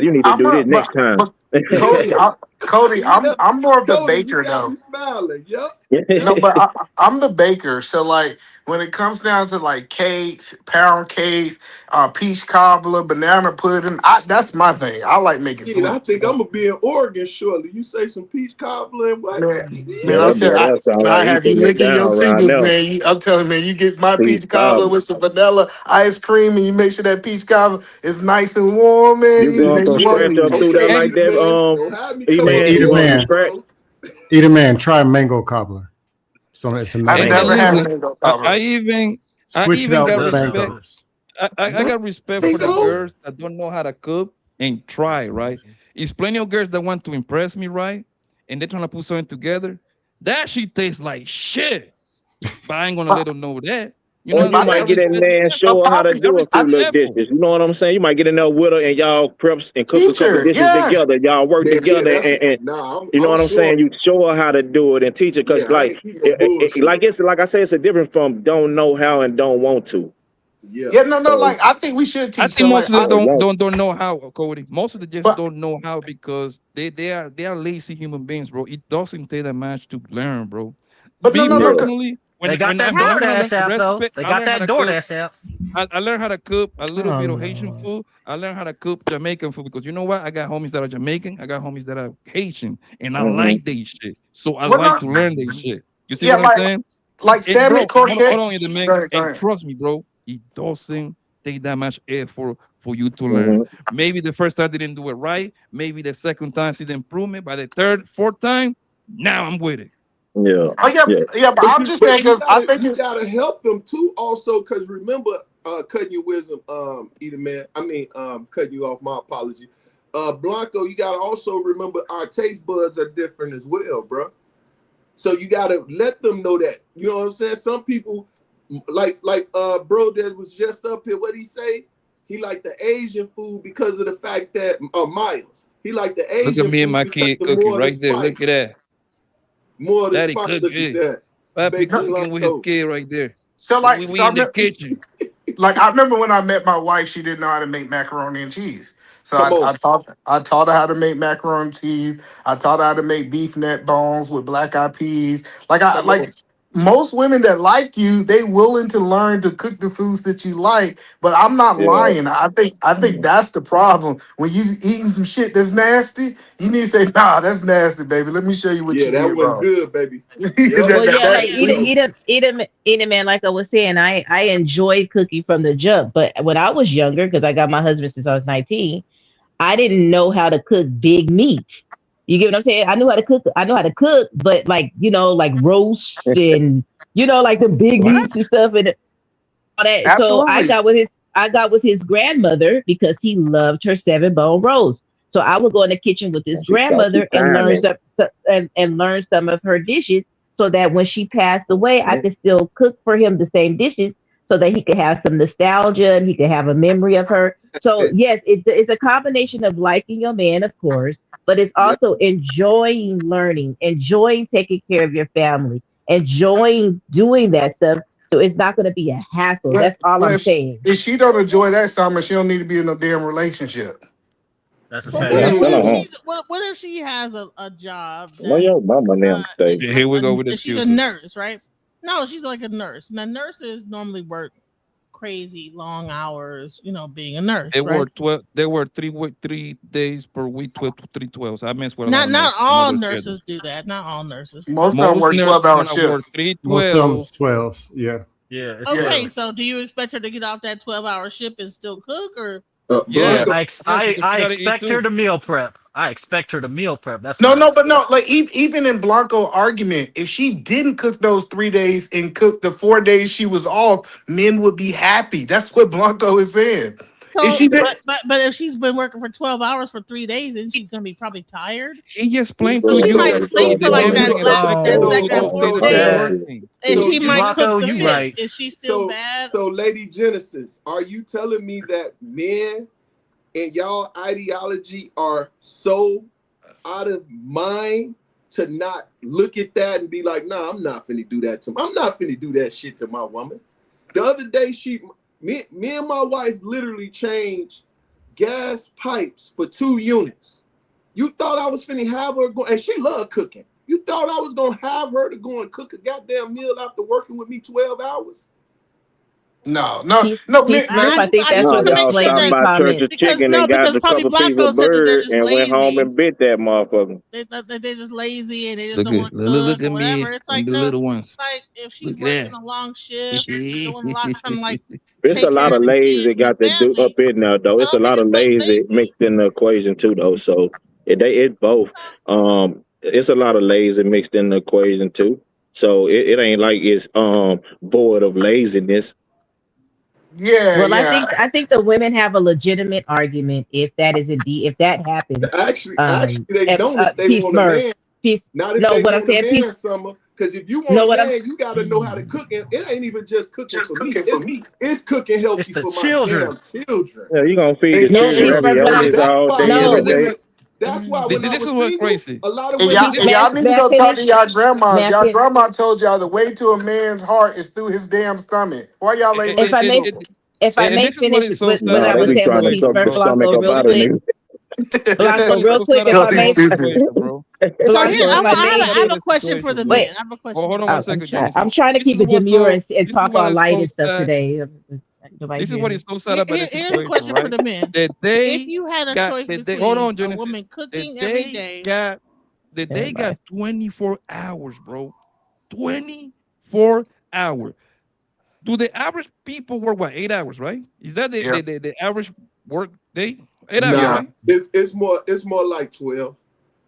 You need to I'm do a this next but, time. but Cody, Yep. I'm more of the Cody, you baker got though. me smiling. Yep. No, Yep. but I'm the baker. So like when it comes down to like cakes, pound cakes, peach cobbler, banana pudding, that's my thing. I like making Shit, I sweets. think I'm gonna be in Oregon shortly. You say some peach cobbler and what? Man, man, Man, I'm that telling, boy, that sound man, I like he have you putting it licking your down right fingers, now. man. I'm telling you, man, you get my Peace peach cobbler out. with some vanilla ice cream, and you make sure that peach cobbler is nice and warm, man. You You, gonna man, come you won't scratch leave up it. through there Okay, like And Eater that, Man. Don't have me E come hey, all man. the You eat a way gonna come man, back, scratch? bro. eat a man. Try mango cobbler. So it's I've another Mango never level. had a cobbler. mango I cobbler. even I Switch it even out got with respect. mangoes. Man, I got respect for the mango. girls that don't know how to cook and try, right? It's plenty of girls that want to impress me, right? And they're trying to put something together. That shit tastes like shit. But I ain't gonna let them know that. You know Or what I'm you My saying? might thing, get in there and show her how to I do a few respect I, little effort. dishes. You know what I'm saying? You might get in there with her and y'all preps and cook a couple teacher, dishes yeah. together. Y'all work Man, yeah, together that's and nah. you know I'm what I'm sure. saying? You show her how to do it and teach her because Yeah, I ain't keep no bullshit. like it's like I say, it's a difference from don't know how and don't want to. Yeah, Yeah, no, no, So like I think we should I teach think her. most Like, of them yeah, want. don't know how, Cody. Most of them just but don't know how because they are lazy human beings, bro. It doesn't take that much to learn, bro. no, Me no, no. Yeah. personally, They got that when I want to learn DoorDash a app though. recipe, They I got learn how that to cook. DoorDash app. I learned how to cook a little Oh bit of Haitian Lord. food. I learned how to cook Jamaican food because you know what? I got homies that are Jamaican. I got homies that are Haitian, and I Hmm. like they shit. So I Well, like no, to learn they shit. You see yeah, what I'm saying? like And salmon bro, hold croquette. on, the Go man. ahead, go And ahead. trust me, bro, it doesn't take that much effort for you to learn. Hmm. Maybe the first time they didn't do it right. Maybe the second time see the improvement. By the third, fourth time, now I'm with it. Yeah. Oh yeah, Yeah. yeah, but I'm just saying But because I think you it's gotta help them too also because remember cutting your wisdom Eater Man. I mean cutting you off. My apology. Blanco, you gotta also remember our taste buds are different as well, bro. So you gotta let them know that. You know what I'm saying? Some people like bro that was just up here. What he say? He like the Asian food because of the fact that Miles. He like the Look at Asian me and food my because kid the cooking more of the right there. Look at spice. that. More of the Daddy spice. Look at cooking. that. Papi Bacon no, cooking with his Blanco. kid right there. so like We so. in the kitchen. I remember when I met my wife, she didn't know how to make macaroni and cheese. So Come on. I taught her how to make macaroni and cheese. I taught her how to make beef neck bones with black eyed peas. Come Like on. most women that like you, they willing to learn to cook the foods that you like. But I'm not Yeah. lying. I think that's the problem. When you eating some shit that's nasty, you need to say, nah, that's nasty, baby. Let me show you what Yeah, you that did wasn't wrong. good, baby. Yep. that, Well, that, yeah, There like you that, eat when it, go. you, eat a man. Like I was saying, I enjoyed cooking from the jump. But when I was younger, because I got my husband since I was 19, I didn't know how to cook big meat. You get what I'm saying? I knew how to cook. I know how to cook, but like like roast and like the big What? meats and stuff and all that. So absolutely. I got with his grandmother because he loved her 7-bone rolls. So I would go in the kitchen with his And she taught you grandmother and learn timing. and learn some of her dishes, so that when she passed away, I Yeah. could still cook for him the same dishes, so that he could have some nostalgia and he could have a memory of her. So Hey, yes, it's a combination of liking your man, of course, but it's yeah. also enjoying learning, enjoying taking care of your family, enjoying doing that stuff, so it's not going to be a hassle. But That's all but I'm saying. if she don't enjoy that summer, she don't need to be in no damn relationship. That's a That's But fact. Yeah. true. what Send her if home. she has a job Where that your mama and them stay? is Yeah, like here we go with she's a excuses. nurse, right? No, she's like a nurse. And the nurses normally work crazy long hours, being a nurse, They right? were 12. They were 3 days per week, 12 to 3 12. I mess with a lot Not of not nurses. I know all their schedule. nurses do that. Not all nurses. Most of them Most work nurses 12-hour gonna shift. work three Most of them twelve. is 12s. Yeah. Yeah, it's Yeah, 12. Okay, so do you expect her to get off that 12-hour shift and still cook, or yeah. Yes, Blanco. yes, because she I gotta eat expect her too. to meal prep. I expect her to meal prep. That's what No, I no, but no. expect. Like even in Blanco argument, if she didn't cook those 3 days and cook the 4 days she was off, men would be happy. That's what Blanco is saying. If so? she did, But if she's been working for 12 hours for 3 days, then she's gonna be probably tired. He explained So to she Oh might you my sleep it for God, like depends man. on that the last that schedule. Oh, If second those full days So that you're day, lady, working. and so she you might cook Blanco, the you fish. right. Is she still so bad? so Lady Genesis, are you telling me that men and y'all ideology are so out of mind to not look at that and be like, nah, I'm not finna do that to I'm not finna do that shit to my woman. The other day, me and my wife literally changed gas pipes for 2 units. You thought I was finna have her go, and she loved cooking. You thought I was gonna have her to go and cook a goddamn meal after working with me 12 hours? No. Peace Smurf, I think that's No, what the y'all explain stopped that slavery by comment. Church's Chicken no, and got because a probably couple pieces Blanco of said that they're bird just and went home lazy. and bit that motherfucker. They're just lazy and they just Look don't at want to cook look or at me whatever. It's like and the no, little ones. like if she's Look at working that. a long shift, doing a lot, trying to like It's take a lot care of of the lazy kids and got the to do family. up in there though. It's I a don't think lot of it's like lazy lazy. mixed in the equation too though. So it's both. It's a lot of lazy mixed in the equation too. So it ain't like it's void of laziness. Yeah, Well, yeah. I think the women have a legitimate argument if that is indeed if that happens. Actually, they don't if they Peace want a Smurf. man. Peace. Not if No, they what I'm want a saying, man, peace. Summer. Because if you want No, a what I'm man, you gotta know how to cook. And it ain't even just cooking Just for me. cooking for me. It's cooking healthy It's the for my children. damn children. Yeah, you gonna feed the No, children Peace Smurf, what I'm raviolis saying. all day No. every day. That's why when I This was is what single, crazy. a lot of And women y'all need to go talk to y'all grandmas. May I Y'all finish? grandma told y'all the way to a man's heart is through his damn stomach. Why y'all ain't If I listening may, to them? if I And may this is what finish is so what sad No, I they was about the be saying trying with to Peace situation, suck the Smurf, bro. stomach Blanco, up real out of quick. niggas. This is Blanco, what is real so quick, sad if about I Filthy this may. stupid. situation, bro. So Blanco, here, if I I This is may. what have is a the question for the situation, men. bro. Wait, I have a question Oh, for hold the on men. one second, Genesis. I'm trying to This keep is it what's demure so. and This is talk what all is light so and stuff sad. today. Nobody This is hear what me. is so sad about this Here's a situation, question for right? the men. That If they you had a got choice that they hold between on, a Genesis. woman That cooking every they day, got that they got Everybody. 24 hours, bro. 24 hours. Do the average people work what 8 hours, right? Is that Yeah. the average work day? 8 hours, nah, Yeah. right? it's more like 12.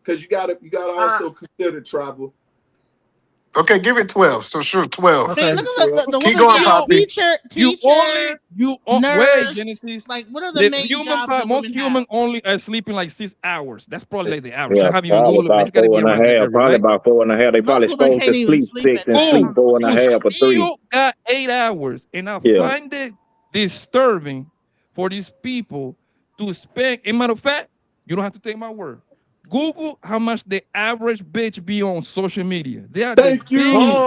Because you gotta also consider travel. Okay, give it 12. So sure, 12. I mean, Okay. look at the Keep woman going, being Poppy. teacher, Wait, nurse. Genesis. Like, what are the The main human jobs that most women human have? only are sleeping like 6 hours. That's probably like the average. Yeah, I haven't even probably Googled it, but it's about gotta be four and a around that half. area, Probably right? about 4.5. They Most probably women supposed to can't even sleep sleep 6 at and night. I sleep don't know four what and a You y'all half or 3. still got 8 hours, and I Yeah. find it disturbing for these people to spend. A matter of fact, you don't have to take my word. Google how much the average bitch be on social media. They are the Thank you. biggest.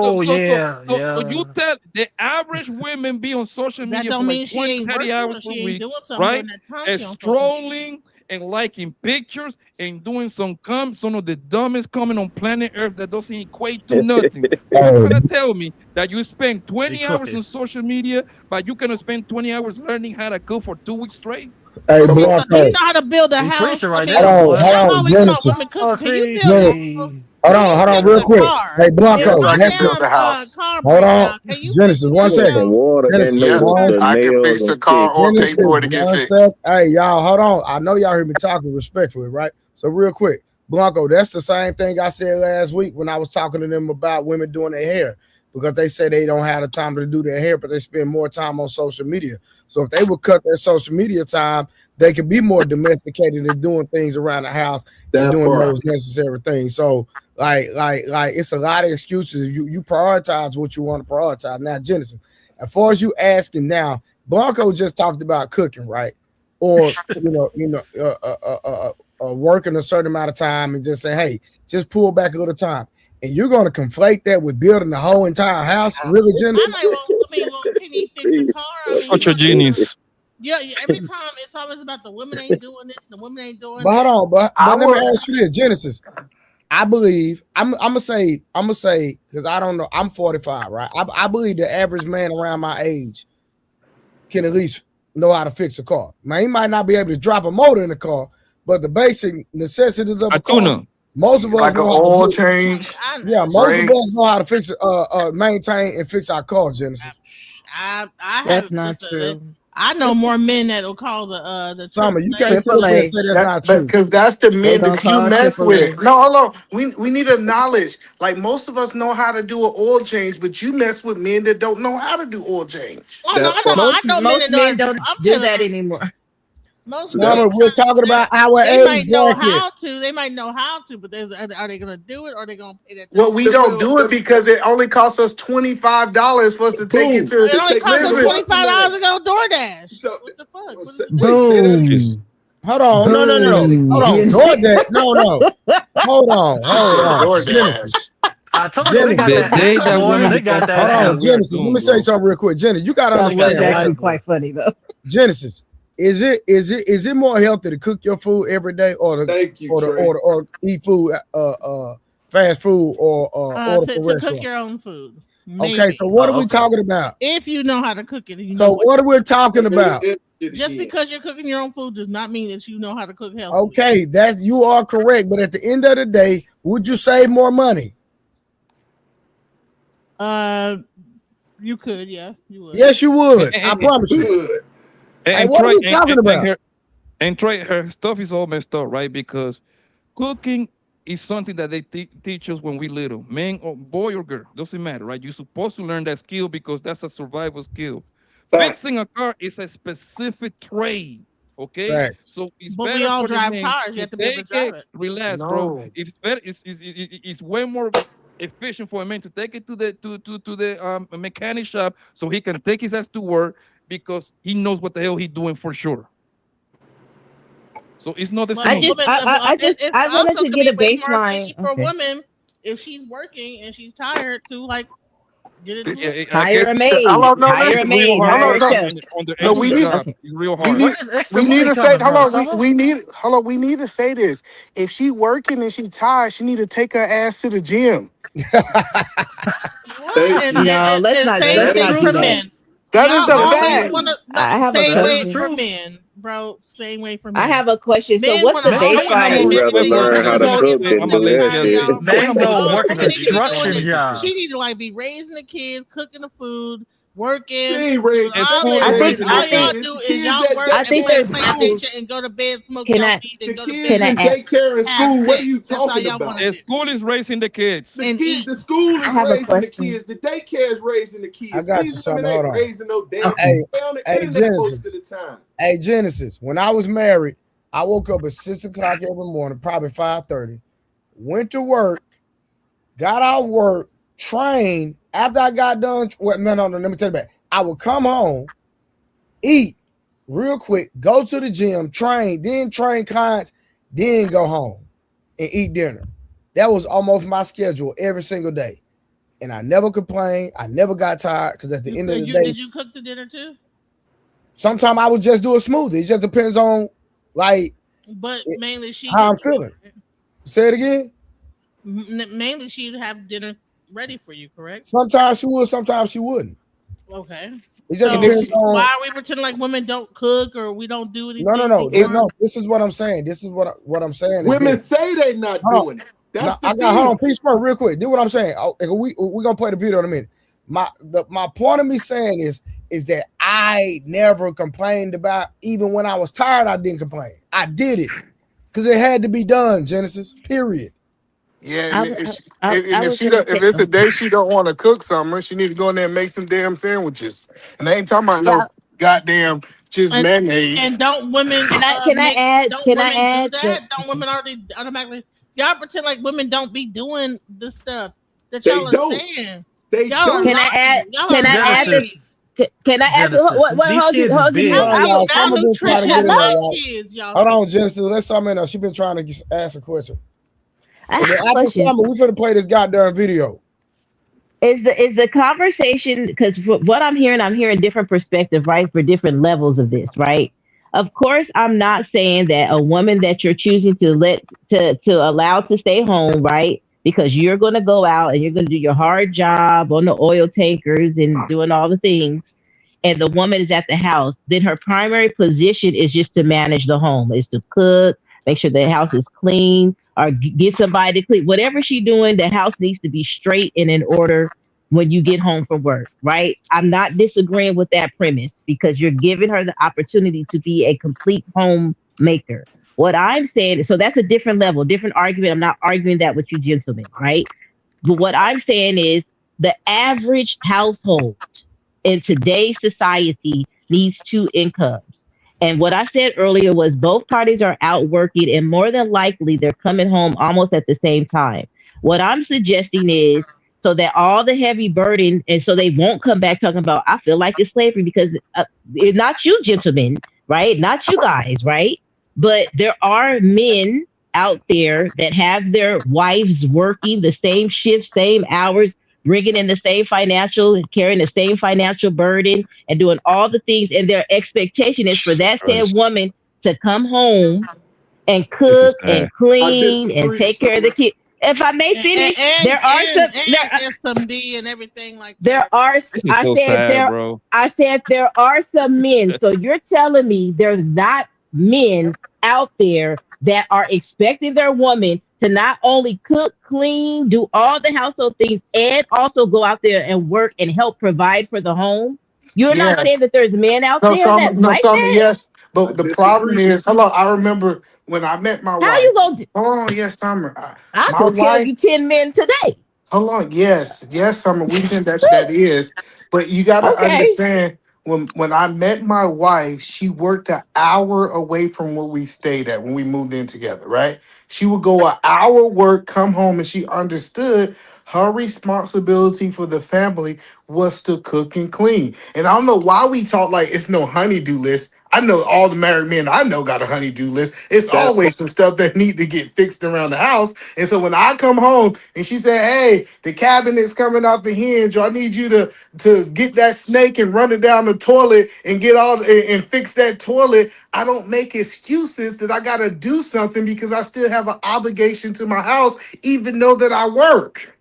Oh yeah, So yeah. you tell the average women be on social That media for don't like mean she 20, ain't 30 working hours or per she ain't week, doing something right? during that time And she on social media. strolling and liking pictures and doing some of the dumbest comment on planet Earth that doesn't equate to nothing. So you're trying to tell me that you spend They 20 hours cooking. on social media, but you can spend 20 hours learning how to cook for 2 weeks straight? Hey, Okay, so do you Blanco. know how to build a We house? preaching I right mean, now, boy. y'all Hold on, always talk Genesis. women Oh, cooking. Can you build a house? Genesis. Can you Hold on, fix real a quick. car? Hey, If Yes, Blanco. I my can Genesis. build a damn house. car Hold break on, down, can you fix Genesis. it One Put yourself? second. some water and Genesis. Yes, the I can nails fix a and car stick. or pay Genesis. for it to get One fixed. sec. Hey, y'all. Hold on. I know y'all hear me talking respectfully, right? So real quick, Blanco. That's the same thing I said last week when I was talking to them about women doing their hair, because they say they don't have the time to do their hair, but they spend more time on social media. So if they would cut their social media time, they could be more domesticated and doing things around the house and That doing part. those necessary things. So like it's a lot of excuses. You prioritize what you want to prioritize. Now, Genesis, as far as you asking now, Blanco just talked about cooking, right? Or working a certain amount of time and just say, hey, just pull back a little time. And you're going to conflate that with building the whole entire house, really, Genesis? Well, can he fix a car? I mean, Such a genius. yeah, every time it's always about the women ain't doing this, the women ain't doing But hold that. on, but I let me would. ask you this, Genesis. I believe I'm gonna say because I don't know. I'm 45, right? I believe the average man around my age can at least know how to fix a car. Now he might not be able to drop a motor in the car, but the basic necessities of A a car, tuna. most of us Like an know how to oil do. change, Yeah, most of us brakes. know how to fix maintain and fix our car, Genesis. I That's have not true. I know more men that'll call the Summer, you AAA. can't sit up there and AAA. say that's not That's true. because that's the They men gonna that you call mess AAA. with. No, hold on. We need to acknowledge, like most of us know how to do an oil change, but you mess with men that don't know how to do oil change. Oh no, That part. I know men Most that know. men don't I'm do telling that you, anymore. most That- Summer, we're talking about our they age might know bracket. how to. They might know how to, but are they gonna do it? Or are they gonna pay that? Well, we don't do it because it only costs us $25 for us to take you It to. only costs us Listen, $25 to go DoorDash. So- What the fuck? Well, What say- is wait, say that again. Boom. Hold on, no. Hold on, Genesis. DoorDash. No. Hold on. Genesis. I told you they got Genesis. The that day help, that boy. women They got become that Hold fashionable, help. on, we are Genesis. Let me doomed, say bro. something real quick. Genesis, you got to That was understand, right? actually quite funny though. Genesis, Is it more healthy to cook your food every day or Thank you, Trey. or eat food fast food or order to from cook restaurant? your own food. Okay, Maybe. so what are we talking about? If you know how to cook it, you know So what are we talking about? just because you're cooking your own food does not mean that you know how to cook healthy. Okay, that you are correct, but at the end of the day, would you save more money? You could, yeah, you would. Yes, you would. I promise you. Hey, what are we talking about? And Trey, her stuff is all messed up, right? Because cooking is something that they teach us when we little, man or boy or girl, doesn't matter, right? You're supposed to learn that skill because that's a survival skill. Fixing a car is a specific trade, okay? Facts. So it's But better we all for the drive man cars. You have to be able to take drive it. Relax, bro. It's better. It's way more efficient for a man to take it to the mechanic shop so he can take his ass to work because he knows what the hell he's doing for sure. So it's not the same. I wanted to get a baseline. For a woman, if she's working and she's tired, to like get it. Hire a maid. Hire a maid. Hire a chef. No, we need. It's real hard. We need to say. Hold on. We need to say this. If she working and she tired, she need to take her ass to the gym. No, let's not do that. That is the fact. I have a same way question. for men, bro. Same way for men. I have a question. So Men what's the wanna- baseline? I'd rather learn how to cook than do that shit. Mango working Women need to be construction doing it. job. She need to like be raising the kids, cooking the food, She working. ain't raised. All she ain't that. raising All the y'all kids. do The is kids y'all at work that I think and there's play house, PlayStation and go to bed, smoke Can y'all I- weed, and go the to kids Can bed. in I ask- daycare and Have school. What are sex. you That's all talking y'all about? wanna The do. school is raising the kids. The And kids, eat. the school is I have a raising the question. kids. The daycare is raising the kids. I got you These something. women ain't Hold on. raising no damn Hey, kids. They on the hey, internet most Genesis. of the time. Hey, Genesis, when I was married, I woke up at 6 o'clock every morning, probably 5:30, went to work, got out of work, trained. After I got done, let me tell you about it. I would come home, eat real quick, go to the gym, then train clients, then go home and eat dinner. That was almost my schedule every single day. And I never complained. I never got tired because at the end of the day, Did you cook the dinner too? sometimes I would just do a smoothie. It just depends on like But mainly she. how I'm feeling. Say it again. Mainly she'd have dinner ready for you, correct? Sometimes she would, sometimes she wouldn't. Okay. It just So depends on. why are we pretending like women don't cook or we don't do anything? No. This is what I'm saying. This is what I'm saying. is Women this. say they not Hold on. doing it. That's Now, the hold on, thing. please, real quick. Do what I'm saying. We gonna play the video in a minute. My point of me saying is that I never complained about, even when I was tired, I didn't complain. I did it because it had to be done. Genesis. Period. Yeah, and I if was she gonna don't, if say- it's a day she don't want to cook something, she need to go in there and make some damn sandwiches. And I ain't talking about no goddamn just mayonnaise. And don't women? Can I add? Don't Can I women add? do that? Don't women already automatically? Y'all pretend like women don't be doing the stuff that They y'all are don't. saying. They Y'all don't. Can I add? Can I add Genesis. this? Can I add? Genesis. What? These Hold you. kids Hold is you. big. Hold on, y'all. Someone been trying to get in there, y'all. Kids, y'all. Hold on, Genesis. Let's something else. She been trying to ask a question. I And then have a after question. summer, we finna play this goddamn video. Is the conversation, because what I'm hearing different perspective, right, for different levels of this, right? Of course, I'm not saying that a woman that you're choosing to allow to stay home, right, because you're going to go out and you're going to do your hard job on the oil tankers and doing all the things, and the woman is at the house, then her primary position is just to manage the home, is to cook, make sure the house is clean, or get somebody to clean. Whatever she's doing, the house needs to be straight and in order when you get home from work, right? I'm not disagreeing with that premise because you're giving her the opportunity to be a complete homemaker. What I'm saying, so that's a different level, different argument. I'm not arguing that with you gentlemen, right? But what I'm saying is the average household in today's society needs 2 incomes. And what I said earlier was both parties are out working, and more than likely they're coming home almost at the same time. What I'm suggesting is so that all the heavy burden, and so they won't come back talking about, I feel like it's slavery, because it's not you gentlemen, right? Not you guys, right? But there are men out there that have their wives working the same shift, same hours, bringing in the same financial, carrying the same financial burden, and doing all the things. And their expectation is for that said Christ, woman to come home and this is cook and sad. I clean and disagree, take care of the Summer. kid. If I may And finish, and there are some. and, and SMD and everything like There that. are. This is so sad, bro. I said there are some men. So you're telling me there's not men out there that are expecting their woman to not only cook, clean, do all the household things, and also go out there and work and help provide for the home. You're not saying Yes. that there's men out No, there Summer. that's No, like Summer. that. Yes, I but the problem disagree. is, hello. I remember when I met my How wife. you gonna? Hold on, yes, Summer. I My could tell wife. you 10 men today. Hold on, yes, Summer. We think that is, but you got to Okay. understand. When I met my wife, she worked an hour away from where we stayed at when we moved in together. Right? She would go an hour work, come home, and she understood her responsibility for the family was to cook and clean. And I don't know why we talk like it's no honeydew list. I know all the married men I know got a honeydew list. It's That always some stuff that need to get fixed around the house. And so when I come home and she said, "Hey, the cabinet's coming off the hinge. Or I need you to get that snake and run it down the toilet and get all and fix that toilet," I don't make excuses that I gotta do something because I still have an obligation to my house, even though that I work.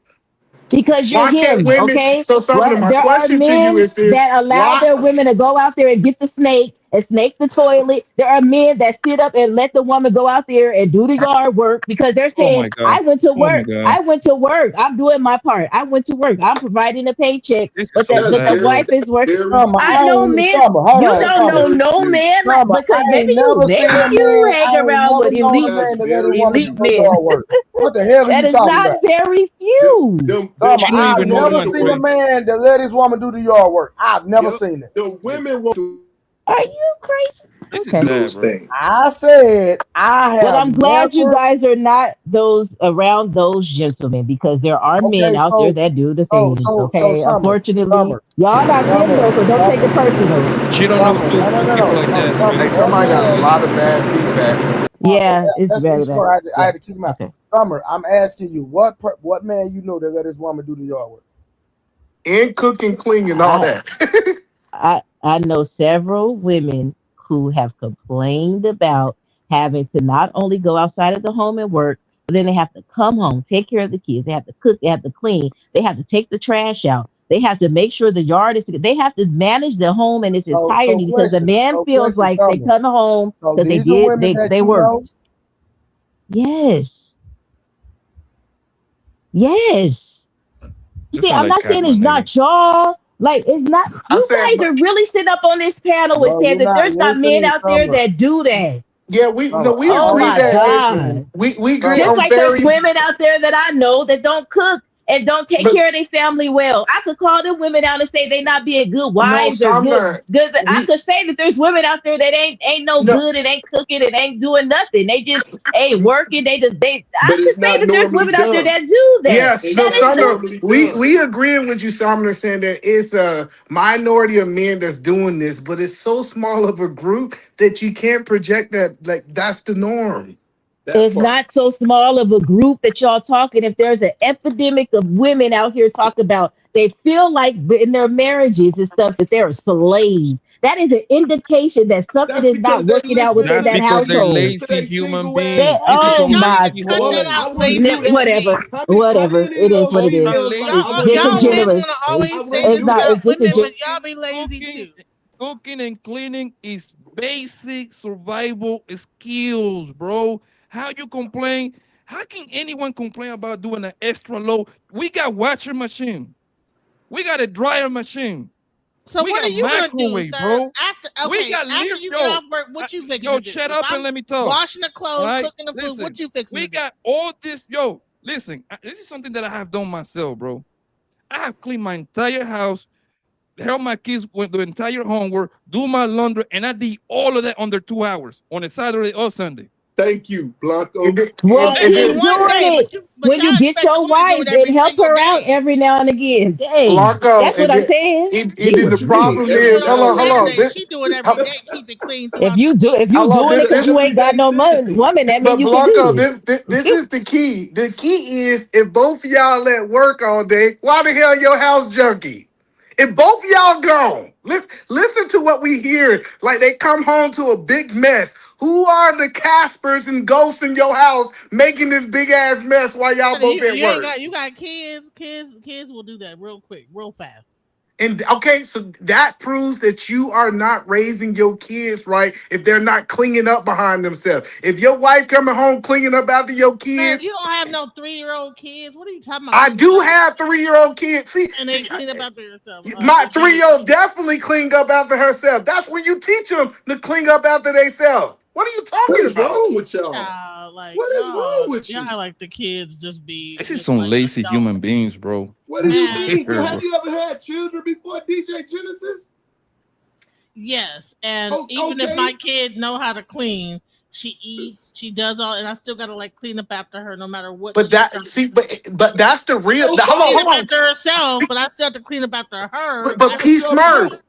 Because you're Why can't him, women? okay? So, some of What my there are question to you men is this: that allow why? their women to go out there and get the snake and snake the toilet. There are men that sit up and let the woman go out there and do the yard work because they're Oh saying, my God. I went to Oh my work. God. I went to work. I'm doing my part. I went to work. I'm providing a paycheck. This is But so the that's but the sad, very bro. wife is working. very Summer, I I know ain't men. Summer. Hold You on, that's don't Summer. know very no few. man like Summer, I because ain't never seen a you man. hang I ain't around never with known a That's man to let his very woman elite do no few. men. yard work. What the hell are That you is talking not about? very Them, few. them Summer, She don't women I've even know want never one, to seen a bro. work. man that let his woman do the yard work. I've never Yep. seen it. The women want to Are you crazy? This is Okay. do sad, those bro. things. I said I Well, have I'm glad you never. guys are not those around those gentlemen because there are men Okay, out there that do the things. so Okay. Summer, Unfortunately, Summer, y'all not them Summer, though, so don't take Summer, it personal. She don't know Summer. two No, no, two no, people no, like no, that. Summer. Hey, Really. What somebody got a man? lot of bad feedback. Yeah, it's That's what very it's bad. for. I Yeah. had to kick him out. Okay. Summer, I'm asking you, what man you know that let his woman do the yard work? And cook and clean and all I that. I know several women who have complained about having to not only go outside of the home and work, but then they have to come home, take care of the kids. They have to cook. They have to clean. They have to take the trash out. They have to make sure the yard is. They have to manage the home and its entirety because the man feels like they Summer. come home So because these are women that they you know. worked. Yes, yes. You See, sound I'm like not cat, saying my it's nigga. not y'all. Like it's not. I You said, guys are really sitting up on this panel and No, saying you're that not there's not men listening, out there Summer. that do that. yeah, we no, Summer, we Oh agree my that asking, God. we agree Just Summer. on like there's very, women out there that I know that don't cook and don't take but care of their family well. I could call them women out and say they not being good no, wives or some not. good. I We could say that there's women out there that ain't no no, good and ain't cooking and ain't doing nothing. They just ain't working. I But could it's say not that there's normally women out there done. that do that. yes, It's no, That is not not. Sumner. normally done. We agreeing with you, Sumner, saying that it's a minority of men that's doing this, but it's so small of a group that you can't project that like that's the norm. That It's part. not so small of a group that y'all talking. If there's an epidemic of women out here talking about they feel like in their marriages and stuff that they're slaves, that is an indication that something That's is because not they working out listening within That's to that because they're household. lazy they human single They, ass beings. This is men. oh some my lazy Cut that Woman, hoes. I out, want to lazy hear that. whatever, women. How whatever. many of It is those what it Those is. are females like, lazy I Y'all, want to Different do y'all the men work? want generous. to I always say want to It's this do not. that. about It's just a women, gen- but y'all be lazy Cooking, too. cooking and cleaning is basic survival skills, bro. How you complain? How can anyone complain about doing an extra load? We got washer machine. We got a dryer machine. So We what are got you gonna do, microwave, sir? bro. We got After lit. you get off work, what you fixing Yo, to do? shut If up and I'm let me talk. washing the All clothes, right. cooking the food, what Listen, you fixing we to do? got all this. Yo, listen, this is something that I have done myself, bro. I have cleaned my entire house, help my kids with the entire homework, do my laundry, and I did all of that under 2 hours on a Saturday or Sunday. Thank you, Blanco. And then- Well, and keep then- one doing day, it. When you y'all get expect your the women to do wife, it then every help single her out day. every now and again. Dang, Blanco, that's what I'm saying. and then Jesus. the What you problem mean? She do is, it on hold on. Saturday. She do it every day. Keep it clean If throughout you the week. doing it because you ain't got no money, woman, that means But you can Blanco, do it. this is the key. The key is if both of y'all at work all day, why the hell your house junky? If both of y'all gone, listen to what we hear. Like they come home to a big mess. Who are the Caspers and ghosts in your house making this big ass mess while y'all both at work? You got kids. Kids will do that real quick, real fast. And okay, so that proves that you are not raising your kids right if they're not cleaning up behind themselves. If your wife coming home cleaning up after your Man, kids, you don't have no 3-year-old kids. What are you talking about? I do have 3-year-old kids. See, And they clean up after yourself. my 3-year-old definitely cleaned up after herself. That's when you teach them to clean up after themselves. What are you What talking is about? wrong with y'all? Child, like, What is wrong with you? y'all like the kids just be. This is just some like lazy adults. human beings, bro. What do you Man. mean? Terrible. Have you ever had children before, DJ Genesis? Yes, and Oh, even okay. if my kid know how to clean, she eats, she does all, and I still gotta like clean up after her, no matter what. But that's the real. Okay. Hold on. After herself, but I still have to clean up after her. But P Smurf.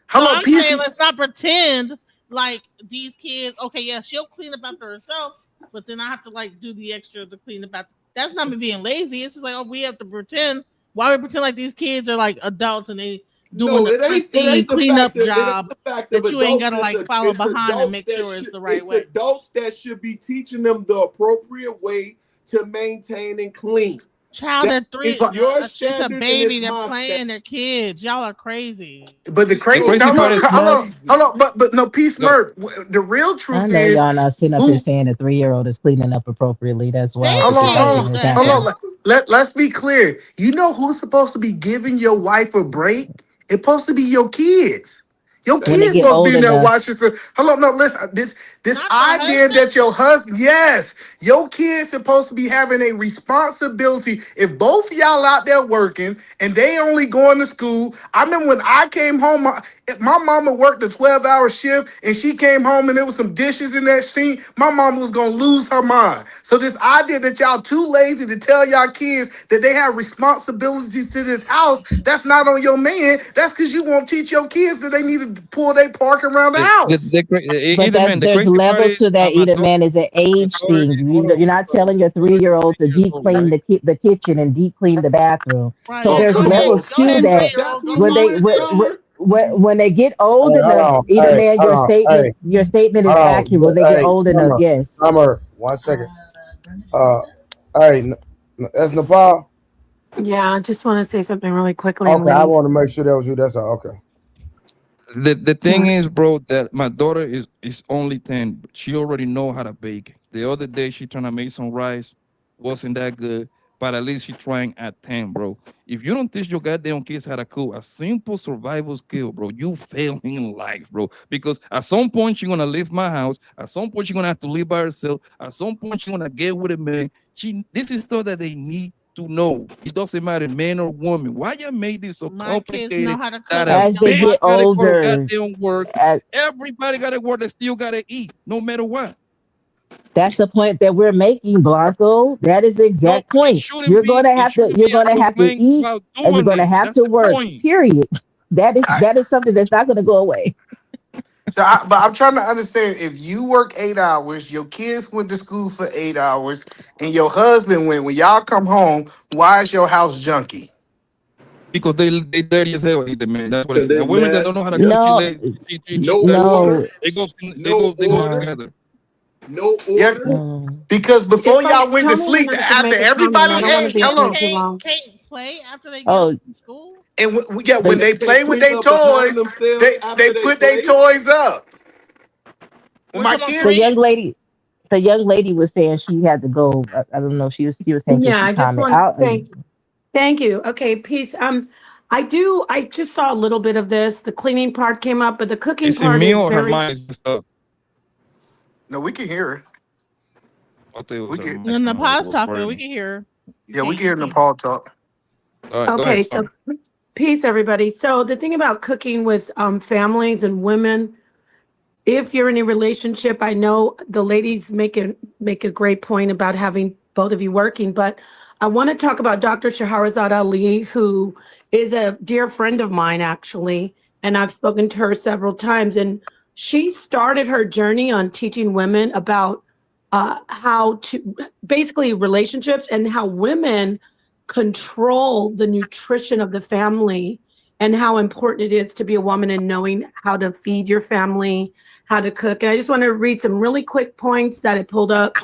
Hello, I'm P saying let's not pretend like these kids. Okay, yeah, she'll clean up after herself, but then I have to like do the extra to clean up after. That's not me being lazy. It's just like, oh, we have to pretend. Why we pretend like these kids are like adults and they doing the pristine cleanup job that you ain't gotta like follow behind and make sure it's the right way. It's adults that should be teaching them the appropriate way to maintain and clean. Child at 3, It's your it's a standard baby. and it's They're my playing. They're kids. Y'all are crazy. But the crazy, crazy part is hold on, but no, P Smurf. The real I truth know is, y'all not sitting up here saying a 3-year-old is cleaning up appropriately. That's why. hold on. Let's be clear. You know who's supposed to be giving your wife a break? It's supposed to be your kids. Your When they kids get supposed to old be in there enough. watching. Hello, no, listen. This idea that your husband, yes, your kids supposed to be having a responsibility. If both of y'all out there working and they only going to school, I remember when I came home, my mama worked a 12-hour shift and she came home and there was some dishes in that sink. My mama was gonna lose her mind. So this idea that y'all too lazy to tell y'all kids that they have responsibilities to this house, that's not on your man. That's because you won't teach your kids that they need to pull their park around the house. But there's levels to that. Either man is an age thing. You're not telling your 3-year-old to deep clean the kitchen and deep clean the bathroom. Right. So there's levels to that. When they get old enough, either man, your statement is accurate. When they get old enough, yes. Summer, 1 second. That's Nepal. Yeah, I just want to say something really quickly. Okay, I want to make sure that was you. That's all. Okay. The thing is, bro, that my daughter is only 10. But she already know how to bake. The other day she trying to make some rice, wasn't that good, but at least she trying at 10, bro. If you don't teach your goddamn kids how to cook, a simple survival skill, bro, you failing in life, bro. Because at some point you're gonna leave my house. At some point you're gonna have to live by herself. At some point you're gonna get with a man. This is stuff that they need to know. It doesn't matter, man or woman. Why you made this so complicated? Know how to cook. That As they get older, goddamn work. Everybody gotta work. They still gotta eat, no matter what. That's the point that we're making, Blanco. That is the exact point. You're gonna have to eat, and you're gonna have to work. Period. That is something that's not gonna go away. So, but I'm trying to understand, if you work 8 hours, your kids went to school for 8 hours, and your husband went, when y'all come home, why is your house junky? Because they dirty as hell, either, man. That's what it's saying. Women that don't know how to cook, they go together. No order. Yeah, because before y'all went to sleep, after everybody ate, Can't play after they get from school. And when they play with their toys, they put their toys up. When my kids, the young lady was saying she had to go. I don't know. She was saying. Yeah, I just want to thank you. Okay, peace. I just saw a little bit of this. The cleaning part came up, but the cooking part me is or her very. mind is just up. No, we can hear her. We can. When the pause talking, we can hear her. Yeah, we can hear Nepal talk. All right, Okay, so peace, everybody. So the thing about cooking with families and women, if you're in a relationship, I know the ladies make a great point about having both of you working, but I want to talk about Dr. Shahrazad Ali, who is a dear friend of mine, actually, and I've spoken to her several times. And she started her journey on teaching women about how to basically relationships and how women control the nutrition of the family and how important it is to be a woman and knowing how to feed your family, how to cook. And I just want to read some really quick points that I pulled up,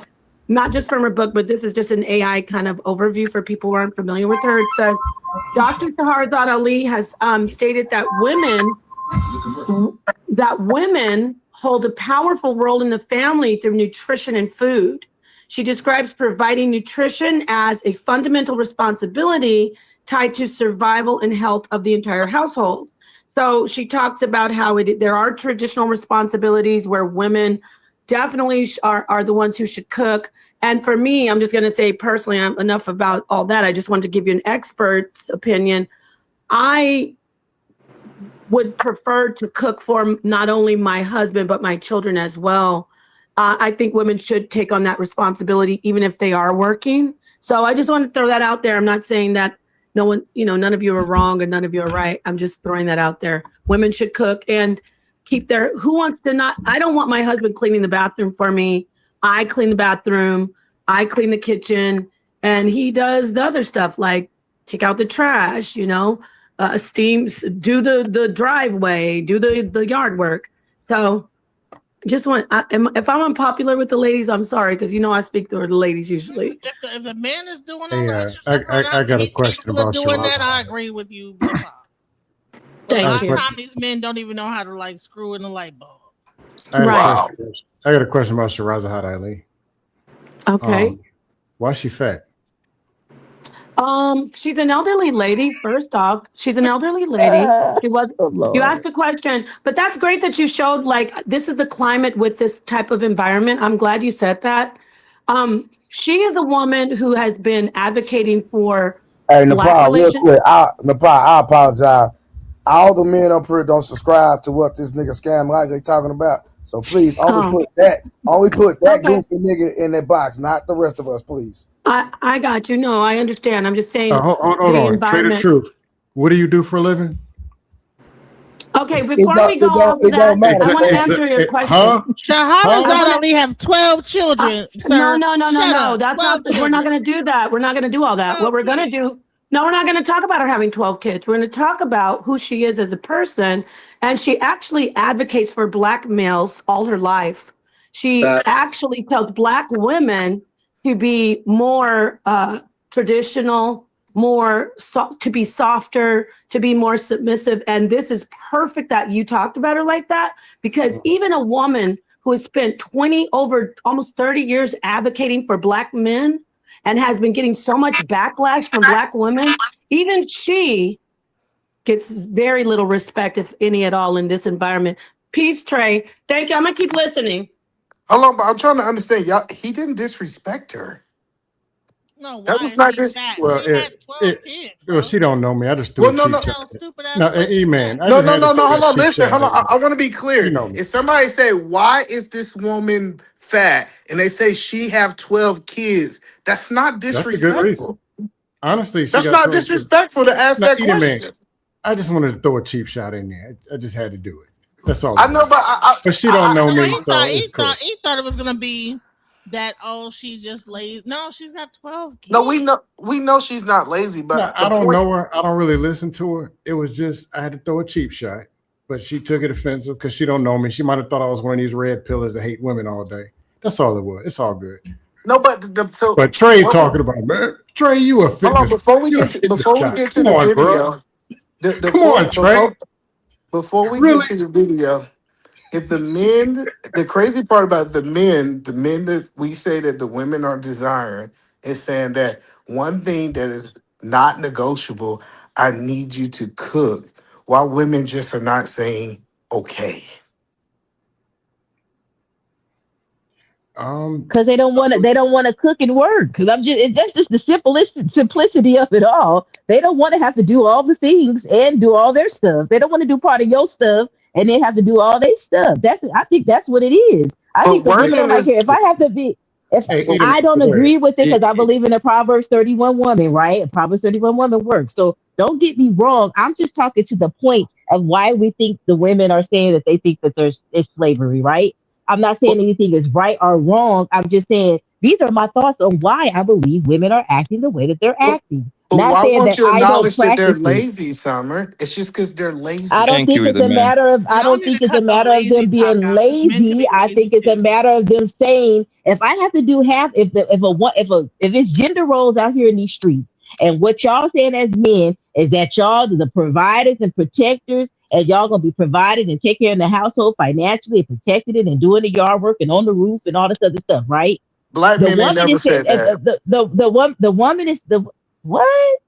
not just from her book, but this is just an AI kind of overview for people who aren't familiar with her. It says, Dr. Shahrazad Ali has stated that women hold a powerful role in the family through nutrition and food. She describes providing nutrition as a fundamental responsibility tied to survival and health of the entire household. So she talks about how there are traditional responsibilities where women definitely are the ones who should cook. And for me, I'm just going to say personally, I'm enough about all that. I just wanted to give you an expert's opinion. I would prefer to cook for not only my husband, but my children as well. I think women should take on that responsibility, even if they are working. So I just want to throw that out there. I'm not saying that none of you are wrong or none of you are right. I'm just throwing that out there. Women should cook and keep I don't want my husband cleaning the bathroom for me. I clean the bathroom, I clean the kitchen, and he does the other stuff like take out the trash, steams, do the driveway, do the yard work. So just if I'm unpopular with the ladies, I'm sorry, because I speak to the ladies usually. If the man is doing all Hey, the extra stuff, I got a question about doing that, Shahrazad. I agree with you. A Thank lot you. of times these men don't even know how to screw in the light bulb. I Right. got a question about Shahrazad Ali. Okay. Why is she fat? She's an elderly lady. First off, she's an elderly lady. You asked a question, but that's great that you showed this is the climate with this type of environment. I'm glad you said that. She is a woman who has been advocating for Hey, Black Nepal, real relations. quick. I apologize. All the men up here don't subscribe to what this nigga Scam Likely talking about. So please only put that Okay. goofy nigga in that box, not the rest of us, please. I got you. No, I understand. I'm just saying Hold the on. Tell the environment. truth. What do you do for a living? Okay, before we go off it don't that, matter. I want to answer your question. Huh? Shahrazad Ali have 12 children. Sir. No. Shut up. That's 12 not. We're not children. going to do that. We're not going to do all that. 12 What we're going to do. No, we're not going to talk about her having 12 kids. We're going to talk about who she is as a person. And she actually advocates for Black males all her life. She actually tells Black women to be more traditional, to be softer, to be more submissive. And this is perfect that you talked about her like that, because even a woman who has spent almost 30 years advocating for Black men and has been getting so much backlash from Black women, even she gets very little respect, if any at all, in this environment. Peace, Trey. Thank you. I'm going to keep listening. Hold on, but I'm trying to understand. Y'all, he didn't disrespect her. No, That why was is not she this- fat? Well, She had 12 kids. Well, she don't know me. I just do Well, a no, cheap no. shot. No, stupid ass No, bitch, E-Man. I No, just no, had no, to no. throw Hold a on. cheap Listen, shot hold on. at I want to be clear. You know me. If somebody say, "Why is this woman fat?" and they say she have 12 kids, that's not That's a good disrespectful. reason. Honestly, she That's got not 12 kids. disrespectful to ask Now, that eat it, man. question. I just wanted to throw a cheap shot in there. I just had to do it. That's all. I it know, was. but She don't know So me, he so it's cool. he thought it was gonna be that. Oh, she just lazy. No, she's got 12 kids. no, we know she's not lazy, but No, the I don't point- know her. I don't really listen to her. It was just I had to throw a cheap shot, but she took it offensive because she don't know me. She might have thought I was one of these red pillars that hate women all day. That's all it was. It's all good. No, but But Trey talking about, man, Trey, you a hold on, fitness. before we you a get to fitness guy. the Come on, video, bro. Come on, Trey. before we Really? get to the video, if the crazy part about the men that we say that the women are desiring is saying that one thing that is not negotiable, I need you to cook, while women just are not saying okay. Because they don't want to cook and work. Because that's just the simplicity of it all. They don't want to have to do all the things and do all their stuff. They don't want to do part of your stuff and they have to do all their stuff. I think that's what it is. I But think the women working don't like is it. If I have to be, if Hey, I don't go ahead. agree with it because I It- believe in the Proverbs 31 woman, right? A Proverbs 31 woman works. So don't get me wrong. I'm just talking to the point of why we think the women are saying that they think that it's slavery, right? I'm not saying anything is right or wrong. I'm just saying these are my thoughts on why I believe women are acting the way that they're acting. But Not why saying won't that you I don't acknowledge that they're practice it. lazy, Summer? It's just because they're I lazy. don't Thank you, think it's the a man. matter of I Y'all don't need think to it's a cut the matter of them lazy being talk out, 'cause men can lazy. be I lazy think it's a too. matter of them saying if I have to do half if it's gender roles out here in these streets and what y'all saying as men is that y'all are the providers and protectors and y'all gonna be provided and take care of the household financially and protected it and doing the yard work and on the roof and all this other stuff, right? Black The men ain't woman never is said that. the woman is the what?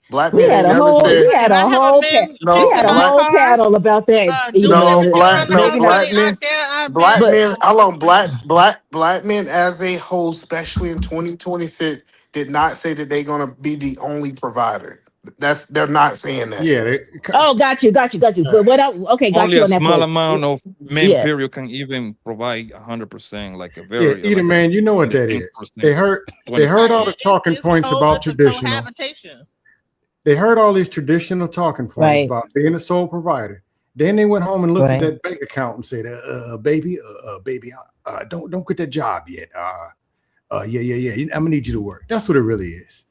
Black We men had ain't a never whole said we If had I a have a whole man we no. had fixing a my Black whole car, panel about that, doing Eden, no and everything black around the no house, maybe not. black clean men. out there, I Black bet But men, you. hold on, black men as a whole, especially in 2026, did not say that they're gonna be the only provider. They're not saying that. Yeah. oh, got you. But what else? Okay, got Only you a on that small point. amount of men, Yeah, period, can even provide 100%, like a Yeah, very, Eden like a man, you know what the that 10%, is. They heard 20%. all the talking points about It's a traditional. cohabitation. They heard all these traditional talking points right, about being a sole provider. Then they went home and looked at right. that bank account and said, baby, don't quit that job yet. Yeah. I'm gonna need you to work. That's what it really is.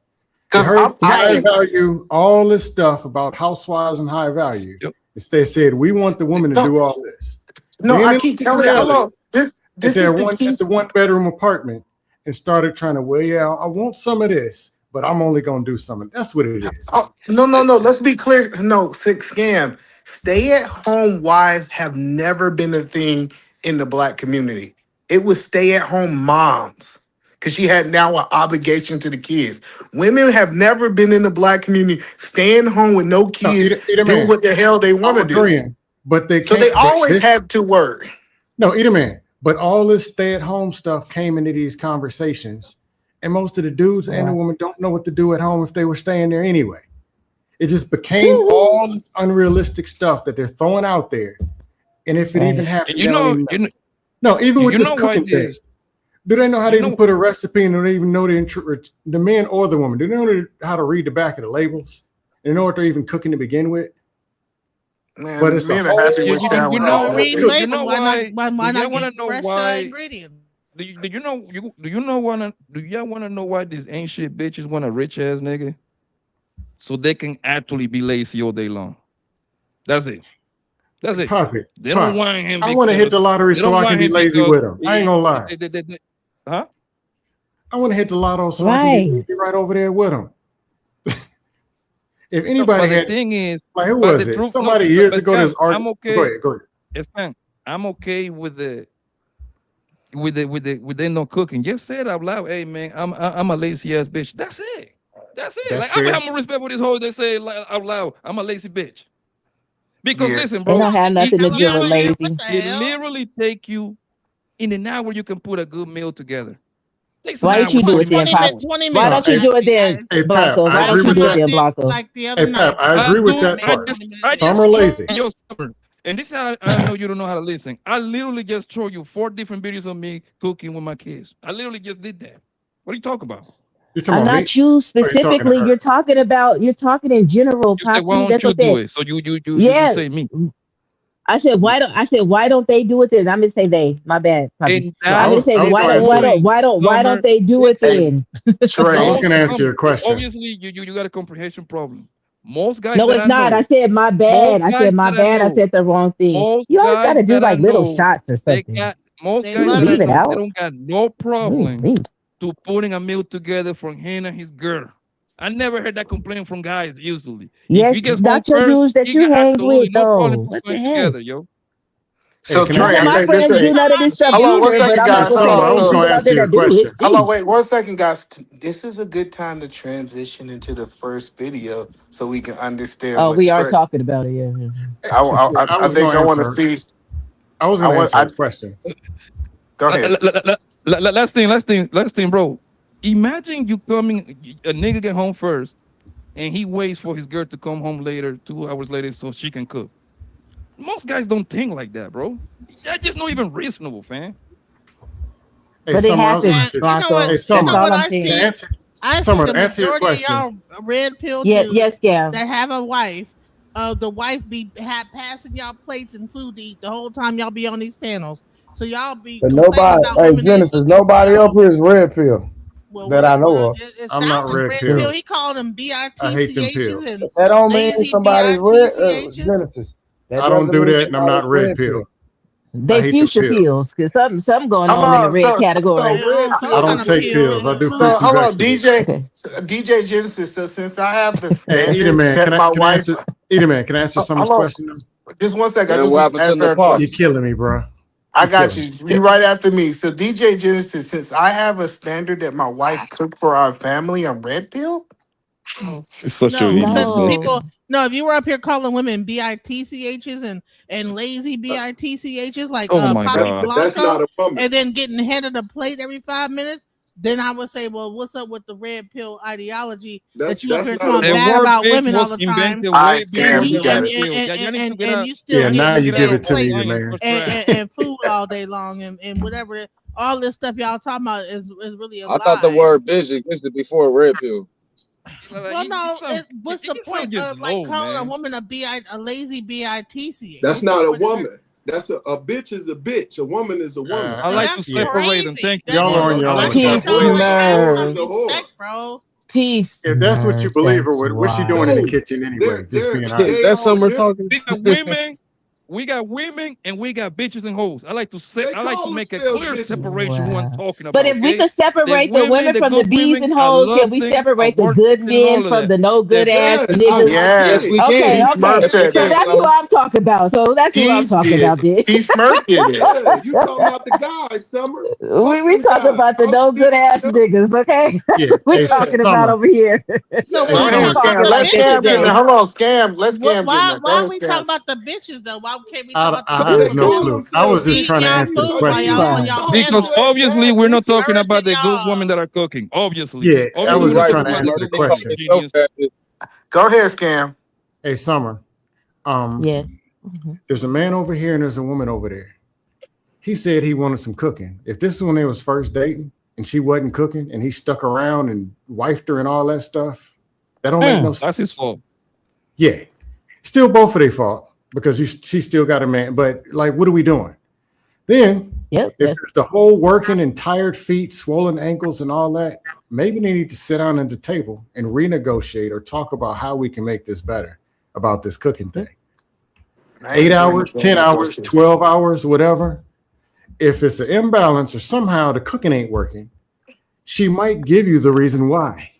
They Because heard I high think value, all this stuff about housewives and high value. Yep. Instead said, we want the woman to no, do all this. no, Then I they keep looked at telling you, hold reality on. This at is their the key. one bedroom apartment and started trying to, well, yeah, I want some of this, but I'm only gonna do some of it. That's what it is. Oh, no. Let's be clear. No, scam. Stay at home wives have never been a thing in the black community. It was stay at home moms because she had now an obligation to the kids. Women have never been in the black community staying home with no No, kids, Eden doing man, what the hell they want I'm to do. agreeing, but they So they can't. always had to work. No, Eden man, but all this stay-at-home stuff came into these conversations, and most of the dudes and the Yeah. women don't know what to do at home if they were staying there anyway. It just became all this unrealistic stuff that they're throwing out there, and if it Right. even happened, And they don't even know. No, even with you this know why cooking thing, this, do they know how to you even know, put a recipe, and do they even know the man or the woman? Do they know how to read the back of the labels? They know what they're even cooking to begin with. Man, But it's a men are happy whole with you sandwiches. know, Read you labels. know Why not? why, Why do not y'all want get to know fresh why, ingredients? do you know, do you know, do y'all want to know why these ain't shit bitches want a rich ass nigga? So they can actually be lazy all day long. That's it. That's it. Pop it, They don't pop. want him I want to hit the because lottery they so don't I can want be him lazy because with them. I ain't gonna lie. Huh? I want to hit the lotto so I can Right. be lazy right over there with them. If No, anybody but the had, thing is, like, who but was the it? truth, no, Somebody years but ago. Stan, There's art. I'm Go okay. ahead, go ahead. Stan, I'm okay with the with the no cooking. Just say it out loud. Hey man, I'm a lazy ass bitch. That's it. That's it. That's Like I fair. have more respect for this whole. They say it out loud. I'm a lazy bitch. Because Yeah. listen, It bro, don't have nothing to do with What lazy. the it hell? literally take you in an hour. You can put a good meal together. Takes an Why don't hour, you do it 30 then, 20 minutes, Pop? minutes. 20 Why minutes. No, don't you hey, do it then, hey, Pap, Blanco? I Why agree don't you with do it that then, part. Blanco? Like the other Hey, Pap, night. I agree with that part. I Some just are told lazy. you, Summer, and this is how I know you don't know how to listen. I literally just showed you 4 different videos of me cooking with my kids. I literally just did that. What are you talking about? You talking I'm about me? not you Or you talking to specifically. her? You're talking in general, You say, why Poppy. don't That's you what I do said. it? So you Yeah. say me. I said why don't they do it then? I'm gonna say they. My bad, Poppy. And No, I'm gonna that's say I was the gonna answer. why don't Summer. they do it Listen, Hey, then? Trey. I was gonna answer Summer, your question. obviously you got a comprehension problem. Most guys No, that it's I not. I know, said my bad. most I guys said my that I bad. I know, said the wrong thing. most You always guys gotta do that I like little know, shots or they something. got most They guys love that I Leave it know, they out. don't got no problem Leave. to putting a meal together from him and his girl. I never heard that complaint from guys usually. If he Yes, gets home not your first, dudes that he you got hang absolutely with no problem though. putting What the something heck? together, yo. Hey, So can None Trey, I of I my answer? think this friends do ain't. none of this stuff Hold on one either, but second, I'm guys. just Hold saying Summer, on. I there's was So people gonna out answer there your that do it. question. hold on, wait 1 second, guys. This is a good time to transition into the first video so we can understand Oh, what we are Trey. talking about it. Yeah. Yeah, I I was think gonna I want to answer. see. I was I gonna want. answer I a question. go ahead. Last thing, bro. Imagine you coming, a nigga get home first, and he waits for his girl to come home later, 2 hours later, so she can cook. Most guys don't think like that, bro. That's just not even reasonable, fam. Hey, But it Summer, I was happens, gonna- You know what? Hey, You Summer. know what I'm I saying. see? Answer, I see Summer, the answer your majority of question. y'all red pill Yeah, dudes yes, Cam. that have a wife. The wife be passing y'all plates and food to eat the whole time y'all be on these panels. So y'all be But complaining nobody, about hey, women that Genesis, cooking. nobody up here is red pill Well, that I know of. It I'm not sounds like red red pill. pill. He called them I hate them BRTCHs pills. and That don't mean lazy somebody's red. BRTCHs. Genesis. That I don't doesn't do mean that, and I'm not somebody's red red pill. pill. I They hate them future pills. pills because something going Hold on in the on. red So category. Yeah, real, some I kind don't of take pill pills. in I the do food. fruits and hold on, vegetables. DJ Genesis. So since I have the Hey, Eater standard Man, that my can I wife, answer? Eater Man, can I answer Summer's hold on, question? just one second. I Man, just what want happened to to answer her Nepal? You're question. killing me, bro. I You're got killing you. me. You right after me. So DJ Genesis, since I have a standard that my wife cooked for our family, I'm red pill. It's such No, an idiot, because man. people. No, if you were up here calling women BITCHs and lazy BITCHs like Oh my Papi God. That's not Blanco, a woman. and then getting head of the plate every 5 minutes, then I would say, well, what's up with the red pill ideology that you up That's here not a talking The woman. bad word about bitch women all was the time, invented All right, way before Scam, and you you the got red it. pill. Yeah, you need to get out. you still Yeah, now getting you Get give out it to of me, plates Eater lying Man. for trash. and food all day long and whatever. All this stuff y'all talking about is really a I thought the lie. word bitch existed before red pill. Well, no. What's the point just of like low, calling a man. woman a lazy bitch? That's What's the not a point of that? woman. That's a bitch is a bitch. A woman is a woman. I And like to that's Yeah. separate them. crazy. Thank you, That Y'all are on is bro. your I own like like to y'all Peace, sound separate like them. y'all have Is some a whore. respect, bro. peace. If that's what you believe, or what she doing in the No, kitchen anyway? Just being Is honest. that Summer talking? We got women and we got bitches and hoes. I like to say, they I like to call make a themselves clear bitches. separation who I'm Wow. talking But about, if we okay? could The separate the women, women the from the good bees women, and I hoes, can love we them. I separate the work good with them and men all of from that. the no good The ass Yes, niggas? Yes, Yeah, we Okay, can. he okay. Yes, we said So can, that. that's who Summer. I'm talking about. So that's who I'm He's talking did. about, then. He smirked at it. Yeah, you talking about the guys, Summer. Fuck We them talking guys. about the All no them good ass niggas- niggas, okay? Yeah. We're Hey, talking Yeah. about Summer. over here. So Hey, when Go we ahead, talk Summer. about Scam. the Let's bitches, Scam get in there. though, Hold on, Scam. Let's Scam get in there. Go why ahead, we talk Scam. about the bitches though? Why can't we talk about the I Cause good they have no women call clue. I was themselves just eating trying to bitches. y'all answer the food Cause while you question. y'all got on Right. y'all dogs Because that panels? ain't obviously bad we're not bitches. talking about Embarrassing the good women that y'all. are cooking. Obviously. Yeah, I Obviously, You was we're just right, talking trying to Miss about the answer Murphy. the good They women call question. themselves ingredients. bad bitch. Go ahead, Scam. Hey, Summer. Yes. Mhm. There's a man over here and there's a woman over there. He said he wanted some cooking. If this is when they was first dating and she wasn't cooking and he stuck around and wifed her and all that stuff, that don't make no sense. That's his fault. Yeah, still both of their fault because she still got a man. But like, what are we doing? Then Yep. if That's there's the whole working and tired feet, swollen ankles, and all that, maybe they need to sit down at the table and renegotiate or talk about how we can make this better about this cooking thing. 8 hours, 10 hours, 12 hours, whatever. If it's an imbalance or somehow the cooking ain't working, she might give you the reason why.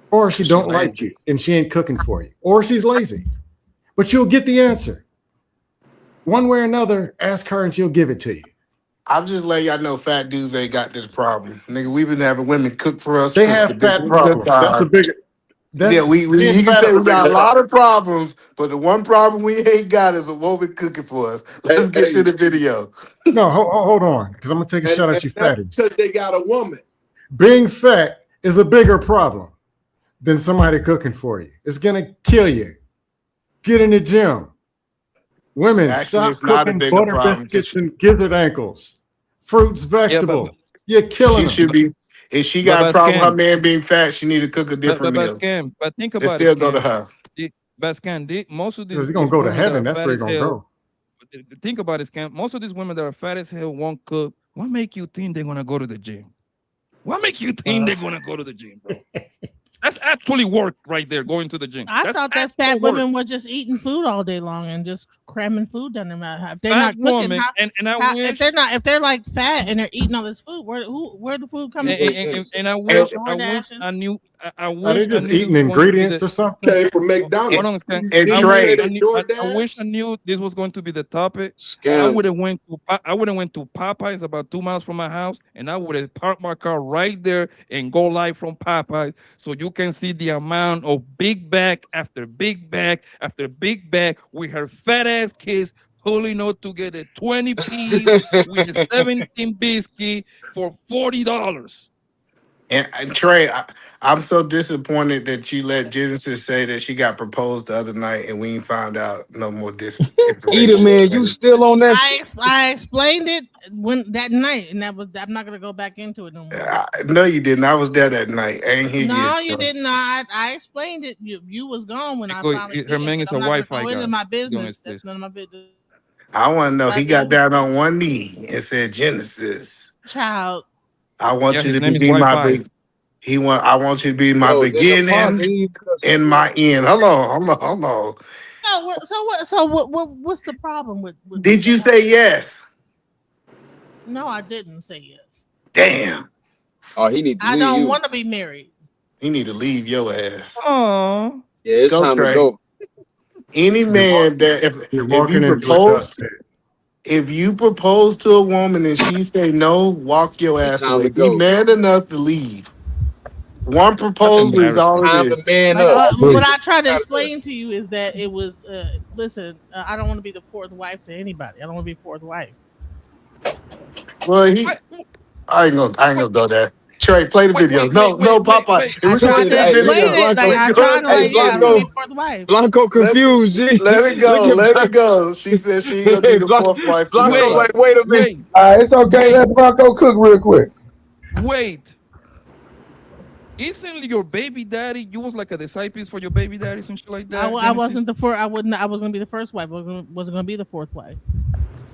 Or she don't like you and she ain't cooking for you. Or she's lazy. But you'll get the answer. One way or another, ask her and she'll give it to you. I'll just let y'all know fat dudes ain't got this problem. Nigga, we've been having women cook for us They since have the fat beginning of problems. That's a time. big Yeah, being you can fat say is a we got bigger a lot problem. of problems, but the one problem we ain't got is a woman cooking for us. Let's get to the video. No, hold on, because I'm gonna take a shot at you that's fatties. because they got a woman. Being fat is a bigger problem than somebody cooking for you. It's gonna kill you. Get in the gym. Women, Actually, stop it's not a cooking bigger butter problem. biscuits and gizzard ankles, fruits, Yeah, but vegetables. You're killing She them. should be. If she but, got a but problem with her scam. man being fat, she need to cook a different meal. Scam. But think And about it, still go to scam. her. But scam, most of Because these you're gonna go to women that heaven. are That's fat where as you're gonna hell. go. Think about it, scam. Most of these women that are fat as hell won't cook. What make you think they're gonna go to the gym? What make you think they're gonna go to the gym, bro? That's actually work right there, going to the gym. I That's thought that actual fat work. women were just eating food all day long and just cramming food down their mouth. If they're Fat not cooking, woman, and I how, wish, if they're like fat and they're eating all this food, where the food coming from? and I Where's wish, the I wish DoorDashing? I knew, I Are wish they I just knew this eating was going to be ingredients the. or something? Came from Hold McDonald's. on, Scam. And I Trey, wish I knew this was going to be the topic. I Scam. would have went to Popeyes about 2 miles from my house, and I would have parked my car right there and go live from Popeyes, so you can see the amount of big bag after big bag after big bag with her fat ass kids pulling out together 20 piece with a 17 biscuit for $40. And Trey, I'm so disappointed that you let Genesis say that she got proposed the other night and we ain't found out no more Eater information. man, you still on that shit? I explained it when that night, and I'm not gonna go back into it no more. No, you didn't. I was there that night. I ain't hear No, you. you did not. I explained it. You was gone when I Because finally did her it, man but is a I'm not gonna Wi-Fi go into guy. my Be business. honest, That's please. none of my business. I want to know. He But got down on one knee and said, "Genesis, child, I want Yeah, you his to name is be my Wi-Fi. big. I want you to be my Yo, then the pod beginning didn't even cuss and him my out. end." Hold on. what's the problem with Did you say yes? No, I didn't say yes. Damn. Oh, he need to I leave don't you. want to be married. He need to leave your ass. Oh, Yeah, it's Go, time to Trey. go. Any man that You're if walking you into a propose, dust pit. if you propose to a woman and she say no, walk your It's ass time away. to Be go. man enough to leave. One that's proposal is It's all embarrassing. it time to is. man Like up. what I tried to Gotta do it. explain to you is that it was. Listen, I don't want to be the fourth wife to anybody. I don't want to be fourth wife. Well, Wait, I ain't gonna go there. Trey, play the wait, video. wait, wait, No, wait, wait, Papa. wait. If I we're gonna tried do to the Hey, look explain at video, it. Like Blanco. I we're tried going to to Hey, like, the yeah, I don't want to Blanco. be fourth wife. Blanco let, confused, G. let it go. Look at Let Blanco. it go. She said she ain't gonna be Hey, the fourth wife to Blanco, Wait, nobody. like, wait a minute. wait, It's okay. wait, Let Blanco cook real quick. wait. Isn't your baby daddy? You was like a disciple for your baby daddy, some shit like that. I Genesis. wasn't the first. I wouldn't. I was gonna be the first wife. Wasn't gonna be the fourth wife.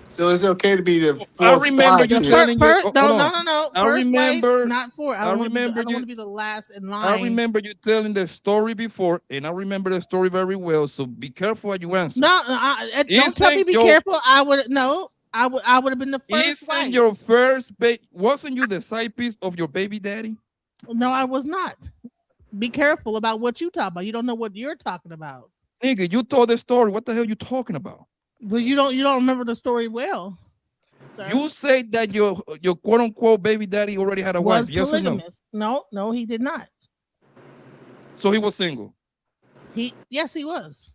So it's okay to be the I fourth remember side you The chick. telling your. first, Hold no, no, on. no, no. I First wife, remember. not four. I I don't want to be. remember I don't want you. to be the last in I line. remember you telling the story before, and I remember the story very well. So be careful what you answer. No, don't tell me Isn't be your careful. I would no. I would have been the first isn't wife. your first baby? Wasn't you the side piece of your baby daddy? No, I was not. Be careful about what you talk about. You don't know what you're talking about. Nigga, you told the story. What the hell you talking about? Well, you don't remember the story well. Sir. You say that your quote unquote baby daddy already had a was wife. Yes polygamous. or no? No, he did not. So he was single. Yes, he was.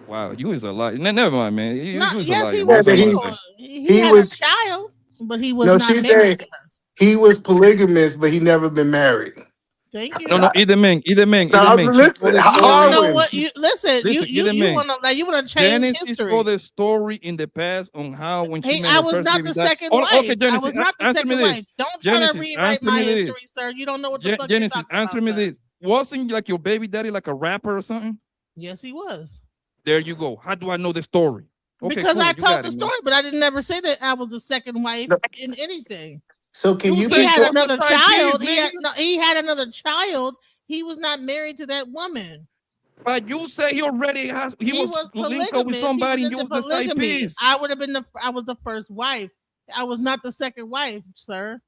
Wow, you is a lie. Never mind, man. You No, is a yes, liar, he man. was Yeah, That's all I'm he saying. single. he had was a child, but he was no. not She married said to her. he was polygamous, but he never been married. Thank you. No, either man. Now She told listen, the You don't story. know Harwin. what you listen. Listen, either You man. wanna change Genesis history. told the story in the past on how when she Hey, met I her was first not baby the daddy. second Oh, wife. okay, I Genesis, was not the answer me second this. wife. Don't try to Genesis, rewrite answer my me this. history, sir. You don't know what the fuck you're Genesis, talking answer about, me sir. this. Wasn't like your baby daddy like a rapper or something? Yes, he was. There you go. How do I know the story? Okay, Because cool. I You told got the it, man. story, but I didn't never say that I was the second wife No. in anything. So can You you He said be had you was the another side child. piece, He had another child. He was not married to that woman. but you say he already has. He was linked up with polygamous. somebody, He and was you into was the side polygamy. piece. I would have been I was the first wife. I was not the second wife, sir.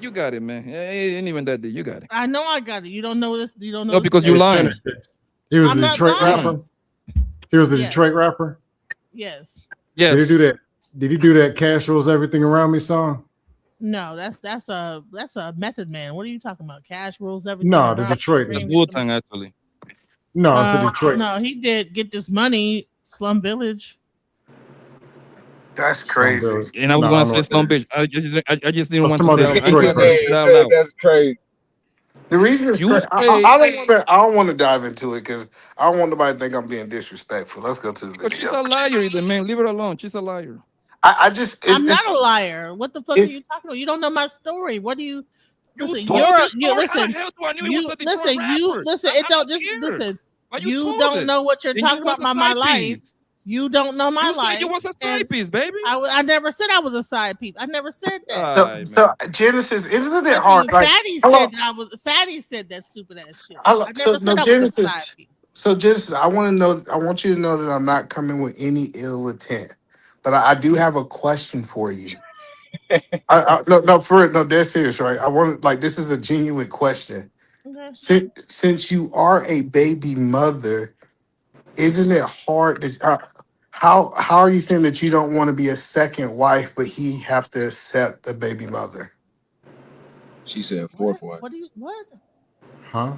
You got it, man. It ain't even that deep. You got it. I know I got it. You don't know this. You don't know No, this because you story. lying. He was I'm the not Detroit lying. rapper. He was the Yes. Detroit rapper. Yes. Yes. Did he do that? Did he do that "Cash Rules Everything Around Me" song? No, that's a Method Man. What are you talking about? Cash rules everything. No, the around. Detroit. The Wu-Tang, actually. No, it's the Detroit. No, he did Get This Money, Slum Village. That's crazy. And I was No, I gonna don't know say what Slum that Bitch. I just didn't That's want some to say. other I Detroit didn't want to say it out loud. That's crazy. The reason is You I say don't want to dive into it because I don't want nobody to think I'm being disrespectful. Let's go to the because she's video. a liar, the man. Leave her alone. She's a liar. I just I'm not a liar. What the fuck are you it's talking about? You don't know my story. What do you listen? told You're the story. How the listen. hell do I know he You was a Detroit listen. You rapper? listen. I It don't don't just care. listen. But You told don't it. know what you're And talking you was about a my side life. piece. You don't know my You life. said you was a and side piece, baby. I never said I was a side piece. I never said that. so Genesis, isn't it Listen, hard? Like, Fatty hello, said that I was. Fatty said that stupid ass shit. hello, I so never no said I was a Genesis. side piece. So Genesis, I want you to know that I'm not coming with any ill intent, but I do have a question for you. No, for it, no, dead serious, right? I want like this is a genuine question. Okay. Since you are a baby mother, isn't it hard to how are you saying that you don't want to be a second wife, but he have to accept the baby mother? She said fourth wife. What? Huh?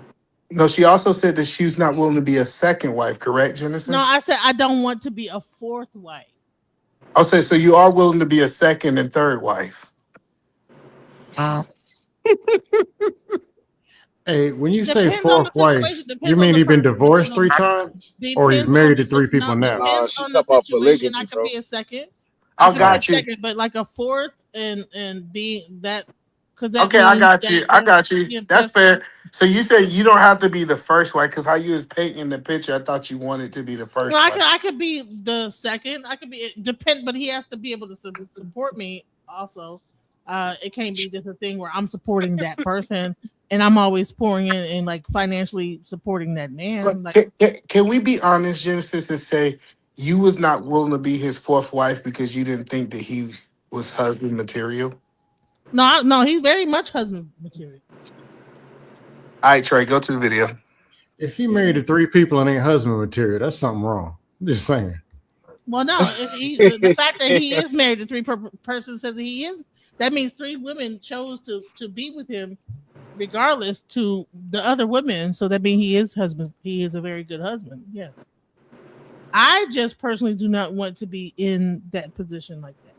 No, she also said that she's not willing to be a second wife, correct, Genesis? No, I said I don't want to be a fourth wife. I'll say so you are willing to be a second and third wife. Hey, when you say Depends on the fourth wife, situation. Depends you on mean the he's been person. divorced Depends 3 on times, or he's depends on married the to 3 si- people no, now? Nah, depends she on talk the about situation. polygamy, I could bro. be a second. I I could be a got you. second, but like a fourth and being that because that Okay, I means got you. that I got you. yeah, That's fair. So you said you don't have to be the first wife because how you was painting the picture, I thought you wanted to be the no, first I wife. could be the second. I could be depend, but he has to be able to support me also. It can't be just a thing where I'm supporting that person and I'm always pouring in and like financially supporting that man. But Like can we be honest, Genesis, and say you was not willing to be his fourth wife because you didn't think that he was husband material? no, he's very much husband material. All right, Trey, go to the video. If he married to 3 people and ain't husband material, that's something wrong. I'm just saying. Well, no, if the fact that he is married to 3 persons says that he is. That means 3 women chose to be with him, regardless to the other women. So that means he is husband. He is a very good husband. Yes. I just personally do not want to be in that position like that.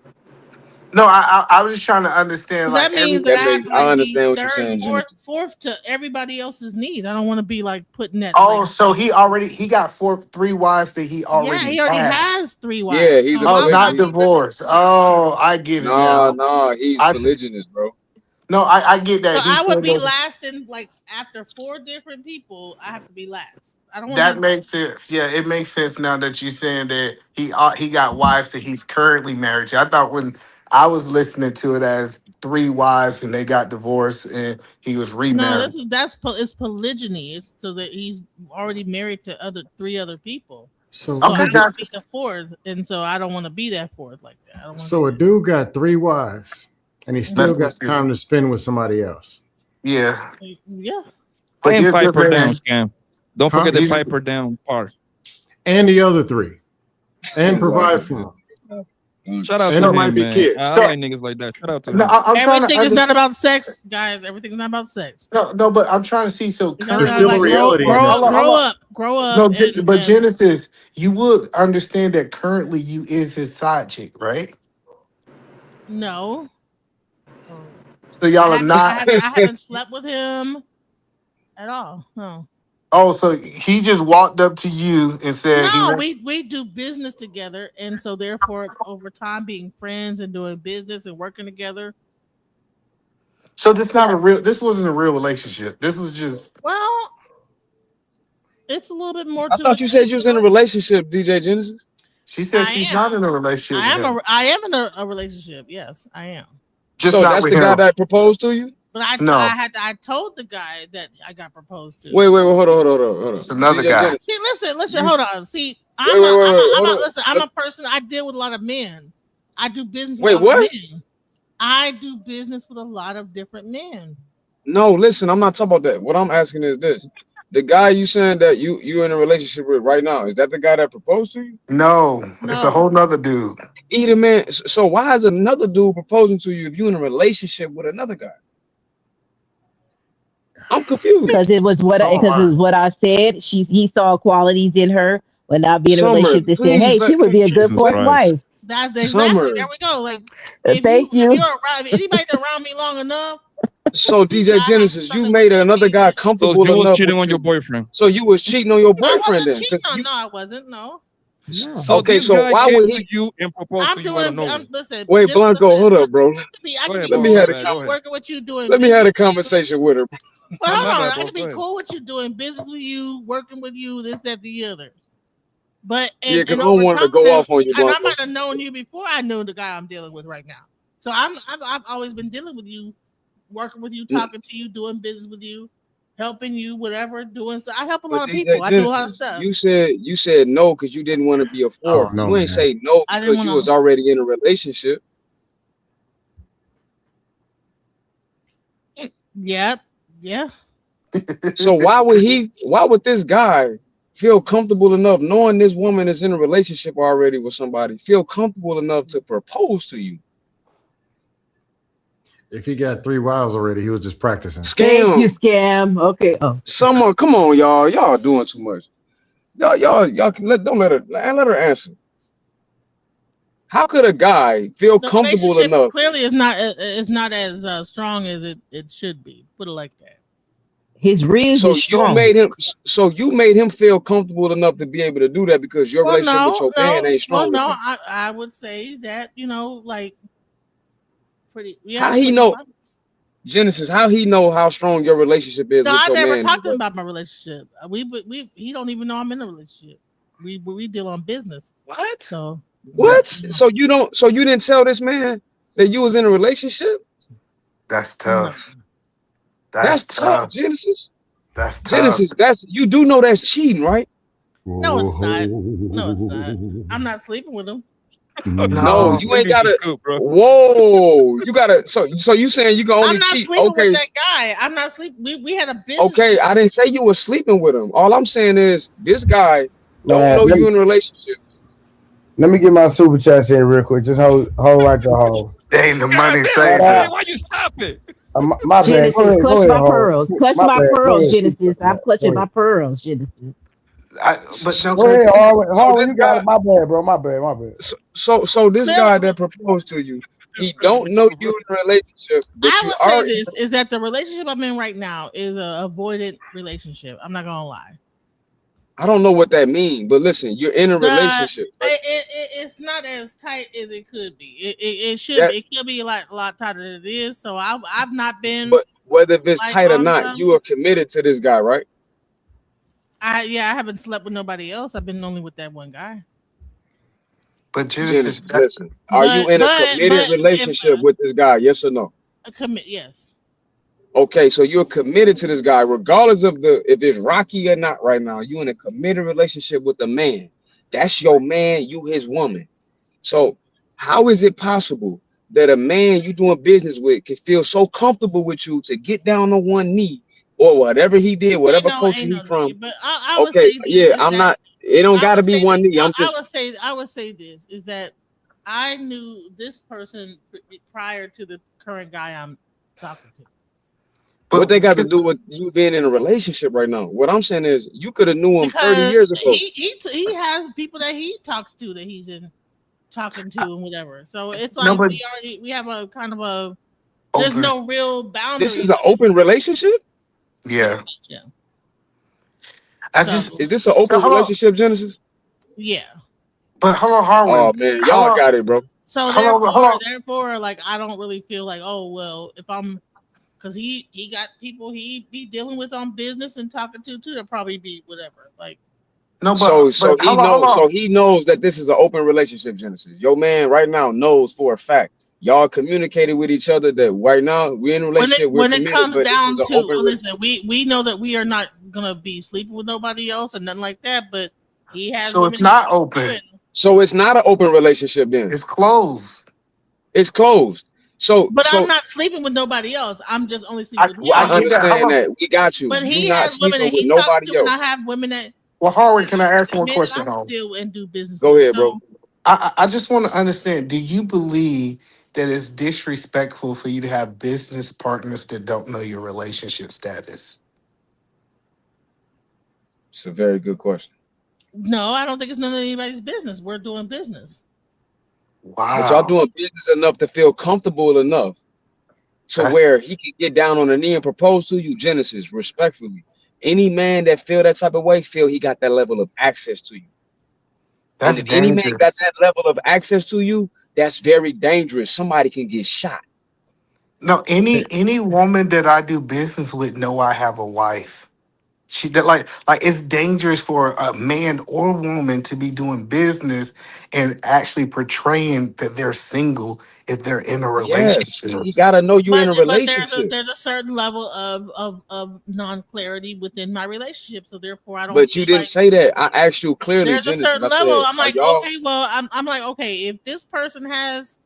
No, I was just trying to understand. 'Cause Like that means That that I have makes, to I like be understand what you're third, saying, Jimmy. fourth to everybody else's needs. I don't want to be like putting that. oh, Like, so he got 3 wives that he yeah, already he already had. has 3 wives. Yeah, he's a So why would I Not polygamy. be really- divorced. Oh, I get it Nah, now. he's I polygynous, bro. no, I get So that. He I would said be that. last in like after 4 different people. I have to be last. I don't want That to. makes sense. Yeah, it makes sense now that you're saying that he got wives that he's currently married to. I thought when I was listening to it as 3 wives and they got divorced and he was No, remarried. it's polygyny. It's so that he's already married to 3 other people. So, So Okay, I gotcha. would be the 4th, and so I don't want to be that 4th like that. I don't want so a dude got 3 wives, and he still Let's got see. time to spend with somebody else. Yeah, yeah. but And you're pipe her just down, saying scam. Don't Huh? forget the he's pipe her down part. And the other 3. And provide for them. Shout out And to there might him, be man. kids. I So like niggas like that. Shout out to no, him. I'm trying to Everything is not understand. about sex, guys. Everything's not about sex. No, but I'm trying to see. So You There's gotta still like a reality in Hold on, hold on. grow up, No, and but Genesis, you would understand that currently you is his side chick, right? no. So y'all are not. I haven't slept with him at all. No. Oh, so he just walked up to you and said he No, wants. we do business together, and so therefore, over time, being friends and doing business and working together. So this not a real. This wasn't a real relationship. This was just. Well, it's a little bit more I to thought it. you said you was in a relationship, DJ Genesis. She said I she's am. not in a relationship with him. I am in a relationship. Yes, I am. Just So not that's with the guy him. that proposed to you? But No, I told the guy that I got proposed to. Wait, hold on. it's another DJ guy. Genesis. See, listen, You hold on. See, wait, hold on. listen, I'm a person. I deal with a lot of men. I do business with Wait, a lot of what? men. I do business with a lot of different men. No, listen, I'm not talking about that. What I'm asking is this: the guy you saying that you in a relationship with right now, is that the guy that proposed to you? No, it's a No. whole nother dude. Either man. So why is another dude proposing to you if you in a relationship with another guy? I'm confused. Because it was what I said. He saw qualities in her when not being in a Summer, relationship that said, please hey, she would be a good Jesus fourth Christ. wife. That's exactly. Summer. There we go. Like Thank you. if you're around anybody that's around me long enough. So DJ Genesis, you made another guy So comfortable you was enough cheating with on your you. boyfriend. So you was cheating on your I boyfriend wasn't then? cheating 'Cause on. you- No, I wasn't. No. So Okay, this so guy why came would to he? you and proposed I'm to you out of doing. nowhere? Listen. Wait, just Blanco, listen, hold up, bro. I Go can be ahead, Let cool me bro. have with a Go you, ahead. working with you, doing. let me business have a with you. conversation with her. Well, Oh, hold my on. bad, I boss. can be Go ahead. cool with you, doing business with you, working with you, this, that, the other. But Yeah, and because I over don't want time, to go off on you, and I Blanco. might have known you before I knew the guy I'm dealing with right now. So I've always been dealing with you, working with you, talking to you, doing business with you, helping you, whatever, doing. So I help a But lot of DJ people. I do a lot of Genesis, stuff. you said no because you didn't want to be a fourth. Oh, no, You ain't man. say no I didn't because you want was to. already in a relationship. Yeah, yeah. So why would this guy feel comfortable enough knowing this woman is in a relationship already with somebody, feel comfortable enough to propose to you? If he got 3 wives already, he was just practicing. Thank you, Scam. scam. Okay. Oh, Someone, come on, y'all. Y'all doing too much. Y'all can don't let her answer. How could a guy feel The comfortable relationship enough? clearly is not as strong as it should be. Put it like that. His ribs So is strong. you made him feel comfortable enough to be able to do that because your Well, relationship with no, your man no. ain't Well, strong no. enough. I would say that like pretty. Yeah, How he pretty know much. Genesis? How he know how strong your relationship is No, with I your never man? talked to him about my relationship. He don't even know I'm in a relationship. We deal on business. What? So What? So you don't? So you didn't tell this man that you was in a relationship? That's no. tough. That's That's tough, tough. Genesis. That's tough. Genesis, you do know that's cheating, right? No, it's not. No, it's not. I'm not sleeping with him. No, No. you ain't This is gotta. cool, bro. Whoa, you gotta. So you saying you can I'm only not cheat? sleeping with Okay, that guy. I'm not sleeping. We had a business okay. deal. I didn't say you were sleeping with him. All I'm saying is this guy don't Man, know you in a relationship. let me get my super chats here real quick. Just hold right there, hold. Dang, the God money damn, Shout saved out. it. why you stop it? My bad. Genesis, Go clutch ahead, my hold. pearls. Clutch My my bad. Go pearls, ahead. Genesis. I'm clutching Go my ahead. pearls, Genesis. But no, Go ahead, Harvey. So Harvey, this you got guy, it. My bad, bro. My bad. so this Clearly, guy that proposed to you, This he crazy don't know cool, bro. you in a relationship, but I you would say are. this is that the relationship I'm in right now is a avoided relationship. I'm not gonna lie. I don't know what that means, but listen, you're in a relationship. Right? It's not as tight as it could be. It should That, be. It could be a lot tighter than it is. So I've not been but whether if it's like tight or on not, terms. you are committed to this guy, right? I haven't slept with nobody else. I've been only with that one guy. but Genesis, Genesis, listen, are you But in a committed if relationship with this guy? Yes or no? commit, yes. Okay, so you're committed to this guy, regardless of if it's rocky or not right now. You in a committed relationship with a man. That's your man, you his woman. So how is it possible that a man you doing business with can feel so comfortable with you to get down on one knee or whatever he did, whatever culture Ain't he no from? nigga. But I would Okay, say this yeah, is I'm that not. It don't I gotta would be say one knee. I'm I just would say this is that I knew this person prior to the current guy I'm talking to. what but they got to do with you being in a relationship right now. What I'm saying is you could have knew him 30 Because years ago. he has people that he talks to that he's in talking to and whatever. So it's no, like but we have a kind of a there's open. no real This boundary. is an open relationship? Yeah, Yeah. I So Is just this an so open hold on. relationship, Genesis? yeah. But hold on, Oh Harwin. man, Hold y'all on, got it, bro. So hold on. therefore, like I don't really feel like, oh well, if I'm because he got people he be dealing with on business and talking to too, they'll probably be whatever. Like No, So he hold knows. on. So he knows that this is an open relationship, Genesis. Your man right now knows for a fact. Y'all communicated with each other that right now we're in a relationship, we're when it committed, comes but this is down an to open. listen, we know that we are not gonna be sleeping with nobody else or nothing like that, but he has So women it's he not talks to open. and So it's not an open relationship then. It's closed. It's closed. So but I'm not sleeping with nobody else. I'm just only sleeping with I I him. get that. Hold understand on. that. We got you. But You he not has women sleeping that with he talks to, nobody and I else. have women that Well, Harwin, can I ask one committed question? I Though deal and do business Go with. ahead, bro. So I just want to understand. Do you believe that it's disrespectful for you to have business partners that don't know your relationship status? It's a very good question. no, I don't think it's none of anybody's business. We're doing business. But y'all Wow, doing business enough to feel comfortable enough to that's where he can get down on a knee and propose to you, Genesis, respectfully. Any man that feel that type of way, feel he got that level of access to you. And that's if any man got dangerous. that level of access to you, that's very dangerous. Somebody can get shot. No, any woman that I do business with know I have a wife. She that like it's dangerous for a man or woman to be doing business and actually portraying that they're single if they're in a Yes, relationship. he gotta know you in a But relationship. there's a certain level of non clarity within my relationship. So therefore, I don't But you feel didn't like say that. I asked you clearly, there's a Genesis. I certain level. said, I'm are like, y'all okay, well, I'm like, okay, if this person has,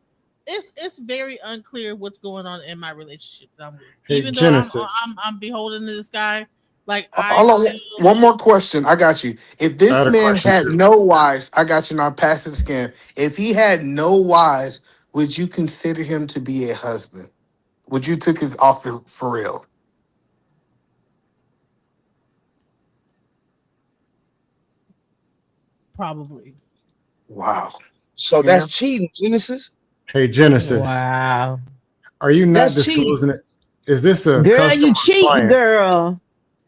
it's very unclear what's going on in my relationship that I'm with. Hey, Even though Genesis. I'm beholden to this guy, like I Hold on, feel one more question. I got you. If I this had a man question had too. no wives, I got you. Now pass the scan. If he had no wives, would you consider him to be a husband? Would you took his offer for real? probably. Wow. So that's cheating, Genesis. Hey, Genesis, Wow. are you not That's cheating. disclosing it? Is this a Girl, customer you or cheating, client? girl.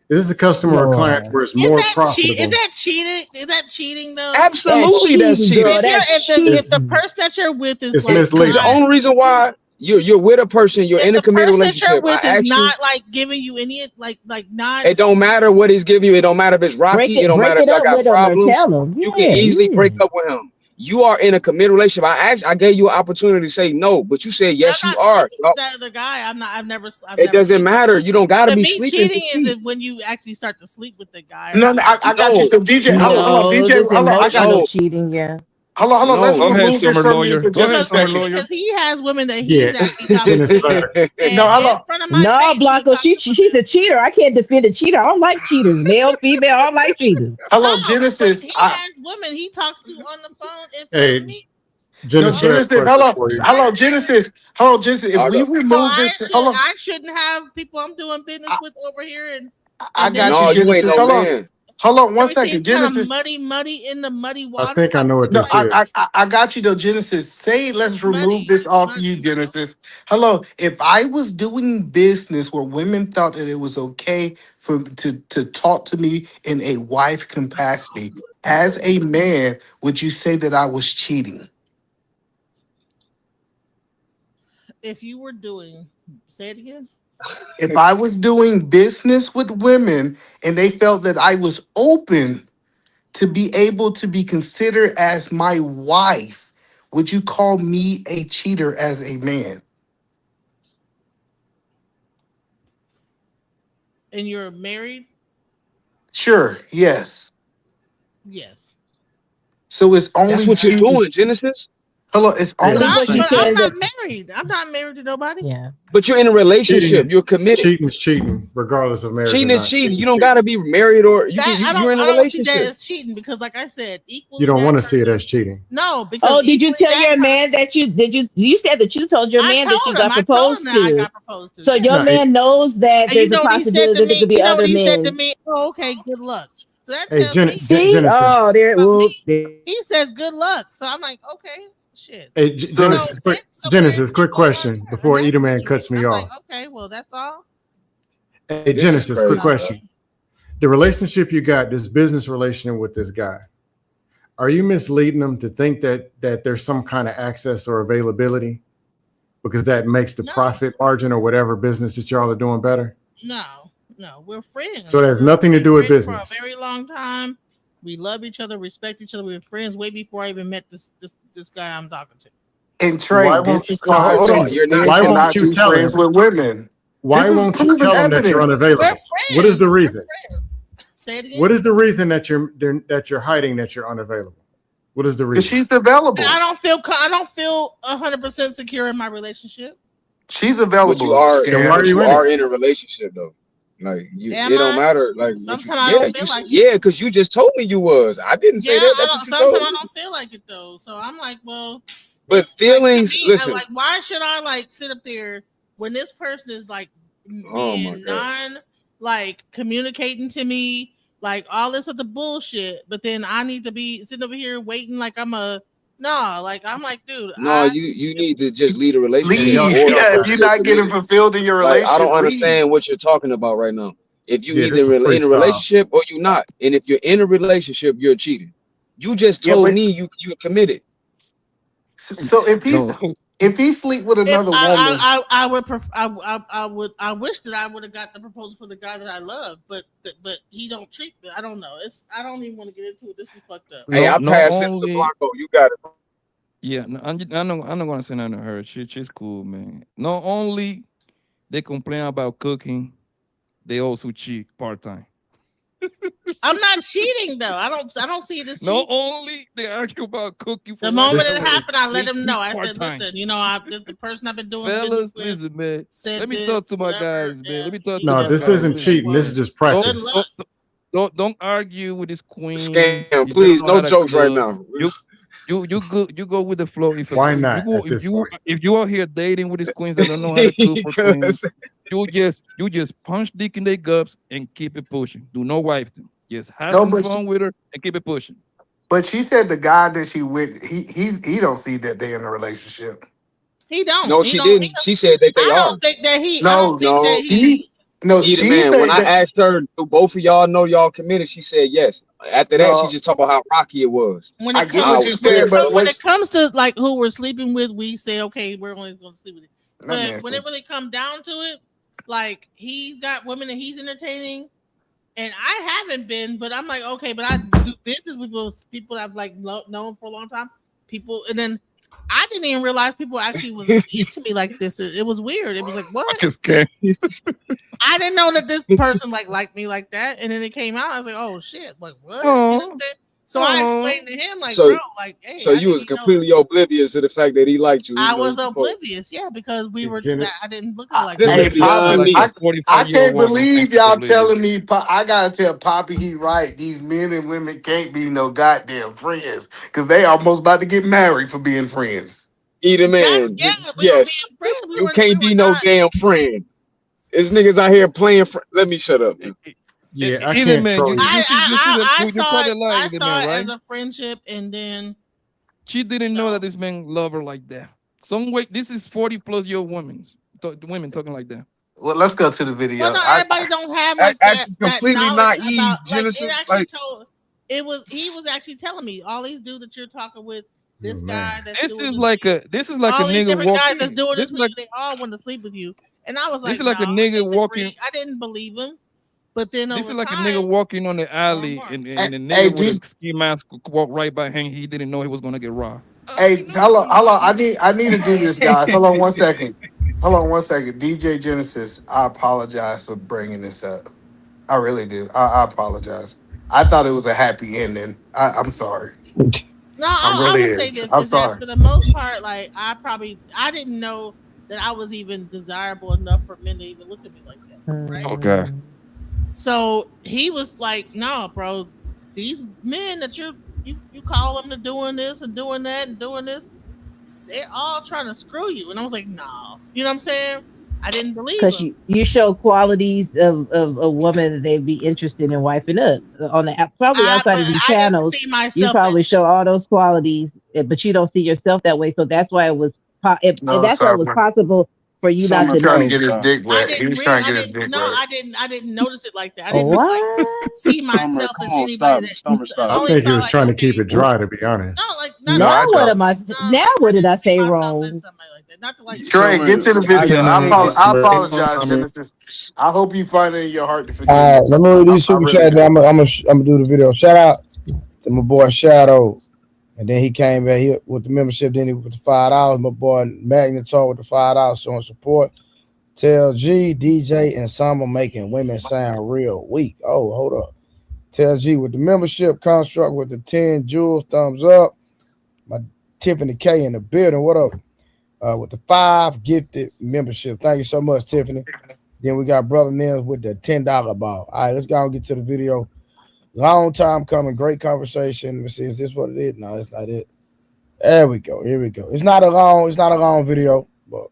Is this a customer or client where it's Is more that profitable? Is that cheating? Is that cheating though? Absolutely, that's cheating. If, That's if the person that you're with is It's like misleading. The only reason why you're with a person, you're in a committed person that you're relationship. with I is ask you, not like giving you any like not. it don't matter what he's giving you. It don't matter if it's rocky. It don't matter if y'all got problems. You can easily break up with him. You are in a committed relationship. I gave you an opportunity to say no, but you said yes. You are. That other guy, I've never. It doesn't matter. You don't gotta To be me, sleeping. cheating is if when you actually start to sleep with the guy. No, I got you. So DJ, hold on, DJ, this hold on, I got emotional you. cheating, yeah. Hold on. Let's Go ahead, remove this summer from lawyer. you for Go just ahead, a summer second. lawyer. Because he has women that he's Yeah, actually talking Genesis, to. No, hold on. No, Blanco, she's a cheater. I can't defend a cheater. I don't like cheaters. Male, female, I don't like cheaters. Hello, Genesis. He has women he talks to on the phone in front Hey, of me. No, Genesis, Genesis. Hello, Genesis. If we So remove this, hold on. I shouldn't have people I'm doing business with over here, and I got No, you, you ain't Genesis. no Hold on. man. Hold on one everything's second, kind of Genesis. muddy in the muddy water. I think I know what No, this is. I got you though, Genesis. Say let's remove this off you, Genesis. Hello, if I was doing business where women thought that it was okay to talk to me in a wife capacity, as a man, would you say that I was cheating? If you were doing, say it again. If I was doing business with women and they felt that I was open to be able to be considered as my wife, would you call me a cheater as a man? And you're married? Sure, yes. Yes. So it's only That's what you're cheating- doing, Genesis. Hello, it's only But cheating. I'm not married. I'm not married to nobody. Yeah. But you're in a relationship. You're committed. Cheating is cheating, regardless of marriage. Cheating or is not. cheating. You don't gotta be married or you're in a I don't see that relationship. as cheating because, like I said, equally. You don't that want to person- see it as cheating. No, because Oh, did you equally tell that your man that you said that you told your I man that told you him. got I told proposed him that I to? got proposed to. So your No, man knows that And you there's a know what he said possibility to that there me? could be You know other what he said to men. me? Oh, okay, good luck. So that Hey, tells me. See? Genesis. Oh, there. Whoop, there. He says good luck. So I'm like, okay, shit. Hey, Genesis, quick question before Edelman cuts me I'm off. like, okay, well, that's all. Hey, This is Genesis, crazy, quick bro. question. The relationship you got, this business relationship with this guy, are you misleading them to think that there's some kind of access or availability because that makes the profit margin or whatever business that y'all are doing better? No, we're friends. So it has nothing to do with Friends for business. a very long time. We love each other, respect each other. We were friends way before I even met this guy I'm talking to. And Trey, Why this won't is you- why I hold say on. men Why won't cannot you be tell friends him? with women. Why This is won't you proven tell them that you're evidence. unavailable? We're What is the friends. reason? Say it again. What is the reason that you're hiding that you're unavailable? What is the Because reason? she's available. I don't feel 100% secure in my relationship. She's But available. you are, Then why are but you you in are it? in a relationship though. Like you, Am it don't I? matter. Like what Sometimes you, I yeah, don't feel you, like it. yeah, because you just told me you was. I didn't say Yeah, that. That's what you told sometimes I me. don't feel like it though. So I'm like, well, But it's like, to feelings, me, listen. like, why should I like sit up there when this person is like Oh my being God. like communicating to me like all this other bullshit, but then I need to be sitting over here waiting like I'm like, dude, No, you need to just lead a relationship. Leave. or Yeah, if be you're not getting committed. fulfilled in your Like I relationship, don't leave. understand what you're talking about right now. If you Yeah, this either is in a freestyle. relationship or you're not, and if you're in a relationship, you're cheating. You just Yeah, told but me you're committed. so if he sleep with if another woman, I would I wish that I would have got the proposal for the guy that I love, but he don't treat me. I don't know. I don't even want to get into it. This is fucked up. Hey, I No, passed Sister Blanco. You got it. yeah, no, I'm not gonna say nothing to her. She's cool, man. Not only they complain about cooking, they also cheat part-time. I'm not cheating though. I don't see it as cheating. Not only they argue about cooking. The moment it lifestyle, happened, I let they him know. I cheat said, part-time. listen, you know, this the person I've been doing Fellas, business with. listen, man. Said Let me this, talk to my whatever, guys, man. yeah. Let me talk to No, my this guys. isn't Listen. cheating. This is just Good practice. luck. Don't argue with this queen. Scam, please. No jokes right now. You go with the flow. If Why not at this point? if you are here dating with these queens that don't know how to cook for queens, you just punch dick in their guts and keep it pushing. Do not wife them. Just have No, some but fun with her and keep it pushing. But she said the guy that she with, he don't see that they in a relationship. He don't. No, He she don't. He didn't. don't. She said that they I are. don't think that he. I No, don't think No, that he. Either she man. When think I that asked her, do both of y'all know y'all committed? She said yes. After that, she no. just talked about how rocky it was. When I it get comes what to you're saying, but when it comes to like who we're sleeping with, we say okay, we're only going to sleep with it. But when it really comes down to it, like he's got women that he's entertaining, and I haven't been, but I'm like okay, but I do business with those people I've like known for a long time. People, and then I didn't even realize people actually was into me like this. It was weird. It was like what? I didn't know that this person liked me like that, and then it came out. I was like, "Oh shit!" Like what? You know what I'm saying? So I explained to him, like, bro, like, hey. So you was completely oblivious to the fact that he liked you. I was oblivious, yeah, because we were. I didn't look at it like This that. is beyond me. I can't believe y'all telling me. I gotta tell Poppy he right. These men and women can't be no goddamn friends because they almost about to get married for being friends. Either man, yes, you can't be no damn friend. There's niggas out here playing. Let me shut up. Yeah, I Either can't man, troll you. I saw it right? as a friendship, and then she didn't know that this man loved her like that. Some way, this is 40+ year women talking like that. Well, let's go to the video. Well, no, everybody don't have like that completely knowledge naive, about. Genesis, Like it actually told. It was he was actually telling me all these dudes that you're talking with. This guy. This is like a all these nigga different guys walking. that's doing This this. is like They all want to sleep with you, and I was like, this is like a no, nigga walking. I didn't believe him. But then This is over like time, a nigga walking on the alley, and a nigga with a ski mask walk right by him. He didn't know he was gonna get robbed. Hey, hello. I need to do this, guys. Hold on 1 second. Hold on 1 second. DJ Genesis, I apologize for bringing this up. I really do. I apologize. I thought it was a happy ending. I'm sorry. No, I really would say is. this. I'm Is sorry. that for the most part, like I didn't know that I was even desirable enough for men to even look at me like that. Right? Okay. So he was like, "No, bro, these men that you call them to doing this and doing that and doing this, they're all trying to screw you." And I was like, "No," you know what I'm saying? I didn't believe Because him. you show qualities of a woman that they'd be interested in wiping up on the probably outside of these channels. see You myself probably show all those qualities, but you don't see yourself that way. So that's why it was. That's why it was possible for you not to trying know. to get his dick wet. He was trying to get his dick No, wet. I didn't notice it like that. I didn't What? see myself as anybody that I think he was trying to keep it dry, to be honest. Now what am I? Now what did I say wrong? Trey, get to the video. I apologize, Genesis. I hope you find it in your heart to forgive. All right, let me read these super chat. I'm gonna do the video. Shout out to my boy Shadow, and then he came back here with the membership. Then he with the $5. My boy Magnetar with the $5 showing support. Tell G, DJ, and Summer making women sound real weak. Oh, hold up. Tell G with the membership. Construct with the 10 jewels. Thumbs up. My Tiffany K in the building. What up? With the 5 gifted membership. Thank you so much, Tiffany. Then we got Brother Nims with the $10 ball. All right, let's go and get to the video. Long time coming, great conversation. Let me see, is this what it is? No, that's not it. There we go. Here we go. It's not a long video, but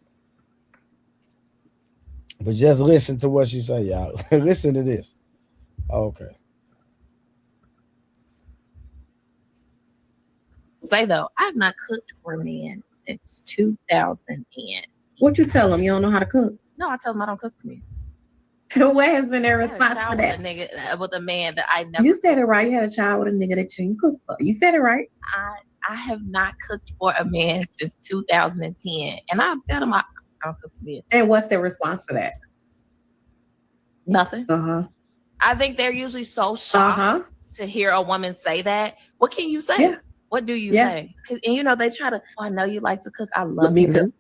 just listen to what she say, y'all. Listen to this. Okay. Say though, I've not cooked for a man since 2000. What you tell them? You don't know how to cook? No, I tell them I don't cook for men. What has been their response for that? With a man that I never. You said it right. You had a child with a nigga that you didn't cook for. You said it right. I have not cooked for a man since 2010, and I'm telling them I don't cook for men. And what's their response to that? Nothing. I think they're usually so shocked to hear a woman say that. What can you say? Yeah. What do you say? And you know they try to. Oh, I know you like to cook. I love Me to too.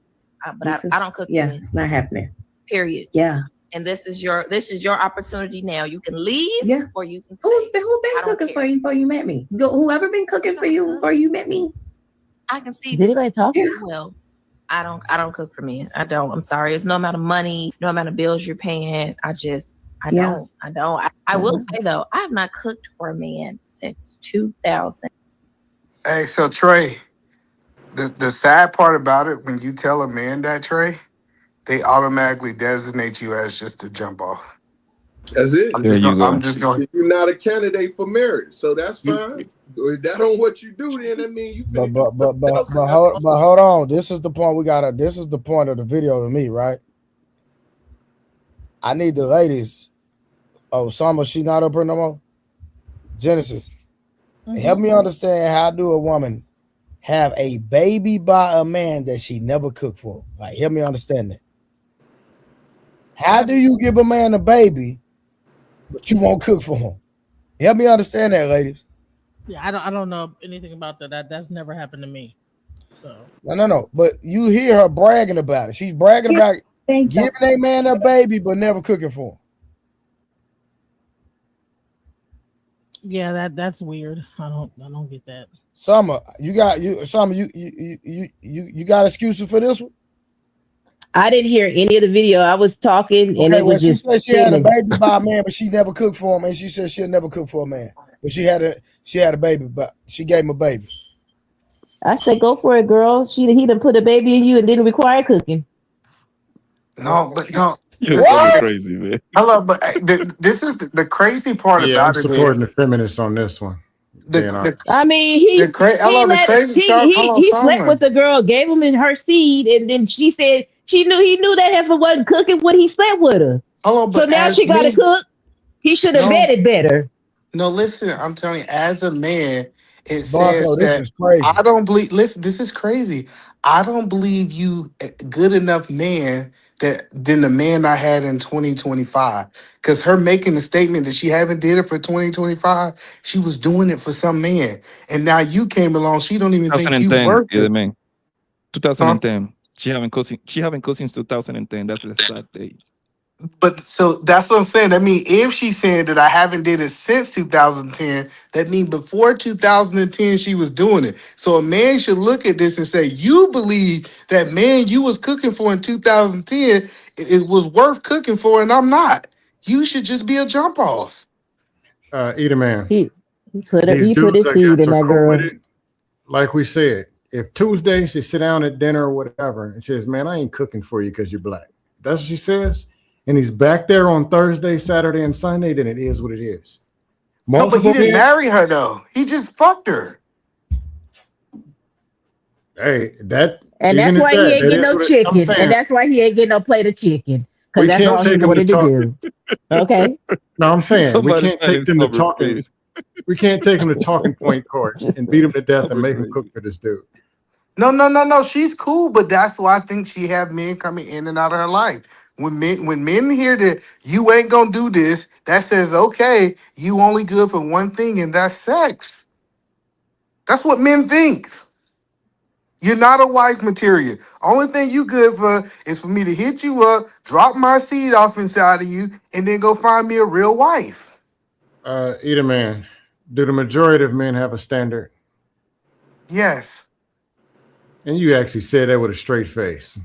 cook, but I don't cook. For men. It's not happening. Period. Yeah. And this is your opportunity now. You can leave, or you can. Who been cooking for you before you met me? Whoever been cooking for you before you met me? I can see. Is anybody talking? Well, I don't cook for men. I don't. I'm sorry. It's no amount of money, no amount of bills you're paying. I don't. I will say though, I have not cooked for a man since 2000. Hey, so Trey, the sad part about it, when you tell a man that, Trey, they automatically designate you as just a jump off. That's it. There you go. I'm just going. You're not a candidate for marriage, so that's fine. If that on what you do, then that means you. But hold on. This is the point we gotta. This is the point of the video to me, right? I need the ladies. Oh, Summer, she not up here no more. Genesis, help me understand, how do a woman have a baby by a man that she never cooked for? Like, help me understand that. How do you give a man a baby, but you won't cook for him? Help me understand that, ladies. Yeah, I don't know anything about that. That's never happened to me. So No. But you hear her bragging about it. She's bragging about giving a man a baby, but never cooking for him. yeah, that's weird. I don't get that. Summer, you got excuses for this one? I didn't hear any of the video. I was talking and it was she just said she had a sitting. baby by a man, but she never cooked for him, and she said she'll never cook for a man. But she had a baby, but she gave him a baby. I said, go for it, girl. He done put a baby in you and didn't require cooking. No, but no. You're so crazy, man. Hello, but this is the crazy part Yeah, I'm about it. supporting the feminists on this one. I mean, he slept with the girl, gave him her seed, and then she said he knew that heifer wasn't cooking when he slept with her. Hello, so but now she got to cook. He should have vetted better. No, listen, I'm telling you, as a man, it Blanco, says this that is crazy. I don't believe. Listen, this is crazy. I don't believe you good enough man than the man I had in 2025. Because her making the statement that she haven't did it for 2025, she was doing it for some man, and now you came along. She don't even think you 2010, worth yeah, it. man. 2010. She haven't cooked since 2010. That's the exact date. But so that's what I'm saying. I mean, if she's saying that I haven't did it since 2010, that means before 2010 she was doing it. So a man should look at this and say, you believe that man you was cooking for in 2010, it was worth cooking for, and I'm not. You should just be a jump off. Either man. He put his These dudes, seed I in guess, that are cool girl. with it. Like we said, if Tuesday she sit down at dinner or whatever and says, man, I ain't cooking for you because you're black. That's what she says. And he's back there on Thursday, Saturday, and Sunday, then it is what it is. No, but he didn't marry her though. He just fucked her. Hey, that And that's why he ain't getting no chicken. And that's why he ain't getting no plate of chicken. Because that's all he wanted to do. Okay. No, I'm saying Somebody we can't take them to talking. We can't take them to talking point court and beat them to death and make them cook for this dude. No. She's cool, but that's why I think she have men coming in and out of her life. When men hear that you ain't gonna do this, that says, okay, you only good for one thing, and that's sex. That's what men thinks. You're not a wife material. Only thing you good for is for me to hit you up, drop my seed off inside of you, and then go find me a real wife. Either man, do the majority of men have a standard? Yes. And you actually said that with a straight face.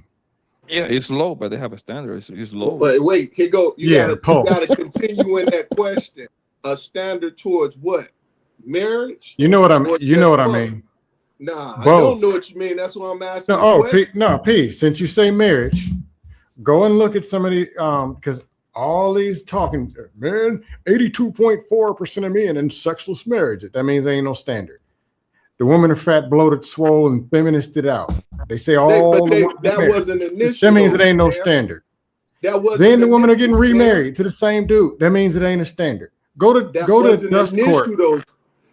Yeah, it's low, but they have a standard. It's low. But wait, here go. You pulse. gotta continue in that question. A standard towards what? Marriage? You know what I mean. Nah, Both. I don't know what you mean. That's why I'm asking. P. Since you say marriage, go and look at some of the because all these talking, man, 82.4% of men in sexless marriage. That means there ain't no standard. The women are fat, bloated, swollen, feministed out. They say that wasn't an issue. That means it ain't no standard. That was then the women are getting remarried to the same dude. That means it ain't a standard. Go to dust court.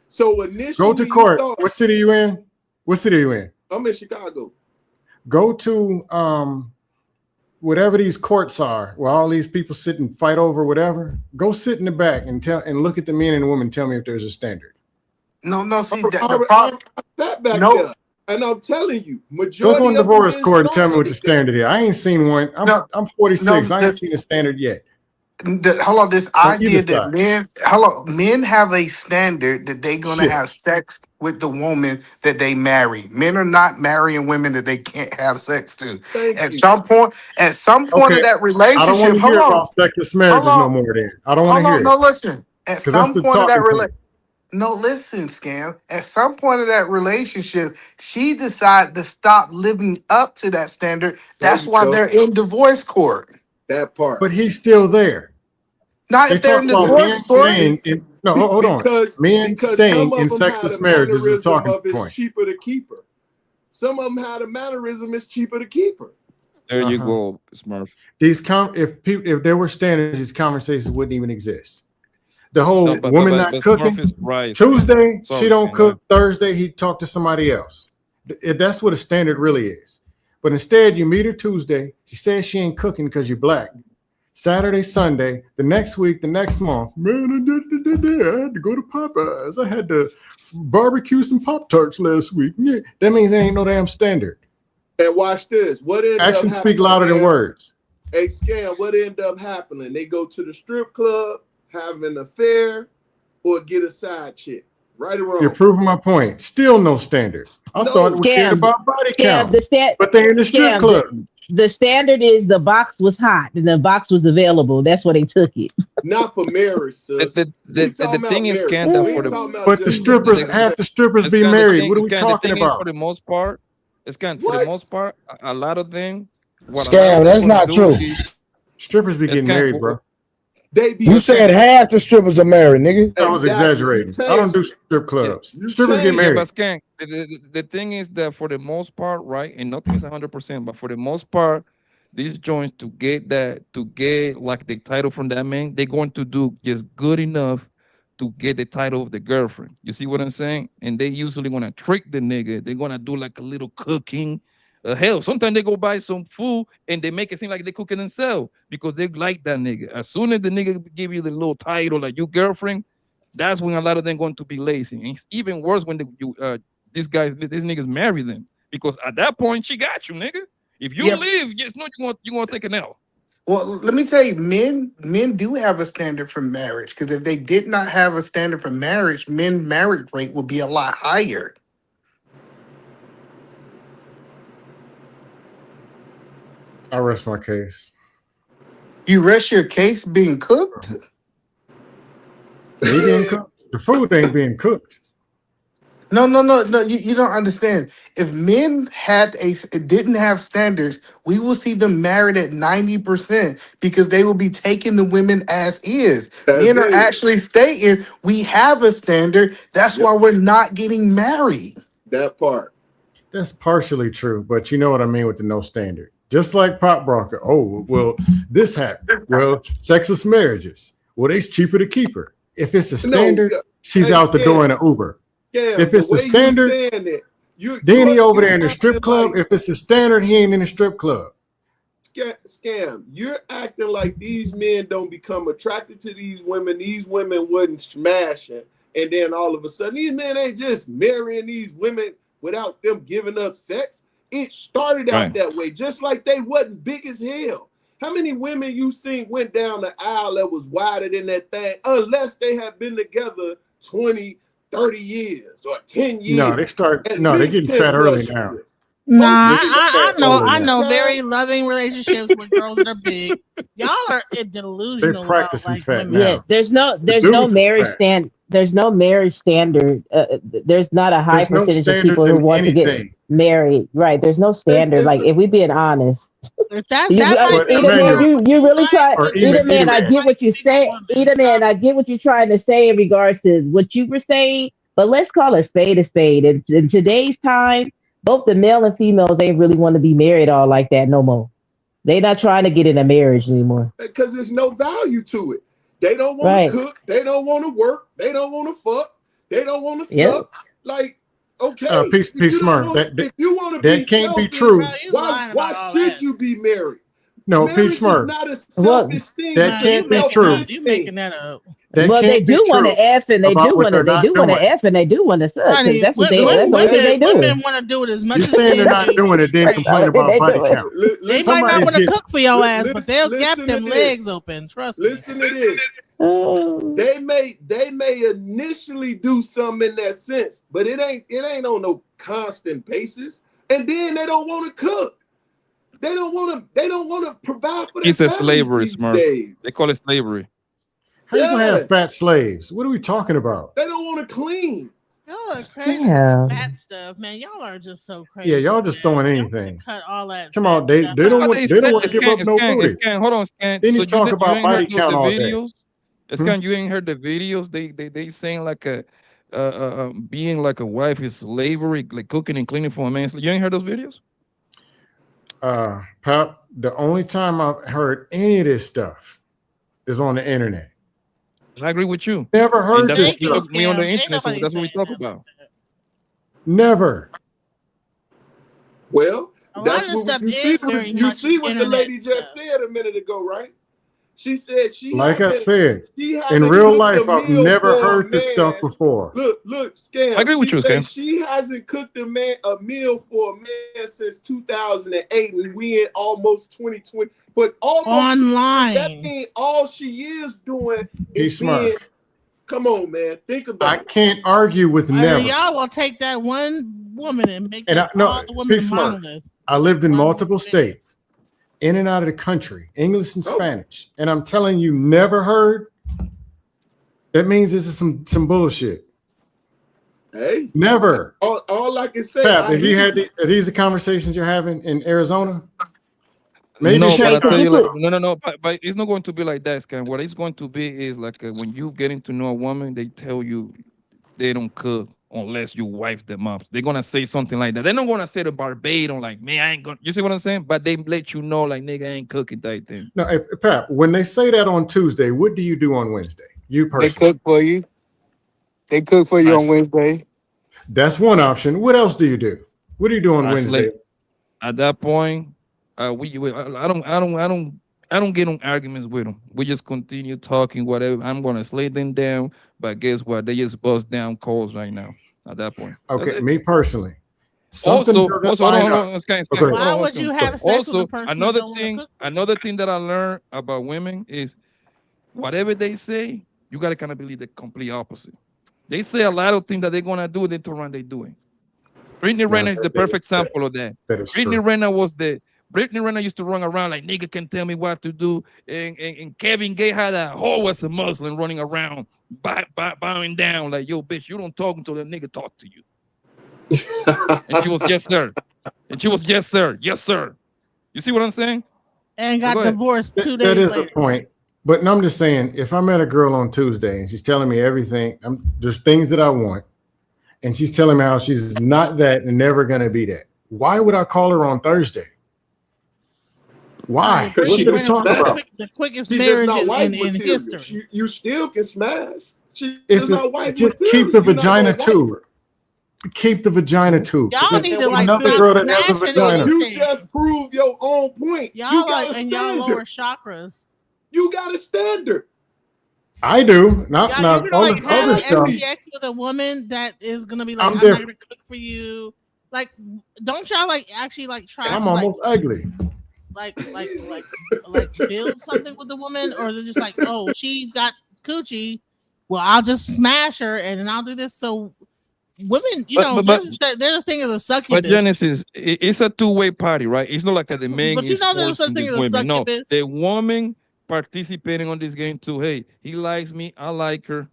So initially, go to court. What city are you in? What city are you in? I'm in Chicago. Go to whatever these courts are, where all these people sit and fight over whatever. Go sit in the back and look at the men and women. Tell me if there's a standard. No. See, I sat back there, and I'm telling you, Go to a divorce court and tell me what the standard is. I ain't seen one. I'm 46. I ain't seen a standard yet. This idea that men have a standard that they're gonna have sex with the woman that they marry. Men are not marrying women that they can't have sex to. At some point of that relationship, I don't want to hear about sexless marriages no more. Then I don't want to hear it. No, listen. At some point of that relationship. No, listen, Scam. At some point of that relationship, she decided to stop living up to that standard. That's why they're in divorce court. That part. But he's still there. Not They if they're talk in about divorce men court. staying in, no, hold on. Men because staying some in of them sexless had a marriages is a mannerism talking of it's point. cheaper to keep her. Some of them had a mannerism it's cheaper to keep her. There you Uh-huh. go, Smurf. If there were standards, these conversations wouldn't even exist. The whole No, but woman not Smurf cooking is right. Tuesday, Sorry, she don't Stan, cook. Thursday, he talked to somebody else. That's what a standard really is. But instead, you meet her Tuesday. She says she ain't cooking because you're black. Saturday, Sunday, the next week, the next month, man, I had to go to Popeyes. I had to barbecue some Pop-Tarts last week. Yeah, that means there ain't no damn standard. And watch this. What ended Actions up speak happening, louder than man? words. Hey, Scam, what ended up happening? They go to the strip club, have an affair, or get a side chick. Right or wrong? You're proving my point. Still no standard. I thought we cared about body count, but they're in the strip club. The standard is the box was hot and the box was available. That's why they took it. Not for marriage, sis. The thing is, Ken, that for the But the strippers, half the strippers be married. What are we talking about? For the most part, it's kind for the most part, a lot of them. Scam, that's not true. Strippers be getting married, bro. You said half the strippers are married, nigga. I was exaggerating. I don't do strip clubs. Strippers get married. But Skank, the thing is that for the most part, right, and nothing is 100%, but for the most part, these joints to get like the title from that man, they're going to do just good enough to get the title of the girlfriend. You see what I'm saying? And they usually gonna trick the nigga. They're gonna do like a little cooking. Hell, sometimes they go buy some food and they make it seem like they cooking themselves because they like that nigga. As soon as the nigga give you the little title like your girlfriend, that's when a lot of them going to be lazy. And it's even worse when these niggas marry them because at that point she got you, nigga. If you leave, just know you're gonna take an L. Well, let me tell you, men do have a standard for marriage because if they did not have a standard for marriage, men marriage rate would be a lot higher. I rest my case. You rest your case being cooked? They being cooked. The food ain't being cooked. No. You don't understand. If men didn't have standards, we will see them married at 90% because they will be taking the women as is. Men are actually stating we have a standard. That's why we're not getting married. That part. That's partially true, but you know what I mean with the no standard. Just like Pop Broker. Oh, well, this happened. Well, sexless marriages. Well, it's cheaper to keep her. If it's a standard, she's out the door in an Uber. If it's the standard, then he over there in the strip club. If it's the standard, he ain't in the strip club. Scam, you're acting like these men don't become attracted to these women wouldn't smash it, and then all of a sudden these men ain't just marrying these women without them giving up sex. It started out that way, just like they wasn't big as hell. How many women you seen went down the aisle that was wider than that thing, unless they have been together 20, 30 years or 10 years? No, they're getting fat early now. Nah, I know very loving relationships with girls that are big. Y'all are delusional. They're practicing about, fat women. now. Yeah, there's no marriage standard. There's no marriage standard. There's not a high percentage of people who want to get married. Right. There's no standard. Like if we being honest. You really try. Eda Man, I get what you're saying. Eda Man, I get what you're trying to say in regards to what you were saying. But let's call a spade a spade. In today's time, both the male and females ain't really want to be married all like that no more. They not trying to get in a marriage anymore. Because there's no value to it. They don't want to cook. They don't want to work. They don't want to fuck. They don't want to suck. Like, okay. Peace smart. If you want to be that can't selfish, be true. Why should you be married? No, marriage Peace smart. Is not a selfish thing. That can't be true. You making that up. Well, they do want to F and they do want to. They do want to F and they do want to suck. That's what they. That's what they do. Women want to do it as much You're as saying they're not doing it, then complain about body count. They might not want to cook for your ass, but they'll gap them legs open. Trust me. Listen to this. They may initially do something in that sense, but it ain't on no constant basis. And then they don't want to cook. They don't want to provide for their It's a families slavery, these Smurf. days. They call it slavery. How you gonna have fat slaves? What are we talking about? They don't want to clean. Y'all are crazy with the fat stuff, man. Y'all are just so crazy. Yeah, y'all just throwing anything. Cut all that. Come on, they don't want to give up no booty. Hold on, Scan. Then you So talk about body count all day. It's kind you ain't heard the videos. They saying like being like a wife is slavery, like cooking and cleaning for a man. You ain't heard those videos? Pop, the only time I've heard any of this stuff is on the internet. I agree with you. Never heard that's this what stuff. me on the internet, so that's what we talk about. Never. Well, A lot that's of what stuff you is see. very You much see what the internet lady just said a minute ago, right? She said she Like I hasn't- said, she in hasn't real cooked life, a I've meal never for a heard this man. stuff before. Look, Scam. I agree with She you, said Scam. she hasn't cooked a meal for a man since 2008, and we in almost 2020. But almost online. That means all she is doing is Be smart. being. Come on, man. Think about I it. can't argue with never. Y'all will take that one woman and make And that all the be women smart. monolith. I lived in multiple states, in and out of the country, English and Spanish, and I'm telling you, never heard. That means this is some bullshit. Hey, never. All I can say. Pat, I have you hear had are these the conversations you're having in Arizona? Maybe no, but I shut tell you, up. like, no, but it's not going to be like that, Scam. What it's going to be is like when you getting to know a woman, they tell you they don't cook unless you wife them up. They're gonna say something like that. They're not gonna say the Barbados, like, man, I ain't gonna. You see what I'm saying? But they let you know, like, nigga, I ain't cooking that thing. No, hey, Pat, when they say that on Tuesday, what do you do on Wednesday? You personally. They cook for you. They cook for you on Wednesday. That's one option. What else do you do? What do you do on I Wednesday? slay. At that point, I don't get on arguments with them. We just continue talking, whatever. I'm gonna slay them down, but guess what? They just bust down calls right now. At that point. That's Okay, it. me personally. Also, doesn't hold line on, up. hold on, Scan, Okay. hold on, Why hold would on. you have sex with Also, a person that another don't wanna thing, cook? another thing that I learned about women is whatever they say, you gotta kind of believe the complete opposite. They say a lot of things that they're gonna do, they turn around, they do it. Brittany Renner is the perfect example of that. Brittany Renner Brittany Renner used to run around like nigga can tell me what to do, and Kevin Gates had a whole as a Muslim running around, bowing down like, yo, bitch, you don't talk until the nigga talk to you. And she was yes, sir. And she was yes, sir. Yes, sir. You see what I'm saying? And got Go ahead. divorced 2 That days is later. a point. But I'm just saying, if I met a girl on Tuesday and she's telling me everything, there's things that I want, and she's telling me how she's not that and never gonna be that. Why would I call her on Thursday? Why? Because What she did we can talk smash. about? The quickest She's just marriage not wife in material. history. You still can smash. She's If not wife just material. keep the You're not vagina gonna wife too. Keep the vagina too. Y'all need to like another stop girl that has a smashing vagina. You anything. just prove your own point. Y'all You got like a and y'all standard. lower chakras. You got a standard. I do. Not Y'all, not you can all like this have other stuff. sex with a woman that is gonna be like, I'm I'm not different. gonna cook for you. Like, don't y'all like actually like try I'm to almost ugly. like build something with the woman, or is it just like, oh, she's got coochie, well, I'll just smash her and then I'll do this. So women, there's a thing as a succubus. But Genesis, it's a two-way party, right? It's not like the man But you is know there's such forcing thing these as a women. No, succubus. the woman participating on this game too. Hey, he likes me, I like her.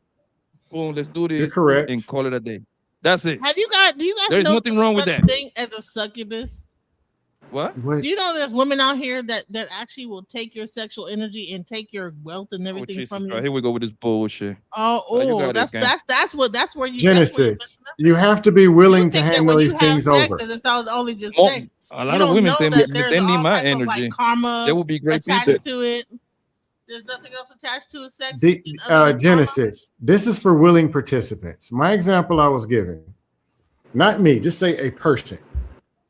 Boom, let's do this. You're correct. And call it a day. That's it. Do you guys There's know nothing wrong with such that. thing as a succubus? What? What? Do you know there's women out here that actually will take your sexual energy and take your wealth and Oh, everything Jesus from you? Christ. Here we go with this bullshit. Oh, you got that's it, gang. that's where you Genesis, you have to be willing to think that handle when you these have things sex, over. that it's only just More- sex. A You lot of don't women know think that they there's need all my type of, energy. like, karma They would be great attached people. to it. There's nothing else attached to a sex. other than karma. Genesis, this is for willing participants. My example I was giving, not me, just say a person.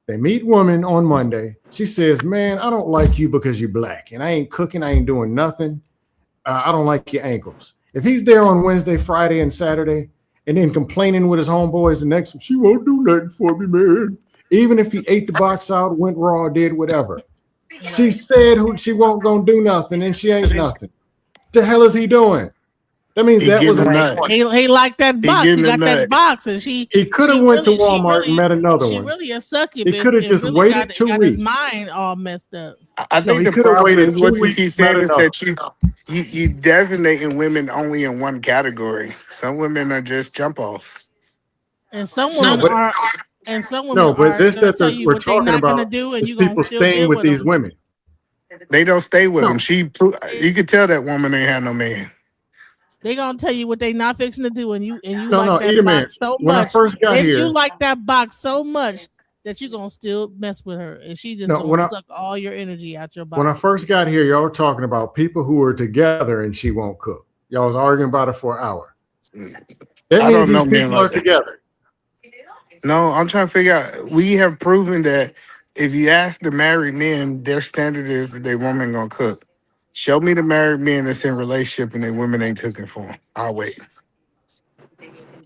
They meet woman on Monday. She says, man, I don't like you because you're black and I ain't cooking. I ain't doing nothing. I don't like your ankles. If he's there on Wednesday, Friday, and Saturday, and then complaining with his homeboys the next one, she won't do nothing for me, man. Even if he ate the box out, went raw, did whatever. She said she won't gonna do nothing, and she ain't nothing. The hell is he doing? That means He that was giving a nut. point. He liked that box. He giving got that nut. box, and He could have went to Walmart and met another She one. really a succubus. He could have and just really waited got 2 got his weeks. mind all messed up. I No, think he the could have problem waited is 2 what you weeks, keep saying met is another. that you designating women only in one category. Some women are just jump offs. And some No, women but- are, and some women No, but are this gonna that tell you we're what they're talking not gonna about do, and is you gonna people still staying deal with with these them. women. They don't stay with No. them. You could tell that woman ain't had no man. They gonna tell you what they not fixing to do, and you No, like that Edom, man. box so When I much. first got If here, you like that box so much that you gonna still mess with her, and she just No, when gonna I- suck all your energy out your body. when I first got here, y'all were talking about people who are together and she won't cook. Y'all was arguing about it for an hour. That I means don't these know men people are like that. together. No, I'm trying to figure out. We have proven that if you ask the married men, their standard is that their woman gonna cook. Show me the married men that's in relationship and their women ain't cooking for them. I'll wait.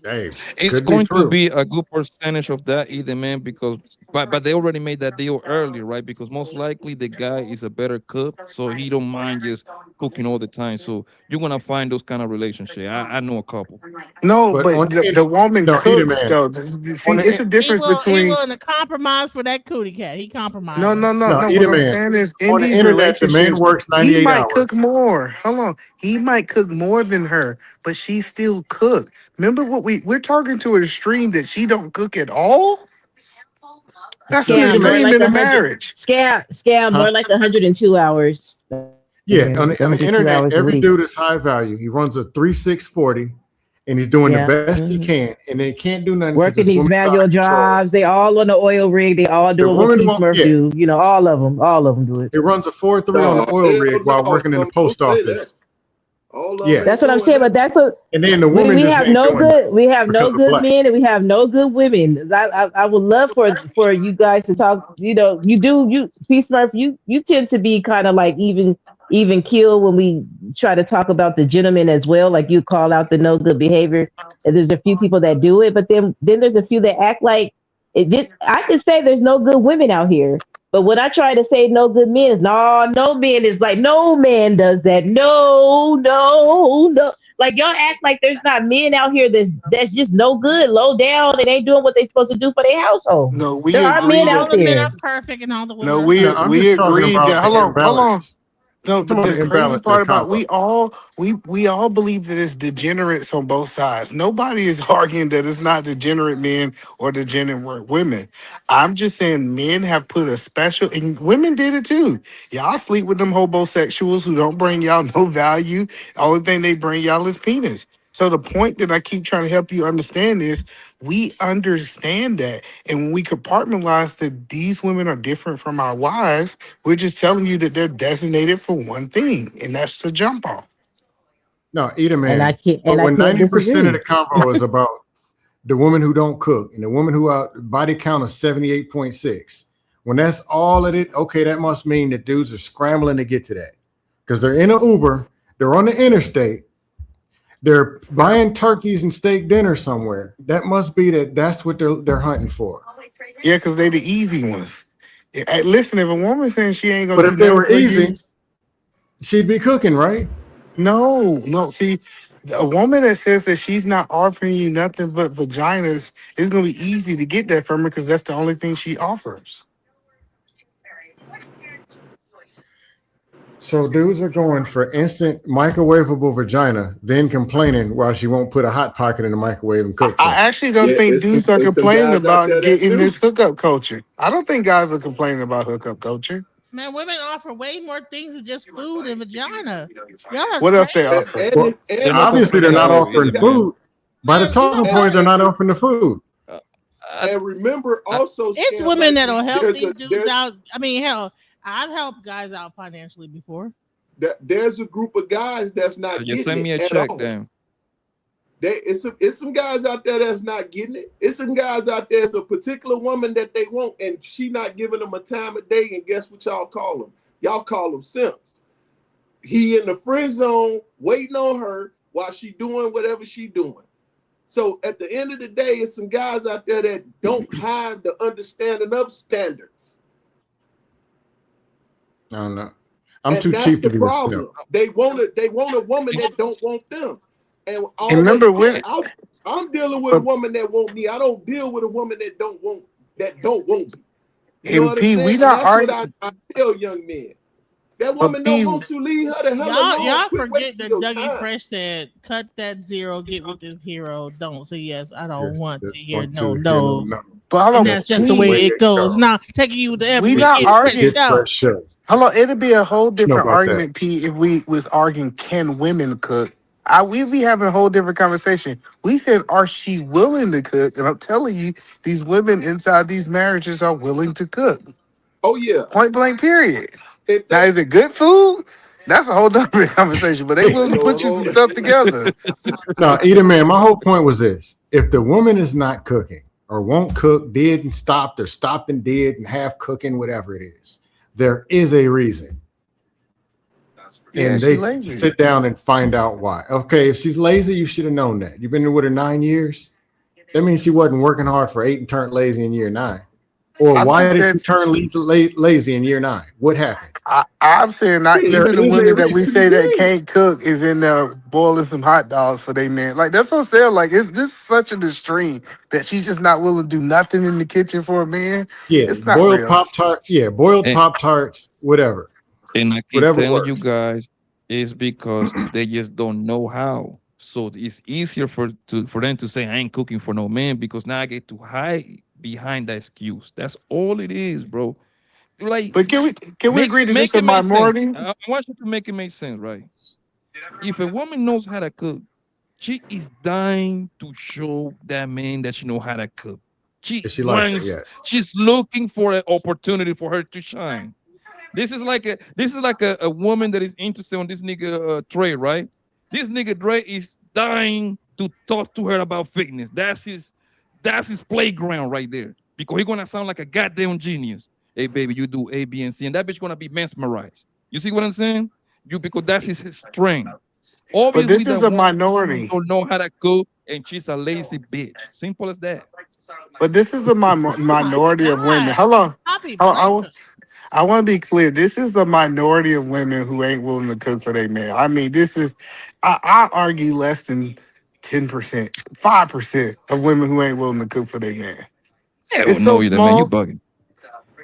Hey, It's could be going to true. be a good percentage of that either, man, because but they already made that deal earlier, right? Because most likely the guy is a better cook, so he don't mind just cooking all the time. So you're gonna find those kind of relationship. I know a couple. No, But but on the woman no, Edom, cooks man. though. See, On it's a the difference He between willing to compromise for that cootie cat. He compromised. no. no, What Edom, I'm man. saying is, in On the these internet, the man relationships, works he 98 might hours. cook more. Hold on, he might cook more than her, but she still cook. Remember what we're talking to an extreme that she don't cook at all. That's an Edom, Scam more man. extreme like in a 100. marriage. Scam Huh? more like 102 hours. Yeah, on the 102 internet, hours a every week. dude is high value. He runs a 3-6-40, and he's doing Yeah. the best he Mhm. can, and they can't do nothing because Working his these woman's out manual of control. jobs. They all on the oil rig. They all The doing what woman Keith won't. Murph Yeah, do. You know, all of them do it. he runs a 4-3 on the No, oil hell rig while no, working in the don't post say that. office. All of Yeah, them That's ain't what I'm doing saying. that. But that's what and then the woman we just have ain't no doing good. We have no because of good black. men and we have no good women. I would love for you guys to talk. You know, you Peace Murph. You tend to be kind of like even kill when we try to talk about the gentleman as well. Like you call out the no good behavior. And there's a few people that do it, but then there's a few that act like it did. I can say there's no good women out here. But when I try to say no good men, no man is like, no man does that. No. Like y'all act like there's not men out here that's just no good, low down, and ain't doing what they supposed to do for their household. No, we There are men agree All out that. the men there. are perfect, and all the women No, are we No, perfect. I'm we just talking agreed about that. the Hold on. imbalance. No, I'm talking but about the the crazy imbalance in the part about combo. we all believe that it's degenerates on both sides. Nobody is arguing that it's not degenerate men or degenerate women. I'm just saying men have put a special, and women did it too. Y'all sleep with them homosexuals who don't bring y'all no value. The only thing they bring y'all is penis. So the point that I keep trying to help you understand is we understand that. And when we compartmentalize that these women are different from our wives, we're just telling you that they're designated for one thing, and that's the jump off. No, Edom, And I man. can't But when 90% disagree. of the combo is about the woman who don't cook and the woman who out body count of 78.6, when that's all of it, okay, that must mean that dudes are scrambling to get to that because they're in an Uber, they're on the interstate, they're buying turkeys and steak dinner somewhere. That must be that's what they're hunting for. Yeah, because they the easy ones. Listen, if a woman's saying she ain't gonna But do if they nothing were for you, easy, she'd be cooking, right? no. See, a woman that says that she's not offering you nothing but vaginas, it's gonna be easy to get that from her because that's the only thing she offers. So dudes are going for instant microwavable vagina, then complaining while she won't put a hot pocket in the microwave and cook for I them. actually don't Yeah, think it's dudes are some complaining guys out there about that getting do. this hookup culture. I don't think guys are complaining about hookup culture. Man, women offer way more things than just food and vagina. Y'all are What else they crazy. offer? Well, They're not obviously they're not complaining offering either, man. food. By the Man, you talking know point, what? they're not offering the food. And remember also, It's Scam, women like, that'll help there's these a dudes out. I mean, hell, I've helped guys out financially before. there's a group of guys that's not Just getting send me a it at check, all. then. It's some guys out there that's not getting it. It's some guys out there. It's a particular woman that they want, and she not giving them a time of day. And guess what y'all call them? Y'all call them simps. He in the friend zone waiting on her while she doing whatever she doing. So at the end of the day, it's some guys out there that don't have the understanding of standards. I don't know. I'm And too that's cheap to the be a problem. simp. They want a woman that don't want them. And all And remember, they I'm dealing with a woman that want me. I don't deal with a woman that don't want me. You know what I'm MP, saying? we And not that's what arguing. I tell young men. That But woman P, don't want you, leave her the hell Y'all alone. Quit forget wasting that your Dougie time. Fresh said, "Cut that zero, get with this hero. Don't say yes. I don't Yes, want to just hear want no to hear no no's." no. but hold And on, that's just the That's the way way P, it it goes. goes. Now taking you to every we not Get Fresh arguing. Get show. fresh show. Hold on, it'd be a whole Know different about that. argument, P, if we was arguing can women cook We be having a whole different conversation. We said, are she willing to cook? And I'm telling you, these women inside these marriages are willing to cook. Oh yeah. Point blank, period. If Now, they, is it good food? That's a whole different conversation, but they willing to put you some stuff together. No, Edom, man, my whole point was this. If the woman is not cooking or won't cook, did and stopped, or stopped and did and half cooking, whatever it is, there is a reason. Yeah, And she they lazy. sit down and find out why. Okay, if she's lazy, you should have known that. You've been with her 9 years. That means she wasn't working hard for 8 and turned lazy in year 9. Or I'm why just did saying- you turn lazy in year 9? What happened? I'm saying not There even the is a women that we reason say to that do. can't cook is in there boiling some hot dogs for their man. Like that's what I'm saying. Like it's this such an extreme that she's just not willing to do nothing in the kitchen for a man. Yeah, It's not boiled real. Pop-Tart. Yeah, boiled And- Pop-Tarts, whatever. And I keep Whatever telling you works. guys, it's because they just don't know how. So it's easier for them to say I ain't cooking for no man because now I get to hide behind that excuse. That's all it is, bro. Like, But can we agree that this is a it make sense. minority? I want you to make it make sense, right? If a woman knows how to cook, she is dying to show that man that she know how to cook. If she likes it, yes. She's looking for an opportunity for her to shine. This is like a woman that is interested on this nigga Trey, right? This nigga Dre is dying to talk to her about fitness. That's his playground right there. Because he's gonna sound like a goddamn genius. Hey baby, you do A, B, and C, and that bitch gonna be mesmerized. You see what I'm saying? Because that's his strength. Obviously, this is that a woman minority. don't know how to cook, and she's a lazy bitch. Simple as that. But this is a minority of women. Hold on. I want to be clear. This is a minority of women who ain't willing to cook for their man. I mean, this is, I argue less than 10%, 5% of women who ain't willing to cook for their man. Hell It's no, so you man, you small. bugging.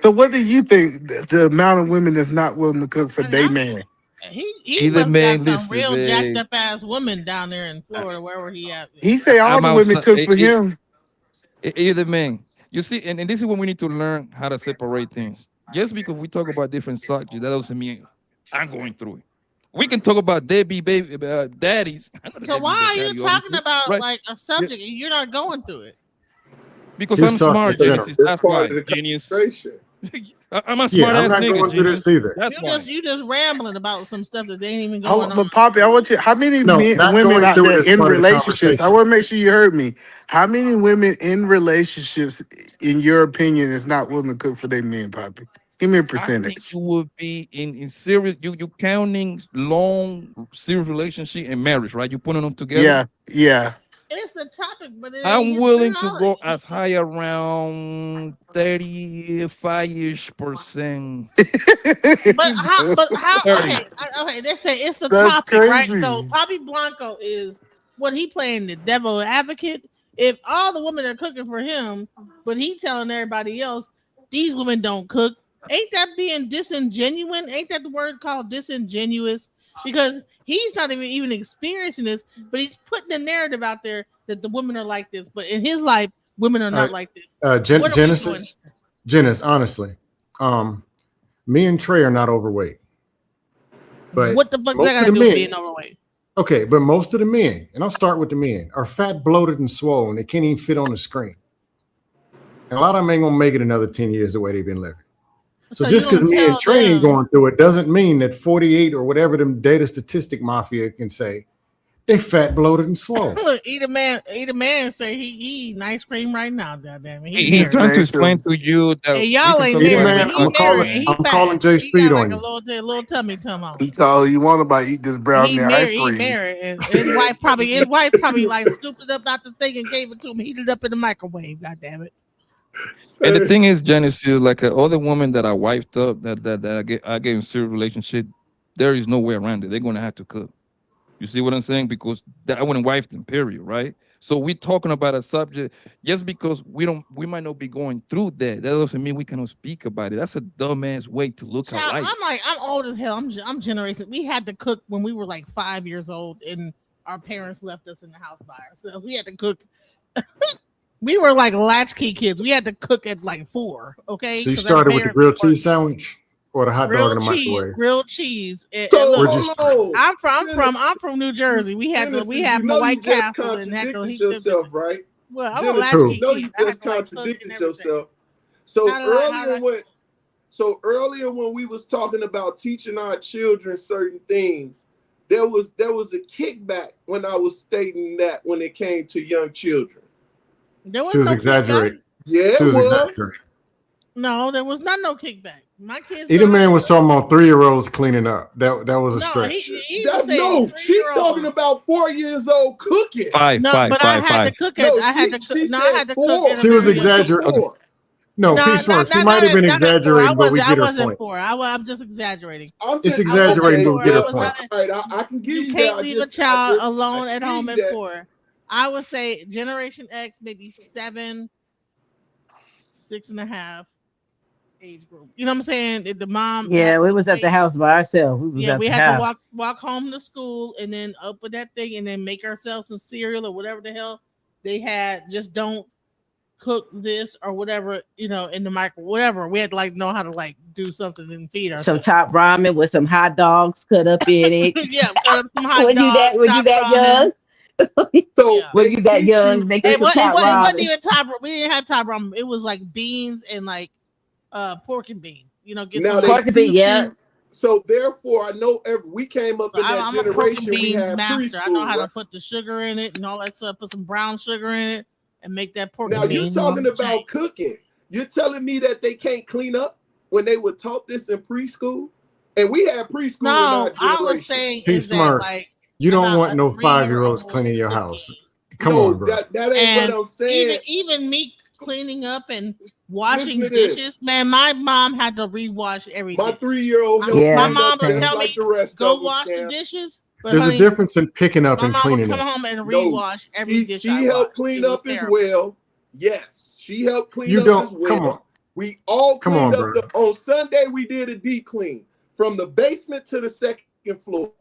So what do you think the amount of women that's not willing to cook for their man? He Either must man, got some listen, real man. jacked up ass woman down there in Florida, wherever he at. He say all I'm the women outside- cook for him. Either man. You see, and this is when we need to learn how to separate things. Just because we talk about different subjects, that doesn't mean I'm going through it. We can talk about deadbeat baby daddies. So why are you talking obviously, about right? like a subject and you're not going through it? Because He's I'm talking smart, in general. Genesis. it's That's part why, of the genius. conversation. I'm a Yeah, smart I'm ass not nigga, going through genius. this either. That's why. You just rambling about some stuff that they ain't even Oh, going on. but Poppy, I want you. How many No, men, not women going out through there it is in part of the relationships? I conversation. want to make sure you heard me. How many women in relationships, in your opinion, is not willing to cook for their men, Poppy? Give me a I think percentage. you would be in serious. You counting long serious relationship and marriage, right? You putting them together. Yeah, yeah. It's the topic, but it I'm ain't willing been to all- go as high around 35-ish%. But how? But how? 30. Okay. They say it's the That's topic, right? crazy. So Bobby Blanco is what he playing the devil advocate. If all the women are cooking for him, but he telling everybody else these women don't cook, ain't that being disingenuous? Ain't that the word called disingenuous? Because he's not even experiencing this, but he's putting the narrative out there that the women are like this. But in his life, women are not like this. What are we Genesis, honestly, me and Trey are not overweight. But what the fuck most that of got to the do with men- being overweight? Okay, but most of the men, and I'll start with the men, are fat, bloated, and swollen. They can't even fit on the screen. And a lot of them ain't gonna make it another 10 years the way they've been living. So So just you because gonna me and tell Trey ain't them- going through it doesn't mean that 48 or whatever them data statistic mafia can say they fat, bloated, and swollen. Look, eat a man say he eating ice cream right now. Goddamn it, He's trying to explain to you that Hey, y'all we ain't can talk married, about but this he outside. married. And he I'm fat. calling Jay He Speed got on like you. a little tummy on. He call you want about eat this brown He ice married. He cream. married, and his wife probably like scooped it up out the thing and gave it to him. Heated it up in the microwave. God damn it. And the thing is, Genesis, like other women that I wifed up, that I get in serious relationship, there is no way around it. They're gonna have to cook. You see what I'm saying? Because I wouldn't wife them, period, right? So we're talking about a subject just because we might not be going through that. That doesn't mean we cannot speak about it. That's a dumbass way to look at Child, life. I'm old as hell. I'm generation. We had to cook when we were like 5 years old, and our parents left us in the house by ourselves. We had to cook. We were like latchkey kids. We had to cook at like 4. Okay. So you 'Cause our started with the parents grilled were cheese sandwich? or the hot dog Grilled in the cheese, microwave. grilled cheese. And So look, hold on. I'm from New Jersey. We had Genesis, we had you know White you just Castle and had to contradicted heat them. yourself, right? Well, I'm a Genesis, latchkey you know kid. you I had just to, like, cook and contradicted everything. yourself. So How did earlier when we was talking about teaching our children certain things, there was a kickback when I was stating that when it came to young children. There She was no exaggerating. Yeah, She it was was. exaggerating. No, there was no kickback. My kids. Either man was talking about 3-year-olds cleaning up. That was a stretch. She's talking about 4 years old cooking. Five. I had to cook it. I had to cook. No, I had to cook. She was exaggerating. No, Peace Smart. She might have been exaggerating, but we get her point. I'm just exaggerating. It's exaggerating, but we get her point. All right, I can give you You that. can't leave a child alone at home at 4. I would say Generation X, maybe 7, 6.5 age group. You know what I'm saying? The mom. Yeah, we was at the house by ourselves. We had to walk home to school and then open that thing and then make ourselves some cereal or whatever the hell they had. Just don't cook this or whatever, in the microwave, whatever. We had to know how to do something and feed ourselves. Some top ramen with some hot dogs cut up in it. Yeah, cut up some hot dogs. Were you that young? So were you that young? Making some top it ramen. wasn't even top. We didn't have top ramen. It was like beans and pork and beans. Get Now some they pork and teach beans. Yeah. you- So therefore, I know we came up in that I'm a pork and generation. We beans had master. preschool. I know how to right? put the sugar in it and all that stuff. Put some brown sugar in it and make that pork. Now and you're beans. talking about cooking. You're telling me that they can't clean up when they were taught this in preschool, and we had preschool. No, in our I was generation. saying Peace is that Smart. You don't about want a no 5-year-olds 3-year-old cleaning your house. Come No, on, bro. that ain't and what I'm saying. even me cleaning up and washing Listen to this. dishes, man, my mom had to rewash everything. My 3-year-old, My mom would Okay. tell me, like the rest go of us, wash the Cam. dishes. But There's honey, a difference in picking up my and mom would cleaning come up. home and No, rewash every dish She I helped washed. clean It was up as terrible. well. Yes, she helped clean You up don't. as well. Come on. We all Come cleaned on, up. On Sunday, we did a deep clean from the basement to the second floor.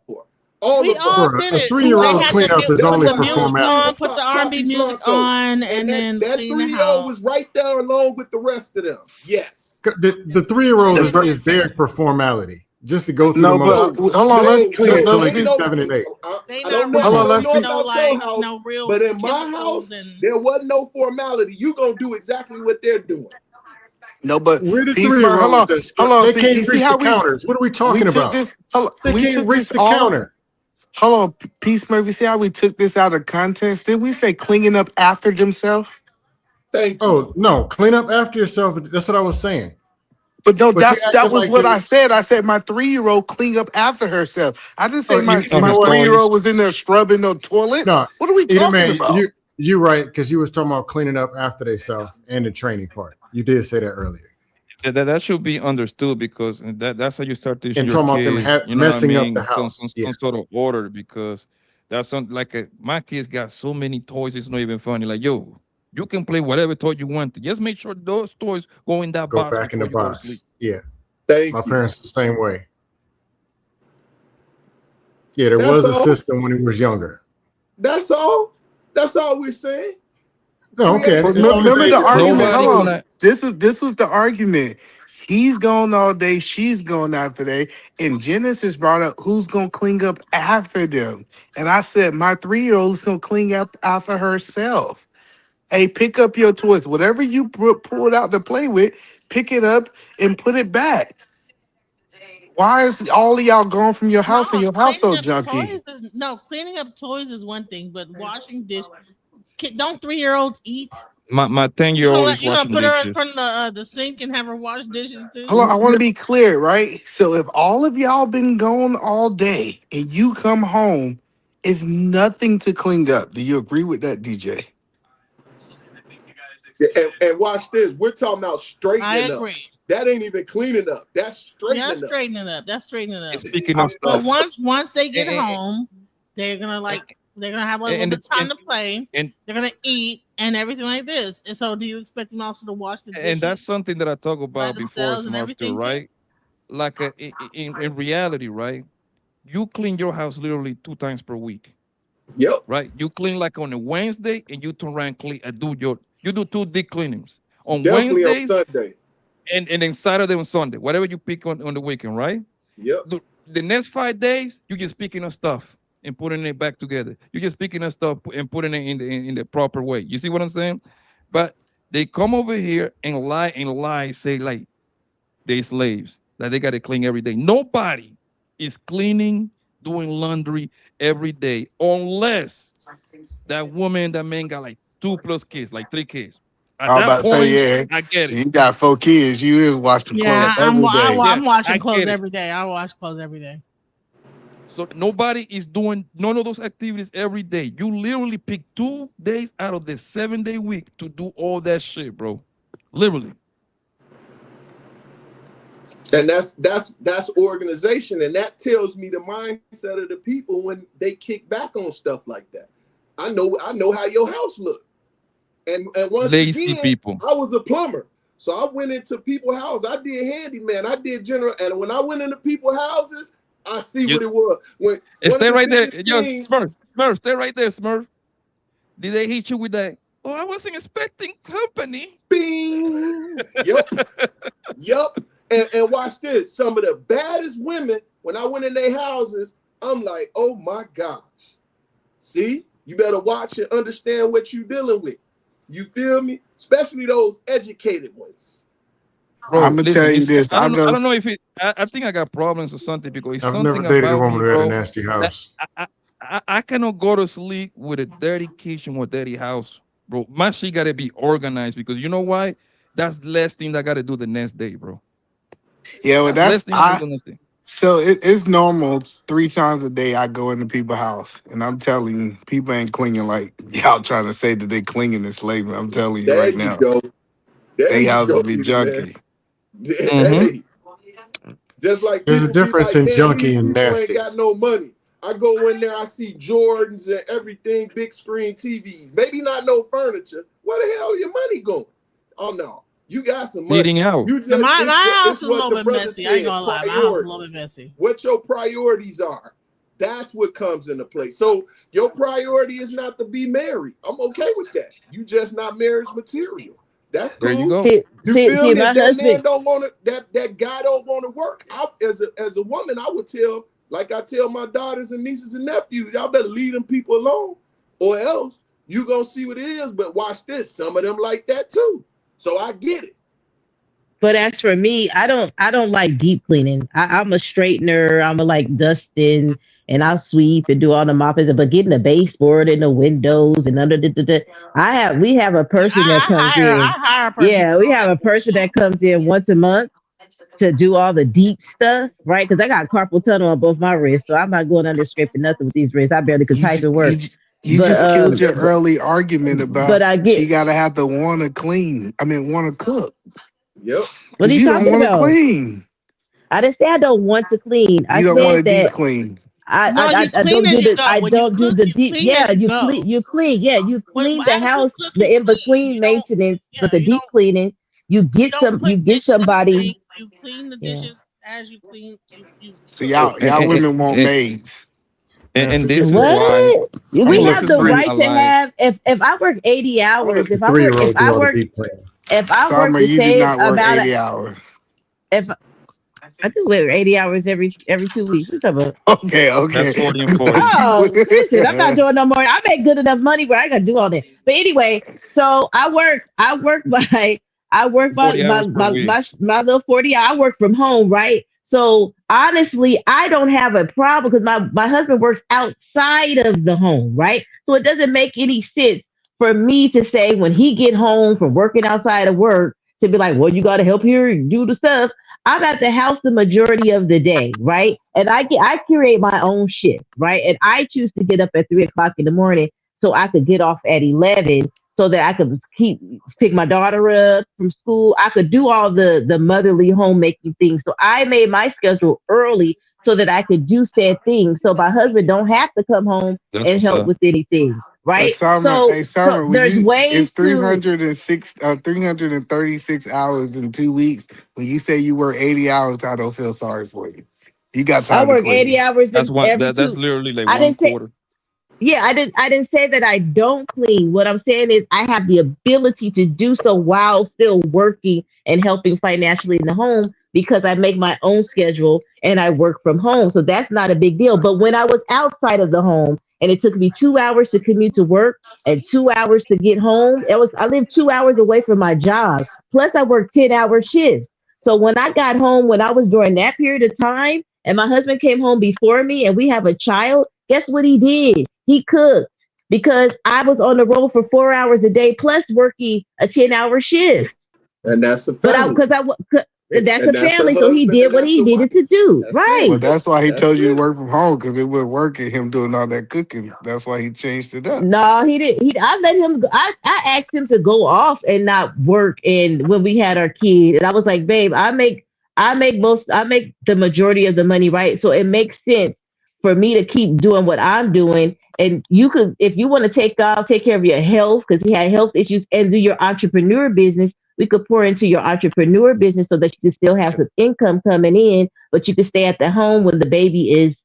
We all Bruh, did a it. 3-year-old They had cleanup to is put only the for music on, formality. put the R&B music on, and then that clean the 3-year-old house. was right there along with the rest of them. Yes. The 3-year-old is there for formality, just to go through No, the but motions. hold on. Let's Clean it till let's they be. get 7 and 8. They I not don't know, Hold on, I let's don't know be- about your house, no real but in my chemicals house, and there wasn't no formality. You gonna do exactly what they're doing. No, but We're the Peace Smart. 3-year-olds. Hold on. They See, can't you see reach how the counters. What are we we talking took about? this. They We can't took reach this the all. counter. Hold on, Peace Murphy. See how we took this out of context? Did we say cleaning up after themselves? Thank you. Oh no, clean up after yourself. That's what I was saying. But no, But you that acting was like what you- I said. I said my 3-year-old clean up after herself. I didn't say Oh, my you know what? 3-year-old was in there scrubbing the toilets. No, What are we either talking man, about? you right, because you was talking about cleaning up after they self and the training part. You did say that earlier. That should be understood because that's how you start teaching And your talking about them kids, you know what I messing up mean? the house. Some sort of order because that's my kids got so many toys, it's not even funny. Like, yo, you can play whatever toy you want. Just make sure those toys go in that Go box back in the before you go to sleep. box. Yeah. Thank My you. parents were the same way. Yeah, there That's was a all? system when he was younger. That's all. That's all we're saying. No, okay. But As long as remember they- the argument. Nobody Hold on. like- This was the argument. He's gone all day. She's gone out today. And Genesis brought up who's gonna clean up after them. And I said my 3-year-old is gonna clean up after herself. Hey, pick up your toys. Whatever you pulled out to play with, pick it up and put it back. Why is all of y'all gone from your house and your house so Cleaning up junky? toys cleaning up toys is one thing, but washing dishes. Don't 3-year-olds eat? My 10-year-old is You gonna washing put her in dishes. front of the sink and have her wash dishes too? Hold on, I want to be clear, right? So if all of y'all been gone all day and you come home, it's nothing to clean up. Do you agree with that, DJ? Yeah, and watch this. We're talking about I straightening up. agree. That ain't even cleaning up. That's straightening That's up. straightening up. That's straightening up. Speaking of But stuff, once they get And- home, they're gonna have a little and bit of time and- to play. and They're gonna eat and everything like this. And so, do you expect them also to wash the dishes? and that's something that I talk about before, themselves and Smart, everything, too? right? Like in reality, right? You clean your house literally 2 times per week. Yep. Right? You clean like on a Wednesday and you turn around and clean you do 2 deep cleanings. On Definitely Wednesdays on Sunday. and then Saturday and Sunday, whatever you pick on the weekend, right? Yep. The next 5 days, you just picking up stuff and putting it back together. You're just picking up stuff and putting it in the proper way. You see what I'm saying? But they come over here and lie, say like they slaves, that they got to clean every day. Nobody is cleaning, doing laundry every day, unless that woman, that man got like 2+ kids, like 3 kids. At I was that about to point, say, yeah, I get it. you got 4 kids. You is washing Yeah, clothes every day. I'm watching I clothes get it. every day. I wash clothes every day. So nobody is doing none of those activities every day. You literally pick 2 days out of the 7-day week to do all that shit, bro. Literally. And that's organization, and that tells me the mindset of the people when they kick back on stuff like that. I know how your house look, and once Lazy again, people. I was a plumber, so I went into people's house. I did handyman, I did general, and when I went into people's houses, I see what it was. When Stay right there, yo, things, Smurf, stay right there, Smurf. Did they hit you with that? Oh, I wasn't expecting company. Bing. Yup. And watch this. Some of the baddest women, when I went in their houses, I'm like, oh my gosh. See, you better watch and understand what you're dealing with. You feel me? Especially those educated ones. Bro, I'm gonna tell you this. I don't know if it. I think I got problems or something because it's I've something never dated a about woman me, who had a bro, nasty house. I cannot go to sleep with a dirty kitchen or dirty house, bro. My shit gotta be organized because you know why? That's the last thing I gotta do the next day, bro. Yeah, well, that's last thing I do the next day. so it's normal. 3 times a day I go into people's house, and I'm telling you, people ain't clinging like y'all trying to say that they clinging in slavery. I'm telling you There right you now, go. There they you houses go, be man. junky. Hey, just like There's a people be difference like, in "Man, junky these and people nasty." ain't got no money." I go in there, I see Jordans and everything, big screen TVs. Maybe not no furniture. Where the hell your money going? Oh no, you got some money. Eating out. You just My house it's is a what little the bit brother messy. I ain't said, gonna lie. My house is a priority. little bit messy. What your priorities are. That's what comes into play. So your priority is not to be married. I'm okay with that. You just not marriage material. That's cool. There you go. You feel See, me? my If that husband. man don't want to, that guy don't want to work. As a woman, I would tell, like I tell my daughters and nieces and nephews, y'all better leave them people alone, or else you gonna see what it is. But watch this, some of them like that too. So I get it. But as for me, I don't like deep cleaning. I'm a straightener. I'm a like dusting, and I'll sweep and do all the mopping. But getting the baseboard and the windows and under we have a person that comes in. I hire a person. Yeah, we have a person that comes in once a month to do all the deep stuff, right? Because I got carpal tunnel on both my wrists, so I'm not going under scraping nothing with these wrists. I barely could type and work. You But, just killed your early argument about but I get. she gotta have to want to clean. I mean, want to cook. Yep. What are you You don't talking want to about? clean. I didn't say I don't want to clean. I You don't want to said deep that clean. I you don't clean do as you the go. I When you don't do cook, the you deep. clean Yeah, as you you go. clean. You clean. Yeah, you clean the As you house, cook, the you in clean. between You don't. maintenance, Yeah, but the you deep don't. cleaning, you get You some. don't put You get dishes in the somebody. sink. You clean the Yeah. dishes as you clean. You So cook. y'all And, women want maids. and forget this is that. why What? I'm We gonna let have the the three. right to have. If I work 80 I'm gonna hours, let the 3-year-old do all the deep cleaning. if I work Summer, the you do same not work amount 80 of hours. if I do work 80 hours every 2 weeks. What you talking about? Okay. that's 40 and 40. Oh, listen, I'm not doing no more. I make good enough money where I gotta do all that. But anyway, so I work my 40 hours per week. my little 40 hours. I work from home, right? So honestly, I don't have a problem because my husband works outside of the home, right? So it doesn't make any sense for me to say when he get home from working outside of work to be like, well, you gotta help here and do the stuff. I'm at the house the majority of the day, right? And I curate my own shift, right? And I choose to get up at 3 o'clock in the morning so I could get off at 11 so that I could pick my daughter up from school. I could do all the motherly homemaking things. So I made my schedule early so that I could do said things. So my husband don't have to come home That's and what's help up. with anything, But right? Summer, So there's ways it's to 336 hours in 2 weeks. When you say you work 80 hours, I don't feel sorry for you. You got I time to work 80 clean. hours That's one. every That's two. literally like I one didn't say quarter. Yeah, I didn't say that I don't clean. What I'm saying is I have the ability to do so while still working and helping financially in the home because I make my own schedule and I work from home. So that's not a big deal. But when I was outside of the home and it took me 2 hours to commute to work and 2 hours to get home, I lived 2 hours away from my job. Plus I worked 10-hour shifts. So when I got home, when I was during that period of time, and my husband came home before me and we have a child, guess what he did? He cooked because I was on the road for 4 hours a day plus working a 10-hour shift. And that's a But family. that's And a that's a family, so he husband did and what that's he a needed wife. to do. That's Right. it. Well, that's why he That's told you to it. work from home because it wouldn't work at him doing all that cooking. That's why he changed it up. No, he didn't. I let him go. I asked him to go off and not work. And when we had our kid, and I was like, babe, I make the majority of the money, right? So it makes sense for me to keep doing what I'm doing. And you could, if you want to take care of your health, because he had health issues, and do your entrepreneur business, we could pour into your entrepreneur business so that you can still have some income coming in, but you can stay at the home when the baby is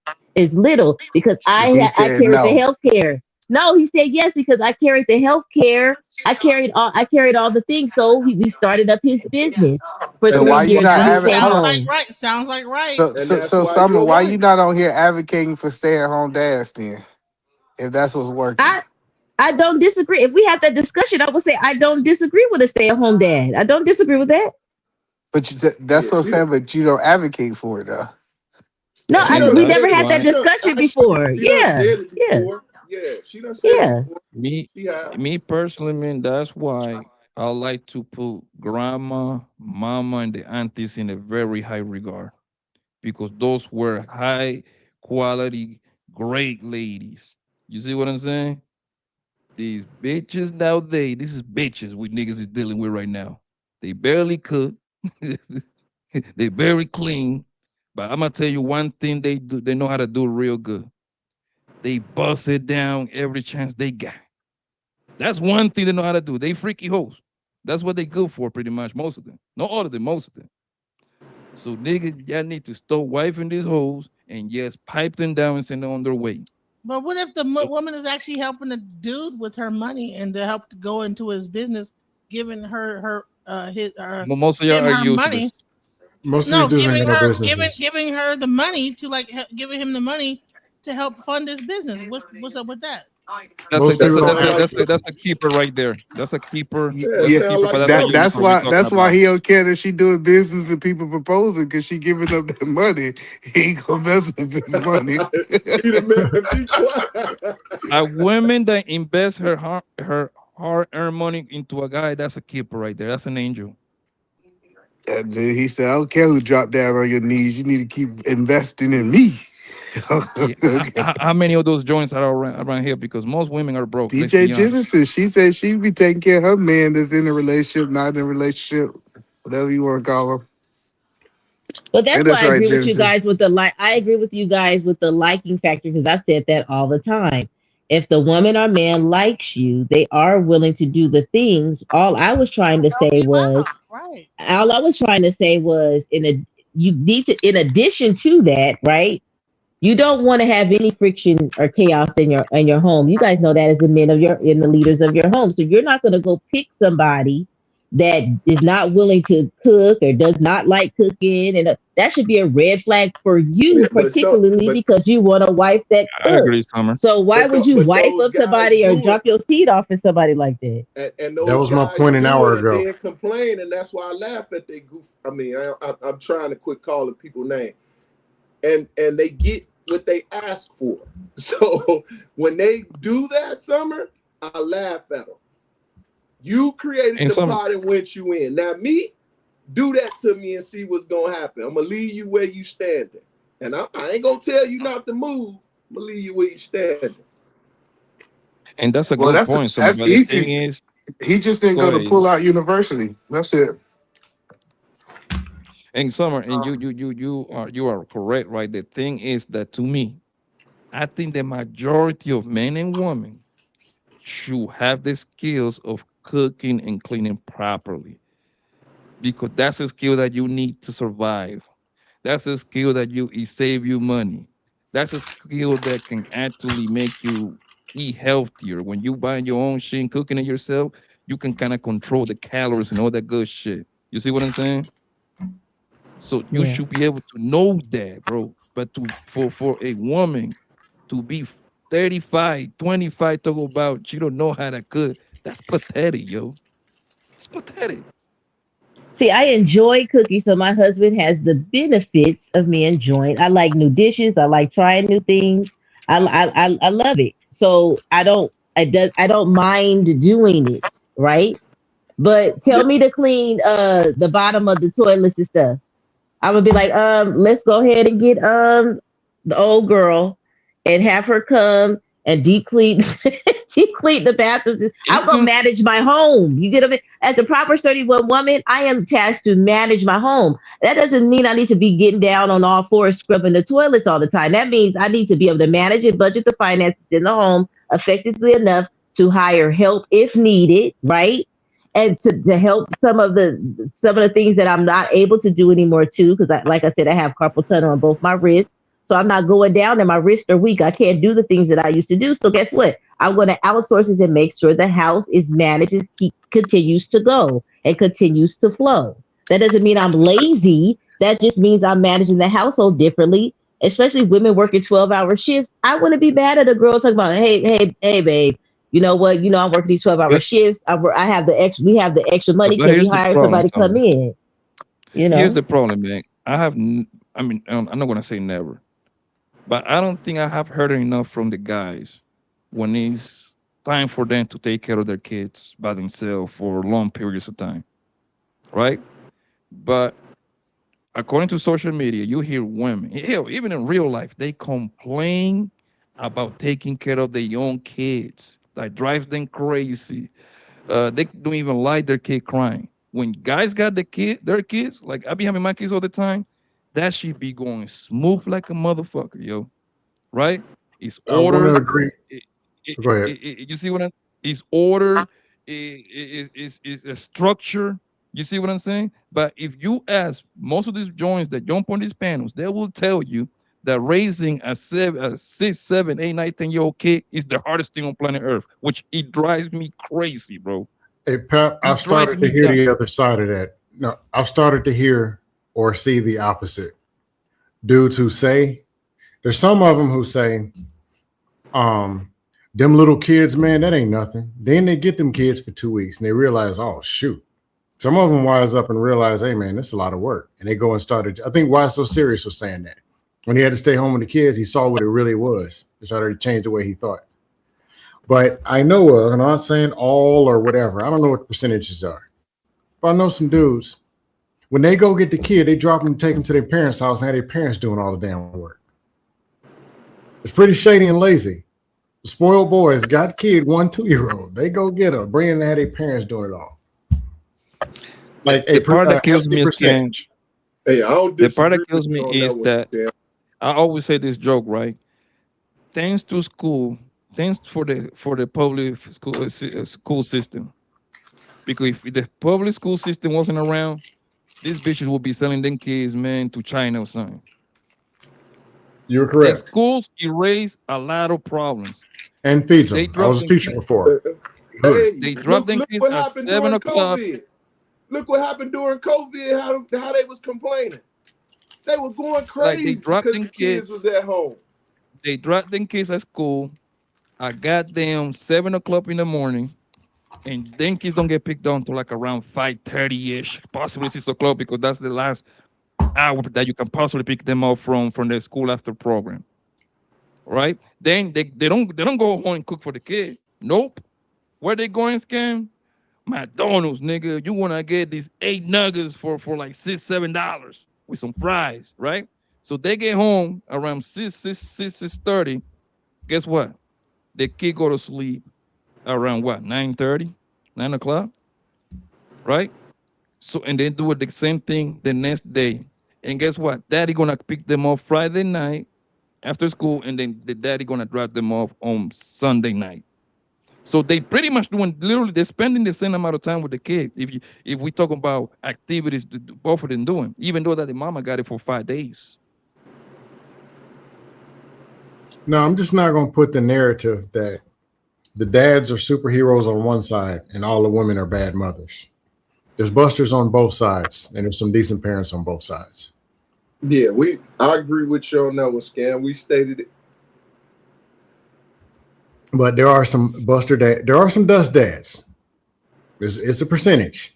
little. Because He I said carried the no. health care. No, he said yes because I carried the health care. I carried all the things. So we started up his business for So And 3 why that's you why years not when he you're a having? came Hold wife. Sounds home. like right. Sounds like right. And that's why Summer, you're a why you wife. not on here advocating for stay-at-home dads then? If that's what's working. I don't disagree. If we had that discussion, I would say I don't disagree with a stay-at-home dad. I don't disagree with that. But Yeah, that's what I'm saying. But you don't advocate for it though. No, She And done we that's said never it. had that why She done discussion actually. before. She done Yeah, said it yeah, before. Yeah, she done said it yeah. before. me She have. me personally, man, that's why I like to put grandma, mama, and the aunties in a very high regard because those were high quality, great ladies. You see what I'm saying? These bitches nowadays, this is bitches we niggas is dealing with right now. They barely cook. They very clean. But I'm gonna tell you one thing they do, they know how to do real good. They bust it down every chance they got. That's one thing they know how to do. They freaky hoes. That's what they good for, pretty much. Most of them. Not all of them, most of them. So nigga, y'all need to stop wifing these hoes and just pipe them down and send them on their way. But what if the woman is actually helping the dude with her money and to help to go into his business, giving her Most of y'all giving are her money? useless. Most of No, these dudes ain't got no businesses. giving her the money to like giving him the money to help fund his business. What's up with that? Most That people don't sound have. like That's a keeper right there. That's a keeper. yeah, it That's a Yeah, sound keeper for like that something. that's lifestyle we're why talking about. he don't care that she doing business and people proposing because she giving up that money. He ain't gonna mess with his money. Eat a man, be quiet. A woman that invests her hard-earned money into a guy, that's a keeper right there. That's an angel. And then he said, "I don't care who dropped down on your knees. You need to keep investing in me." Yeah. How many of those joints are around here? Because most women are broke. Let's DJ be honest. Genesis, she said she'd be taking care of her man that's in a relationship, not in a relationship, whatever you want to call him. But that's And why that's I right, agree with you Genesis. guys with the like. I agree with you guys with the liking factor because I said that all the time. If the woman or man likes you, they are willing to do the things. All I was trying to Help say you was, out, right? you need to, in addition to that, right? You don't want to have any friction or chaos in your home. You guys know that as the men of your in the leaders of your home. So you're not going to go pick somebody that is not willing to cook or does not like cooking, and that should be a red flag for you, Yeah, particularly because you want a wife that I cooks. agree, Summer. So why would you but wife those up guys somebody or do it, drop your seed off for somebody like that? and That those was my guys point an do hour it, and ago. then complain, and that's why I laugh at they goof. I mean, I'm trying to quit calling people names, and they get what they ask for. So when they do that, Summer, I laugh at them. You created And the some pot and went you in. Now me, do that to me and see what's gonna happen. I'm gonna leave you where you standing, and I ain't gonna tell you not to move. I'm gonna leave you where you standing. and that's a Well, good point, Summer. that's But the thing easy. is, He just didn't go go to ahead. Pull Out University. That's it. And Summer, and you are correct, right? The thing is that to me, I think the majority of men and women should have the skills of cooking and cleaning properly because that's a skill that you need to survive. That's a skill that it save you money. That's a skill that can actually make you eat healthier. When you buying your own shit and cooking it yourself, you can kind of control the calories and all that good shit. You see what I'm saying? So you Yeah. should be able to know that, bro. But for a woman to be 35, 25, talk about she don't know how to cook, that's pathetic, yo. It's pathetic. See, I enjoy cooking, so my husband has the benefits of me enjoying. I like new dishes. I like trying new things. I love it. So I don't mind doing it, right? But tell me to clean the bottom of the toilets and stuff. I would be like, let's go ahead and get the old girl and have her come and deep clean deep clean the bathrooms. I'm gonna manage my home. You get it? As a Proper 31 woman, I am tasked to manage my home. That doesn't mean I need to be getting down on all fours scrubbing the toilets all the time. That means I need to be able to manage and budget the finances in the home effectively enough to hire help if needed, right? And to help some of the things that I'm not able to do anymore too, because like I said, I have carpal tunnel on both my wrists. So I'm not going down and my wrists are weak. I can't do the things that I used to do. So guess what? I'm going to outsource it and make sure the house is managed and continues to go and continues to flow. That doesn't mean I'm lazy. That just means I'm managing the household differently, especially women working 12-hour shifts. I wouldn't be mad at a girl talking about, hey, babe, you know what? You know, I'm working these 12-hour shifts. I have the extra. We have the extra money. But Can we here's the hire problem, somebody to come in? You know. Here's the problem, man. I'm not gonna say never, but I don't think I have heard enough from the guys when it's time for them to take care of their kids by themselves for long periods of time, right? But according to social media, you hear women, hell, even in real life, they complain about taking care of their own kids. That drives them crazy. They don't even like their kid crying. When guys got their kids, like I be having my kids all the time, that should be going smooth like a motherfucker, yo. Right? It's I want order. to agree. Go ahead. You see what I'm? It's order. It's a structure. You see what I'm saying? But if you ask most of these joints that jump on these panels, they will tell you that raising a 6, 7, 8, 9, 10-year-old kid is the hardest thing on planet Earth, which it drives me crazy, bro. Hey, Pep, I've started to hear the other side of that. No, I've started to hear or see the opposite. Dudes who say, there's some of them who say, them little kids, man, that ain't nothing. Then they get them kids for 2 weeks and they realize, oh, shoot. Some of them wise up and realize, hey, man, that's a lot of work. And they go and start. I think Why So Serious was saying that. When he had to stay home with the kids, he saw what it really was. It started to change the way he thought. But I know I'm not saying all or whatever. I don't know what the percentages are. But I know some dudes, when they go get the kid, they drop them, take them to their parents' house and have their parents doing all the damn work. It's pretty shady and lazy. The spoiled boys got kid 1 2-year-old. They go get her, bring in and have their parents doing it all. Like the part that kills me is saying, hey, I don't the part that disagree kills with me you on is one, that Dan. I always say this joke, right? Thanks to school, thanks for the public school system. Because if the public school system wasn't around, these bitches would be selling them kids, man, to China or something. You're The correct. schools erase a lot of problems. And feeds They them. I drop was a them teacher kids. before. Hey, They drop them look kids what at happened 7 during o'clock. COVID. Look what happened during COVID. How they was complaining. They were going Like crazy they drop because them the kids was at home. They drop them kids at school. I got them 7 o'clock in the morning, and then kids don't get picked up until like around 5:30-ish, possibly 6 o'clock, because that's the last hour that you can possibly pick them up from their school after program. Right? Then they don't go home and cook for the kid. Nope. Where they going, scam? McDonald's, nigga. You wanna get these 8 nuggets for like $6-7 with some fries, right? So they get home around 6:30. Guess what? The kid go to sleep around what? 9:30, 9 o'clock, right? So and they do it the same thing the next day. And guess what? Daddy gonna pick them up Friday night after school, and then the daddy gonna drop them off on Sunday night. So they pretty much doing literally they're spending the same amount of time with the kid. If we talk about activities both of them doing, even though that the mama got it for 5 days. No, I'm just not going to put the narrative that the dads are superheroes on one side and all the women are bad mothers. There's busters on both sides, and there's some decent parents on both sides. Yeah, I agree with you on that one, Scam. We stated it. But there are some there are some dust dads. It's a percentage.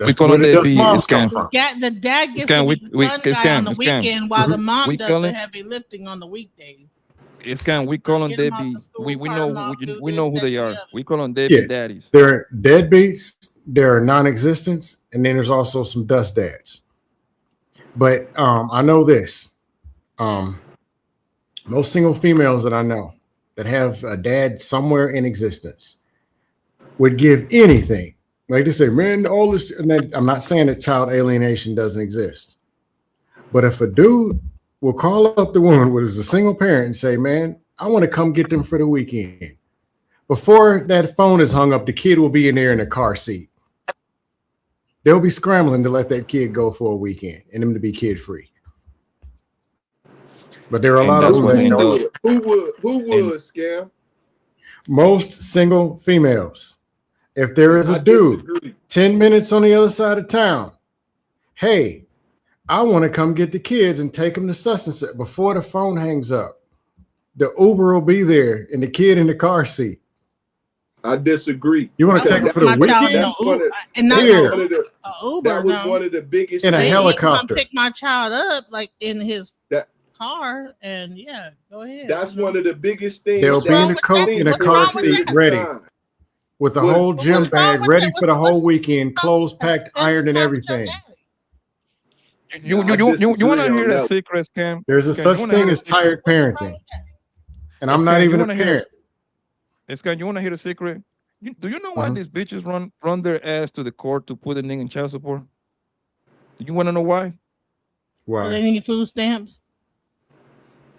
We call them dust moms Scam. come from. The dad gets Scam, to we- be the we- fun guy Scam, on the Scam. weekend while the mom We does call the it- heavy lifting on the weekdays. It's kind of, we call them Get 'em off deadbeat. the school, We cart know 'em off, do we this, know who that, they and are. the other. We call them deadbeat Yeah. daddies. There are deadbeats, there are non-existents, and then there's also some dust dads. But I know this. Most single females that I know that have a dad somewhere in existence would give anything. Like they say, man, all this. And I'm not saying that child alienation doesn't exist, but if a dude will call up the woman who is a single parent and say, man, I want to come get them for the weekend. Before that phone is hung up, the kid will be in there in a car seat. They'll be scrambling to let that kid go for a weekend and them to be kid free. But there are a And lot that's of what women. they Who would, Scam? Most single females. If there is a I dude disagree. 10 minutes on the other side of town, hey, I want to come get the kids and take them to such and such before the phone hangs up. The Uber will be there and the kid in the car seat. I disagree. You want to take them for the weekend? And not Here. Uber. That was one of the biggest In a things. helicopter. Pick my child up like in his car, and yeah, go ahead. That's one of the biggest things. They'll be in the coat in a car seat ready with a whole gym bag ready for the whole weekend, clothes packed, ironed, and everything. You want to hear that secret, Scam? There's a Scam, such you wanna thing hear as the secret? tired parenting. And I'm Scam, not you even a wanna hear- parent. Scam, you want to hear the secret? Do you know why Mhm. these bitches run their ass to the court to put a nigga in child support? Do you want to know why? Do they need food stamps?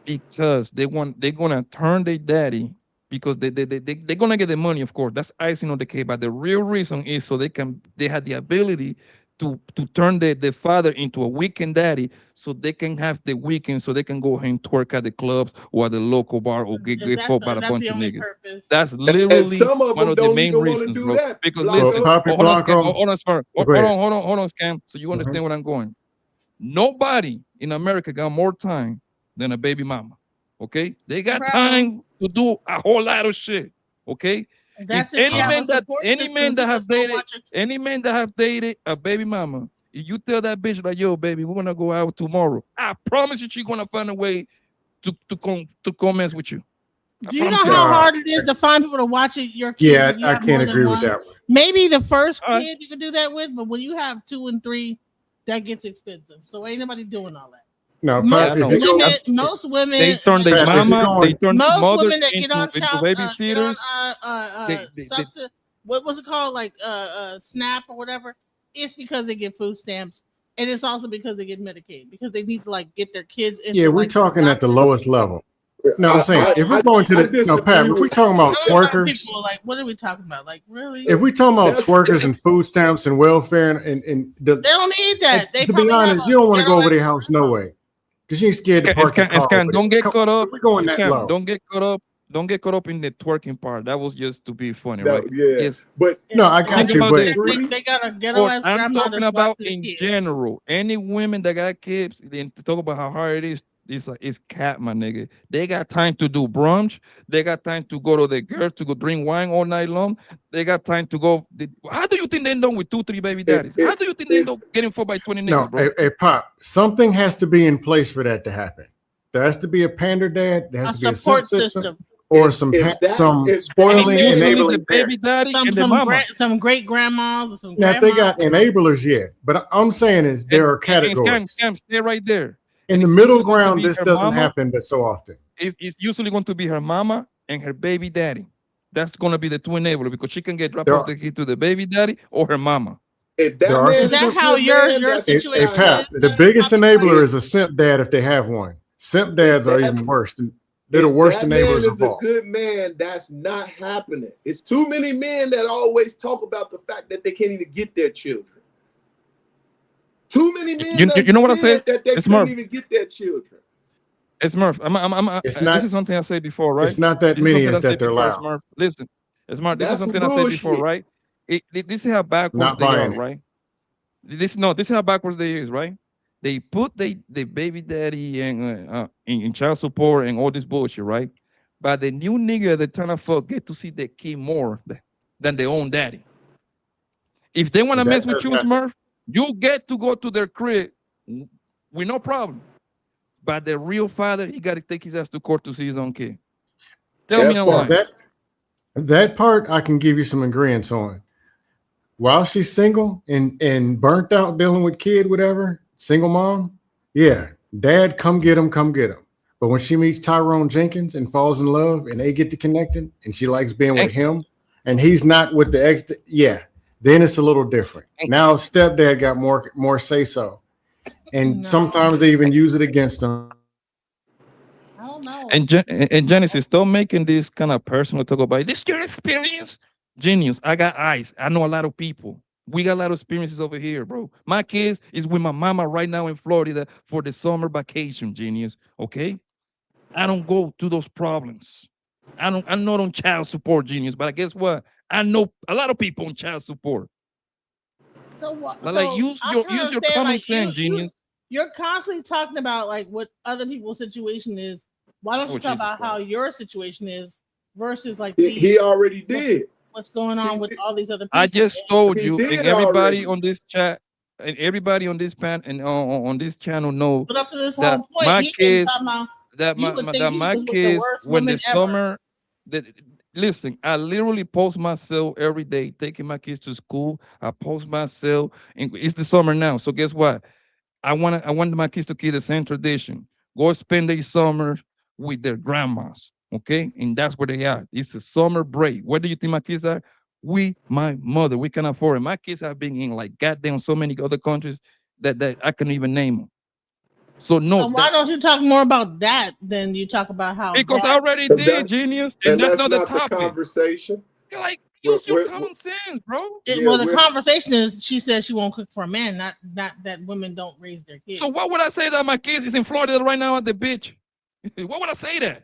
Because they're gonna turn their daddy, because they're gonna get the money, of course. That's icing on the cake. But the real reason is so they have the ability to turn the father into a weekend daddy, so they can have the weekend, so they can go and twerk at the clubs or at the local bar or get fucked by a bunch of niggas. That's literally some of one them of the don't main even wanna reasons, do bro. that, Because Blanco. listen, Papi hold on, Scam, Blanco. hold on, Spur. Go Hold ahead. on, Scam. So you understand where I'm going. Nobody in America got more time than a baby mama. Okay, they got time to do a whole lot of shit. Okay, That's if if any you have man a that support any system, man that you have just go dated watch any man that have dated a baby mama, if you tell that bitch like, yo, baby, we're gonna go out tomorrow, I promise you she's gonna find a way to commence with you. Do you know how hard it is to find people to watch your kids? Yeah, if you I have can't more than agree with one? that one. Maybe the first kid you can do that with, but when you have 2 and 3, that gets expensive. So ain't nobody doing all that. No, Most Papi, if you women, go- most women, They turn their Papi, if you're mama, they going- turn most mothers women that get on into child, babysitters. what was it called, like SNAP or whatever? It's because they get food stamps, and it's also because they get Medicaid, because they need to like get their kids into. Yeah, we're like, talking at the lowest level. No, I'm saying if we're going to the Pat, if we're talking about twerkers, people, like, what are we talking about? Like, really? if we're talking about twerkers and food stamps and welfare and the, They don't need that. They to be probably have honest, a you don't want to go ghetto over their house no way, because you ain't scared to park your car. over Don't there. get caught up. We're going that Scam, low. Don't get caught up. Don't get caught up in the twerking part. That was just to be funny, That- right? yeah. Yes. But No, I got Think you, about but this. They got a ghetto ass I'm grandma talking that's about watching in kids. general. Any women that got kids, then to talk about how hard it is, it's cat, my nigga. They got time to do brunch. They got time to go to the girl to go drink wine all night long. They got time to go. How do you think they end up with 2-3 baby daddies? How do you think they end up getting fucked by 20 no, niggas, bro? a Pop, something has to be in place for that to happen. There has to be a pander dad. There has to be a support system, system. or some spoiling Usually enabling the baby parents. daddy and the mama. Some great grandmas or some Now, if they grandmas. got enablers, yeah. But I'm saying is there are categories. Scam, stay right there. In the It's middle usually going to ground, be this her doesn't mama. happen, but so often. It's usually going to be her mama and her baby daddy. That's going to be the two enablers, because she can get dropped There off the kid to the baby daddy or her mama. If There are Is some that how your Hey, situation Pat, is? the biggest enabler is a simp dad if they have one. Simp dads are even worse. They're the worst that man enablers is of all. a good man. That's not happening. It's too many men that always talk about the fact that they can't even get their children. Too many men. You know what I said? That they It's couldn't Murph. even get their children. Smurf, It's this not. is something I said before, right? It's not that This is many something I as that said they're before, loud. Smurf. Listen, Smurf, this is That's some something I said before, bullshit. right? This is how backwards Not they are, buying it. right? This is how backwards they is, right? They put the baby daddy and in child support and all this bullshit, right? But the new nigga that trying to fuck get to see the kid more than their own daddy. If they want to That mess with does you, happen. Smurf, you get to go to their crib with no problem. But the real father, he got to take his ass to court to see his own kid. Tell me That I'm part. lying. That part I can give you some ingredients on. While she's single and burnt out dealing with kid, whatever, single mom, yeah, dad, come get him. But when she meets Tyrone Jenkins and falls in love and they get to connecting and she likes being with him and he's not with the ex, yeah, then it's a little different. Now stepdad got more say so. And sometimes they even use it against them. I don't know. And Genesis, stop making this kind of personal talk about this your experience. Genius, I got eyes. I know a lot of people. We got a lot of experiences over here, bro. My kids is with my mama right now in Florida for the summer vacation, Genius. Okay? I don't go to those problems. I'm not on child support, Genius, but guess what? I know a lot of people on child support. So what? But So like use I'm your trying to use your understand, common like, sense, Genius. You're constantly talking about like what other people's situation is. Why don't you Oh, talk Jesus about how Christ. your situation is versus like He already did. what's going on with all these other people? I just told He you, did and everybody already. on this chat, and everybody on this pan and on this channel know But up to this that whole point, my he been kids, talking about that you my, would my think that he my was with the kids worst when the women ever. summer that listen, I literally post myself every day taking my kids to school. I post myself, and it's the summer now. So guess what? I want my kids to keep the same tradition. Go spend their summer with their grandmas, okay? And that's where they are. It's a summer break. Where do you think my kids are? We, my mother, we can afford it. My kids have been in like goddamn so many other countries that I can even name them. So no, So why don't you talk more about that than you talk about how because I bad- already But did, that- Genius, and that's not the topic. conversation. Like use your We're- common sense, bro. Well, the conversation is she says she won't cook for a man, not that women don't raise their kids. So why would I say that my kids is in Florida right now at the beach? Why would I say that?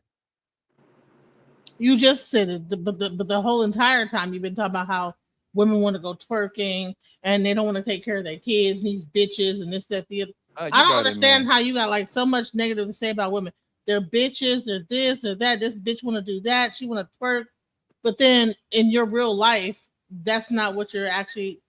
You just said it, but the whole entire time you've been talking about how women want to go twerking and they don't want to take care of their kids, and these bitches, and this, that, the other. You I got don't it, understand man. how you got like so much negative to say about women. They're bitches, they're this, they're that. This bitch want to do that, she want to twerk, but then in your real life, that's not what you're actually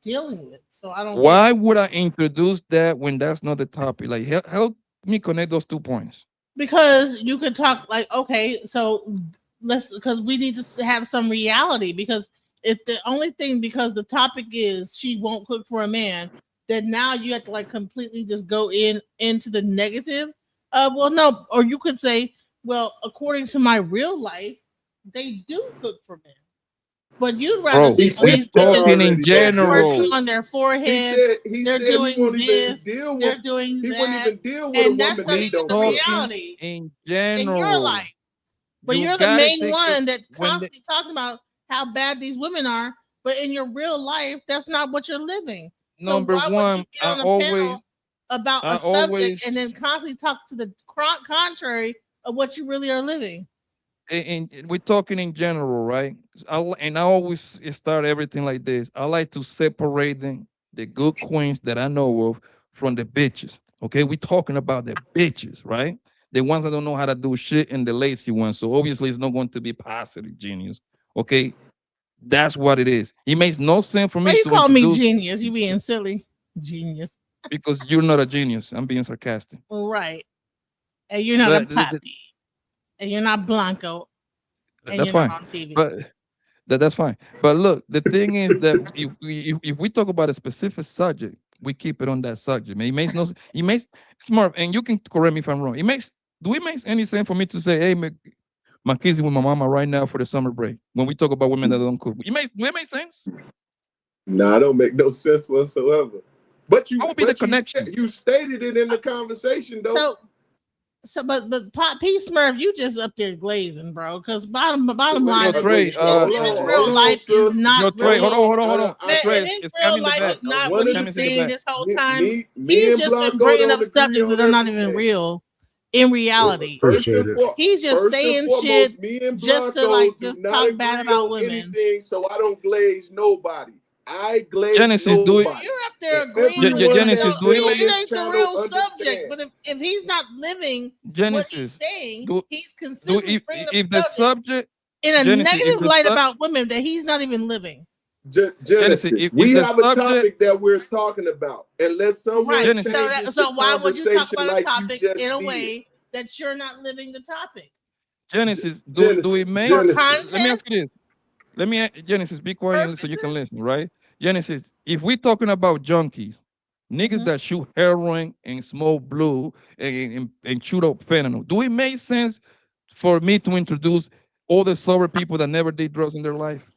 dealing with. So I don't. Why would I introduce that when that's not the topic? Like help me connect those 2 points. Because you could talk like, okay, so because we need to have some reality, because if the only thing, because the topic is she won't cook for a man, then now you have to like completely just go into the negative. Well, no, or you could say, well, according to my real life, they do cook for men. But you'd rather Bro, see we're talking in general. working on their forehead. They're said doing he won't even this. deal with- They're doing he that. wouldn't even deal with a And that's woman not that even don't the cook. reality In in your general. life. But You you're the gotta main take one it that's when constantly talking about how bad these women are. But in your real life, that's not what you're living. Number why would one, you get on I a panel always about I a subject always- and then constantly talk to the contrary of what you really are living? and we're talking in general, right? I always start everything like this. I like to separate the good queens that I know of from the bitches. Okay, we're talking about the bitches, right? The ones that don't know how to do shit and the lazy ones. So obviously it's not going to be positive, Genius. Okay, that's what it is. It makes no sense for me Why you to call me introduce genius? You being silly, genius, because you're not a genius. I'm being sarcastic. right? And you're not a But- pappy, and you're not Blanco, and That's you're fine. not on TV. But that's fine. But look, the thing is that if we talk about a specific subject, we keep it on that subject. Man, it makes no. It makes smart, and you can correct me if I'm wrong. Do it makes any sense for me to say, hey, my kids with my mama right now for the summer break? When we talk about women that don't cook, do it make sense? Nah, don't make no sense whatsoever. But you, What would be the but you connection? you stated it in the conversation though. But Pop P Smurf, you just up there glazing, bro. Because bottom Yo, line, Trey, is his real life is not. Yo, Trey, hold on. Man, Trey, his it's real coming life back. is not One what of he's the- saying this whole time. me He's and just Blanco been bringing don't up subjects agree that on are not even everything. real. in reality. Appreciate it. He's just First and saying foremost, shit me and just to Blanco like do just not talk agree bad about on women. anything, so I don't glaze nobody. I glaze Genesis, do it. nobody. You're up there And agreeing with everyone Genesis, that's do it been on make it this ain't the channel real subject. understand. But if he's not living what Genesis? he's saying, Do, he's do consistently bringing up if the subject in a Genesis, if negative the light sub, about women that he's not even living. Genesis, if we the have a subject topic that we're talking about, and let someone Right. change Genesis, So why would you talk conversation about a like you topic just in a did. way that you're not living the topic? Genesis, do Genesis, it make? For Genesis. Let me content ask you this. Let me Genesis, be quiet so you can purposes? listen, right? Genesis, if we're talking about junkies, niggas Mhm. that shoot heroin and smoke blue and shoot up fentanyl, do it make sense for me to introduce all the sober people that never did drugs in their life?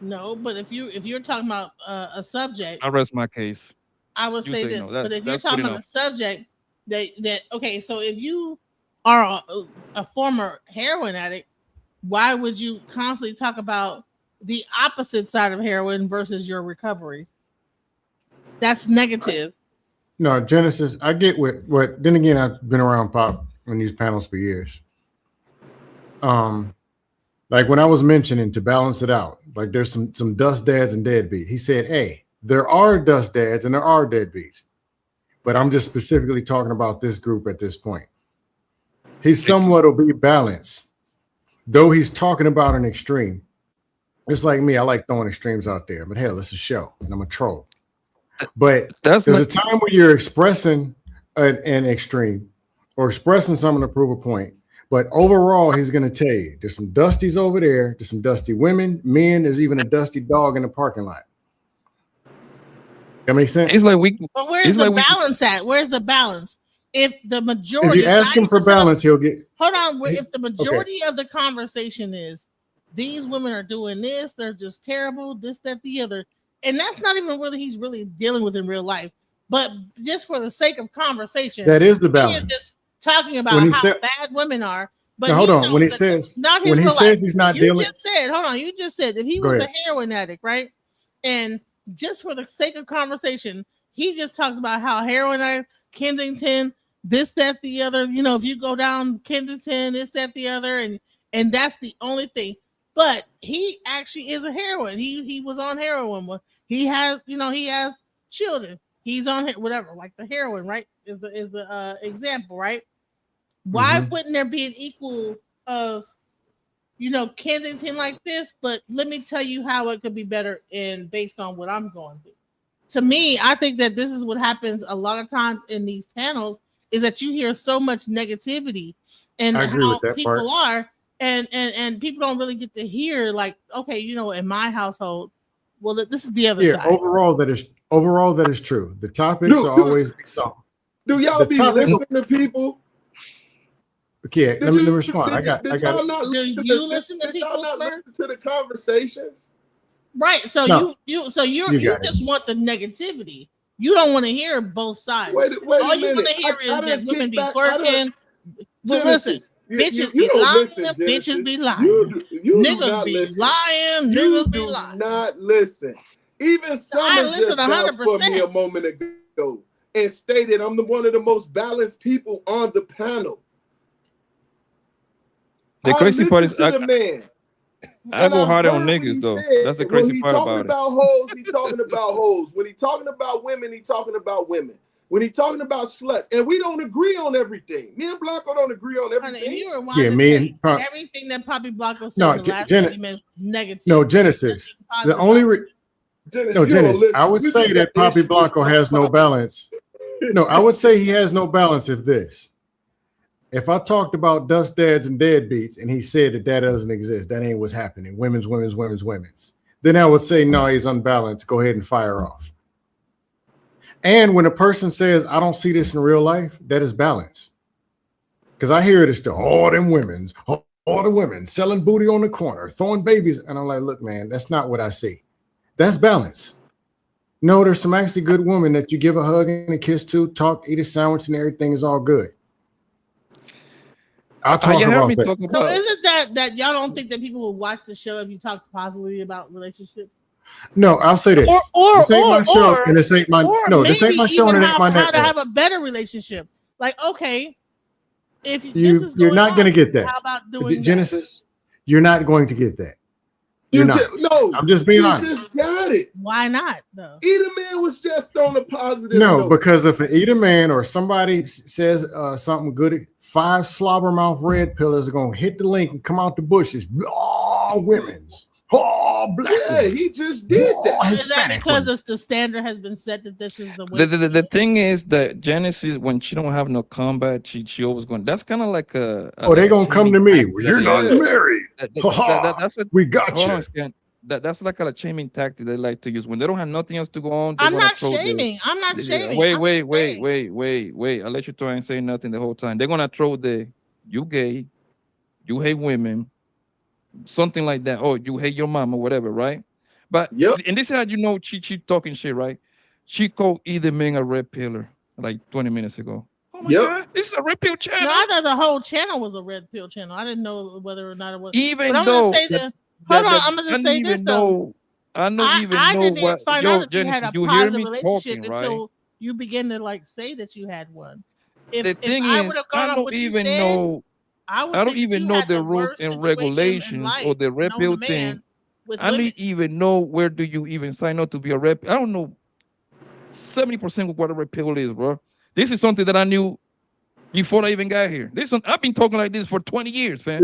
No, but if you're talking about a subject, I rest my case. I would You say say this. no. But if you're That's good talking about enough. a subject that okay, so if you are a former heroin addict, why would you constantly talk about the opposite side of heroin versus your recovery? That's negative. No, Genesis, I get what then again, I've been around Pop in these panels for years. Like when I was mentioning to balance it out, like there's some dust dads and deadbeats. He said, hey, there are dust dads and there are deadbeats, but I'm just specifically talking about this group at this point. He's somewhat will be balanced, though he's talking about an extreme. Just like me, I like throwing extremes out there, but hell, it's a show and I'm a troll. But That's there's not, a time where you're expressing an extreme or expressing something to prove a point. But overall, he's going to tell you there's some dusties over there. There's some dusty women, men. There's even a dusty dog in the parking lot. That makes sense? it's like we But where's it's the like we balance at? Where's the balance? If the If majority, you ask him for 90% balance, he'll get. hold on. he- If the majority of the conversation is these women are doing this, they're just terrible, this, that, the other, and that's not even really he's really dealing with in real life. But just for the sake of conversation, That is the he is balance. just talking about When he how said, bad women are. But now, hold he on. When he knows that says, not his when he real life. says he's not You dealing, just said, hold on, you just said if he go was a ahead. heroin addict, right? And just for the sake of conversation, he just talks about how heroin addict, Kensington, this, that, the other. You know, if you go down Kensington, this, that, the other, and that's the only thing. But he actually is a heroin. He was on heroin. He has, you know, he has children. He's on whatever, like the heroin, right? Is the example, right? Why Mhm. wouldn't there be an equal of, you know, Kensington like this? But let me tell you how it could be better, and based on what I'm going through. To me, I think that this is what happens a lot of times in these panels is that you hear so much negativity and I agree how with that people part. are, and people don't really get to hear like, okay, you know, in my household, well, this is the other Yeah, side. overall that is true. The topics Do, will do, always be something. do y'all The be topics. listening to people? Okay, Did let me you respond. I got did y'all not Do listen you listen to did y'all people, not sir? listen to the conversations? Right. So no. you You got it. just want the negativity. You don't want to hear both sides. Wait All a you want minute. to hear I is that done women kicked be back. I done twerking. But listen, Genesis. bitches You be don't lying, listen, bitches Genesis. be lying. You do Niggas not be listen. lying, You niggas be do lying. not listen. Even I Summer listen just vouched for me 100%. a moment ago and stated I'm one of the most balanced people on the panel. the I crazy part listened is to the man. I And go I harder on heard what niggas he though. said. That's the When crazy he part talking about it. about hoes, he talking about hoes. When he talking about women, he talking about women. When he talking about sluts, and we don't agree on everything. Me and Blanco don't agree on Honey, if everything. you were Yeah, to me take and Pop. everything that Poppy Blanco said No, in the last Gen- 30 minutes negative. no, Genesis. The Positive only about Dennis, no, you don't Genesis. I listen. would You say just that got Poppy issues Blanco with has no Poppy. balance. No, I would say he has no balance if I talked about dust dads and deadbeats and he said that doesn't exist, that ain't what's happening. Women's. Then I would say, no, he's unbalanced. Go ahead and fire off. And when a person says, I don't see this in real life, that is balance. Because I hear it still, all the women selling booty on the corner, throwing babies. And I'm like, look, man, that's not what I see. That's balance. No, there's some actually good women that you give a hug and a kiss to, talk, eat a sandwich, and everything is all good. I'll talk You heard about me that. talk So about is it that y'all don't think that people will watch the show if you talk positively about relationships? No, I'll say this. This ain't my show, and this ain't my this ain't my show, and it ain't my how to network. have a better relationship. Like, okay, if this You're is not going to get that. how about doing Genesis? You're not going to get that. You're not. No, I'm just being you honest. just got it. Why not though? Eat a Man was just on a positive No, note. because if an eater man or somebody says something good, 5 slobbermouth red pillars are going to hit the link and come out the bushes. Oh, women's. Oh, black. Yeah, he just did that. Is that because it's the standard has been set that this is the way? The thing is that Genesis, when she don't have no combat, she always going. That's kind of like a. Oh, they gonna come to me. Well, you're not Yeah. married. That's a, We got hold you. on, Scan. That's like a shaming tactic they like to use when they don't have nothing else to go on. I'm not shaming. I'm not shaming. Wait, I'm wait, just wait, saying. wait. I'll let you try and say nothing the whole time. They're gonna throw the you gay, you hate women, something like that. Oh, you hate your mom or whatever, right? But and this is how you know she talking shit, right? She called either man a red pillar like 20 minutes ago. Oh my God, this is a red pill channel. No, I thought the whole channel was a red pill channel. I didn't know whether or not it was. Even but I'm though gonna say that- hold on, that- I'm gonna I just don't say this even though. know- I don't even I know didn't what. find Yo, out that Genesis, you had a you hear positive me relationship talking, right? until you begin to like say that you had one. If, The thing I is, would have gone I off don't what you even said, know. I would I don't think that even you know had the the rules worst and situation in regulations life, or the red known pill to man thing. with I don't women. even know where do you even sign up to be a red. I don't know 70% of what a red pill is, bro. This is something that I knew before I even got here. I've been talking like this for 20 years, fam.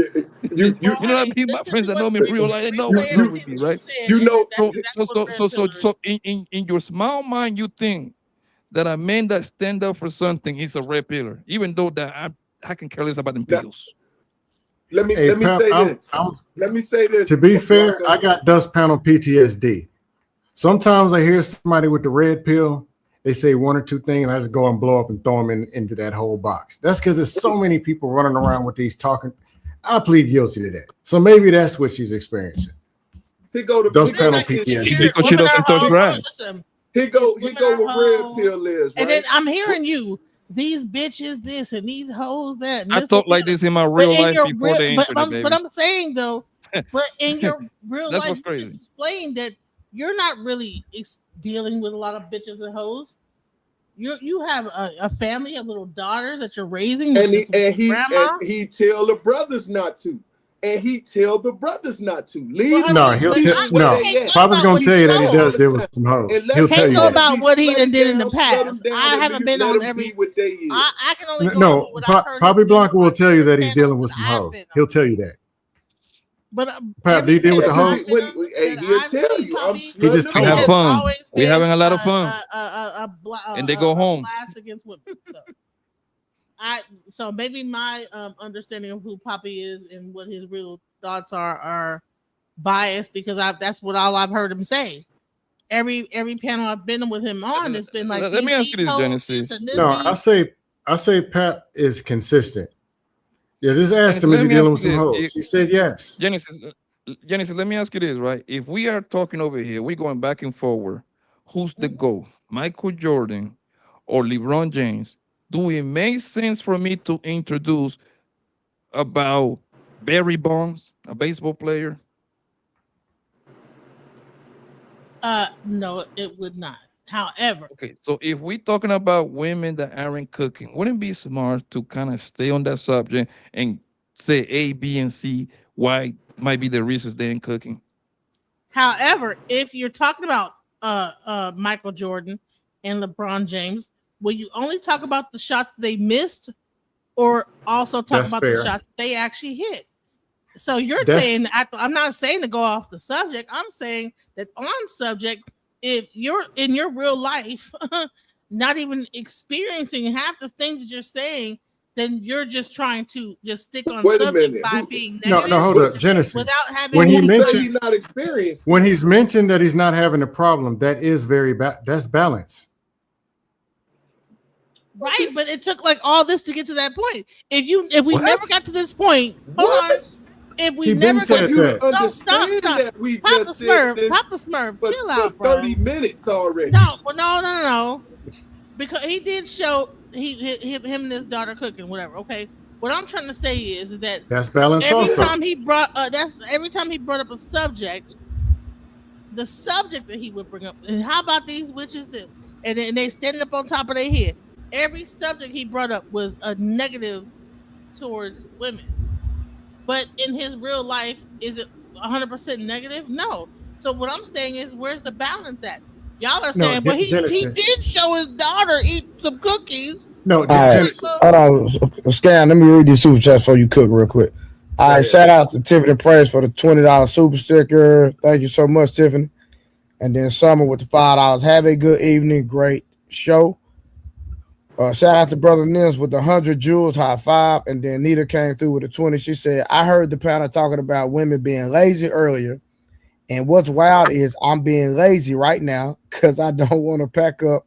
You know what I mean? My friends that know me in real life, they know what's up with me, right? You know, So in your small mind, you think that a man that stand up for something is a red pillar, even though that I can care less about them pills. Let me Hey, let me Pep, say I'm- this. I'm- Let me say this. To be fair, I got dust panel PTSD. Sometimes I hear somebody with the red pill, they say one or two things, and I just go and blow up and throw them into that whole box. That's because there's so many people running around with these talking. I plead guilty to that. So maybe that's what she's experiencing. He go to Dust he panel like his PTSD. shit. Because she doesn't touch grass. Listen, He go with red pill is right. and then I'm hearing you. These bitches, this and these hoes, that. And I this, talk like this in my real life before the internet, baby. But I'm saying though, but in your real That's life, what's you crazy. just explained that you're not really dealing with a lot of bitches and hoes. You have a family of little daughters that you're raising, and with grandma. he tell the brothers not to. And he tell the brothers not to leave. No, he'll tell. No, Papa's gonna tell you that he does deal with some hoes. He'll tell Can't you go that. about what he done did in the Shut 'em past. down I and haven't been let on 'em every. be what they is. I can only go No, off of what I heard. Papi Blanco will tell you that he's dealing with some hoes. He'll tell you that. But Pap, do you deal with the hoes? Hey, he'll tell you. I'm He just We told have you. fun. We're having a lot of fun. And they go home. Blast against women. So maybe my understanding of who Poppy is and what his real thoughts are biased because that's what all I've heard him say. Every panel I've been with him on, it's been like. Let me ask you this, Genesis. No, I say Pat is consistent. Yeah, just asked him, is he dealing with some hoes? He said yes. Genesis, let me ask you this, right? If we are talking over here, we're going back and forward. Who's the GOAT? Michael Jordan or LeBron James? Do it make sense for me to introduce about Barry Bonds, a baseball player? No, it would not. However, okay, so if we're talking about women that aren't cooking, wouldn't it be smart to kind of stay on that subject and say A, B, and C why might be the reasons they ain't cooking? However, if you're talking about Michael Jordan and LeBron James, will you only talk about the shots they missed, or also talk That's about fair. the shots they actually hit? So you're That's- saying I'm not saying to go off the subject. I'm saying that on subject, if you're in your real life, not even experiencing half the things that you're saying, then you're just trying to just stick on Wait a subject minute. by being No, negative. no, hold up, Genesis. Without having When he any- mentioned He's not experienced. when he's mentioned that he's not having a problem, that is very that's balance. Right, but it took like all this to get to that point. If we never got to this point, hold on. If we He been never said got that. no, stop. That we Papa just said Smurf, this Papa Smurf, for, chill out, for bro. 30 minutes already. No, well, no. Because he did show him and his daughter cooking, whatever. Okay. What I'm trying to say is that That's balance every also. time he brought up a subject, the subject that he would bring up. And how about these witches? This, and then they standing up on top of their head. Every subject he brought up was a negative towards women. But in his real life, is it 100% negative? No. So what I'm saying is, where's the balance at? Y'all are saying, but he did show his daughter eat some cookies. No, hold on, Scan. Let me read these super chats before you cook real quick. All right, shout out to Tiffany Price for the $20 super sticker. Thank you so much, Tiffany. And then Summer with the $5. Have a good evening. Great show. Shout out to Brother Nims with the 100 jewels, high five. And then Nita came through with the 20. She said, I heard the panel talking about women being lazy earlier. And what's wild is I'm being lazy right now because I don't want to pack up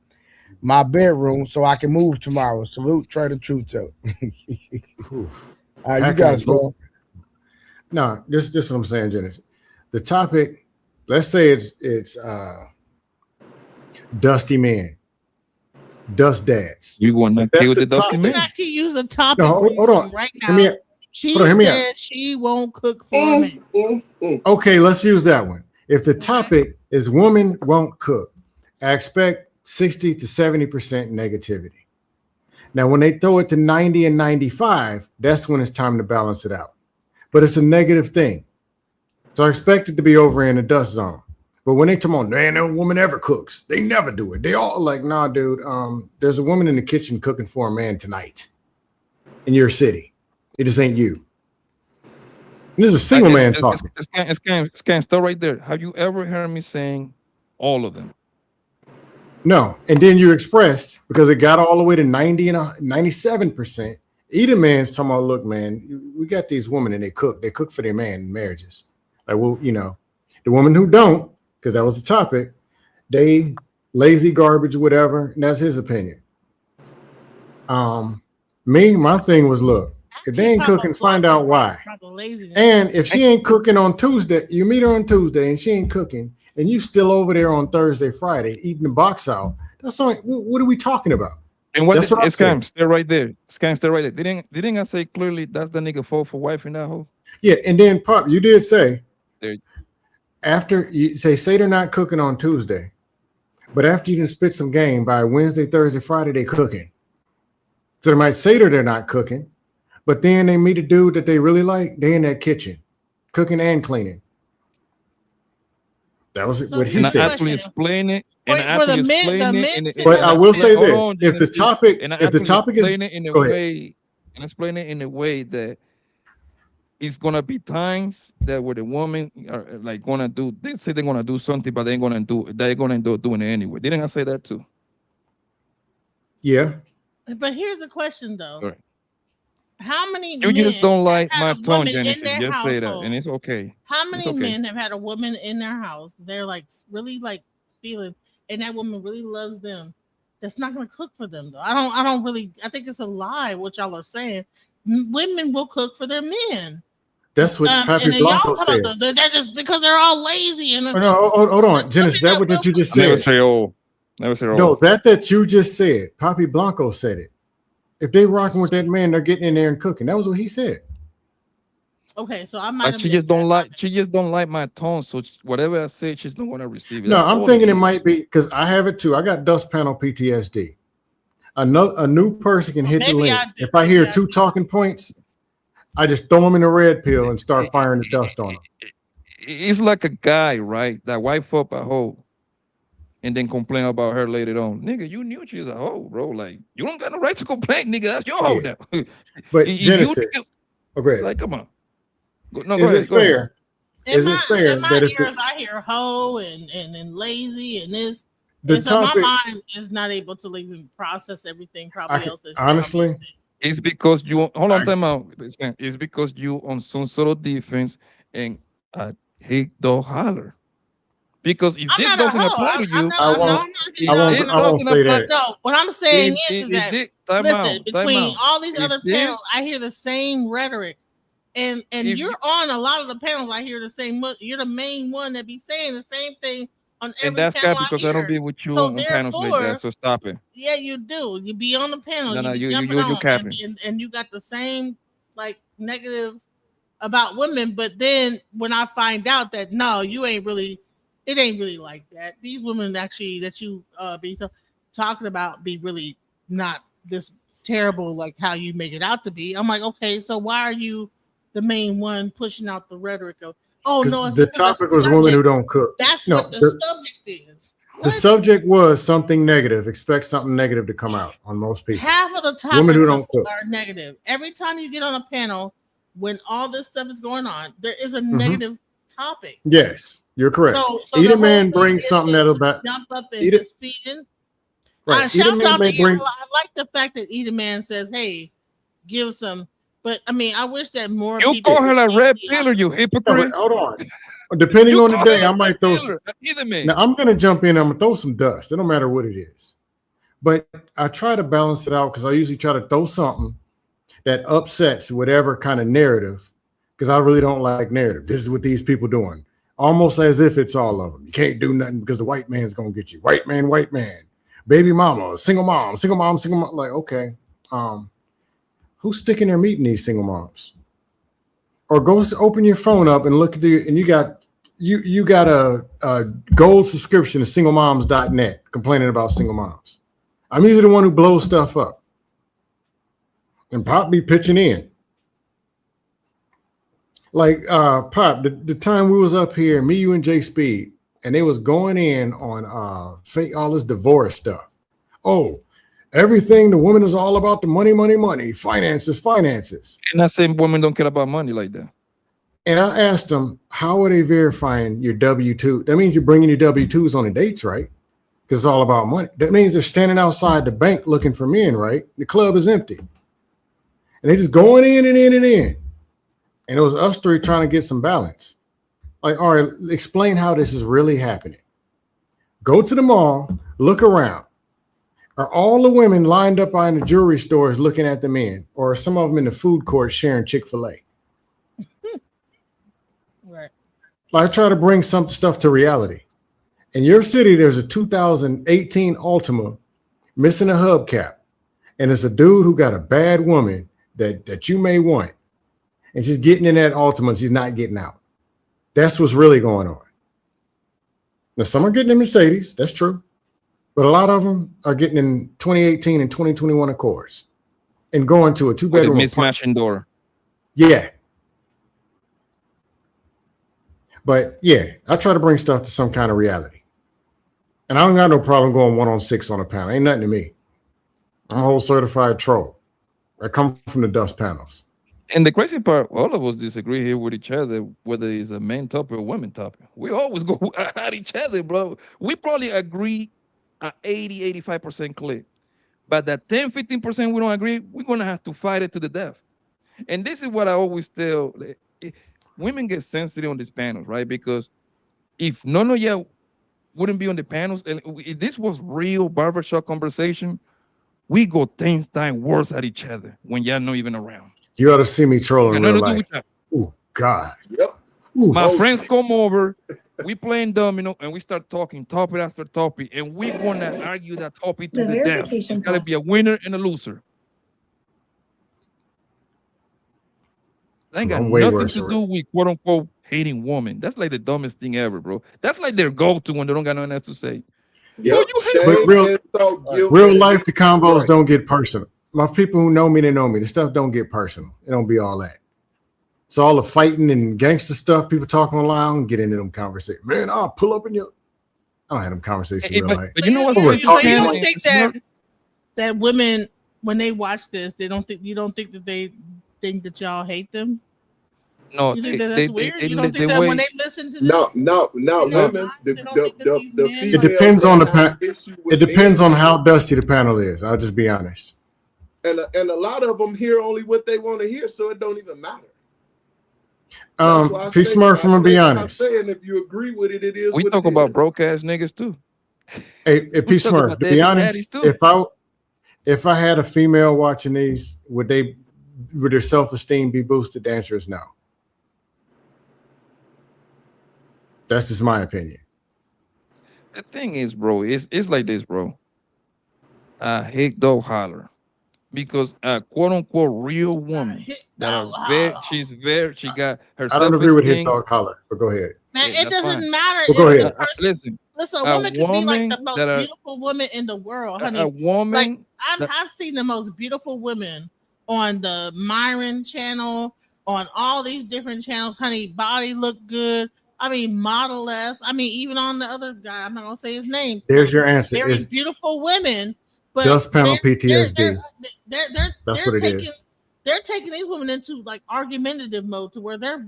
my bedroom so I can move tomorrow. Salute, Trader Truth Teller. All right, you got it, No, this is what I'm saying, Genesis. The topic, let's say it's dusty men, dust dads. You want to kill the dusty men? Actually, use the topic. No, hold on. Right now, she said she won't cook for me. Okay, let's use that one. If the topic is woman won't cook, I expect 60 to 70% negativity. Now, when they throw it to 90 and 95, that's when it's time to balance it out. But it's a negative thing. So I expect it to be over in the dust zone. But when they come on, man, no woman ever cooks. They never do it. They all like, nah, dude, there's a woman in the kitchen cooking for a man tonight in your city. It just ain't you. And this is a single man talking. It's kind of stuff right there. Have you ever heard me saying all of them? No. And then you expressed, because it got all the way to 90 and 97%. Edom man's talking about, look, man, we got these women and they cook for their man in marriages. Like, well, you know, the women who don't, because that was the topic, they lazy garbage, whatever, and that's his opinion. My thing was, look, if they ain't cooking, find out why. And if she ain't cooking on Tuesday, you meet her on Tuesday and she ain't cooking, and you still over there on Thursday, Friday, eating the box out. That's all. What are we talking about? And what it's scam, stay right there. Scam, stay right there. Didn't I say clearly that's the nigga fault for wife in that hole? Yeah, and then Pop, you did say after you say they're not cooking on Tuesday, but after you done spit some game by Wednesday, Thursday, Friday, they cooking. So they might say they're not cooking, but then they meet a dude that they really like, they in that kitchen, cooking and cleaning. That was what he said. And actually explain it. And actually explain it. But I will say this: if the topic is, explain it in a way that it's gonna be times that where the woman are like gonna do. They say they're gonna do something, but they're gonna end up doing it anyway. Didn't I say that too? Yeah. But here's the question, though. Right. How many you just don't like my tone, Genesis? Just say that, and it's okay. How many men have had a woman in their house? They're like really like feeling, and that woman really loves them. That's not going to cook for them, though. I don't really. I think it's a lie what y'all are saying. Women will cook for their men. That's what Papi Blanco said. They're just because they're all lazy. And no, hold on, Genesis. That what you just said. Never say oh. Never say oh. No, that you just said. Papi Blanco said it. If they rocking with that man, they're getting in there and cooking. That was what he said. Okay, so I might. She just don't like my tone. So whatever I say, she's not going to receive it. No, I'm thinking it might be because I have it too. I got dust panel PTSD. A new person can hit the link. If I hear two talking points, I just throw them in a red pill and start firing the dust on them. It's like a guy, right? That wife up a hoe. And then complain about her later on. Nigga, you knew she was a hoe, bro. Like, you don't got no right to complain, nigga. That's your hoe now. But Genesis, okay. Like, come on. Go is it fair? Is it fair in my ears, I hear hoe and lazy and this. And so my mind is not able to even process everything. Honestly, it's because you hold on time out. It's because you on some sort of defense and I hate the holler. Because if this doesn't apply to you, I won't say that. No, what I'm saying is that listen, between all these other panels, I hear the same rhetoric, and you're on a lot of the panels. I hear the same. You're the main one that be saying the same thing on every. And that's panel because I don't be with you on panels like that. So stop it. Yeah, you do. You be on the panel. No, you capping, and you got the same like negative about women. But then when I find out that no, you ain't really. it ain't really like that. These women actually that you be talking about be really not this terrible like how you make it out to be. I'm like, okay, so why are you the main one pushing out the rhetoric of, oh no, it's the because that's topic the was women who subject. don't cook. That's No, what the subject is. the subject was something negative. Expect something negative to come out on most people. Half of the Women who topics don't cook. are negative. Every time you get on a panel, when all this stuff is going on, there is a Mhm. negative topic. Yes, you're correct. So Eat the a man whole thing brings is something to that'll back. jump up and Eat it- just feed in. Right. Eat a Shouts man out may to bring. I like the fact that Eat a Man says, "Hey, give some." But I mean, I wish that more You people. call her a would red be pillar, you No, hypocrite. but hold on. Depending You on the call day, her I a might red throw. pillar, either man. Now I'm gonna jump in. I'm gonna throw some dust. It don't matter what it is, but I try to balance it out because I usually try to throw something that upsets whatever kind of narrative. Because I really don't like narrative. This is what these people doing, almost as if it's all of them. You can't do nothing because the white man's gonna get you. White man, baby mama, single mom. Like, okay, who's sticking their meat in these single moms? Or go open your phone up and look at and you got a gold subscription to singlemoms.net complaining about single moms. I'm usually the one who blows stuff up. And Pop be pitching in. Like Pop, the time we was up here, me, you, and Jay Speed, and they was going in on fake all this divorce stuff. Oh, everything the woman is all about the money, finances. And I say women don't care about money like that. And I asked them, how are they verifying your W-2? That means you're bringing your W-2s on the dates, right? Because it's all about money. That means they're standing outside the bank looking for men, right? The club is empty. And they just going in and in and in. And it was us three trying to get some balance. Like, all right, explain how this is really happening. Go to the mall, look around. Are all the women lined up behind the jewelry stores looking at the men? Or are some of them in the food court sharing Chick-fil-A? Right. I try to bring some stuff to reality. In your city, there's a 2018 Altima missing a hubcap. And it's a dude who got a bad woman that you may want. And she's getting in that Altima, she's not getting out. That's what's really going on. Now, some are getting in Mercedes, that's true. But a lot of them are getting in 2018 and 2021 Accords and going to a two-bedroom mismatching door. Yeah. But yeah, I try to bring stuff to some kind of reality. And I don't got no problem going 1-on-6 on a panel. Ain't nothing to me. I'm a whole certified troll. I come from the dust panels. And the crazy part, all of us disagree here with each other, whether it's a man topic or women topic. We always go at each other, bro. We probably agree at 80-85% clear. But that 10-15% we don't agree, we're going to have to fight it to the death. And this is what I always tell. Women get sensitive on these panels, right? Because if none of you wouldn't be on the panels, and if this was real barbershop conversation, we go 10 times worse at each other when y'all not even around. You ought to see me trolling in Got real nothing to do life. with Oh, God. Yep. Ooh. My friends come over, we playing domino, and we start talking topic after topic, and we're gonna argue that topic to The the death. verification It's gotta be a winner and a loser. That ain't got I'm way nothing worse to already. do with quote unquote hating women. That's like the dumbest thing ever, bro. That's like their go-to when they don't got nothing else to say. Yep. you But real, guilt real and life, the combos right. don't get personal. My people who know me, they know me. The stuff don't get personal. It don't be all that. It's all the fighting and gangster stuff. People talking online, get into them conversations. Man, I'll pull up in your. I don't have them conversations in real life. But you know what's But we're crazy, So you talking Ken? don't like- think that women, when they watch this, you don't think that they think that y'all hate them? No, You think that that's weird? You don't the think that way- when they listen to this? No, No. women. The It depends on the panel. It depends on how dusty the panel is. I'll just be honest. And a lot of them hear only what they want to hear, so it don't even matter. P Smurf, I'm gonna be honest. I'm saying if you agree with it, it is. we what talk it about is. broke ass niggas too. Hey, P We talk Smurf, about to daddy- be daddies honest, too. if I had a female watching these, would their self-esteem be boosted? The answer is no. That's just my opinion. The thing is, bro, it's like this, bro. I hate dog holler because a quote unquote real woman that are very, she got her I don't agree with his self-esteem. dog holler, but go ahead. Man, Hey, it that's doesn't fine. matter Well, go if the ahead. person. Listen, Listen, a a woman could be like the woman most that are beautiful woman in the world, honey. a woman Like that I've seen the most beautiful women on the Myron channel, on all these different channels, honey. Body look good. I mean, model-esque. I mean, even on the other guy, I'm not gonna say his name. There's your answer. Very Is beautiful women, but dust panel they're PTSD. That's what it taking is. they're taking these women into like argumentative mode to where they're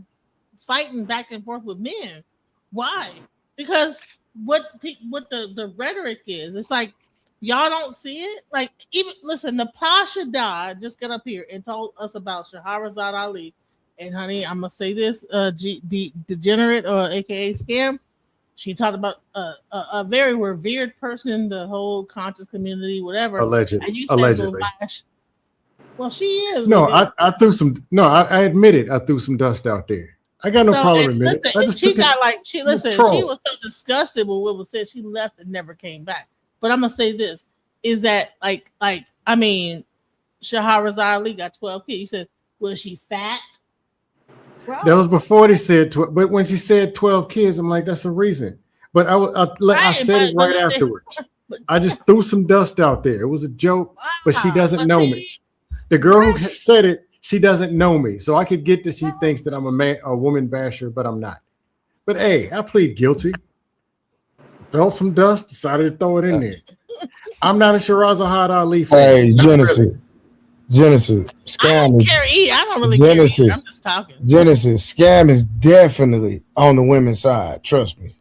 fighting back and forth with men. Why? Because what the rhetoric is, it's like y'all don't see it. Like even listen, Natasha Dodd just got up here and told us about Shahrazad Ali. And honey, I'm gonna say this: degenerate or AKA scam. She talked about a very revered person in the whole conscious community, whatever. Allegedly. And you said, Allegedly. well, she is. No, revered. I threw some. No, I admit it. I threw some dust out there. I got no problem and admitting it. listen, I and just she took it. got like she listen. She troll. was so disgusted with what was said. She left and never came back. But I'm gonna say this: is that like I mean, Shahrazad Ali got 12 kids. You said, was she fat? Bro. That was before they said 12. But when she said 12 kids, I'm like, that's a reason. But I said it right afterwards. I just threw some dust out there. It was a joke, but she doesn't know me. The girl who said it, she doesn't know me. So I could get that she thinks that I'm a woman basher, but I'm not. But hey, I plead guilty. Felt some dust, decided to throw it in there. I'm not a Shahrazad Ali fan. Hey, Genesis, I scam don't is care. I don't really care. Genesis. I'm just talking. Genesis, scam is definitely on the women's side. Trust me.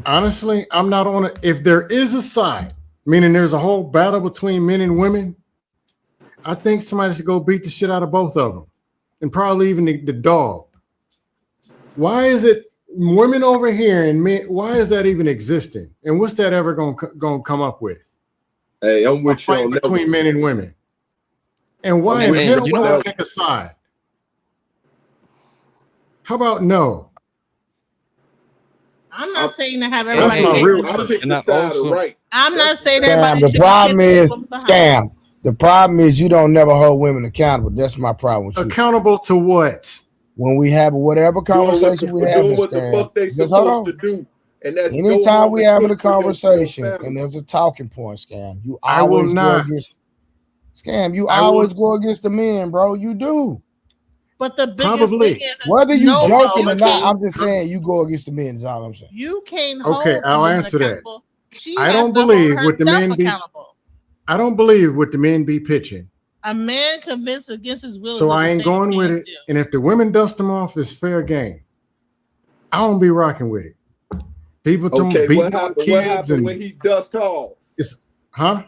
Honestly, I'm not on it. If there is a side, meaning there's a whole battle between men and women, I think somebody should go beat the shit out of both of them, and probably even the dog. Why is it women over here and men? Why is that even existing? And what's that ever gonna come up with? Hey, I'm with you on that. Between men and women. And why in hell would I pick a side? How about no? I'm not saying to have That's everybody. my real I pick the side of right. I'm not saying Scam. everybody. The should problem get is from behind. scam. The problem is you don't never hold women accountable. That's my problem with you. Accountable to what? When we have whatever conversation we have, doing what the fuck they just hold supposed on. to do, and that's go Anytime home we and having a cook for your conversation family. and there's a talking point, scam, you I will always go not. against scam. You I will- always go against the men, bro. You do. But the biggest Probably. thing is Whether you no, joking you or not, can't- I'm just saying you go against the men. Is all I'm saying. You can't hold Okay, I'll a woman answer that. accountable. She I has don't to hold believe with the herself men be. accountable. I don't believe with the men be pitching. A man convinced against his will. So is I the ain't same going thing with as it. still. And if the women dust them off, it's fair game. I don't be rocking with it. People tell me Okay, beating what on happened? What kids happened and when he dust off? it's huh?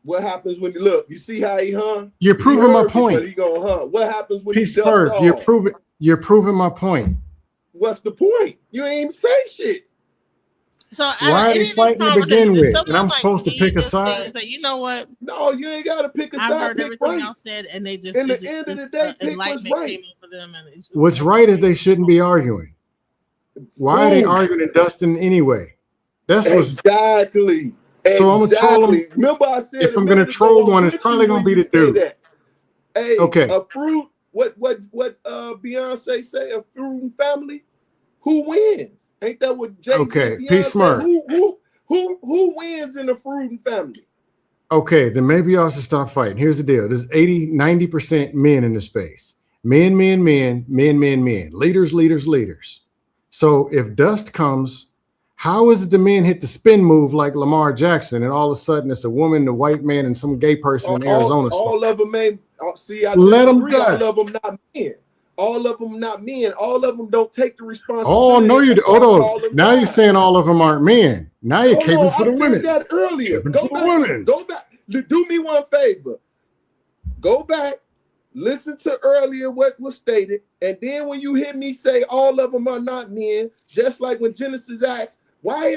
What happens when you look? You see how he hung? You're He proving my heard me, point. But he gonna hunt. What happens when Peace he dust first. off? You're proving my point. What's the point? You ain't even say shit. So Why are they fighting to begin with? And I'm supposed to pick a side? That, you know what? No, you ain't gotta pick a I've side. heard Pick everything right. y'all said, and they just In the it just, end of this, the day, pick what's enlightenment right. came over them, and it's just What's right is they shouldn't be arguing. Why are they Boom. arguing and dusting anyway? That's what's Exactly. So I'm gonna troll Exactly. them. Remember, I said If a I'm gonna minute ago, troll I'm one, it's with probably you gonna when be you the say dude. that. Hey, Okay. a fruit. What Beyonce say? A fruit family. Who wins? Ain't that what Jay-Z Okay, and P Beyonce? Smart. Who wins in the fruit family? Okay, then maybe y'all should stop fighting. Here's the deal. There's 90% men in the space. Men. Leaders. So if dust comes, how is it the men hit the spin move like Lamar Jackson and all of a sudden it's a woman, a white man, and some gay person in Arizona? All of them ain't. See, I Let 'em disagree. All dust. of them not men. All of them not men. All of them don't take the responsibility. Oh, no, you do. All Oh, them now you're guys. saying all of them aren't men. Now you're Hold caping on, for I the said women. that earlier. Caping Go for the back. women. Go back. Do me one favor. Go back. Listen to earlier what was stated, and then when you hear me say all of them are not men, just like when Genesis asked, why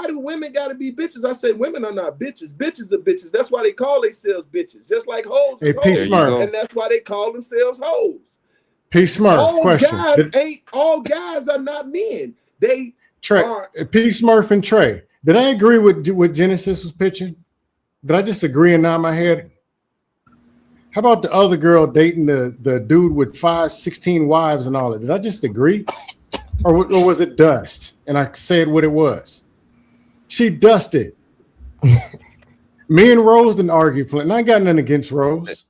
do women got to be bitches? I said women are not bitches. Bitches are bitches. That's why they call themselves bitches. Just like hoes, Hey, is P hoes, Smart. and that's why they call themselves hoes. P Smart, All question. all guys are not men. They Trey, are. P Smurf and Trey. Did I agree with what Genesis was pitching? Did I just agree and nod my head? How about the other girl dating the dude with 16 wives and all that? Did I just agree? or was it dust? And I said what it was. She dusted. Me and Rose didn't argue, and I got nothing against Rose.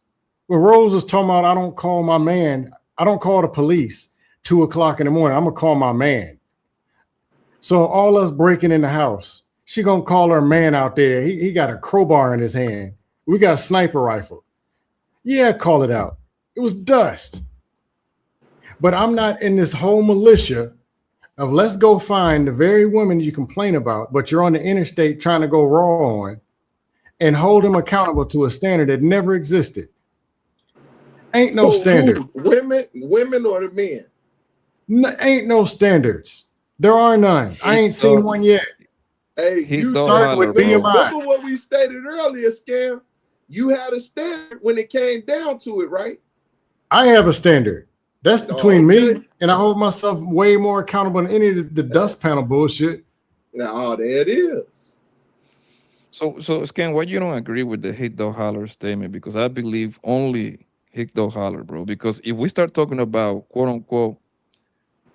When Rose was talking about, I don't call my man, I don't call the police 2 o'clock in the morning. I'm gonna call my man. So all us breaking in the house, she gonna call her man out there. He got a crowbar in his hand. We got a sniper rifle. Yeah, call it out. It was dust. But I'm not in this whole militia of let's go find the very woman you complain about, but you're on the interstate trying to go raw on, and hold them accountable to a standard that never existed. Ain't no standard. Women or the men? No, ain't no standards. There are none. I ain't seen one yet. Hey, you start with BMI. remember what we stated earlier, Scam? You had a standard when it came down to it, right? I have a standard. That's between me, and I hold myself way more accountable than any of the dust panel bullshit. Now, there it is. So Scan, why you don't agree with the hit dog holler statement? Because I believe only hit dog holler, bro. Because if we start talking about quote unquote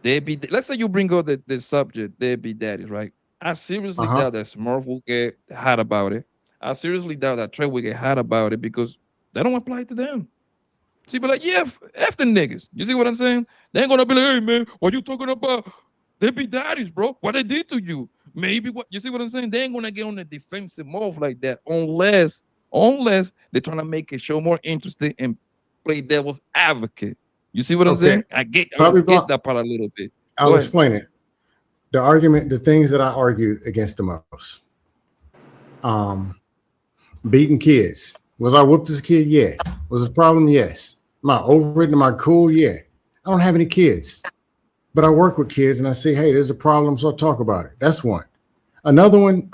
deadbeat, let's say you bring up the subject deadbeat daddies, right? I seriously doubt that Smurf will get hot about it. I seriously doubt that Trey will get hot about it because they don't apply to them. So you be like, yeah, F the niggas. You see what I'm saying? They ain't gonna be like, hey man, what you talking about? They be daddies, bro. What they did to you? Maybe what you see what I'm saying? They ain't gonna get on the defensive move like that unless they're trying to make it show more interesting and play devil's advocate. You see what I'm saying? I get that part a little bit. I'll explain it. The argument, the things that I argue against the most. Beating kids. Was I whooped as a kid? Yeah. Was it a problem? Yes. Am I over it? Am I cool? Yeah. I don't have any kids, but I work with kids and I say, hey, there's a problem, so I'll talk about it. That's one. Another one,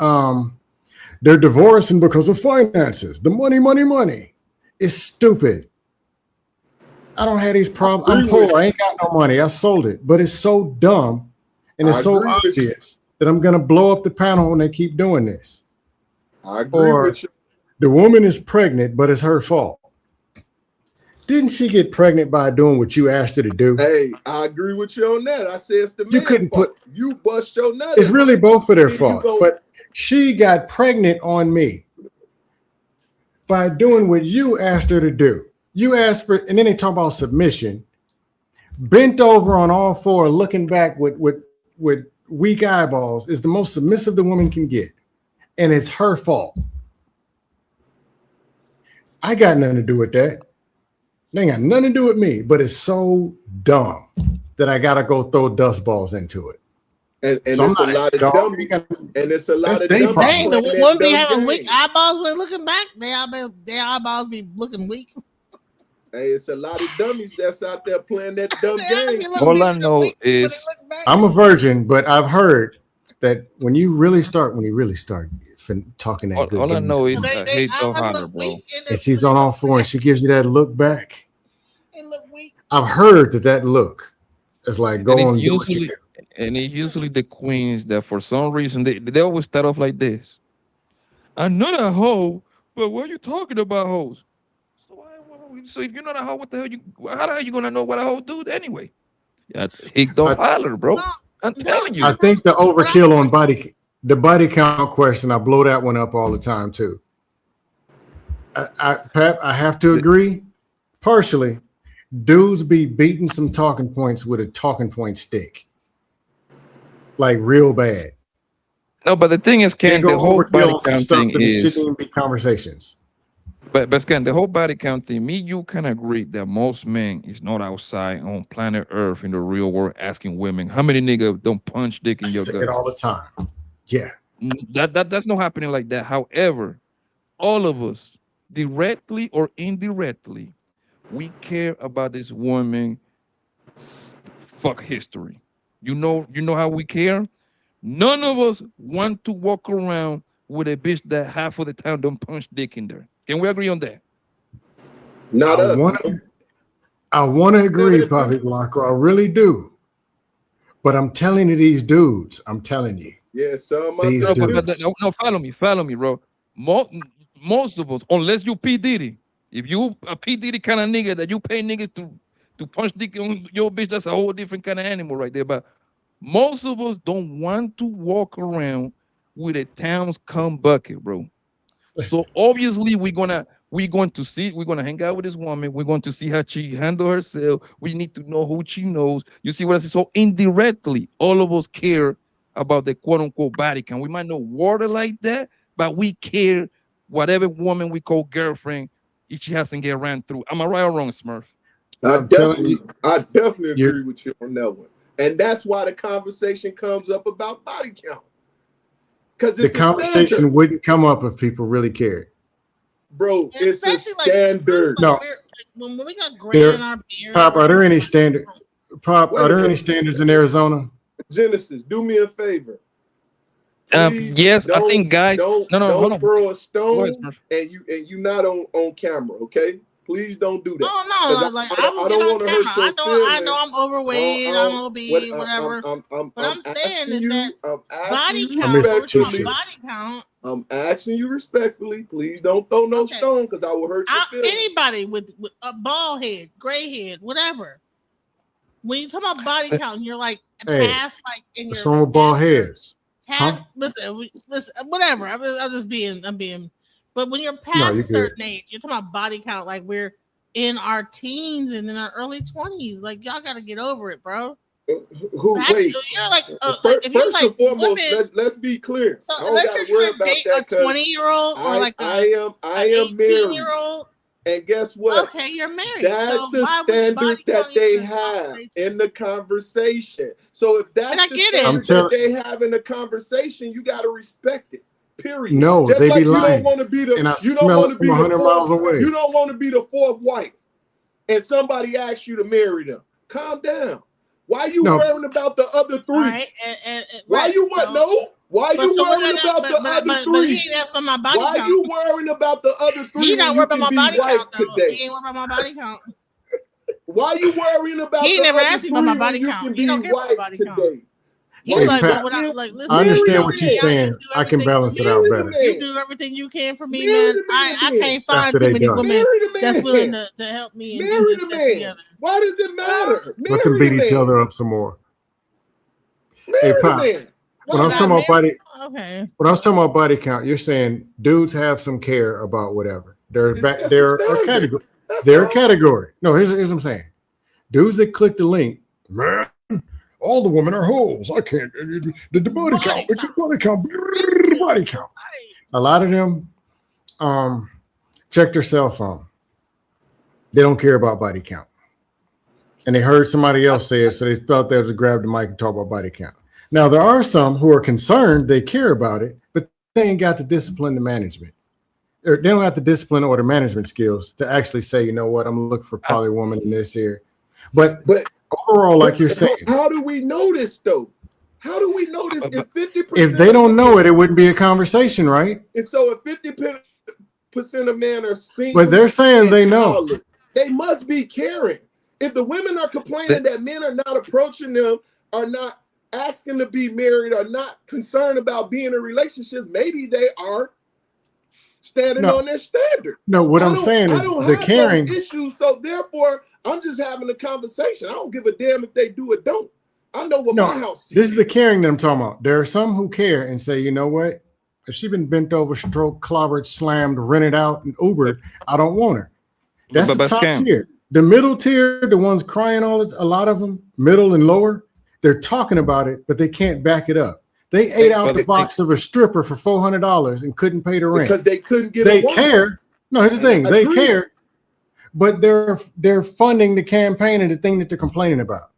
they're divorcing because of finances. The money. It's stupid. I don't have these problems. I'm poor. I ain't got no money. I sold it, but it's so dumb and it's so obvious that I'm going to blow up the panel when they keep doing this. I agree with you. The woman is pregnant, but it's her fault. Didn't she get pregnant by doing what you asked her to do? Hey, I agree with you on that. I said it's the you couldn't fault. put You bust your nut. It's really both of their fault. But she got pregnant on me by doing what you asked her to do. You asked for, and then they talk about submission. Bent over on all four, looking back with weak eyeballs is the most submissive the woman can get. And it's her fault. I got nothing to do with that. They ain't got nothing to do with me, but it's so dumb that I gotta go throw dust balls into it. And So I'm it's a not lot of dog. dummies. And it's a lot of they dummies. problem. Dang, the playing women that be dumb having game. weak eyeballs when looking back. Their eyeballs be looking weak. Hey, it's a lot of dummies that's out there playing that dumb game. All I know is I'm a virgin, but I've heard that when you really start talking that good all I game, know is hate dog holler, bro. and she's on all four and she gives you that look back. I've heard that look is like go And it's on. Do what you usually do. and it's usually the queens that for some reason they always start off like this. I'm not a hoe, but what are you talking about hoes? So if you're not a hoe, what the hell how the hell you gonna know what a hoe do anyway? Yeah, hate dog holler, bro. I'm telling you. I think the overkill on the body count question, I blow that one up all the time too. Pat, I have to agree, partially. Dudes be beating some talking points with a talking point stick, like real bad. No, but the thing is, Ken, the whole body count thing is shouldn't even be conversations. But Ken, the whole body count thing, me, you can agree that most men is not outside on planet Earth in the real world asking women, how many niggas don't punch dick in your say gut? it all the time. Yeah. That's not happening like that. However, all of us, directly or indirectly, we care about this woman's fuck history. You know how we care? None of us want to walk around with a bitch that half of the time don't punch dick in there. Can we agree on that? Not us. I want to agree, Papi Blanco. I really do. But I'm telling you, these dudes, I'm telling you. Yeah, some These of dudes. No, follow me, bro. Most of us, unless you P. Diddy, if you a P. Diddy kind of nigga that you pay niggas to punch dick on your bitch, that's a whole different kind of animal right there. But Most of us don't want to walk around with a town's cum bucket, bro. So obviously we're going to hang out with this woman. We're going to see how she handle herself. We need to know who she knows. You see what I say? So indirectly, all of us care about the quote unquote body count. We might not word it like that, but we care whatever woman we call girlfriend if she hasn't get ran through. Am I right or wrong, Smurf? I definitely agree with you on that one. And that's why the conversation comes up about body count. Because the conversation wouldn't come up if people really cared. Bro, it's a standard. No. When we got gray in our beard. Pop, are there any standard? Pop, are there any standards in Arizona? Genesis, do me a favor. Yes, I think guys. Don't hold on. throw a stone and you not on camera, okay? Please don't do that. No, like I don't want to hurt your feelings. I know I'm overweight, I'm obese, whatever. But I'm saying is that body count. I'm asking you respectfully. Please don't throw no stone because I will hurt your feelings. Anybody with a bald head, gray head, whatever. When you talk about body count, you're like past like in your. What's wrong with bald heads? Listen, whatever. I'm being. But when you're past a certain age, you're talking about body count like we're in our teens and in our early 20s. Like y'all got to get over it, bro. Wait. You're like, if you're First and foremost, let's be clear. So unless you're trying to date a 20-year-old or like I am 18-year-old. And guess what? Okay, you're married. That's a standard that they have in the conversation. So if that's the standard that they have in the conversation, you got to respect it. Period. No, just they like be lying. You don't want to be the. And I you smell don't it from 100 miles away. You don't want to be the fourth wife, and somebody asks you to marry them. Calm down. Why you worrying about the other three? Right, Why you what? No. Why you worrying about the other three? He ain't asking my body Why count. you worrying about the other three? He not worried about my body count. Today? He ain't worried about my body count. Why you worrying about? He the never other asked me about my body three count. when He you don't can care about be my body wife count. today? He's Pat, listen. I understand what you're saying. I can balance it out better. You do everything you can for me, man. I can't find too many women that's willing to help me and do this together. Why does it matter? Let them beat each other up some more. Hey, Pop. When I was talking about body count, you're saying dudes have some care about whatever. They're a category. They're a category. No, here's what I'm saying. Dudes that click the link, man, all the women are hoes. I can't. The body count. Body count. A lot of them check their cell phone. They don't care about body count. And they heard somebody else say it, so they felt they had to grab the mic and talk about body count. Now, there are some who are concerned, they care about it, but they ain't got the discipline to management. They don't have the discipline or the management skills to actually say, you know what, I'm looking for probably a woman in this here. But overall, like you're saying. How do we know this, though? How do we know this? If 50%, if they don't know it, it wouldn't be a conversation, right? And so if 50% of men are single, but they're saying they know. They must be caring. If the women are complaining that men are not approaching them, are not asking to be married, are not concerned about being in relationships, maybe they are standing on their standard. No, what I'm saying is the caring issues. So therefore, I'm just having a conversation. I don't give a damn if they do or don't. I know what my house is. This is the caring that I'm talking about. There are some who care and say, you know what? If she's been bent over, stroked, clobbered, slammed, rented out, and Ubered, I don't want her. That's the top tier. The middle tier, the ones crying a lot of them, middle and lower, they're talking about it, but they can't back it up. They ate out the box of a stripper for $400 and couldn't pay the rent because they couldn't get. They care. No, here's the thing: they care, but they're funding the campaign and the thing that they're complaining about.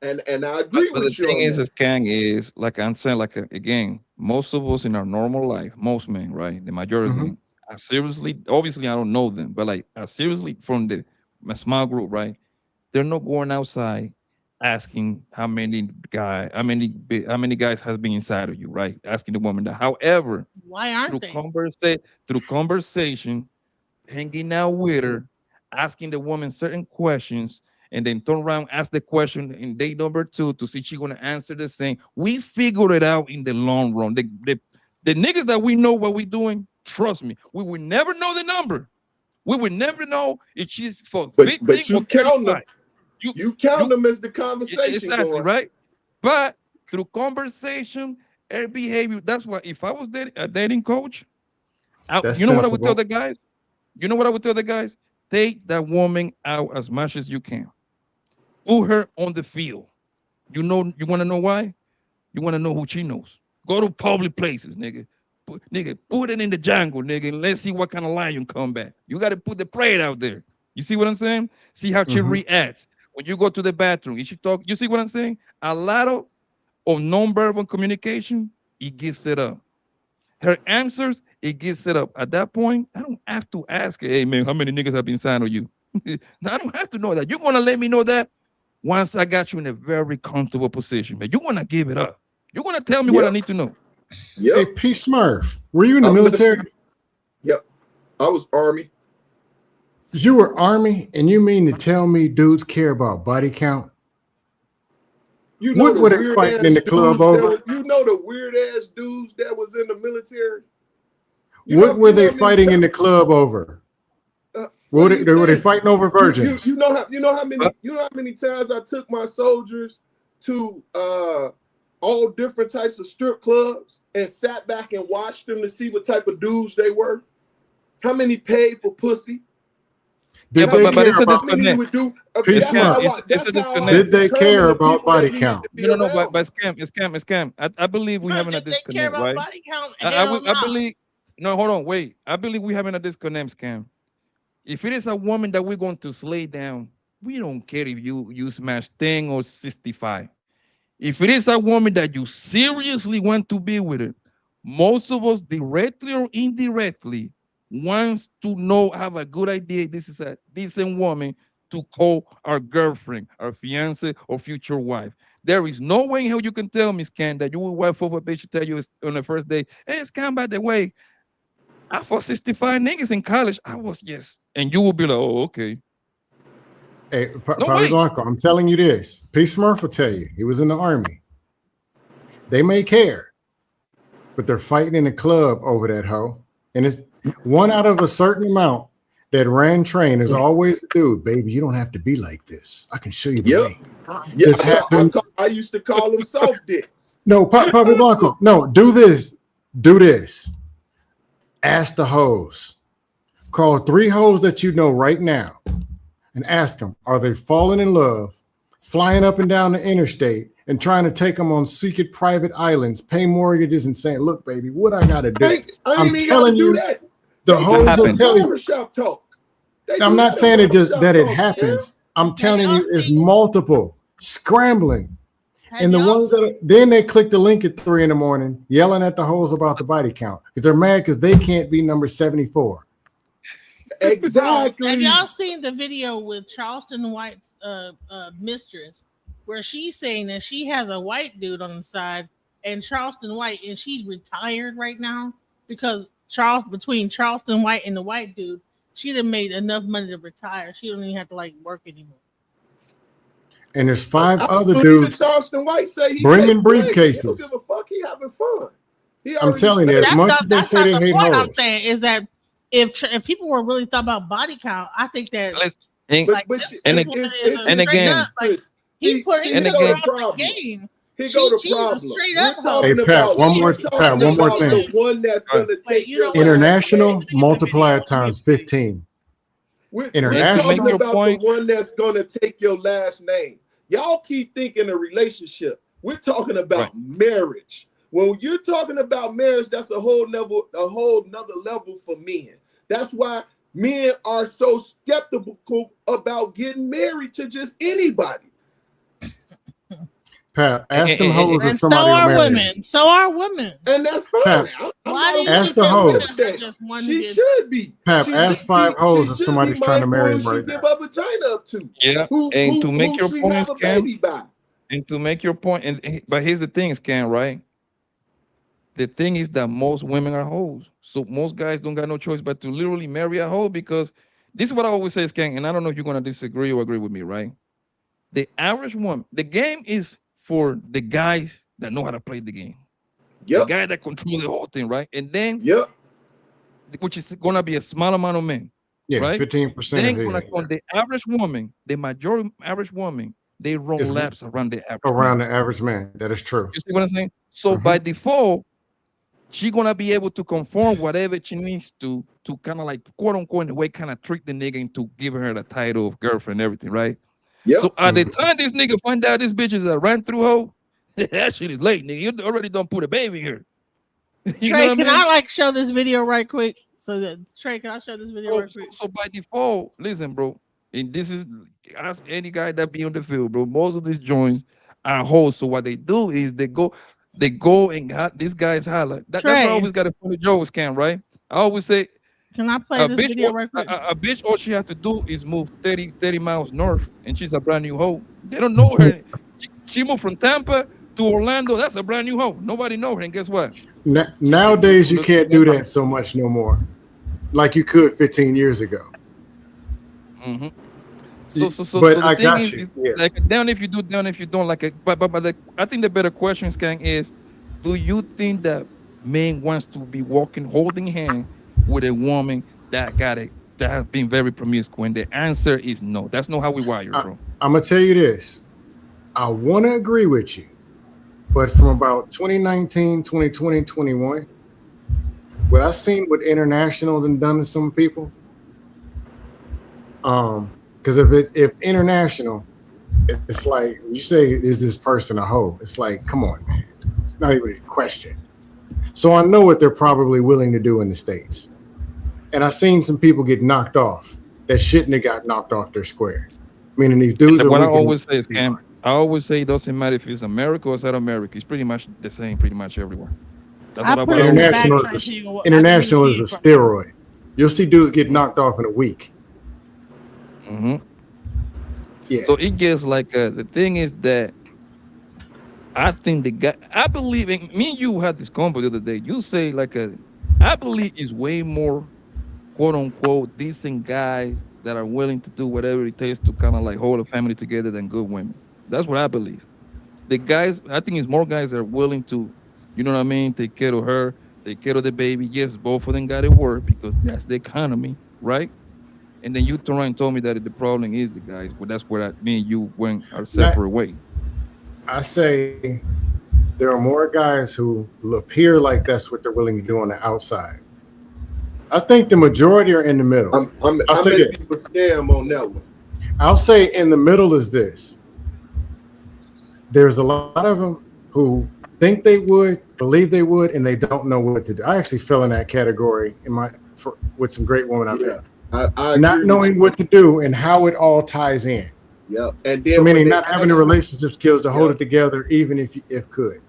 And I agree with you. The thing is, Kang, is like I'm saying, like again, most of us in our normal life, most men, right, the majority, are seriously. Obviously, I don't know them, but like seriously from my small group, right? They're not going outside asking how many guys has been inside of you, right? Asking the woman that. However, why aren't they? Through conversation, hanging out with her, asking the woman certain questions, and then turn around, ask the question in day number 2 to see she's gonna answer the same. We figured it out in the long run. The niggas that we know what we're doing, trust me, we will never know the number. We would never know if she's for big but thing you or count them. 35. You count them as the conversation exactly going. right. But through conversation, her behavior. That's why if I was a dating coach, That's you know what I would tell sensible. the guys? You know what I would tell the guys? Take that woman out as much as you can. Put her on the field. You want to know why? You want to know who she knows. Go to public places, nigga. Put it in the jungle, nigga, and let's see what kind of lion come back. You got to put the prey out there. You see what I'm saying? See how she reacts. When you go to the bathroom, and she talk, you see what I'm saying? A lot of nonverbal communication, it gives it up. Her answers, it gets it up. At that point, I don't have to ask her, hey man, how many niggas have been signed on you? I don't have to know that. You're gonna let me know that once I got you in a very comfortable position, man. You're gonna give it up. You're gonna tell me what I need to know. Hey, P. Smurf, were you in the military? Yep. I was Army. You were Army, and you mean to tell me dudes care about body count? You know What were they fighting in the club over? You know the weird ass dudes that was in the military. What were they fighting in the club over? Were they fighting over virgins? You know how many times I took my soldiers to all different types of strip clubs and sat back and watched them to see what type of dudes they were? How many paid for pussy? Did they care about Did they care about body count? No, but scam. I believe we're having a disconnect, right? Body count, I believe. No, hold on, wait. I believe we're having a disconnect, scam. If it is a woman that we're going to slay down, we don't care if you smash 10 or 65. If it is a woman that you seriously want to be with it, most of us, directly or indirectly, wants to have a good idea. This is a decent woman to call our girlfriend, our fiance, or future wife. There is no way in hell you can tell me, Scan, that you will wife over a bitch to tell you on the first day, hey, Scan, by the way, I fought 65 niggas in college. I was, yes. And you will be like, oh, okay. Hey, Blanco, I'm telling you this. P. Smurf will tell you. He was in the Army. They may care, but they're fighting in the club over that hoe. And it's one out of a certain amount that ran train is always the dude, baby, you don't have to be like this. I can show you the way. This happens. I used to call them soft dicks. No, Papi Blanco, no, do this. Do this. Ask the hoes. Call 3 hoes that you know right now and ask them, are they falling in love, flying up and down the interstate, and trying to take them on secret private islands, pay mortgages, and saying, look, baby, what I got to do? I'm telling you, that. the hoes will tell you. Barbershop talk. I'm not saying it just that it happens. I'm telling you, it's multiple scrambling. And the ones that then they click the link at 3 in the morning, yelling at the hoes about the body count because they're mad because they can't be number 74. Exactly. Have y'all seen the video with Charleston White's mistress, where she's saying that she has a white dude on the side and Charleston White, and she's retired right now because between Charleston White and the white dude, she done made enough money to retire. She don't even have to work anymore. And there's 5 other dudes Charleston White say he bringing briefcases. He don't give a fuck. He having fun. I'm telling you, as much as they say they hate hoes. I'm saying is that if people were really thought about body count, I think that he put into the game. Here go the problem. Hey, Pat, one more thing. The one that's gonna take international, multiply it times 15. International, we're talking about the one that's gonna take your last name. Y'all keep thinking a relationship. We're talking about marriage. When you're talking about marriage, that's a whole nother level for men. That's why men are so skeptical about getting married to just anybody. Pat, ask them hoes if somebody so are married. women. So are women. And that's fine. Why do you ask the hoes. She should be. Pat, ask 5 hoes if somebody's trying to marry him right now. Give her vagina up to. Yeah, and to make your point, Scan, and to make your point, but here's the thing, Scan, right? The thing is that most women are hoes. So most guys don't got no choice but to literally marry a hoe, because this is what I always say, Scan, and I don't know if you're going to disagree or agree with me, right? The average woman, the game is for the guys that know how to play the game. The guy that control the whole thing, right? And then, which is going to be a small amount of men, right? 15%. Then on the average woman, the majority average woman they run It's laps around the average around man. the average man. That is true. You see what I'm saying? So by default, she gonna be able to conform whatever she needs to kind of like quote unquote in a way kind of trick the nigga into giving her the title of girlfriend and everything, right? Yep. So at the time this nigga find out this bitch is a ran through hoe, that shit is late, nigga. You already done put a baby here. You Trey, know what can I mean? I like show this video right quick? So that Trey, can I show this video right quick? So by default, listen, bro, and this is ask any guy that be on the field, bro. Most of these joints are hoes. So what they do is they go and this guy's holla. That's why I Trey. always got a funny joke with Cam, right? I always say Can I play a this bitch, video right quick? a bitch, all she has to do is move 30 miles north, and she's a brand new hoe. They don't know her. She moved from Tampa to Orlando. That's a brand new hoe. Nobody know her, and guess what? Nowadays, you can't do that so much no more, like you could 15 years ago. Mm-hmm. So But the I thing got is, you. is Yeah. like down if you do, down if you don't. Like, I think the better question, Skang, is, do you think that man wants to be walking, holding hand with a woman that has been very promiscuous? And the answer is no. That's not how we wire, bro. I'm gonna tell you this. I want to agree with you, but from about 2019, 2020, 21, what I've seen with international and done to some people, because if international, it's like you say, is this person a hoe? It's like, come on, man. It's not even a question. So I know what they're probably willing to do in the States. And I've seen some people get knocked off that shouldn't have got knocked off their square. Meaning these dudes are What I weak in- always say is, Cam, I always say it doesn't matter if it's America or outside America. It's pretty much the same, pretty much everywhere. That's what I always say. International is a steroid. You'll see dudes get knocked off in a week. Mm-hmm. Yeah. So it gets like the thing is that I think the guy, I believe in me and you had this combo the other day. You say I believe is way more quote unquote decent guys that are willing to do whatever it takes to kind of like hold a family together than good women. That's what I believe. The guys, I think it's more guys that are willing to, you know what I mean, take care of her, take care of the baby. Yes, both of them got to work because that's the economy, right? And then you turn around and told me that the problem is the guys, but that's where me and you went our separate way. I say there are more guys who appear like that's what they're willing to do on the outside. I think the majority are in the middle. I'll say make this. people scam on that one. I'll say in the middle is this. There's a lot of them who think they would, believe they would, and they don't know what to do. I actually fell in that category with some great women I've met. I Not agree knowing with you. what to do and how it all ties in. Yeah, and then So when meaning they not having the actually- relationship skills to hold it together, even if could.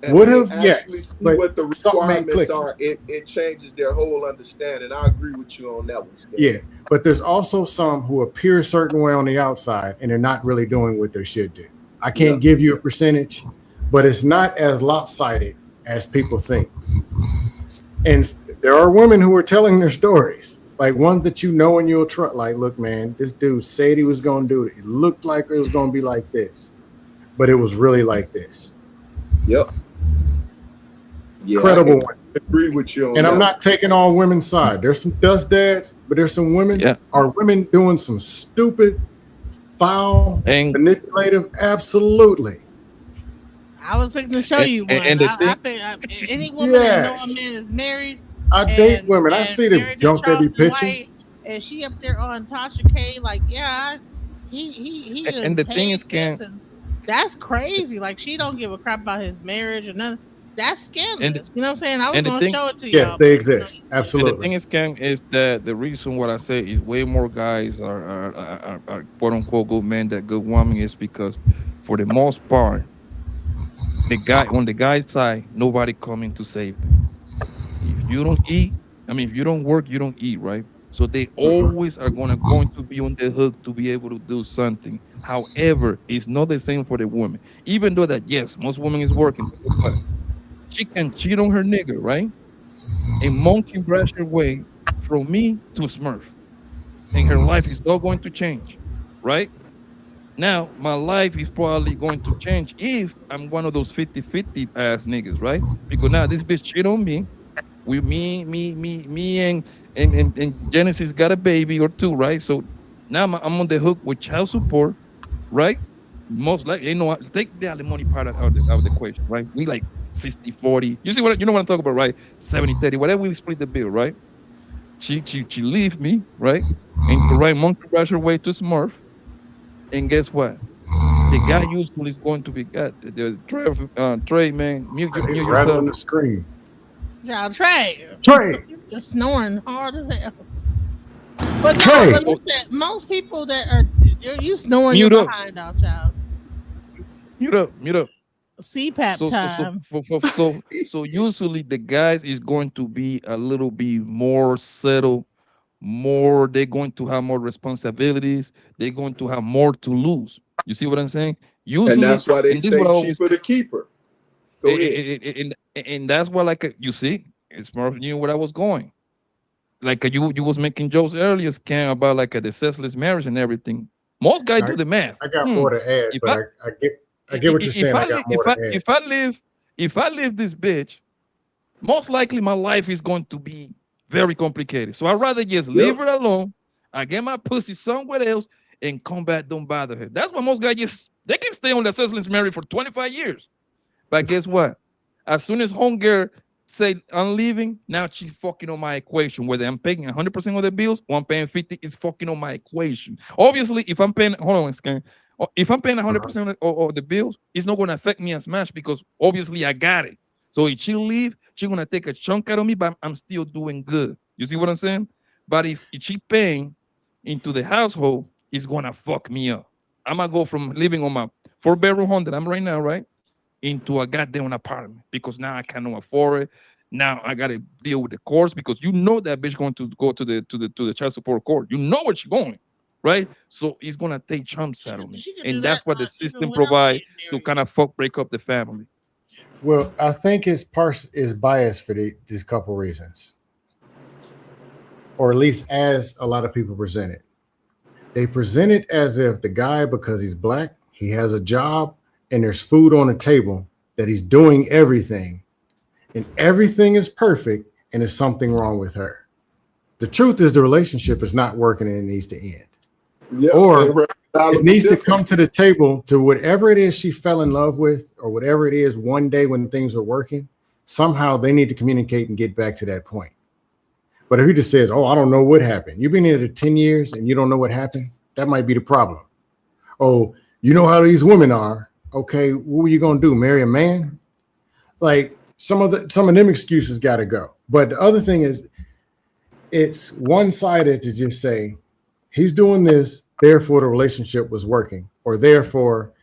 and Would when have, they yes, actually see but what the something ain't requirements clicking. are, it changes their whole understanding. I agree with you on that one. Stan. Yeah, but there's also some who appear a certain way on the outside and they're not really doing what they should do. I can't give you a percentage, but it's not as lopsided as people think. And there are women who are telling their stories, like one that you know and you'll trust. Like, look, man, this dude said he was going to do it. It looked like it was going to be like this, but it was really like this. Yep. Yeah, Credible I one. agree with you on And that. I'm not taking all women's side. There's some dust dads, but there's some women. Are women doing some stupid, foul, manipulative? Absolutely. I was fixing to show you one. and the Any woman that know Yes. a man is married. I date women. I see the married to junk they be Charleston pitching. White, and she up there on Tasha K. Like, yeah, he. And the thing is, Cam, that's crazy. Like, she don't give a crap about his marriage or nothing. That's scandalous. And- you know what I'm saying? I was and the going to thing- show it to Yes, y'all. they exist. Absolutely. And the thing is, Cam, is that the reason what I say is way more guys are quote unquote good men than good women is because for the most part, the guy on the guy's side, nobody coming to save them. If you don't eat, if you don't work, you don't eat, right? So they always are going to be on the hook to be able to do something. However, it's not the same for the woman. Even though that, yes, most women is working, but she can cheat on her nigga, right? A monkey brush her way from me to Smurf. And her life is not going to change, right? Now, my life is probably going to change if I'm one of those 50-50 ass niggas, right? Because now this bitch cheat on me. With me and Genesis got a baby or two, right? So now I'm on the hook with child support, right? most likely, you know what? Take the alimony part out of the equation, right? We like 60-40. You see what you know what I'm talking about, right? 70-30, whatever we split the bill, right? She leave me, right? And to ride monkey rush her way to Smurf. And guess what? The guy usually is going to be got the Trey, man. Mute He's yourself. rattling the screen. Child, Trey. Trey. You're snoring hard as hell. But no, Trey. but listen, most people that are you snoring Mute you're up. behind out, child. Mute up. CPAP time. So usually the guys is going to be a little bit more settled, they're going to have more responsibilities, they're going to have more to lose. You see what I'm saying? Usually, And that's why they and this say what I always- cheaper to keep her. Go ahead. and that's why, like, you see, it's more you know where I was going. Like you was making jokes earlier, Cam, about like the sexless marriage and everything. Most guys do the math. I got more to add, If but I get what you're saying. I got more to add. If I live this bitch, most likely my life is going to be very complicated. So I'd rather just leave her alone. I get my pussy somewhere else and come back, don't bother her. That's why most guys they can stay on the sexless marriage for 25 years. But guess what? As soon as homegirl say I'm leaving, now she's fucking on my equation. Whether I'm paying 100% of the bills or I'm paying 50, it's fucking on my equation. Obviously, if I'm paying, hold on, Scan. If I'm paying 100% of the bills, it's not gonna affect me as much because obviously I got it. So if she leave, she's gonna take a chunk out of me, but I'm still doing good. You see what I'm saying? But if she paying into the household, it's gonna fuck me up. I'm gonna go from living on my 4-bedroom home that I'm right now, right, into a goddamn apartment because now I cannot afford it. Now I gotta deal with the courts because you know that bitch going to go to the child support court. You know where she's going, right? So it's gonna take chumps out of me, and that's what the system provides to kind of break up the family. Well, I think it's biased for these couple reasons, or at least as a lot of people present it. They present it as if the guy, because he's black, he has a job, and there's food on the table, that he's doing everything, and everything is perfect, and there's something wrong with her. The truth is the relationship is not working and it needs to end. Yeah, Or it needs to come to the table to whatever it is she fell in love with, or whatever it is one day when things are working, somehow they need to communicate and get back to that point. But if he just says, oh, I don't know what happened. You've been here 10 years and you don't know what happened. That might be the problem. Oh, you know how these women are. Okay, what are you going to do? Marry a man? Like some of them excuses got to go. But the other thing is, it's one-sided to just say he's doing this, therefore the relationship was working, or therefore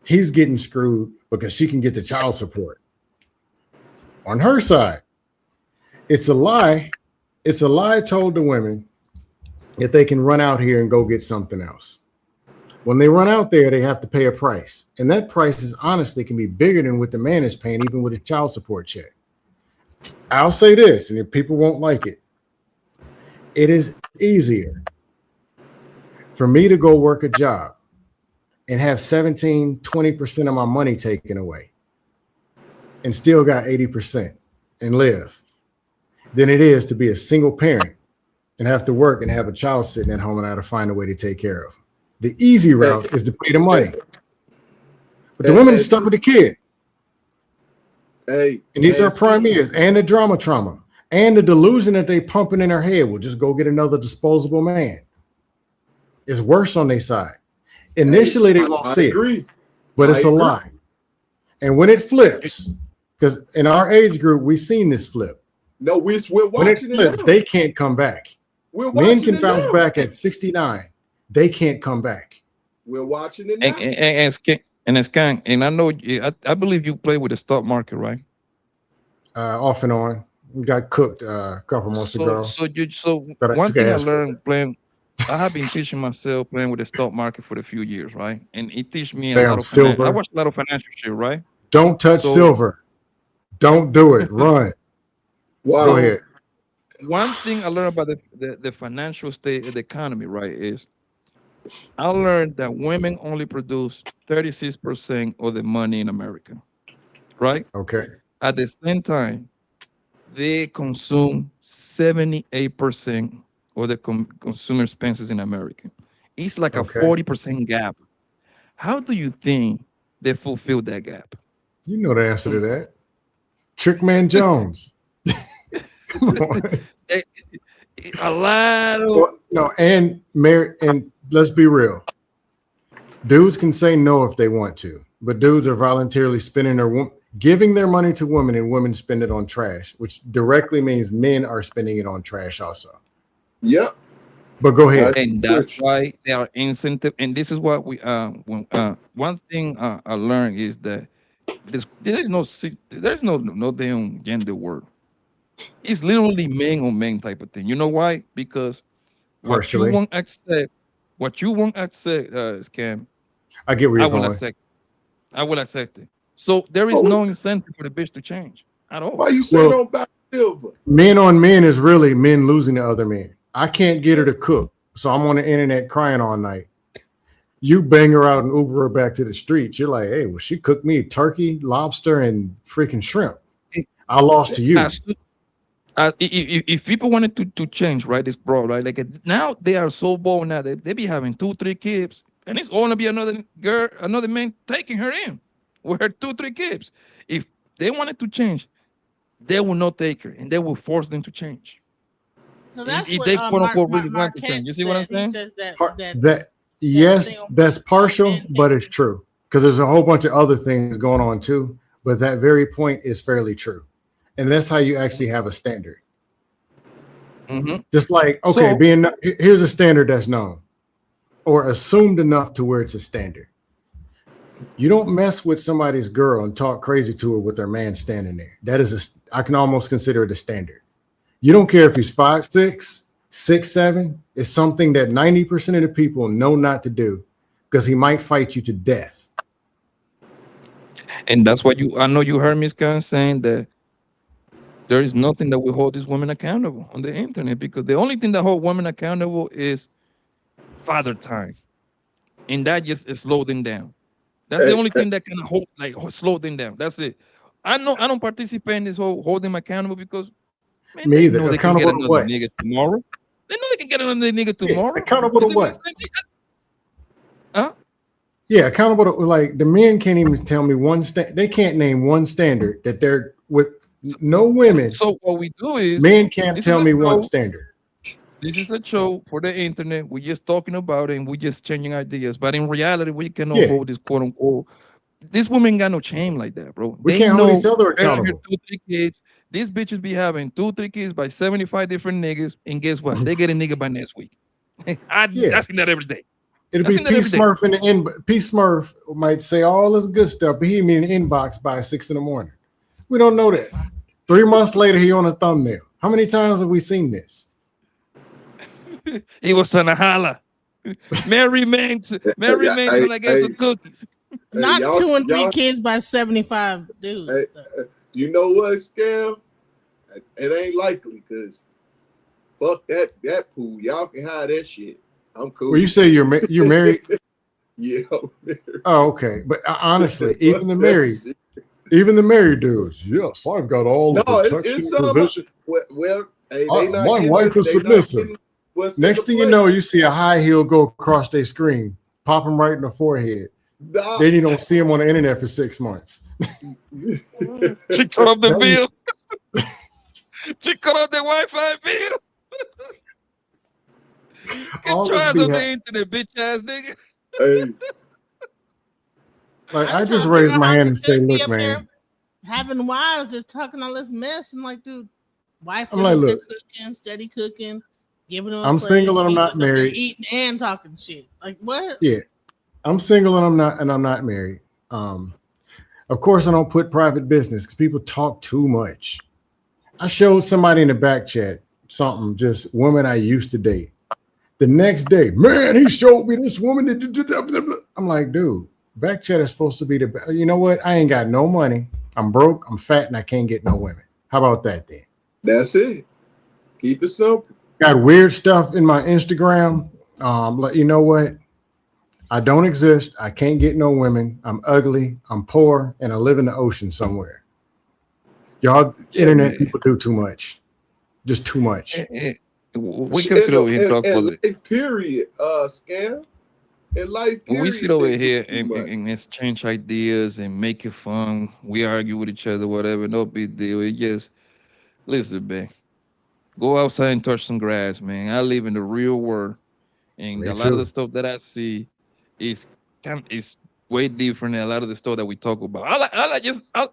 he's getting screwed because she can get the child support. On her side, it's a lie. It's a lie told to women that they can run out here and go get something else. When they run out there, they have to pay a price. And that price is honestly can be bigger than what the man is paying, even with a child support check. I'll say this, and if people won't like it, it is easier for me to go work a job and have 20% of my money taken away and still got 80% and live than it is to be a single parent and have to work and have a child sitting at home and I have to find a way to take care of. The easy route is to pay the money. But the woman is stuck with the kid. Hey, and these are prime years, and the drama trauma, and the delusion that they pumping in her head will just go get another disposable man. It's worse on their side. Initially, they won't see it, but it's a lie. And when it flips, because in our age group, we've seen this flip. No, we're when watching it flips, they can't come back. Men can bounce back at 69. They can't come back. We're watching it now. And it's kind. And I know, I believe you play with the stock market, right? Off and on. We got cooked a couple months ago. So one thing I learned playing, I have been teaching myself playing with the stock market for a few years, right? And it teach me a lot of finance. I watch a lot of financial shit, right? Don't touch silver. Don't do it. Run. Go ahead. One thing I learned about the financial state of the economy, right, is I learned that women only produce 36% of the money in America, right? Okay. At the same time, they consume 78% of the consumer expenses in America. It's like a 40% gap. How do you think they fulfill that gap? You know the answer to that. Trickman Jones. Come on. A lot of Well, no, and Mary, and let's be real. Dudes can say no if they want to, but dudes are voluntarily spending giving their money to women, and women spend it on trash, which directly means men are spending it on trash also. Yep. But go ahead. And that's why they are incentive. And this is what we one thing I learned is that there's no damn gender word. It's literally men on men type of thing. You know why? Because Partially. what you won't accept, Scam. I get where I you're will going. accept. I will accept it. So there is no incentive for the bitch to change at all. Why you say don't buy silver? Men on men is really men losing to other men. I can't get her to cook, so I'm on the internet crying all night. You bang her out and Uber her back to the streets. You're like, hey, well, she cooked me turkey, lobster, and freaking shrimp. I lost to you. If people wanted to change, right, this bro, right, like now they are so bold now they be having 2-3 kids, and it's gonna be another girl, another man taking her in with her 2-3 kids. If they wanted to change, they will not take her, and they will force them to change. So that's if what, they quote unquote really want to Marquette change. You see what I'm said. He saying? says that Yes, that's partial, but it's true because there's a whole bunch of other things going on too. But that very point is fairly true, and that's how you actually have a standard. Just like, okay, here's a standard that's known or assumed enough to where it's a standard. You don't mess with somebody's girl and talk crazy to her with their man standing there. That is I can almost consider it a standard. You don't care if he's 5'6", 6'7". It's something that 90% of the people know not to do because he might fight you to death. And that's what I know you heard me saying that there is nothing that will hold these women accountable on the internet, because the only thing that hold women accountable is father time, and that just slow them down. That's the only thing that can slow them down. That's it. I don't participate in this whole hold them accountable because man, me either. They Accountable can get to another what? nigga tomorrow. They know they can get another nigga tomorrow. Accountable to what? Huh? Yeah, accountable to, like, the men can't even tell me they can't name one standard that they're with. No women. So what we do is men can't tell me one standard. This is a show for the internet. We're just talking about it and we're just changing ideas. But in reality, we cannot hold this quote unquote. This woman got no shame like that, bro. We can't hold each other accountable. 2-3 kids. These bitches be having 2-3 kids by 75 different niggas, and guess what? They get a nigga by next week. I seen that every day. It'll be P Smurf in the P Smurf might say all this good stuff, but he be in the inbox by 6 a.m. We don't know that. 3 months later, he on a thumbnail. How many times have we seen this? He was trying to holler. Mary man, I get some cookies. Not 2 and 3 kids by 75 dudes. You know what, Scam? It ain't likely because fuck that pool. Y'all can hide that shit. I'm cool. Well, you say you're married? Yeah. Oh, okay. But honestly, even the married dudes, yes, I've got all the protection provision. Well, hey, my wife is submissive. Next thing you know, you see a high heel go across their screen, pop them right in the forehead. Nah. Then you don't see them on the internet for 6 months. She cut off the bill. She cut off the Wi-Fi bill. Get tries on the internet, bitch ass nigga. Hey. Like, I just raised my hand and say, look, man. Having wives just talking all this mess and like, dude, wife is like, look, cooking, steady cooking, giving them. I'm single and I'm not married. Eating and talking shit. Like what? Yeah, I'm single and I'm not married. Of course, I don't put private business because people talk too much. I showed somebody in the back chat something, just woman I used to date. The next day, man, he showed me this woman. I'm like, dude, back chat is supposed to be the best. You know what? I ain't got no money. I'm broke. I'm fat, and I can't get no women. How about that then? That's it. Keep it simple. Got weird stuff in my Instagram. You know what? I don't exist. I can't get no women. I'm ugly. I'm poor, and I live in the ocean somewhere. Y'all, internet people do too much. Just too much. We can sit over here and talk for it. Period. Scam. in life. When we Period, sit over they do here too and, much. and exchange ideas and make it fun, we argue with each other, whatever, no big deal. It just, listen, man, go outside and touch some grass, man. I live in the real world, and Me a lot of the too. stuff that I see is way different than a lot of the stuff that we talk about.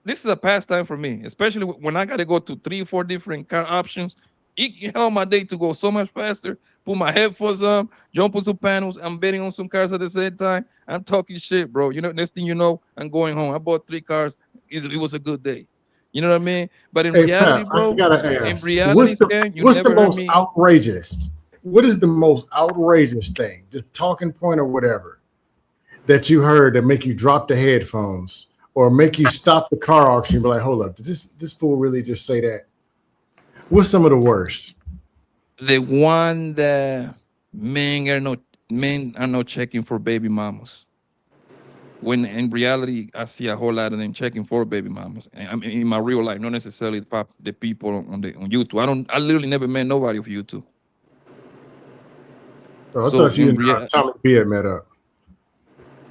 This is a pastime for me, especially when I got to go to 3 or 4 different car options. It can help my day to go so much faster. Put my headphones on, jump on some panels. I'm betting on some cars at the same time. I'm talking shit, bro. You know, next thing you know, I'm going home. I bought 3 cars. It was a good day. You know what I mean? But in Hey reality, Pat, I bro, gotta in ask, reality, Stan, you what's the never heard most me. outrageous? What is the most outrageous thing, the talking point or whatever, that you heard that make you drop the headphones or make you stop the car auction and be like, hold up, did this fool really just say that? What's some of the worst? The one that men are not checking for baby mamas. When in reality, I see a whole lot of them checking for baby mamas. And I mean, in my real life, not necessarily the people on YouTube. I literally never met nobody of YouTube. Oh, I So thought you in and Tommy B had met up.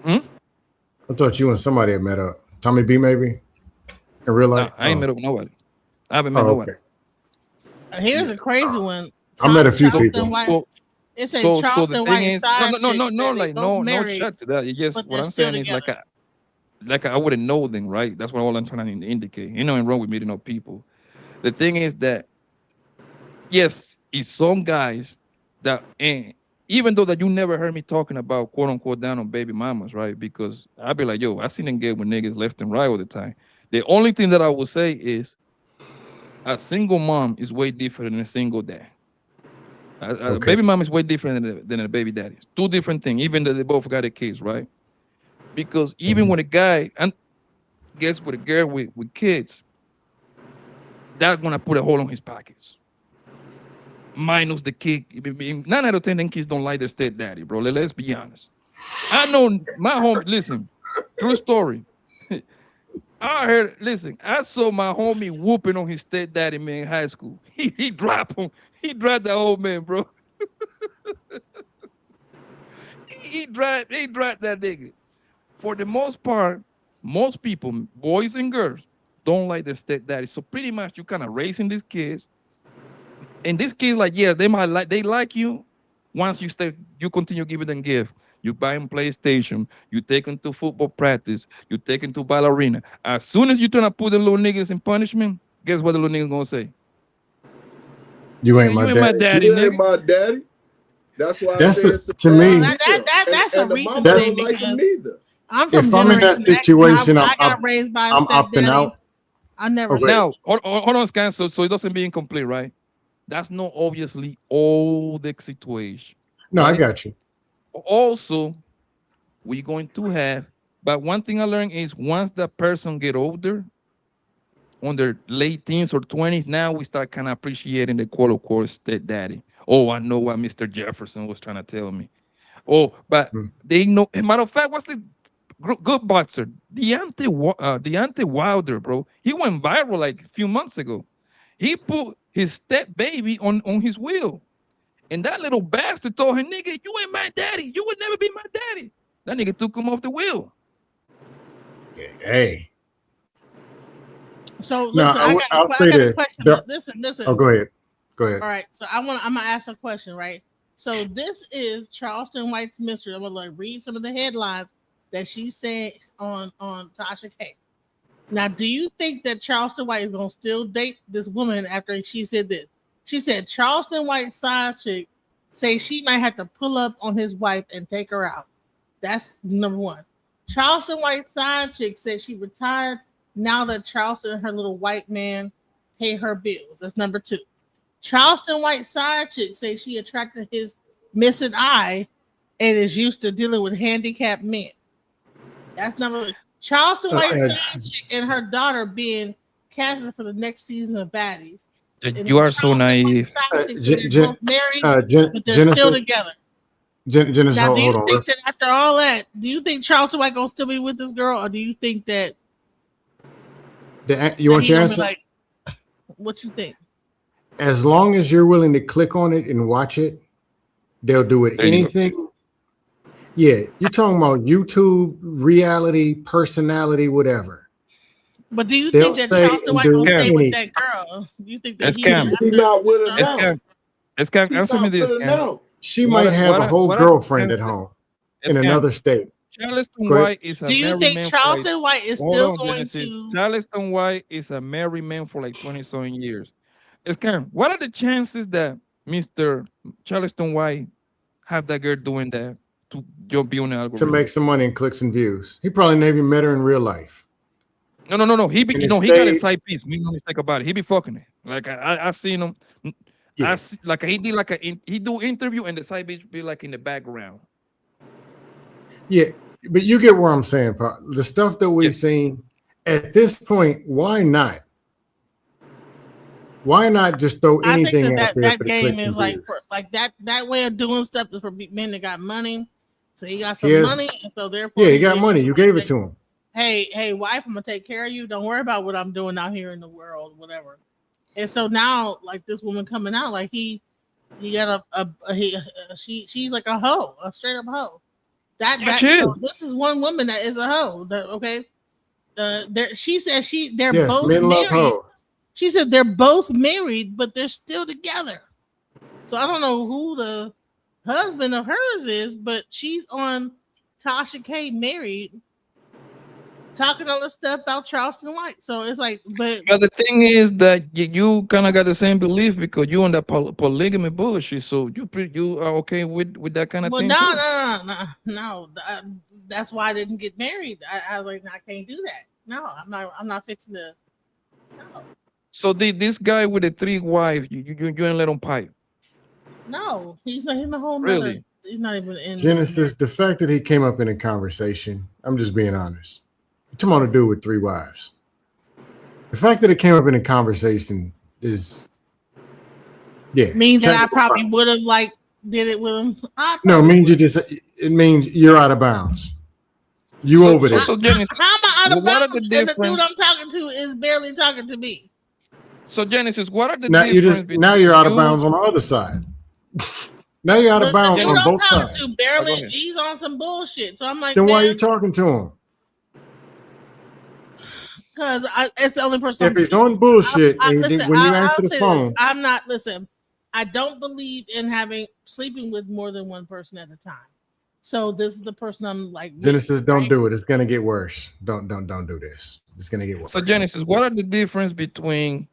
Hmm? I thought you and somebody had met up. Tommy B, maybe? In real life? I ain't met up with nobody. I haven't met nobody. Okay. Here's a crazy one. I met a few Charleston people. White. It said So the Charleston thing White is, side no, chicks like that they both no married, shut to that. It just but what they're I'm still saying is together. like I wouldn't know them, right? That's what all I'm trying to indicate. You know, wrong with meeting up people. The thing is that yes, it's some guys that and even though that you never heard me talking about quote unquote down on baby mamas, right? Because I'd be like, yo, I seen them get with niggas left and right all the time. The only thing that I will say is a single mom is way different than a single dad. A baby mom is way different than a baby daddy. It's 2 different things, even though they both got a kids, right? Because even when a guy gets with a girl with kids, that's gonna put a hole on his pockets. Minus the kid. 9 out of 10 them kids don't like their stepdaddy, bro. Let's be honest. I know my homie. Listen, true story. I saw my homie whooping on his stepdaddy, man, in high school. He dropped him. He dropped the old man, bro. he dropped that nigga. For the most part, most people, boys and girls, don't like their stepdaddy. So pretty much you kind of raising these kids. And these kids, like, yeah, they like you once you continue giving them gift. You buy them PlayStation, you take them to football practice, you take them to ballerina. As soon as you trying to put the little niggas in punishment, guess what the little niggas gonna say? You ain't my daddy. You ain't my daddy. That's why That's I said to me. That's a recent mama thing don't like him because neither. I'm from If I'm in that Generation X, situation, I got raised by a I'm opting stepdaddy. out. I never. Okay. Now, hold on, Scan, so it doesn't be incomplete, right? That's not obviously all the situation. No, right? I got you. Also, we're going to have, but one thing I learned is once that person get older, on their late teens or 20s, now we start kind of appreciating the quote unquote stepdaddy. Oh, I know what Mr. Jefferson was trying to tell me. Oh, but they know. As a matter of fact, what's the good boxer? Deontay Wilder, bro. He went viral like a few months ago. He put his step baby on his wheel. And that little bastard told him, nigga, you ain't my daddy. You would never be my daddy. That nigga took him off the wheel. Hey. So No, listen, I got a question. Listen. Oh, go ahead. Go ahead. All right. So I'm gonna ask a question, right? So this is Charleston White's mystery. I'm gonna read some of the headlines that she said on Tasha K. Now, do you think that Charleston White is gonna still date this woman after she said this? She said Charleston White's side chick say she might have to pull up on his wife and take her out. That's number one. Charleston White's side chick said she retired now that Charleston and her little white man pay her bills. That's number 2. Charleston White's side chick say she attracted his missing eye and is used to dealing with handicapped men. That's number 1. Charleston White's side chick and her daughter being casted for the next season of Baddies. You are so naive. They're both married, but they're still together. Genesis, Now, do you hold on. think that after all that, do you think Charleston White gonna still be with this girl, or do you think that You want he your gonna be answer? like, what you think? As long as you're willing to click on it and watch it, they'll do it There you go. anything. Yeah, you're talking about YouTube, reality, personality, whatever. But do you They'll think that say Charleston and White will do stay with any. that girl? Do you think that It's he Cam. He not with her It's now. Cam. It's Cam. He's Answer me not this, with her Cam. now. She might have a whole girlfriend at home in another state. Charleston Go ahead. White is a Do you married think man for Charleston White is hold still on, going Genesis. to? Charleston White is a married man for like 20-something years. It's Cam. What are the chances that Mr. Charleston White have that girl doing that to just be on the To algorithm? make some money and clicks and views. He probably never even met her in real life. No. He be, And you know, it he got a staged. side piece. Make no mistake about it. He be fucking it. Like I seen him. Yeah. I see, like he did like he do interview and the side bitch be like in the background. Yeah, but you get where I'm saying, Pop. The stuff that we've seen at this point, why not? Why not just throw I think anything out that there that for the game clicks is and views? like that way of doing stuff is for men that got money. So he got some He has- money, and so therefore Yeah, he got money. You gave it to him. Hey, wife, I'm gonna take care of you. Don't worry about what I'm doing out here in the world, whatever. And so now, like this woman coming out, like he got she's like a hoe, a straight up hoe. So this is one woman that is a hoe. Okay, she said they're Yes, both men love married. hoes. She said they're both married, but they're still together. So I don't know who the husband of hers is, but she's on Tasha K married, talking all this stuff about Charleston White. So it's like, but the thing is that you kind of got the same belief because you on that polygamy bullshit. So you are okay with that kind of well, thing. no. That's why I didn't get married. I was like, I can't do that. No, I'm not fixing to. No. So this guy with the 3 wives, you ain't let him pipe. No, he's not in the whole. Really? He's not even in. Genesis, the fact that he came up in a conversation, I'm just being honest. You're talking about a dude with 3 wives. The fact that it came up in a conversation is, yeah. Means that I technical probably problem. would have like did it with him. No, it means it means you're out of bounds. You over there. How am I out of what are bounds? the And the dude difference? I'm talking to is barely talking to me. So Genesis, what are the Now difference? now you're out of you- bounds on the other side. Now you're out of bounds The on dude I'm both talking sides. to barely, go ahead. he's on some bullshit. So I'm like, Then why are man, you talking to him? because it's the only person. If he's on bullshit, and listen, when you I'll answer the say this. phone, I'm not. Listen, I don't believe in sleeping with more than one person at a time. So this is the person I'm like. with, Genesis, don't right? do it. It's gonna get worse. Don't do this. It's gonna get worse. So Genesis, what are the difference between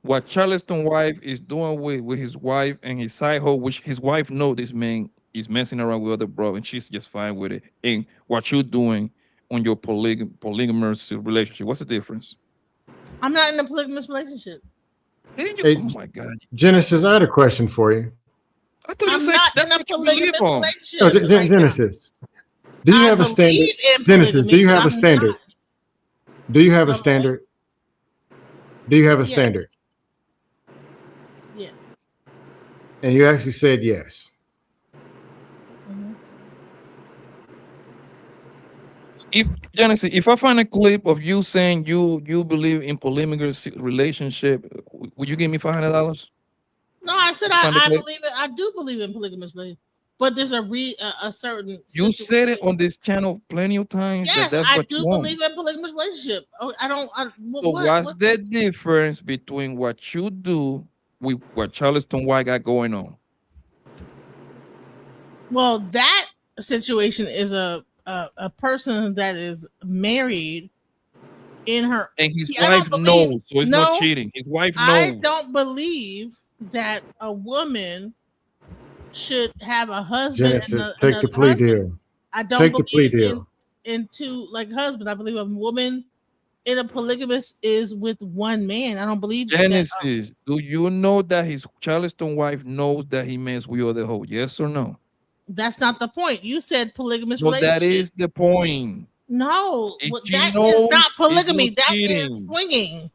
what Charleston wife is doing with his wife and his side hoe, which his wife know this man is messing around with other bro, and she's just fine with it, and what you're doing on your polygamous relationship? What's the difference? I'm not in a polygamous relationship. Didn't you? Hey, Oh my God! Genesis, I had a question for you. I thought you I'm said not that's in a what you believe polygamous on. relationship. No, right now. Genesis, do you I have a standard? believe in Genesis, do polygamy, you but have a I'm standard? not. Do you have a Okay. standard? Do you have a Yes. standard? Yeah. And you actually said yes. If Genesis, if I find a clip of you saying you believe in polygamous relationship, would you give me $500? No, I said Find a I clip. believe it. I do believe in polygamous relationship, but there's a certain. You said it situation. on this channel plenty of times. Yes, that's I what do you want. believe in polygamous relationship. Oh, I don't. So what's the difference between what you do with what Charleston White got going on? Well, that situation is a person that is married in her. And his See, I don't wife believe- knows, so it's no, not cheating. His wife knows. I don't believe that a woman should have a husband. Genesis, and take the another plea husband. deal. I don't Take the plea believe deal. in two like husband. I believe a woman in a polygamous is with one man. I don't believe that. Genesis, do you know that his Charleston wife knows that he mess with other hoe? Yes or no? That's not the point. You said polygamous No, relationship. that is the point. No, If what- she that knows, is not it's polygamy. no That cheating. is swinging.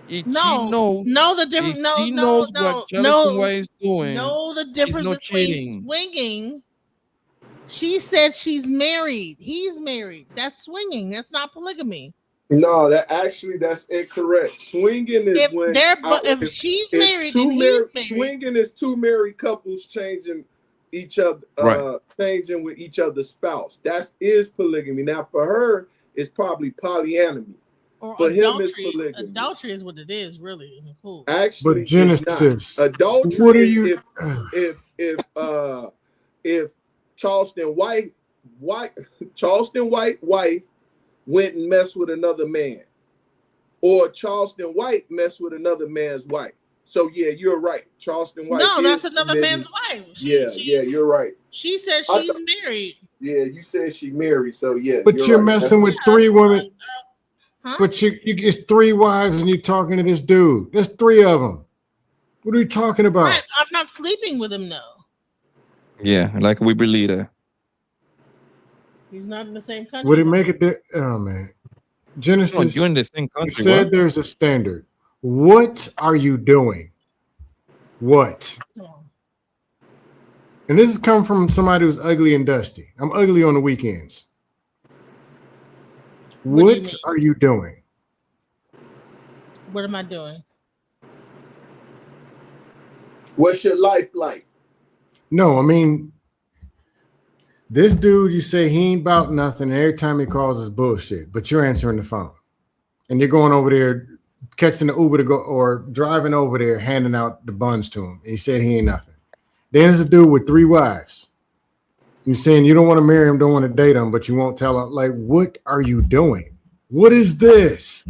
If No, she knows, no, the difference. if No, she no, knows no, what Charleston no. White is doing, No, the it's difference no between cheating. swinging. She said she's married. He's married. That's swinging. That's not polygamy. No, that's incorrect. Swinging is If when they're, but if she's married two and he's married, married, swinging is two married couples changing each other, Right. changing with each other's spouse. That is polygamy. Now, for her, it's probably polyandry. Or For him, it's adultery. polygamy. Adultery is what it is, really. Cool. Actually, But Genesis, it's not. Adultery what are is you? if Charleston White wife went and messed with another man, or Charleston White messed with another man's wife. So yeah, you're right. Charleston White. No, is that's another committing- man's wife. Yeah, you're right. She said I she's thought- married. Yeah, you said she married. So yeah, But you're right. messing with That's- three women. Huh? But you it's 3 wives and you're talking to this dude. There's 3 of them. What are you talking about? Right, I'm not sleeping with him, no. Yeah, like we believe that. He's not in the same country. Would it make it? Oh man, Genesis. You're in the same You country. said What? there's a standard. What are you doing? What? And this has come from somebody who's ugly and dusty. I'm ugly on the weekends. What are you doing? What am I doing? What's your life like? No, I mean, this dude, you say he ain't about nothing. And every time he calls is bullshit, but you're answering the phone. And you're going over there, catching the Uber to go or driving over there, handing out the buns to him. He said he ain't nothing. Then there's a dude with 3 wives. You're saying you don't want to marry him, don't want to date him, but you won't tell him. Like, what are you doing? What is this?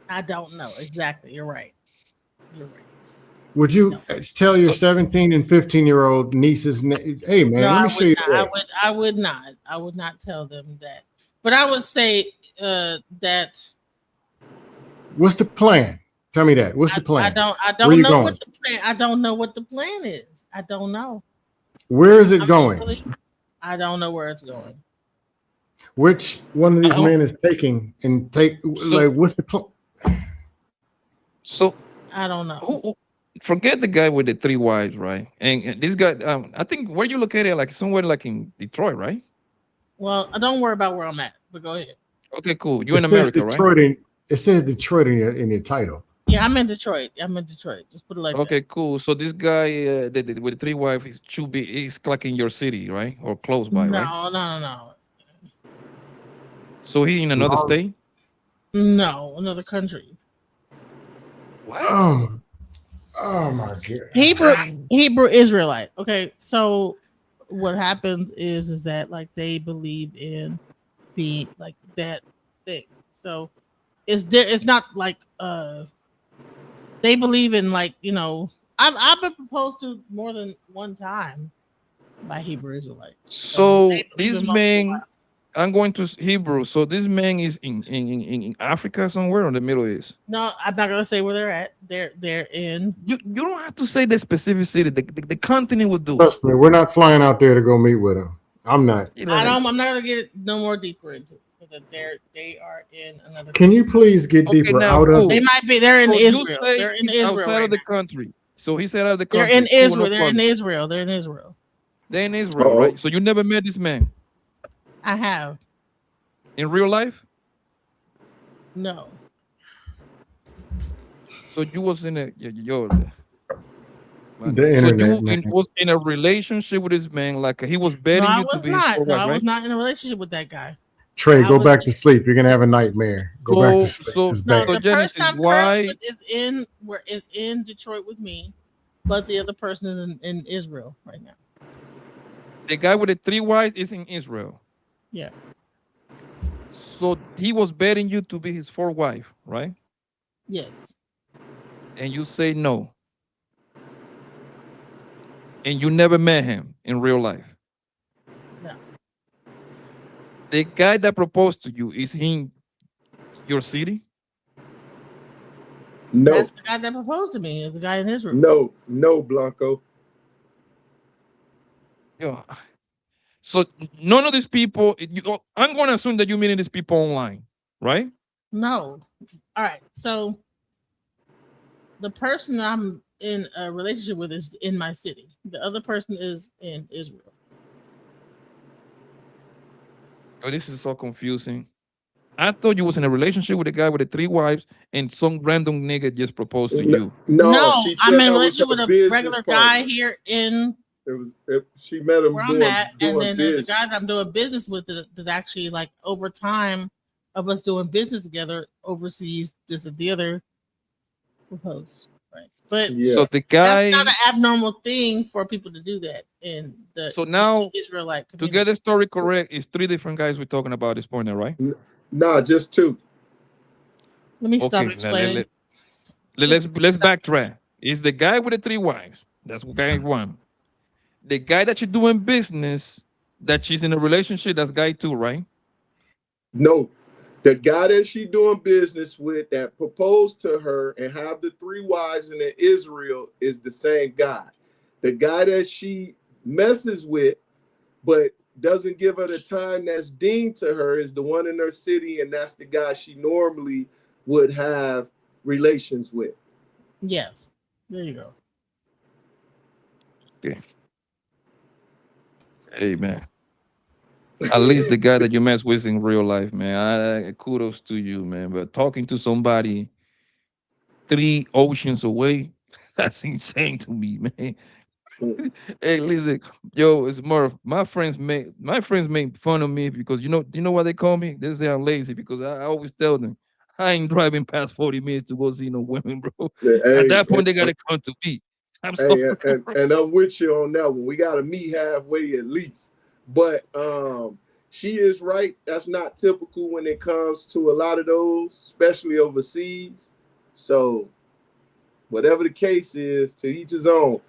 I don't know exactly. You're right. You're right. Would you tell your 17 and 15-year-old nieces, hey man, No, let me show you I that. would not. I would not tell them that. But I would say that What's the plan? Tell me that. What's the plan? I Where don't you know going? what the plan. I don't know what the plan is. I don't know. Where is it going? Really, I don't know where it's going. Which one of these men is taking and like what's the plan? So I don't know. Forget the guy with the 3 wives, right? And this guy, I think where you located, like somewhere like in Detroit, right? Well, don't worry about where I'm at. But go ahead. Okay, cool. You're in It says America, Detroit right? it says Detroit in your title. Yeah, I'm in Detroit. Just put it like that. Okay, cool. So this guy with the 3 wives is like in your city, right? Or close by, right? No. So he in another state? No, another country. What? Oh my god. Hebrew Israelite. Okay, so what happens is that like they believe in the like that thing. So it's not like they believe in like, you know, I've been proposed to more than one time by Hebrew Israelites. So they believe this in multiple man, wives. I'm going to Hebrew. So this man is in Africa somewhere or the Middle East. No, I'm not gonna say where they're at. They're in. You don't have to say the specific city. The continent will do. Trust me, we're not flying out there to go meet with him. I'm not. I'm not gonna get no more deeper into it. But they are in another. Can you please get deeper now, out of cool. They might be. They're in So you Israel. say They're in he's Israel. outside Right of the now. country. So he's out of the They're country. in Cool, no Israel. They're in problem. Israel. They're in Israel. They're in Israel, right? So you never met this man I have in real life. no. So you was in a yo. The So internet, you man. was in a relationship with this man, like he was betting No, I you to was be his not. wife, No, I right? was not in a relationship with that guy. Trey, I go was back to sleep. You're gonna have a nightmare. Go back to sleep. So It's No, bad. the Genesis, person I'm why- currently with is in Detroit with me, but the other person is in Israel right now. The guy with the 3 wives is in Israel. Yeah. So he was betting you to be his 4th wife, right? Yes. And you say no. And you never met him in real life. No. The guy that proposed to you, is he in your city? No, That's the guy that proposed to me. Is the guy in Israel. no, Blanco. Yo. So none of these people, I'm going to assume that you're meeting these people online, right? No. All right. So the person I'm in a relationship with is in my city. The other person is in Israel. Oh, this is so confusing. I thought you was in a relationship with a guy with the 3 wives, and some random nigga just proposed to No, you. No, she I'm said in a that was relationship her with a business regular partner. guy here in She met him where I'm at, and doing then there's a business. guy that I'm doing business with that actually, like, over time of us doing business together overseas, this is the other proposed, right? But Yeah. So the that's guy. not an abnormal thing for people to do that in the So now, Israelite to community. get the story correct, it's 3 different guys we're talking about at this point, right? Nah, just 2. Let me stop Okay, explaining. let's backtrack. It's the guy with the 3 wives. That's guy 1. The guy that you're doing business, that she's in a relationship, that's guy 2, right? No, the guy that she doing business with that proposed to her and have the 3 wives in Israel is the same guy. The guy that she messes with, but doesn't give her the time that's deemed to her, is the one in her city, and that's the guy she normally would have relations with. Yes, there you go. Okay. Hey, man. At least the guy that you mess with in real life, man. Kudos to you, man. But talking to somebody 3 oceans away, that's insane to me, man. Hey, listen, yo, it's more. My friends make fun of me because you know what they call me? They say I'm lazy because I always tell them I ain't driving past 40 minutes to go see no women, bro. At that point, they gotta come to me. I'm sorry. And I'm with you on that one. We gotta meet halfway at least. But she is right. That's not typical when it comes to a lot of those, especially overseas. So whatever the case is, to each his own.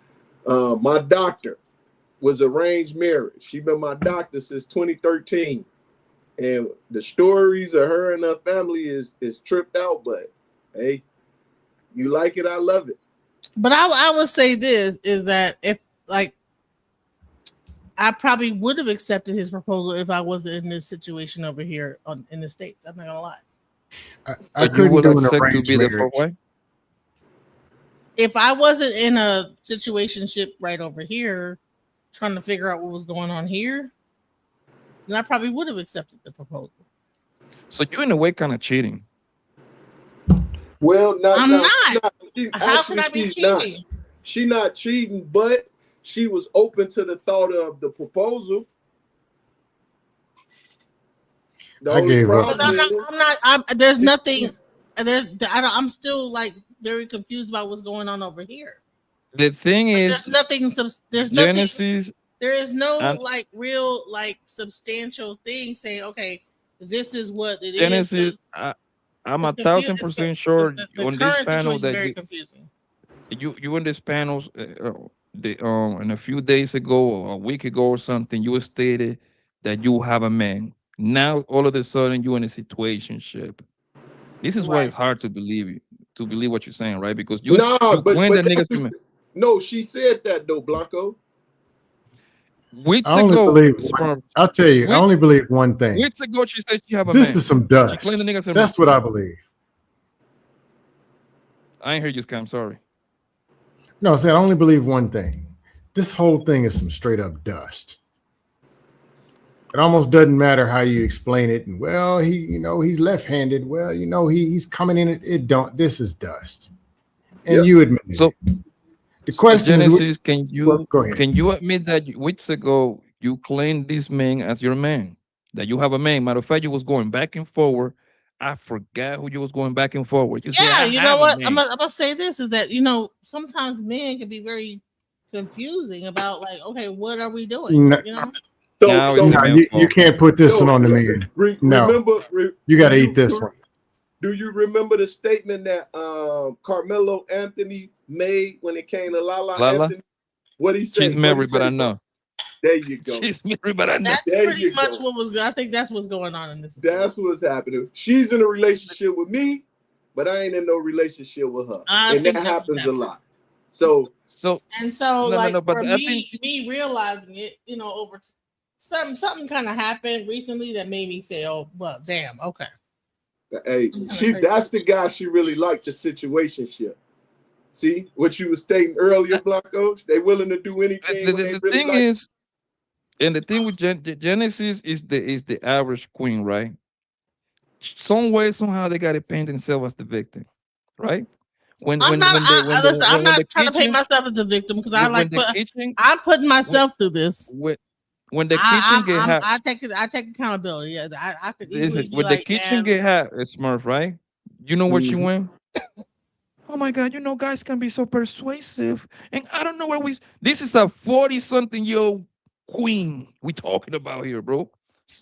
My doctor was arranged marriage. She been my doctor since 2013. And the stories of her and her family is tripped out, but hey, you like it, I love it. But I would say this is that if, like, I probably would have accepted his proposal if I wasn't in this situation over here in the States. I'm not gonna lie. So you would accept to be the 4th wife? If I wasn't in a situationship right over here, trying to figure out what was going on here, then I probably would have accepted the proposal. So you in a way kind of cheating. Well, I'm not. How can I be cheating? She's not cheating, but she was open to the thought of the proposal. I gave up. There's nothing. I'm still, like, very confused about what's going on over here. The thing is, there's nothing. There's Genesis. nothing. There is no like real, like, substantial thing saying, okay, this is what it Genesis, is. I'm 1,000% sure on this panel that very confusing. You in this panels and a few days ago or a week ago or something, you stated that you have a man. Now all of a sudden you're in a situationship. This is why it's hard to believe what you're saying, right? Because you claim that niggas. No, she said that though, Blanco. Weeks I only ago, believe one, I'll tell you, I only believe one thing. Weeks ago, she said she have a this man. is some dust. She claimed the niggas. That's what I believe. I ain't heard you, Scam. Sorry. No, I said I only believe one thing. This whole thing is some straight up dust. It almost doesn't matter how you explain it. And well, he's left-handed. Well, he's coming in. It don't. This is dust. And you admit it. So the question Genesis, is, can you admit that weeks ago you claimed this man as your man? That you have a man. Matter of fact, you was going back and forward. I forgot who you was going back and forward. You You know what? I'm gonna say this is that sometimes men can be very confusing about, like, okay, what are we doing? No. So you can't put this one on the man. No, you got to eat this one. Do you remember the statement that Carmelo Anthony made when it came to Lala Anthony? What he said? She's married, but I know. There you go. She's married, but I know. That's pretty much what was. I think that's what's going on in this. That's what's happening. She's in a relationship with me, but I ain't in no relationship with her, and that happens a lot. So for me realizing it, over something kind of happened recently that made me say, "Oh, well, damn, okay." Hey, that's the guy she really liked, the situationship. See what you were stating earlier, Blanco? They willing to do anything. The thing is, and the thing with Genesis is the average queen, right? some way, somehow they got to paint themselves as the victim, right? When I'm when not. when the when the Listen, I'm when not the trying to paint kitchen myself as the victim because I when like. the kitchen I'm putting myself through this. when the kitchen get hot, I take accountability. Yeah, I could easily listen, be when the like, kitchen man, get hot, Smurf, right? You know where she Mhm. went? Oh my God, you know, guys can be so persuasive. And I don't know where this is a 40-something-year-old queen we talking about here, bro.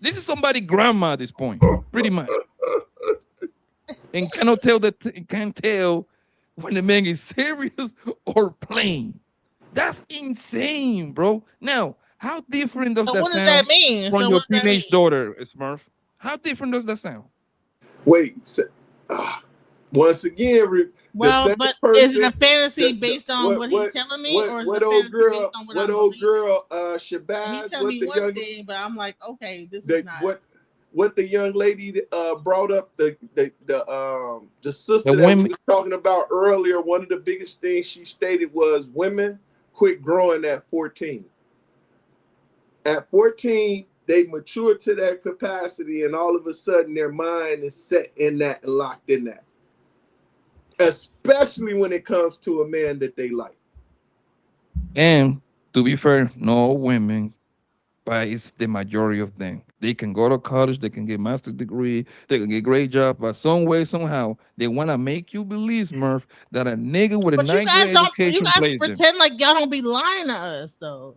This is somebody grandma at this point, pretty much. And can't tell when the man is serious or playing. That's insane, bro. Now, how different does so that what does sound that mean? from So your what does that teenage mean? daughter, Smurf? How different does that sound? Wait. Once again, the Well, same but is it person. a fantasy based on what he's telling me, or is it a fantasy based on what I'm believing? He Shabazz, tell me one thing, but I'm like, okay, this is not. What the young lady brought up, the sister The that we women, was talking about earlier. One of the biggest things she stated was women quit growing at 14. At 14, they mature to that capacity, and all of a sudden their mind is set in that and locked in that. Especially when it comes to a man that they like. and to be fair, no women, but it's the majority of them. They can go to college, they can get master's degree, they can get great job, but some way, somehow, they want to make you believe, Smurf, that a nigga with a But you ninth guys grade don't. You education guys plays them. pretend like y'all don't be lying to us, though.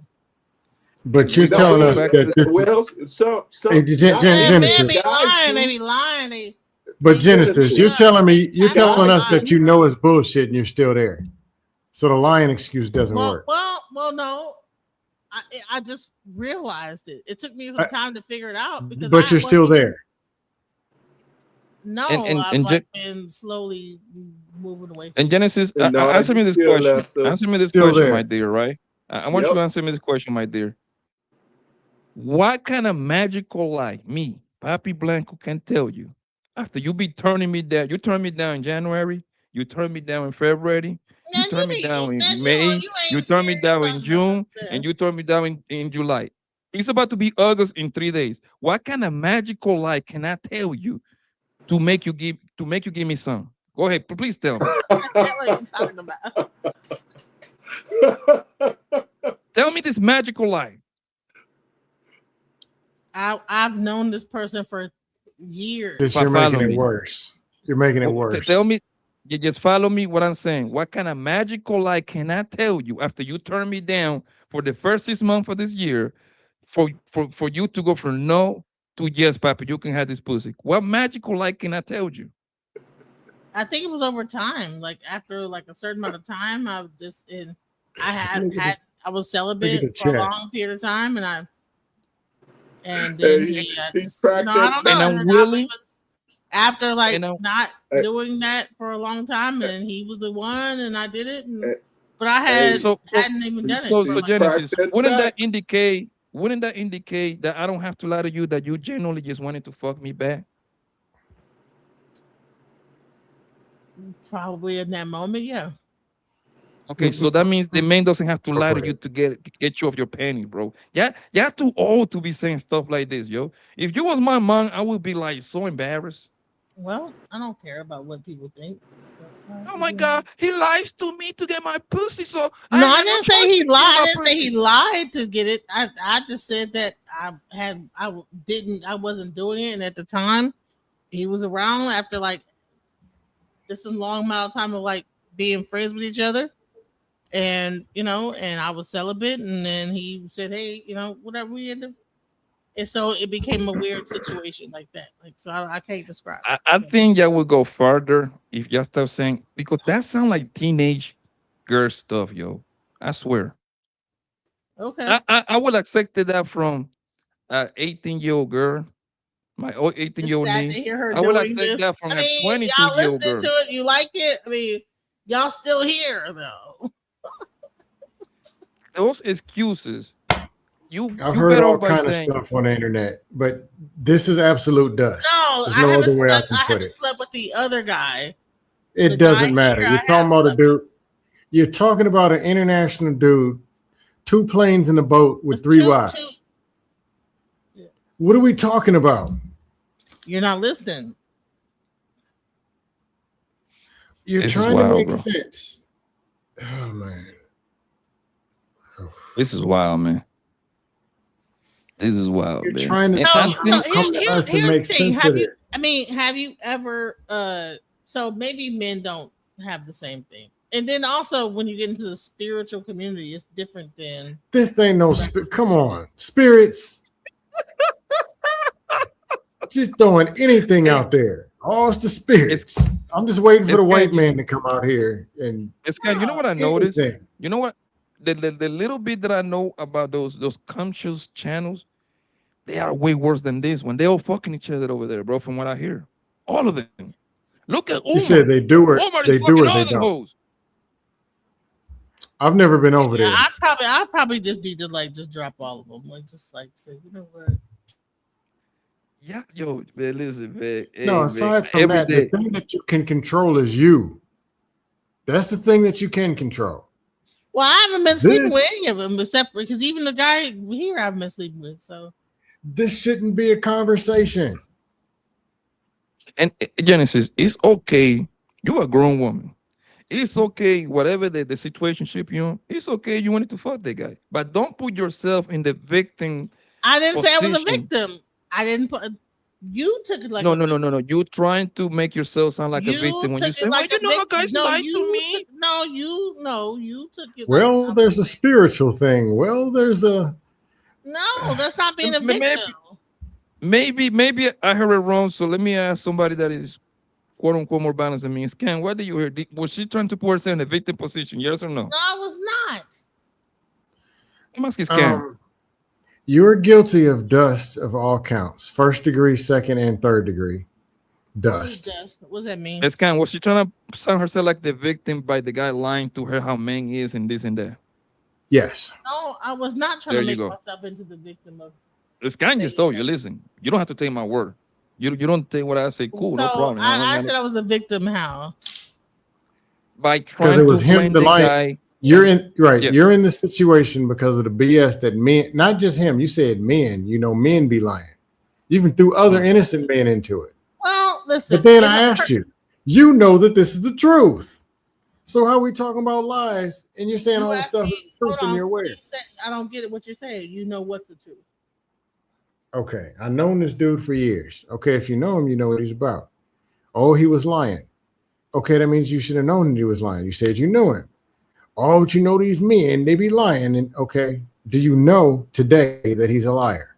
But you're We telling go us back that to this Well, some Hey, Man, Genesis. be lying. They be lying. But Genesis, Genesis. you're telling me, you're Guys telling us lie. that you know it's bullshit and you're still there. So the lying excuse doesn't work. Well, no. I just realized it. It took me some time to figure it out because. But you're still there. No, And- I've like been slowly moving away. And Genesis, No, answer me you this still question. left, sir. Answer me this Still question, there. my dear, right? I want you Yep. to answer me this question, my dear. What kind of magical lie me, Papi Blanco, can tell you after you be turning me down? You turn me down in January, you turn me down in February, you turn me down in May, you turn me down in June, and you turn me down in July. It's about to be August in 3 days. What kind of magical lie can I tell you to make you give me some? Go ahead, please tell me. What the hell are you talking about? Tell me this magical lie. I've known this person for years. You're making Follow it me. worse. You're making it worse. Tell me, you just follow me what I'm saying. What kind of magical lie can I tell you after you turn me down for the first 6 months of this year for you to go from no to yes, Papa, you can have this pussy? What magical lie can I tell you? I think it was over time. Like after like a certain amount of time, I was celibate for a long period of time, and then he just, I don't know. And I'm willing. After like not doing that for a long time, and he was the one, and I did it, but I hadn't even done it. So Genesis, wouldn't that indicate that I don't have to lie to you, that you genuinely just wanted to fuck me back? Probably in that moment, yeah. Okay, so that means the man doesn't have to lie to you to get you off your panty, bro. Yeah, you're too old to be saying stuff like this, yo. If you was my mom, I would be like so embarrassed. Well, I don't care about what people think. Oh my God, he lies to me to get my pussy. So no, I didn't say he lied. I didn't say he lied to get it. I just said that I wasn't doing it, and at the time, he was around after like this long amount of time of like being friends with each other, and and I was celibate, and then he said, "Hey, whatever we end up." And so it became a weird situation like that. Like, so I can't describe. I think I would go further if you start saying, because that sounds like teenage girl stuff, yo. I swear. Okay. I would accept that from an 18-year-old girl, my 18-year-old niece. I would accept that from a 22-year-old y'all listening girl. to it, you like it? I mean, y'all still here though. I've Those excuses. heard all kind of stuff on the internet, but this is absolute dust. No, There's no other way I can put haven't it. slept with the other guy. It doesn't matter. You're talking about a dude. You're talking about an international dude, 2 planes in a boat with 3 wives. What are we talking about? You're not listening. You're This is trying to wild, make bro. sense. Oh man. This is wild, man. This is wild, You're man. trying to And So, I somehow think come to us to here's make the thing. sense of it. Have you ever so maybe men don't have the same thing. And then also when you get into the spiritual community, it's different than This ain't no come on. Spirits. Just throwing anything out there. Oh, it's the spirits. I'm just waiting for the white man to come out here and it's kind. You know what I noticed? anything. You know what? The little bit that I know about those conscious channels, they are way worse than this one. They all fucking each other over there, bro. From what I hear, all of them. Look at Omar. You said they do it. Omar They is do fucking it. all They the don't. hoes. I've never been over there. I probably just need to like just drop all of them. Like just like say, you know what? Yeah, yo, man, listen, man. Hey, No, man, aside from every that, day. the thing that you can control is you. That's the thing that you can control. Well, I haven't been sleeping This- with any of them except because even the guy here I've been sleeping with. So This shouldn't be a conversation. And Genesis, it's okay. You're a grown woman. It's okay, whatever the situationship you in, it's okay. You wanted to fuck that guy, but don't put yourself in the victim. I didn't say I was a position. victim. I didn't put you took it like No. You're trying to make yourself sound like a victim when you took say, it "Well, like you a know how victim. guys No, lie you to me." you took it. Well, like, there's a spiritual thing. Well, there's a no, that's not being a Maybe- victim. Maybe I heard it wrong. So let me ask somebody that is quote unquote more balanced than me. Scan, what did you hear? Was she trying to put herself in a victim position? Yes or no? No, I was not. I'm asking Scan. You're guilty of dust of all counts. 1st degree, 2nd, and 3rd degree. Dust. What does that mean? Scan, was she trying to sound herself like the victim by the guy lying to her how man is and this and that? Yes. No, I was not trying There to you make go. myself into the victim of. Scan just told you, listen, you don't have to take my word. You don't take what I say. Cool, no So problem. I said I was a victim. How? By Because trying it was to him blame the the lion. guy. You're in right. Yeah. You're in the situation because of the BS that men, not just him. You said men. You know, men be lying. You even threw other innocent men into it. Well, listen. But then if I a asked you. You know that this is the truth. So how are we talking about lies and you're saying You all this asked stuff me- is the truth hold and on, you're aware? you said- I don't get it. What you're saying? You know what's the truth? Okay, I've known this dude for years. Okay, if you know him, you know what he's about. Oh, he was lying. Okay, that means you should have known that he was lying. You said you knew him. Oh, but you know these men, they be lying. And okay, do you know today that he's a liar?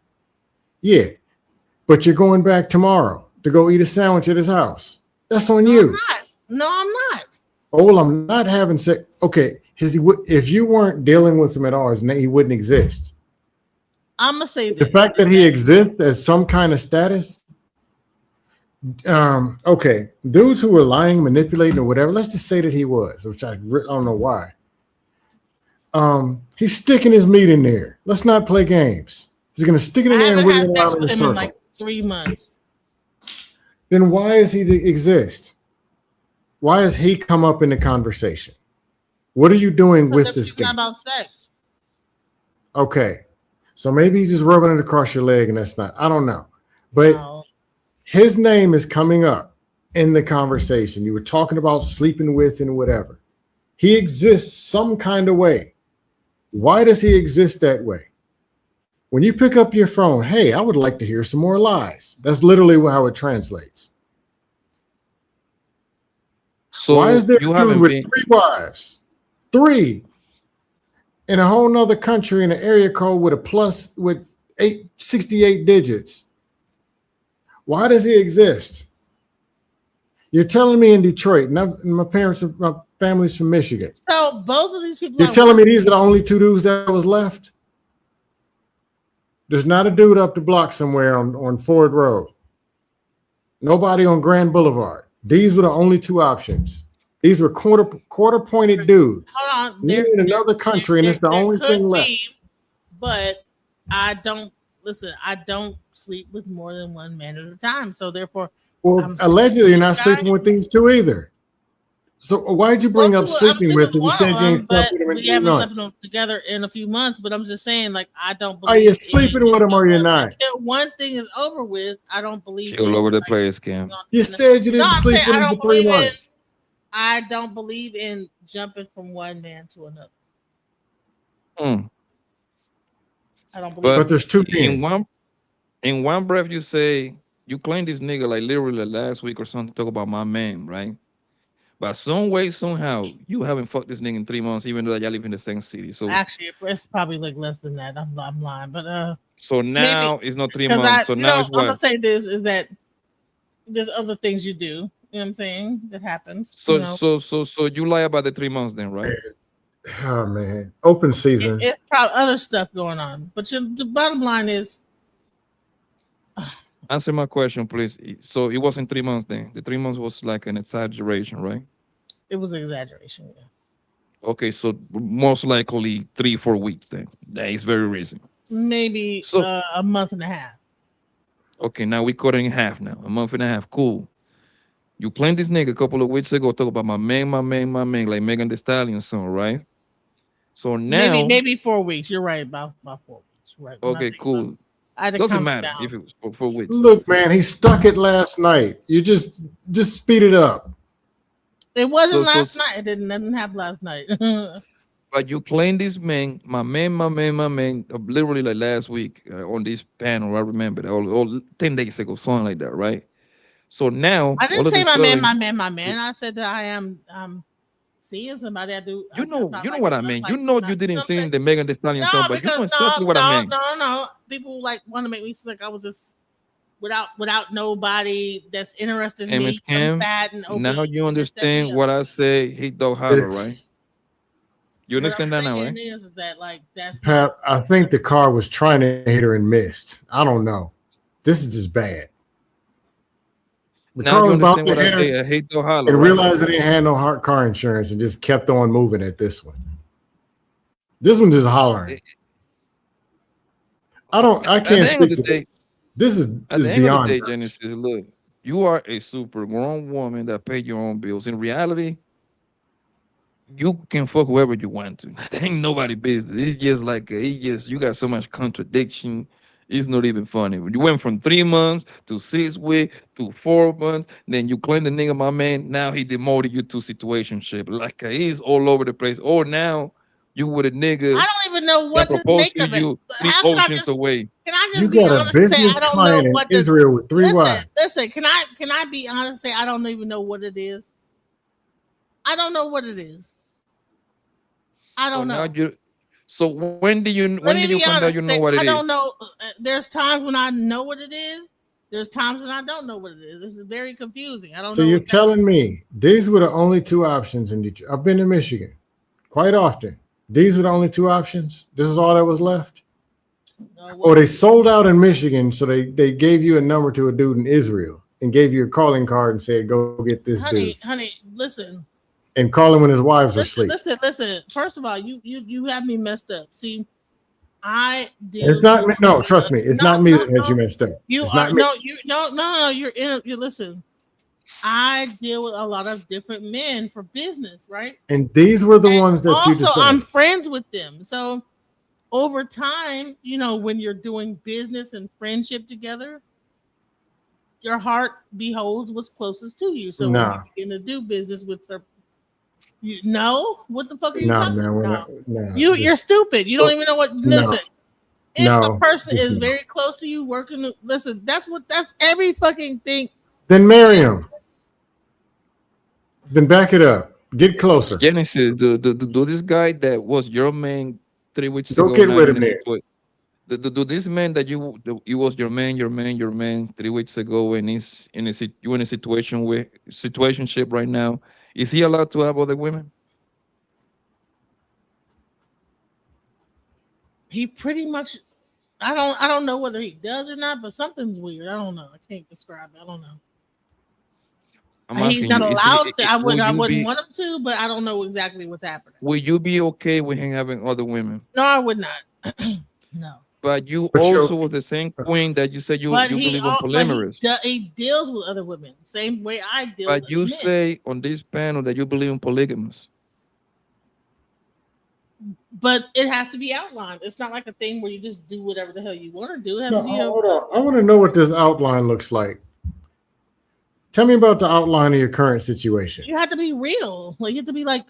Yeah, but you're going back tomorrow to go eat a sandwich at his house. That's on you. No, I'm not. Oh, well, I'm not having sex. Okay, if you weren't dealing with him at all, he wouldn't exist. I'm gonna say The this. fact that he exists as some kind of status. Okay, dudes who were lying, manipulating, or whatever. Let's just say that he was, which I don't know why. He's sticking his meat in there. Let's not play games. He's gonna stick it in I there and haven't wiggle had it sex out in a with him circle. in like 3 months. Then why does he exist? Why has he come up in the conversation? What are you doing with this It's not guy? about sex. Okay, so maybe he's just rubbing it across your leg, and that's not. I don't know, but his name is coming up in the conversation. You were talking about sleeping with and whatever. He exists some kind of way. Why does he exist that way? When you pick up your phone, hey, I would like to hear some more lies. That's literally how it translates. So why is there a you dude haven't with been 3 wives? 3 in a whole nother country in an area code with a plus with 68 digits. Why does he exist? You're telling me in Detroit, and my family's from Michigan. So both of these people. You're telling me these are the only 2 dudes that was left? There's not a dude up the block somewhere on Ford Road. Nobody on Grand Boulevard. These were the only 2 options. These were quarter pointed dudes. Hold on. They're in another country, and it's the only could thing left. be, but I don't listen. I don't sleep with more than one man at a time. So therefore, Well, allegedly, you're not sleeping with these 2 either. So why'd you bring up sleeping with them? You said you ain't but slept with them in we 3 haven't months. slept with them together in a few months. But I'm just saying, like, I don't Are believe. you sleeping with them or you're not? Until one thing is over with, I don't believe. all over the place, Cam. You said you didn't I'm sleep saying with I them don't for 3 believe in. months. I don't believe in jumping from one man to another. Mm. I don't believe. But there's two in men. one breath you say you claim this nigga like literally last week or something, talk about my man, right? But some way, somehow, you haven't fucked this nigga in 3 months, even though y'all live in the same city. So Actually, it's probably like less than that. I'm lying, but so now maybe it's not 3 because months. So now it's I'm gonna what? say this is that there's other things you do. You know what I'm saying? That happens. So you know? so you lie about the 3 months then, right? Oh man, open season. It's probably other stuff going on. But the bottom line is, Answer my question, please. So it wasn't 3 months then. The 3 months was like an exaggeration, right? it was an exaggeration. Yeah. Okay, so most likely 3-4 weeks then. That is very reasonable. Maybe So a month and a half. okay, now we cut it in half now. A month and a half. Cool. You claimed this nigga a couple of weeks ago, talk about my man, like Megan Thee Stallion song, right? So now Maybe 4 weeks. You're right about 4 weeks. Right. okay, cool. I had to Doesn't count it matter down. if it was for 4 weeks. Look, man, he stuck it last night. You just speed it up. It wasn't So- last night. It didn't happen last night. But you claim this man, my man, literally like last week on this panel. I remember that, all 10 days ago, something like that, right? So now, I all didn't of say a my sudden, man. I said that I am seeing somebody. I do. you know like, what I mean. like, You know like, you didn't know what I'm sing the Megan Thee Stallion No, song, but you know because exactly what I mean. no. People like want to make me seem like I was just without nobody that's interested in me. Ms. I'm Kim, fat and obese. now you and this, that, and understand the what other. I say. He don't holler, It's- right? You understand What that I'm now, saying right? is that like that's Pap, I think the car was trying to hit her and missed. I don't know. This is just bad. The Now car you was about understand to what I hit say. her I hate to holler, and right? realized it didn't have no hard car insurance and just kept on moving at this one. This one just hollering. I At can't the end of speak the to day, this. This is at the end of the beyond day, words. Genesis, look, you are a super grown woman that paid your own bills. In reality, you can fuck whoever you want to. That ain't nobody business. It's just like you got so much contradiction. It's not even funny. You went from 3 months to 6 weeks to 4 months. Then you claim the nigga my man. Now he demoted you to situationship. Like he's all over the place. Or now you with a nigga I don't even know that what to proposed make to of it. you But 3 how can I oceans just away. can I You just be got a honest and say business I don't client know in what the Israel with 3 wives. listen, can I be honest and say I don't even know what it is? I don't know what it is. I So don't now know. you. So when do you Let me be find out honest you and know say what it I is? don't know. There's times when I know what it is. There's times when I don't know what it is. This is very confusing. I don't So know. you're What telling me these were the only 2 options in Detroit? I've been to Michigan quite often. These were the only 2 options. This is all that was left. Or they sold out in Michigan, so they gave you a number to a dude in Israel and gave you a calling card and said, "Go get this dude honey, listen. and call him when his wives are asleep." Listen. First of all, you have me messed up. See, I deal. It's not me. No, trust me, it's not me that has you messed up. You It's are not me. no. You listen. I deal with a lot of different men for business, right? And these were the ones that you Also, decided. I'm friends with them. So over time, when you're doing business and friendship together, your heart beholds what's closest to you. So when Nah. you begin to do business with her, you know what the fuck are you No, talking man, about? no. You're stupid. You So- don't even know what. No. Listen, if No, a person just is no. very close to you, working. Listen, that's every fucking thing. Then marry him. Then back it up. Get closer. Genesis, do this guy that was your man 3 weeks Go ago get now with in him a there. do this man that he was your man 3 weeks ago, and he's you in a situationship right now? Is he allowed to have other women? He pretty much. I don't know whether he does or not, but something's weird. I don't know. I can't describe it. I don't know. I'm He's asking not you, allowed to. I will you wouldn't be want him to, but I don't know exactly what's happening. will you be okay with him having other women? No, I would not. No. But you But you're- also was the same queen that you said you But believe in polyamorous. he deals with other women, same way I deal But with you men. say on this panel that you believe in polygamous. But it has to be outlined. It's not like a thing where you just do whatever the hell you want to do. It has No, to be hold on. I want to know what this outline looks like. Tell me about the outline of your current situation. You have to be real. Like you have to be like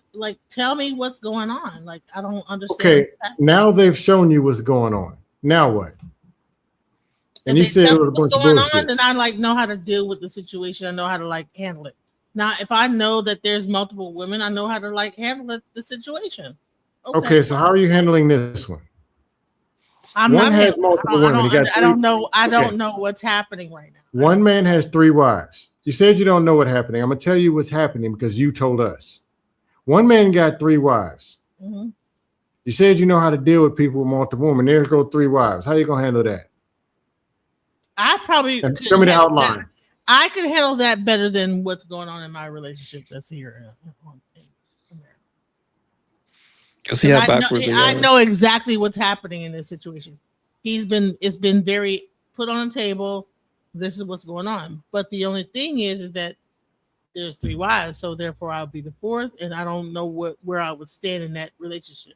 tell me what's going on. Like I don't understand. Okay, now they've shown you what's going on. Now what? And you said it was a bunch of bullshit. Then I like know how to deal with the situation. I know how to like handle it. Now, if I know that there's multiple women, I know how to like handle the situation. Okay, so how are you handling this one? I'm one not has multiple women. I don't know. I don't know what's happening right now. One man has 3 wives. You said you don't know what's happening. I'm gonna tell you what's happening because you told us. One man got 3 wives. Mm-hmm. You said you know how to deal with people with multiple women. There go 3 wives. How you gonna handle that? I probably show me the outline. I could handle that better than what's going on in my relationship that's here. See how backwards I know exactly what's happening in this situation. It's been very put on the table. This is what's going on. But the only thing is that there's 3 wives, so therefore I'll be the 4th, and I don't know where I would stand in that relationship.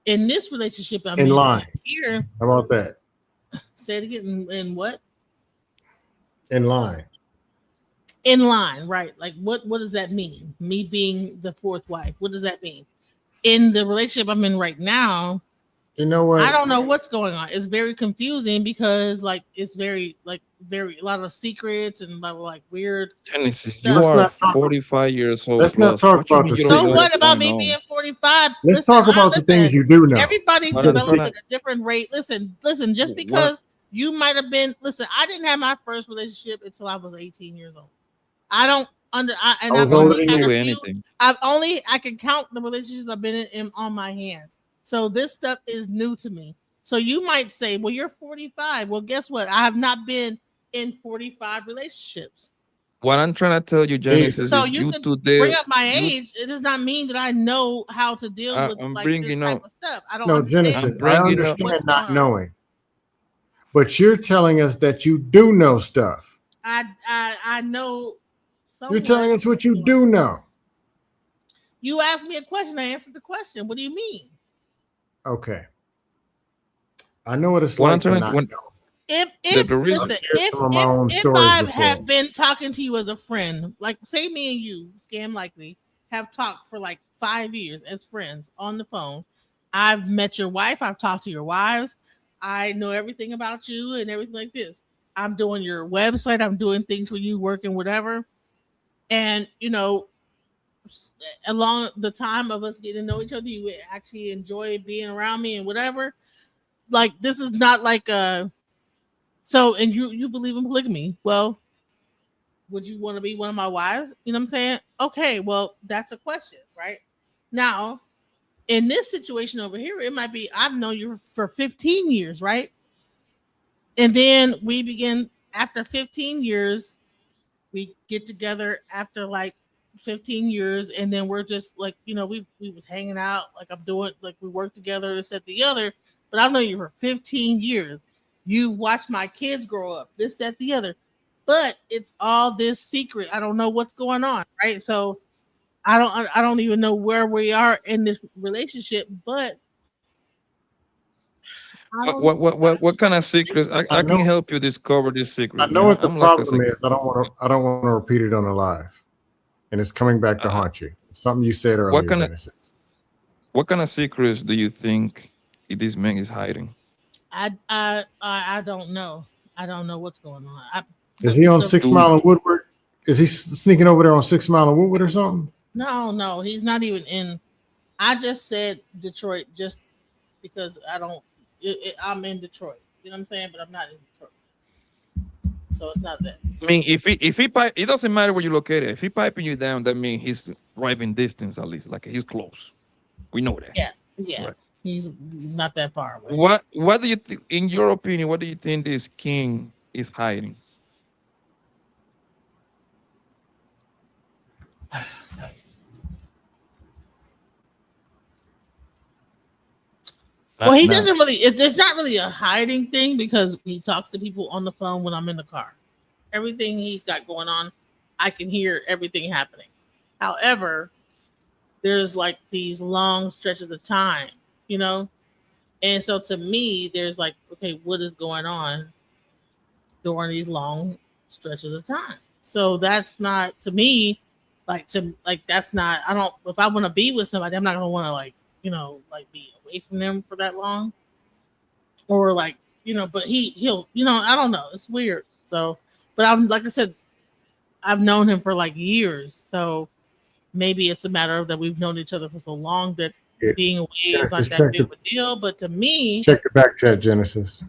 In this relationship, I'm in line here. How about that? Say it again. In what? In line. In line, right? Like what does that mean? Me being the 4th wife. What does that mean? In the relationship I'm in right now, you know what? I don't know what's going on. It's very confusing because like it's very a lot of secrets and a lot of like weird. Genesis, stuff. you are 45 years old. Let's not talk about the So what about me being 45? Let's talk about the things you do know. Everybody develops at a different rate. Listen. Just because you might have been. Listen, I didn't have my first relationship until I was 18 years old. I don't under. I can count the relationships I've been in on my hands. So this stuff is new to me. So you might say, well, you're 45. Well, guess what? I have not been in 45 relationships. What I'm trying to tell you, Genesis, so is you can bring up my age. It does not mean that I know how to deal with this type of stuff. I don't understand. Genesis, I understand not knowing. But you're telling us that you do know stuff. I know. You're telling us what you do know. You asked me a question. I answered the question. What do you mean? Okay. I know what it's like to not know. If I have been talking to you as a friend, like say me and you, Scam Likely, have talked for like 5 years as friends on the phone. I've met your wife. I've talked to your wives. I know everything about you and everything like this. I'm doing your website. I'm doing things for you, working, whatever. And, you know, along the time of us getting to know each other, you actually enjoy being around me and whatever. Like, this is not like and you believe in polygamy. Well, would you want to be one of my wives? You know what I'm saying? Okay, well, that's a question, right? Now, in this situation over here, it might be I've known you for 15 years, right? And then we begin after 15 years, we get together after like 15 years, and then we're just like, you know, we was hanging out, like I'm doing, like we work together, this, that, the other, but I've known you for 15 years. You've watched my kids grow up, this, that, the other, but it's all this secret. I don't know what's going on, right? So I don't even know where we are in this relationship, but what kind of secrets? I can help you discover this secret. I know what the problem is. I don't want to repeat it on the live, and it's coming back to haunt you. Something you said earlier. What kind of secrets do you think this man is hiding? I don't know. I don't know what's going on. Is he on 6 Mile and Woodward? Is he sneaking over there on 6 Mile and Woodward or something? No, he's not even in. I just said Detroit just because I'm in Detroit. You know what I'm saying? But I'm not in Detroit. So it's not that. I mean, if he pipe, it doesn't matter where you're located. If he piping you down, that means he's driving distance at least. Like he's close. We know that. Yeah. Right. He's not that far away. What do you think, in your opinion, what do you think this king is hiding? Well, he doesn't really. There's not really a hiding thing because he talks to people on the phone when I'm in the car. Everything he's got going on, I can hear everything happening. However, there's like these long stretches of time, you know? And so to me, there's like, okay, what is going on during these long stretches of time? So that's not to me, that's not. I don't. If I want to be with somebody, I'm not gonna want to be away from them for that long, or But he'll I don't know. It's weird. So, but I'm like I said, I've known him for like years, so maybe it's a matter of that we've known each other for so long that being away is not that big of a deal. But to me, check the back chat, Genesis.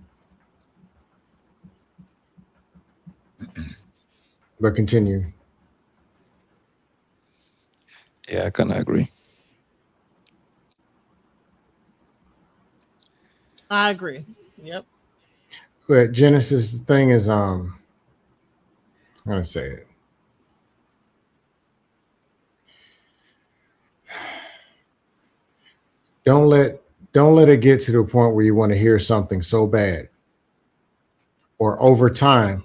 But continue. Yeah, I kind of agree. I agree. Yep. But Genesis, the thing is, I'm gonna say it. Don't let it get to the point where you want to hear something so bad, or over time,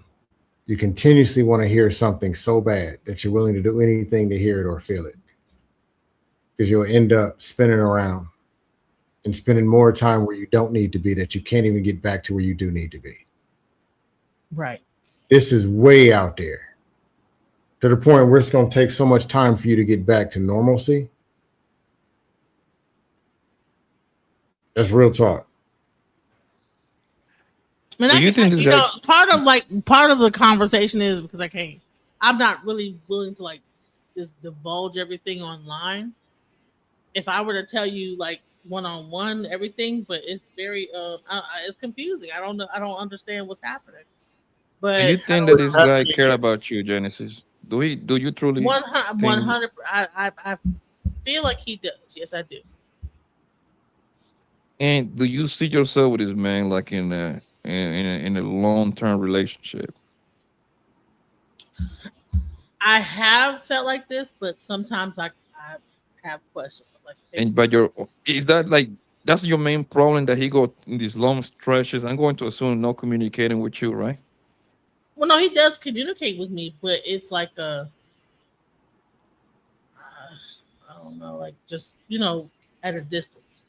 you continuously want to hear something so bad that you're willing to do anything to hear it or feel it, because you'll end up spinning around and spending more time where you don't need to be, that you can't even get back to where you do need to be. Right. This is way out there to the point where it's going to take so much time for you to get back to normalcy. That's real talk. I mean, part of the conversation is because I'm not really willing to just divulge everything online. If I were to tell you one-on-one everything, but it's very it's confusing. I don't know. I don't understand what's happening. But Do you think that this guy care about you, Genesis? Do you truly? 100. I feel like he does. Yes, I do. And do you see yourself with this man in a long-term relationship? I have felt like this, but sometimes I have questions. Is that that's your main problem, that he go in these long stretches? I'm going to assume no communicating with you, right? Well, no, he does communicate with me, but it's I don't know, just at a distance,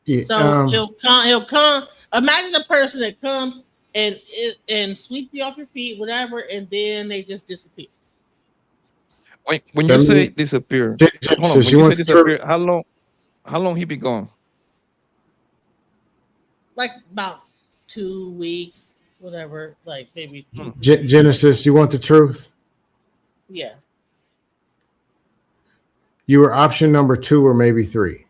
Yeah, So he'll come. Imagine a person that come and sweep you off your feet, whatever, and then they just disappear. When you say disappear, hold on. When you say disappear, how long he be gone? About 2 weeks, whatever. Maybe. Genesis, you want the truth? Yeah. You were option number 2 or maybe 3.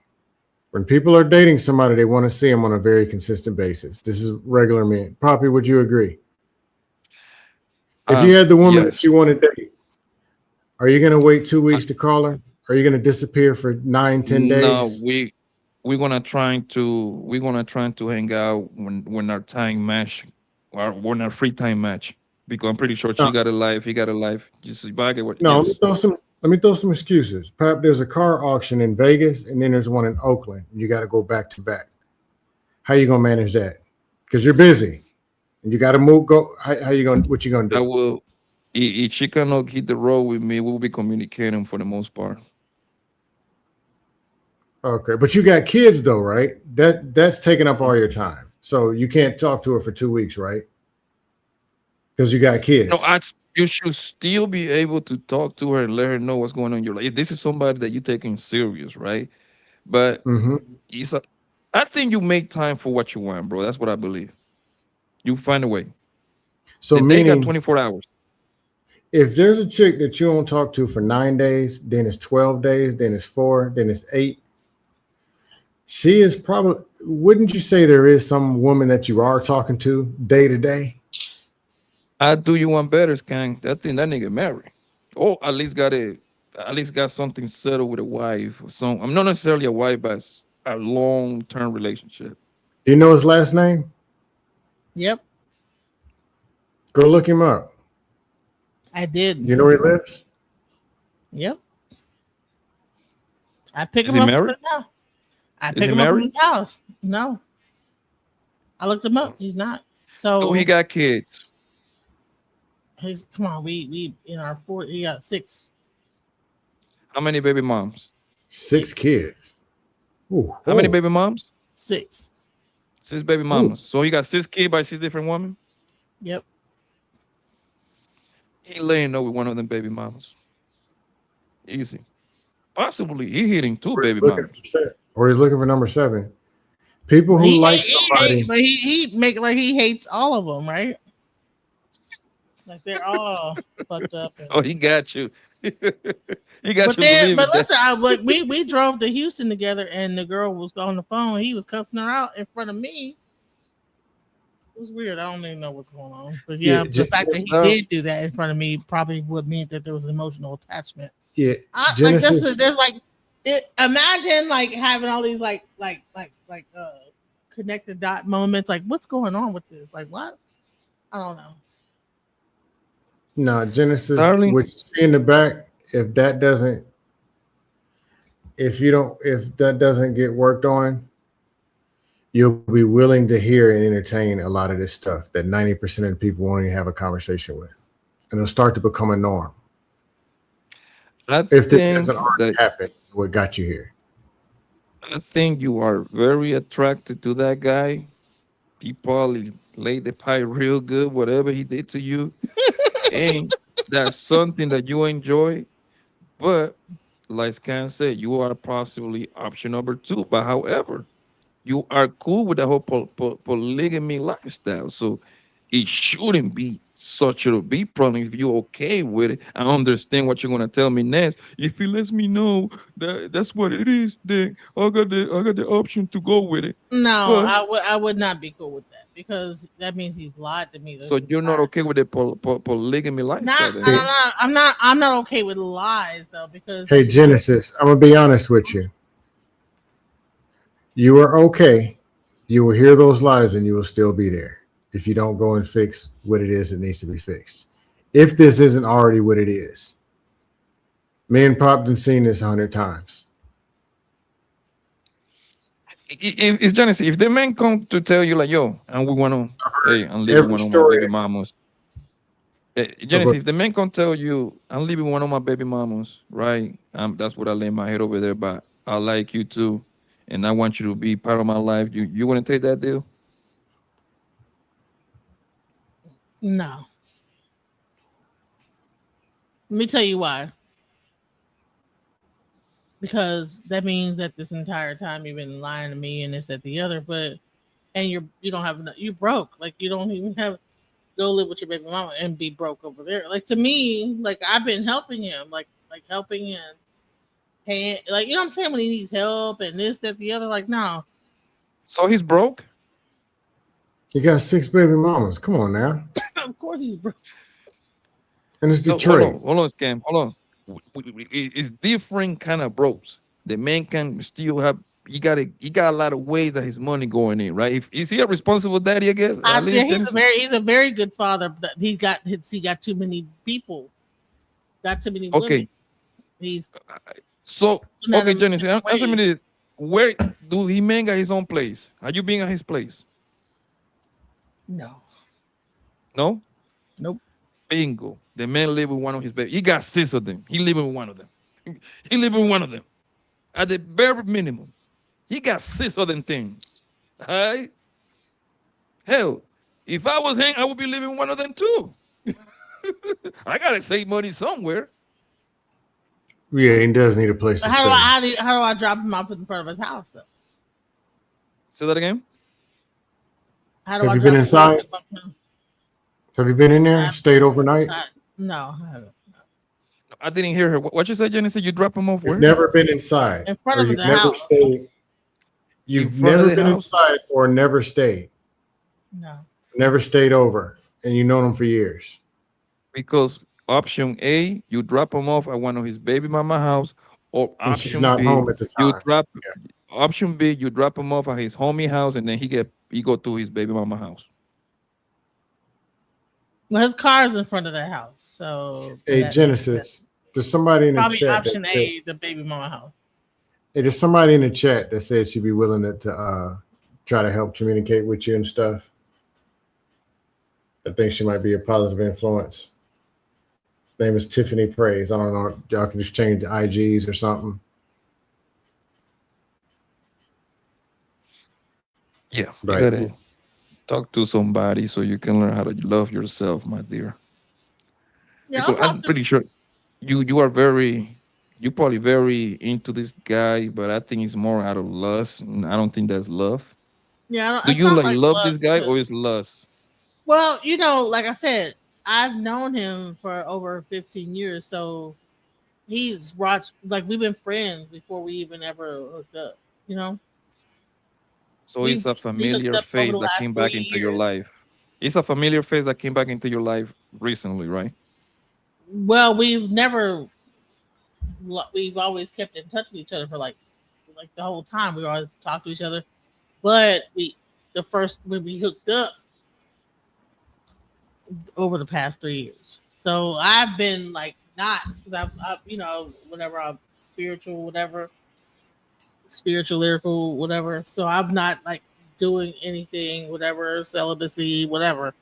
When people are dating somebody, they want to see them on a very consistent basis. This is regular men. Poppy, would you agree? If you had the woman that you want to date, are you going to wait 2 weeks to call her? Are you going to disappear for 9-10 days? No, we're gonna try to hang out when our time match, or when our free time match, because I'm pretty sure she got a life, he got a life. Just back at what? No, yes. let me throw some excuses. Pap, there's a car auction in Vegas, and then there's one in Oakland, and you got to go back to back. How you gonna manage that? Because you're busy, and you got to move. How you gonna? What you gonna do? I will. If she cannot hit the road with me, we'll be communicating for the most part. Okay, but you got kids though, right? That's taking up all your time, so you can't talk to her for 2 weeks, right? Because you got kids. No, you should still be able to talk to her and let her know what's going on in your life. This is somebody that you're taking serious, right? But I think you make time for what you want, bro. That's what I believe. You find a way. So they got 24 hours. If there's a chick that you don't talk to for 9 days, then it's 12 days, then it's 4, then it's 8. She is probably, wouldn't you say there is some woman that you are talking to day to day? I do you one better, Skank. I think that nigga married. Or at least got something settled with a wife. So I'm not necessarily a wife, but a long-term relationship. Do you know his last name? Yep. Go look him up. I did. You know where he lives? Yep. I pick him up right now. I pick him up from his house. No. I looked him up. He's not. So he got kids. Come on, we in our 4. He got 6. How many baby moms? 6 kids. Ooh, How many baby moms? 6. 6 baby mamas. Ooh. So he got 6 kids by 6 different women. Yep. he laying up with one of them baby mamas. Easy. Possibly he hitting two baby mamas. Or he's looking for number 7. People who like somebody. But he make like he hates all of them, right? Like they're all fucked up. Oh, he got you. He got But you. then, believing but that. listen, we drove to Houston together, and the girl was on the phone. He was cussing her out in front of me. It was weird. I don't even know what's going on. But yeah, the fact that he did do that in front of me probably would mean that there was emotional attachment. Yeah, Like there's like imagine like having all these like connected dot moments. Like, what's going on with this? Like, what? I don't know. No, Genesis, Darling. what you see in the back, if that doesn't get worked on, you'll be willing to hear and entertain a lot of this stuff that 90% of the people won't even have a conversation with. And it'll start to become a norm. If this hasn't already happened, what got you here? I think you are very attracted to that guy. He probably laid the pipe real good, whatever he did to you. And that's something that you enjoy. But like Scan said, you are possibly option number 2. But however, you are cool with the whole polygamy lifestyle. So it shouldn't be such a big problem if you're okay with it. I understand what you're gonna tell me next. If he lets me know that that's what it is, then I got the option to go with it. No, But- I would not be cool with that because that means he's lied to me. So you're not okay with the polygamy lifestyle? then? I'm not okay with lies though because Hey, Genesis, I'm going to be honest with you. You are okay. You will hear those lies and you will still be there if you don't go and fix what it is that needs to be fixed. If this isn't already what it is. Me and Pop done seen this 100 times. It's Genesis. If the man come to tell you like, yo, and we want to, hey, I'm leaving every one of my story. baby mamas. Genesis, if the man come tell you, I'm leaving one of my baby mamas, right? That's what I lay my head over there, but I like you too, and I want you to be part of my life. You want to take that deal? no. Let me tell you why. Because that means that this entire time you've been lying to me and this, that, the other, and you don't have enough, you broke. Like you don't even have go live with your baby mama and be broke over there. Like to me, like I've been helping him, like helping him, paying, like you know what I'm saying when he needs help and this, that, the other. Like no, So he's broke. You got 6 baby mamas. Come on now. of course he's broke. And it's So Detroit. hold on, Scam. Hold on. It's different kind of bros. The man can still have. He got a lot of ways that his money going in, right? Is he a responsible daddy? I guess. At least He's a very good father. But he got too many people, got too many women. Okay. He's So Not okay, a- Jenny, answer me this: where do he man got his own place? Are you being at his place? no, No. nope. Bingo. The man live with one of his babies. He got 6 of them. He living with one of them. He living with one of them. At the bare minimum, he got 6 of them things. All right. Hell, if I was him, I would be living with one of them too. I gotta save money somewhere. Yeah, he does need a place to But stay. how do I drop him off in front of his house though? Say that again. How do Have I you drop been him inside? off? Have you been in there? Stayed overnight? No, I haven't. I didn't hear her. What you said, Jenny? Said you drop him off where? You've never been inside. In front or of you've the never house. stayed. You've front of never the been house? inside or never stayed. No. Never stayed over. And you know them for years. Because option A, you drop him off at one of his baby mama house, or And she's option not B, home at the you time. drop option B, you drop him off at his homie house, and then he go to his baby mama house. Well, his car's in front of the house, so Hey, that- Genesis, there's somebody in the probably chat. option that said- A, the baby mama house. Hey, there's somebody in the chat that said she'd be willing to try to help communicate with you and stuff. I think she might be a positive influence. Her name is Tiffany Praise. I don't know. Y'all can just change the IGs or something. Yeah, Right. you gotta talk to somebody so you can learn how to love yourself, my dear. Yeah, Because I'm pretty sure you are you probably very into this guy, but I think it's more out of lust. And I don't think that's love. yeah. Do It's you not like like love this lust guy because, or is lust? well, like I said, I've known him for over 15 years, so he's watched. Like we've been friends before we even ever hooked up. You know, So we it's a basically hooked familiar up over face the that last came back 3 into your years. life. It's a familiar face that came back into your life recently, right? Well, we've always kept in touch with each other for like the whole time. We always talked to each other, but the first when we hooked up over the past 3 years. So I've been like not because I've whatever I'm spiritual, lyrical, whatever. So I'm not like doing anything, whatever, celibacy, whatever.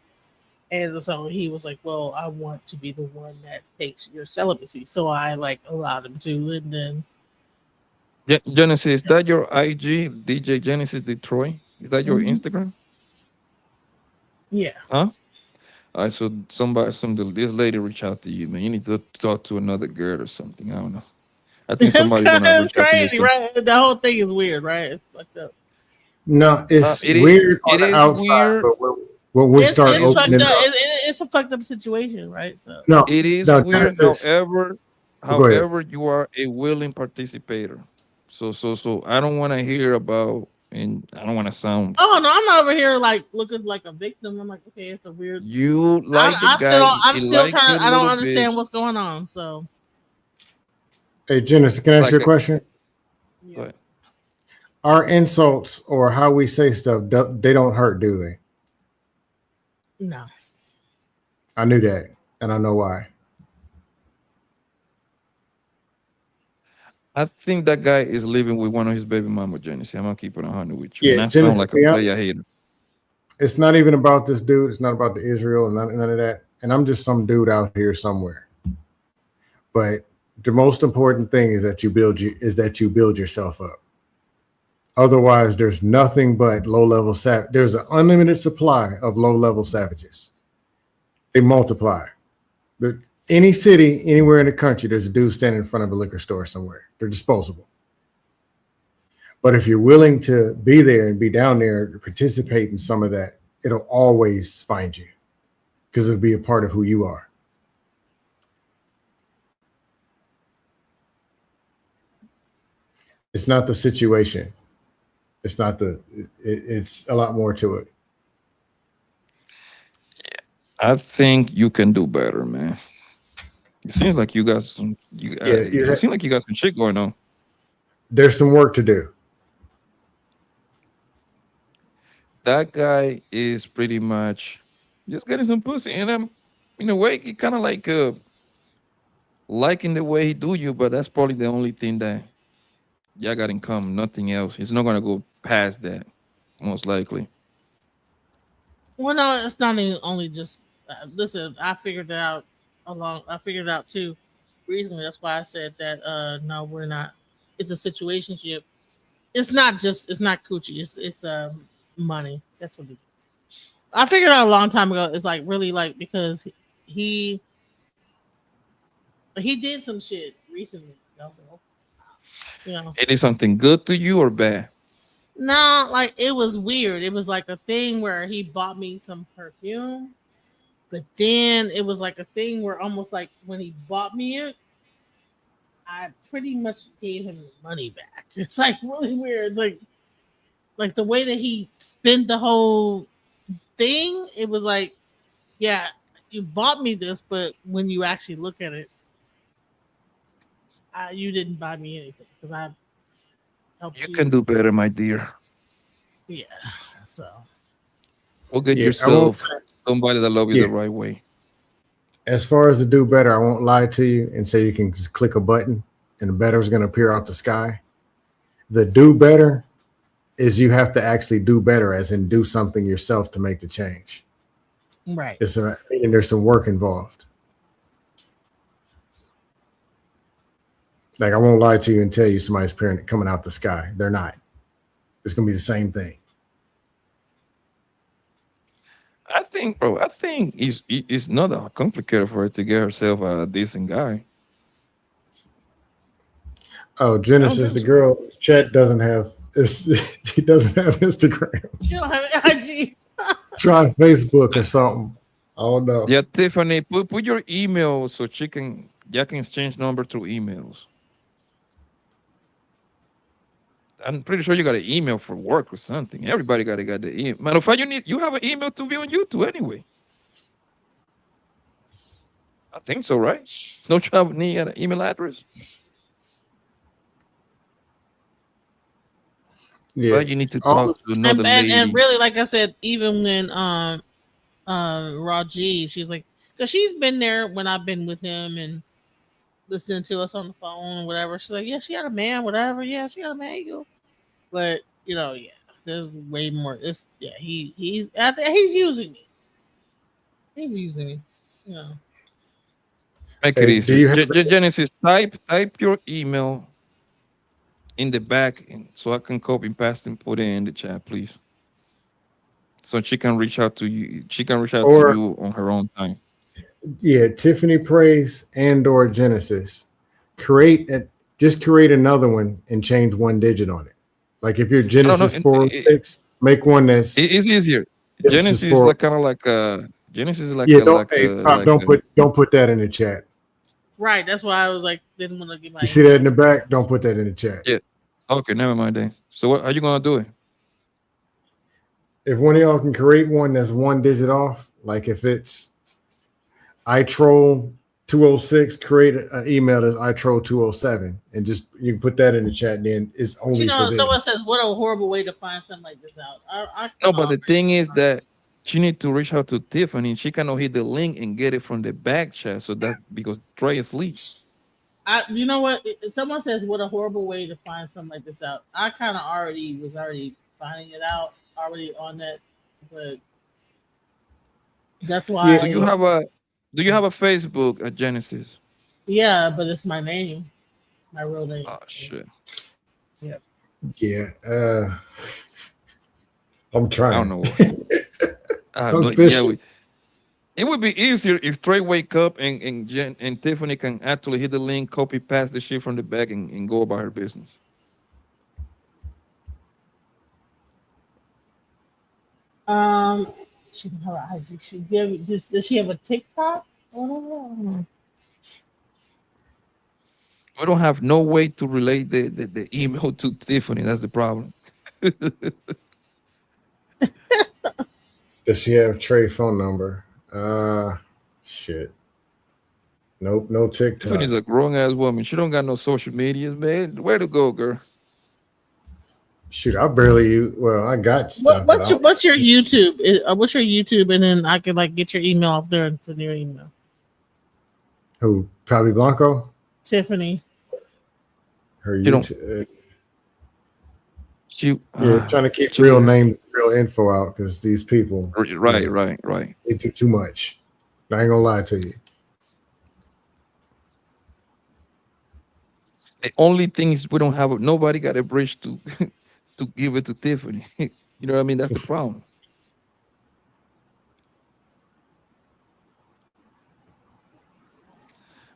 And so he was like, "Well, I want to be the one that takes your celibacy." So I like allowed him to, and then Genesis, is that your IG, DJ Genesis Detroit? Is that your Instagram? yeah. Huh? All right, so this lady reach out to you, man. You need to talk to another girl or something. I don't know. I think somebody's gonna It's reach out to you crazy, too. right? The whole thing is weird, right? It's fucked up. No, it's It weird it on the is outside, weird. but when we start It's fucked opening up. up, It's a fucked up situation, right? So no, It is no, weird. Genesis. However, Go ahead. you are a willing participator. So I don't want to hear about, and I don't want to sound. oh no, I'm not over here like looking like a victim. I'm like, okay, it's a weird. You like the guy. I'm He still like trying you to. a I don't little understand bit. what's going on. So Hey, Genesis, can I ask Like you a question? But Our insults or how we say stuff, they don't hurt, do they? no, I knew that, and I know why. I think that guy is living with one of his baby mama, Genesis. I'm gonna keep it 100 with you. Yeah, And I sound Genesis, like a yeah. player hater. It's not even about this dude. It's not about the Israel and none of that. And I'm just some dude out here somewhere. But the most important thing is that you build yourself up. Otherwise, there's nothing but low-level There's an unlimited supply of low-level savages. They multiply. Any city, anywhere in the country, there's a dude standing in front of a liquor store somewhere. They're disposable. But if you're willing to be there and be down there to participate in some of that, it'll always find you because it'll be a part of who you are. It's not the situation. It's not it's a lot more to it. I think you can do better, man. It seems like you got some. It seems like you got some shit going on. There's some work to do. That guy is pretty much just getting some pussy, and I'm in a way he kind of like liking the way he do you, but that's probably the only thing that y'all got in common. Nothing else. He's not gonna go past that, most likely. well, no, it's not even only just. Listen, I figured it out I figured it out too recently. That's why I said that. No, we're not. It's a situationship. It's not coochie. It's money. That's what it is. I figured out a long time ago. It's like really like because he did some shit recently. You know. It is something good to you or bad? No, like it was weird. It was like a thing where he bought me some perfume, but then it was like a thing where almost like when he bought me it, I pretty much gave him the money back. It's like really weird. It's like the way that he spent the whole thing, it was like, yeah, you bought me this, but when you actually look at it, you didn't buy me anything because I helped you. You can do better, my dear. Yeah. So. Go get Yeah, yourself somebody that love you the right way. As far as to do better, I won't lie to you and say you can just click a button and the better is going to appear out the sky. The do better is you have to actually do better, as in do something yourself to make the change. Right. And there's some work involved. Like I won't lie to you and tell you somebody's parent coming out the sky. They're not. It's going to be the same thing. I think, bro. I think it's not that complicated for her to get herself a decent guy. Oh, I don't Genesis, think the so. girl chat doesn't have. He doesn't have Instagram. She don't have IG. Try Facebook or something. I don't know. Yeah, Tiffany, put your email so y'all can exchange number through emails. I'm pretty sure you got an email for work or something. Everybody got the email. Matter of fact, you have an email to be on YouTube anyway. I think so, right? Don't you have need an email address? Yeah. But you need to Oh, talk to another And lady. really, like I said, even when Raw G, she's like, because she's been there when I've been with him and listening to us on the phone or whatever. She's like, yeah, she got a man, whatever. Yeah, she got a man. But yeah, there's way more. I think he's using me. He's using me. You know. Make Hey, it do easier. you have? Genesis, type your email in the back, so I can copy and paste and put it in the chat, please. So she can reach out to you. She can reach out to Or you on her own time. yeah, Tiffany Praise and/or Genesis. Just create another one and change one digit on it. Like if you're No, Genesis 406, make one that's it's easier. Genesis Genesis is 4. like kind of like Genesis is like Yeah, a don't Pop, don't put that in the chat. Right. That's why I was like, didn't want to get my. You see that in the back? Don't put that in the chat. Yeah. Okay, never mind then. So what are you gonna do it? If one of y'all can create one that's one digit off, like if it's iTroll 206, create an email that's iTroll 207, and just you can put that in the chat. Then it's only for them. Someone says, what a horrible way to find something like this out. No, but the thing is that she need to reach out to Tiffany. She cannot hit the link and get it from the back chat. So that because Trey is asleep. You know what? Someone says, what a horrible way to find something like this out. I kind of was already finding it out, already on that, but that's why. Do you have a Facebook at Genesis? Yeah, but it's my name, my real name. Oh shit. Yeah. Yeah. I'm trying. I don't know what. It would be easier if Trey wake up and Tiffany can actually hit the link, copy, paste the shit from the back, and go about her business. She don't have an IG. Does she have a TikTok? Oh. We don't have no way to relate the email to Tiffany. That's the problem. Does she have Trey phone number? Shit. Nope, no TikTok. Tiffany's a grown ass woman. She don't got no social medias, man. Where to go, girl? Shoot, I barely use. Well, I got stuff. What's your YouTube? What's your YouTube? And then I can like get your email off there and send your email. Who? Probably Blanco. Tiffany. Her You don't- YouTube. She Trying to keep real name, real info out because these people. Right. They do too much. I ain't gonna lie to you. The only thing is we don't have nobody got a bridge to to give it to Tiffany. You know what I mean? That's the problem.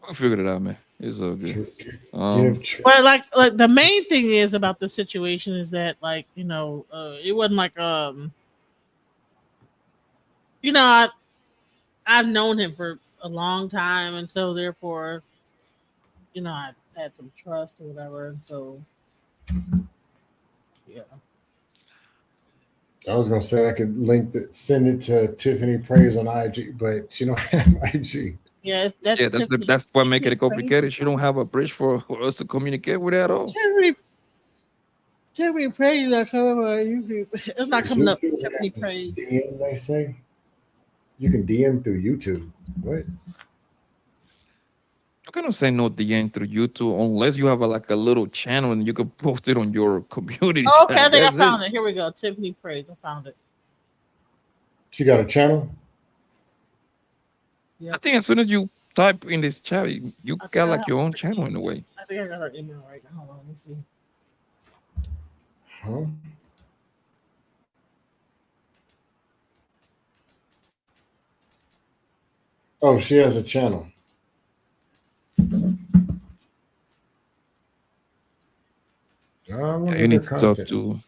We figured it out, man. It's all good. But like the main thing is about the situation is that like it wasn't like I've known him for a long time, and so therefore I had some trust or whatever, and so yeah. I was gonna say I could send it to Tiffany Praise on IG, but she don't have IG. Yeah, that's what make it complicated. She don't have a bridge for us to communicate with at all. Tiffany Praise not coming on YouTube. It's not coming up. Tiffany Praise. DM, they say you can DM through YouTube. What? You cannot say no DM through YouTube unless you have a little channel and you can post it on your community. Oh, okay, chat. I think That's I found it. Here we go. Tiffany Praise. I found it. She got a channel. I think as soon as you type in this chat, you got like your own channel in a way. I think I got her email right now. Hold on, let me see. Huh? Oh, she has a channel. I Yeah, wonder you their need to talk content. to.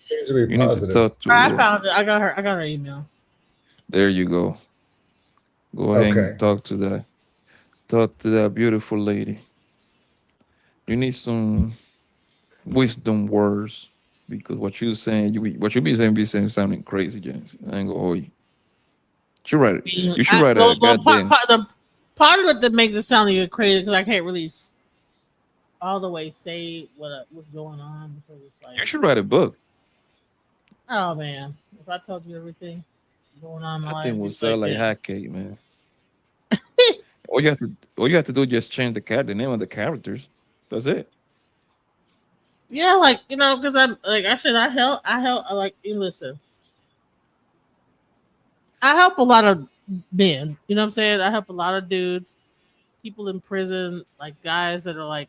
Seems to be You need to positive. talk I to. found it. I got her. I got her email. There you go. Go ahead Okay. and talk to that. Talk to that beautiful lady. You need some wisdom words because what you saying, what you be saying sounding crazy, James. I ain't gonna hold you. You should write a goddamn. Part of it that makes it sound like crazy because I can't really all the way say what's going on because it's like, You should write a book. oh man, if I told you everything going on in my That life, thing will it's sell like yeah. hotcake, man. all you have to do is just change the name of the characters. That's it. Yeah, like because I'm like I said, I help. Like listen, I help a lot of men. You know what I'm saying? I help a lot of dudes, people in prison, like guys that are like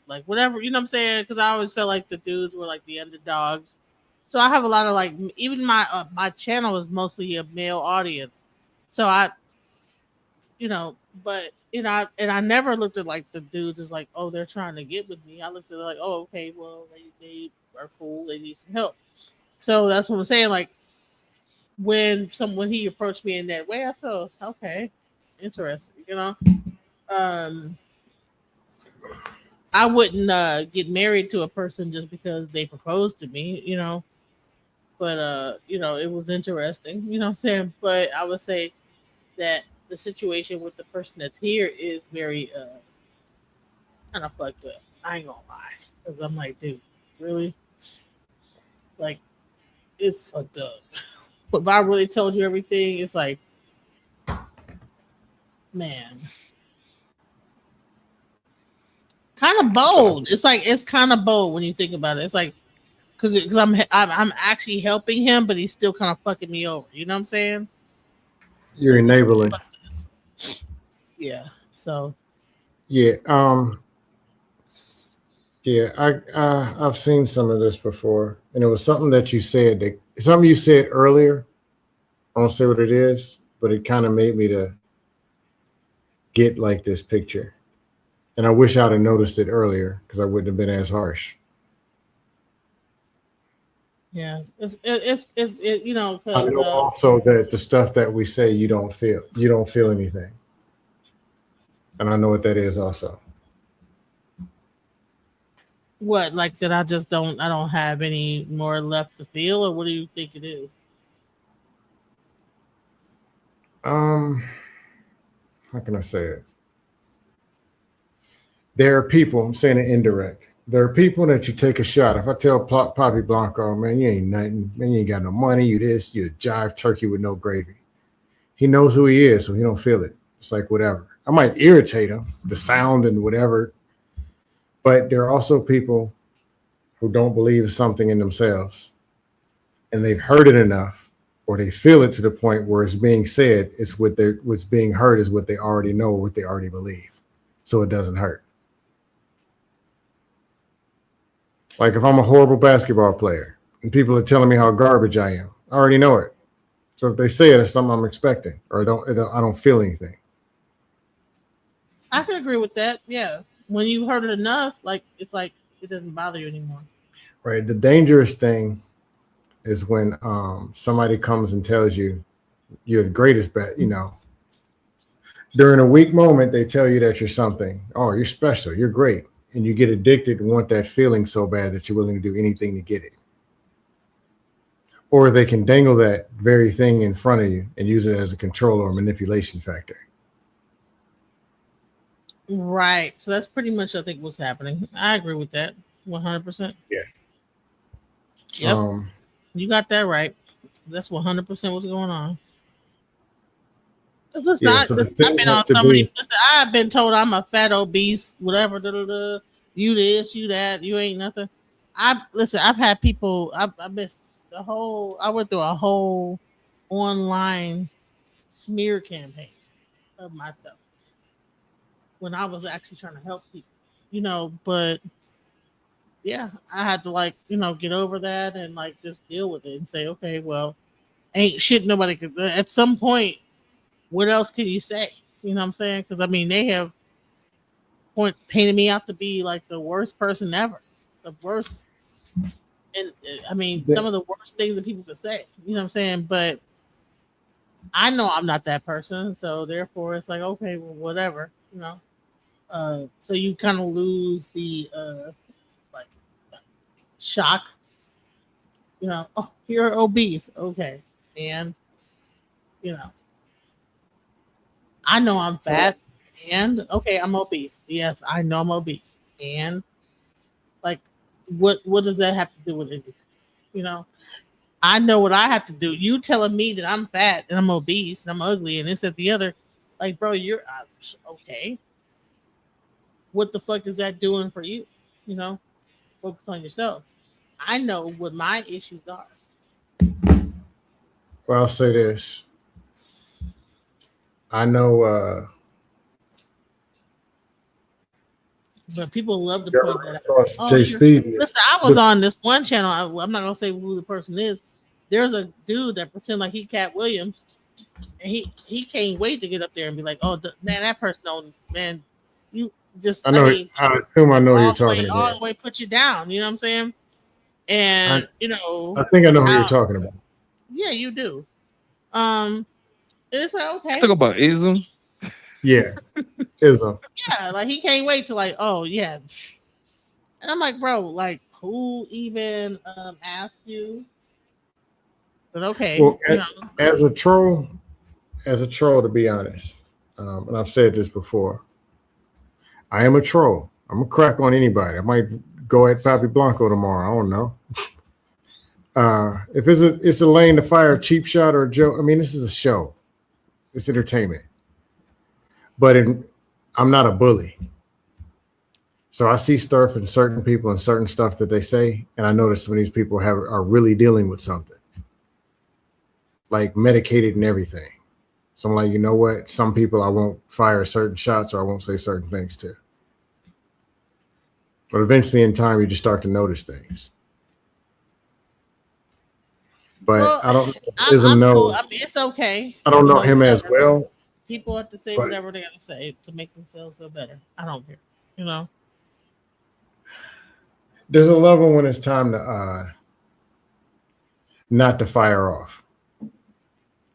like whatever. You know what I'm saying? Because I always felt like the dudes were like the underdogs. So I have a lot of like even my channel is mostly a male audience. So but and I never looked at like the dudes as like, oh, they're trying to get with me. I looked at it like, oh, okay, well, they are cool, they need some help. So that's what I'm saying. Like when he approached me in that way, I said, okay, interesting. Um, I wouldn't get married to a person just because they proposed to me, But it was interesting, you know what I'm saying? But I would say that the situation with the person that's here is very kind of fucked up. I ain't gonna lie, because I'm like, dude, really? Like, it's fucked up. But if I really told you everything, it's like, man, kind of bold. It's kind of bold when you think about it. It's like, because I'm actually helping him, but he's still kind of fucking me over. You know what I'm saying? You're enabling. Yeah. So. Yeah. Yeah. I've seen some of this before, and it was something that you said. Something you said earlier. I won't say what it is, but it kind of made me to get like this picture, and I wish I'd have noticed it earlier because I wouldn't have been as harsh. Yeah, it's I know also that the stuff that we say you don't feel anything, and I know what that is also. What, like that? I don't have any more left to feel, or what do you think it is? How can I say it? There are people, I'm saying it indirect. There are people that you take a shot. If I tell Poppy Blanco, man, you ain't nothing, man, you ain't got no money, you this, you a jive turkey with no gravy. He knows who he is, so he don't feel it. It's like whatever. I might irritate him, the sound and whatever, but there are also people who don't believe something in themselves, and they've heard it enough, or they feel it to the point where it's being said, what's being heard is what they already know, what they already believe, so it doesn't hurt. Like if I'm a horrible basketball player and people are telling me how garbage I am, I already know it. So if they say it, it's something I'm expecting, or I don't feel anything. I can agree with that. Yeah, when you've heard it enough, like it's like it doesn't bother you anymore. Right. The dangerous thing is when somebody comes and tells you you're the greatest during a weak moment, they tell you that you're something. Oh, you're special. You're great. And you get addicted and want that feeling so bad that you're willing to do anything to get it. Or they can dangle that very thing in front of you and use it as a control or manipulation factor. Right. So that's pretty much, I think, what's happening. I agree with that 100%. Yeah. Yep. You got that right. That's 100% what's going on. Listen, I've been told I'm a fat, obese, whatever. You this, you that. You ain't nothing. I've had people. I missed the whole. I went through a whole online smear campaign of myself when I was actually trying to help people. But yeah, I had to get over that and just deal with it and say, okay, well, ain't shit nobody could. At some point, what else can you say? You know what I'm saying? Because I mean, they have painted me out to be like the worst person ever, the worst. And I mean, some of the worst things that people could say. You know what I'm saying? But I know I'm not that person, so therefore it's like, okay, well, whatever, you know. So you kind of lose the like shock, you know. Oh, you're obese, okay, and you know, I know I'm fat, and okay, I'm obese. Yes, I know I'm obese, and like, what does that have to do with anything? You know, I know what I have to do. You telling me that I'm fat and I'm obese and I'm ugly and this at the other, like, bro, you're okay. What the fuck is that doing for you? You know, focus on yourself. I know what my issues are. Well, I'll say this. I know But people love to point that out. Oh, Jay Speed. listen, I was on this one channel. I'm not gonna say who the person is. There's a dude that pretend like he Cat Williams, and he can't wait to get up there and be like, "Oh, man, that person don't, man, you just." I know. I assume I know who you're all the way, talking all about. the way put you down. You know what I'm saying? And you know, I think I know who you're talking about. yeah, you do. It's like, okay. Talk about ism. Yeah, ism. Yeah, like he can't wait to like, oh yeah. And I'm like, bro, like who even asked you? But okay, Well, you know. as a troll, to be honest, and I've said this before, I am a troll. I'm gonna crack on anybody. I might go at Papi Blanco tomorrow. I don't know. If it's a lane to fire a cheap shot or a joke. I mean, this is a show. It's entertainment. But I'm not a bully. So I see stuff in certain people and certain stuff that they say, and I notice some of these people are really dealing with something, like medicated and everything. So I'm like, you know what? Some people I won't fire certain shots or I won't say certain things to. But eventually in time, you just start to notice things. But Well, I don't I'm know. cool. I mean, it's okay. I don't know You him as whatever. well. People have to say but- whatever they gotta say to make themselves feel better. I don't care. You know. There's a level when it's time to not to fire off.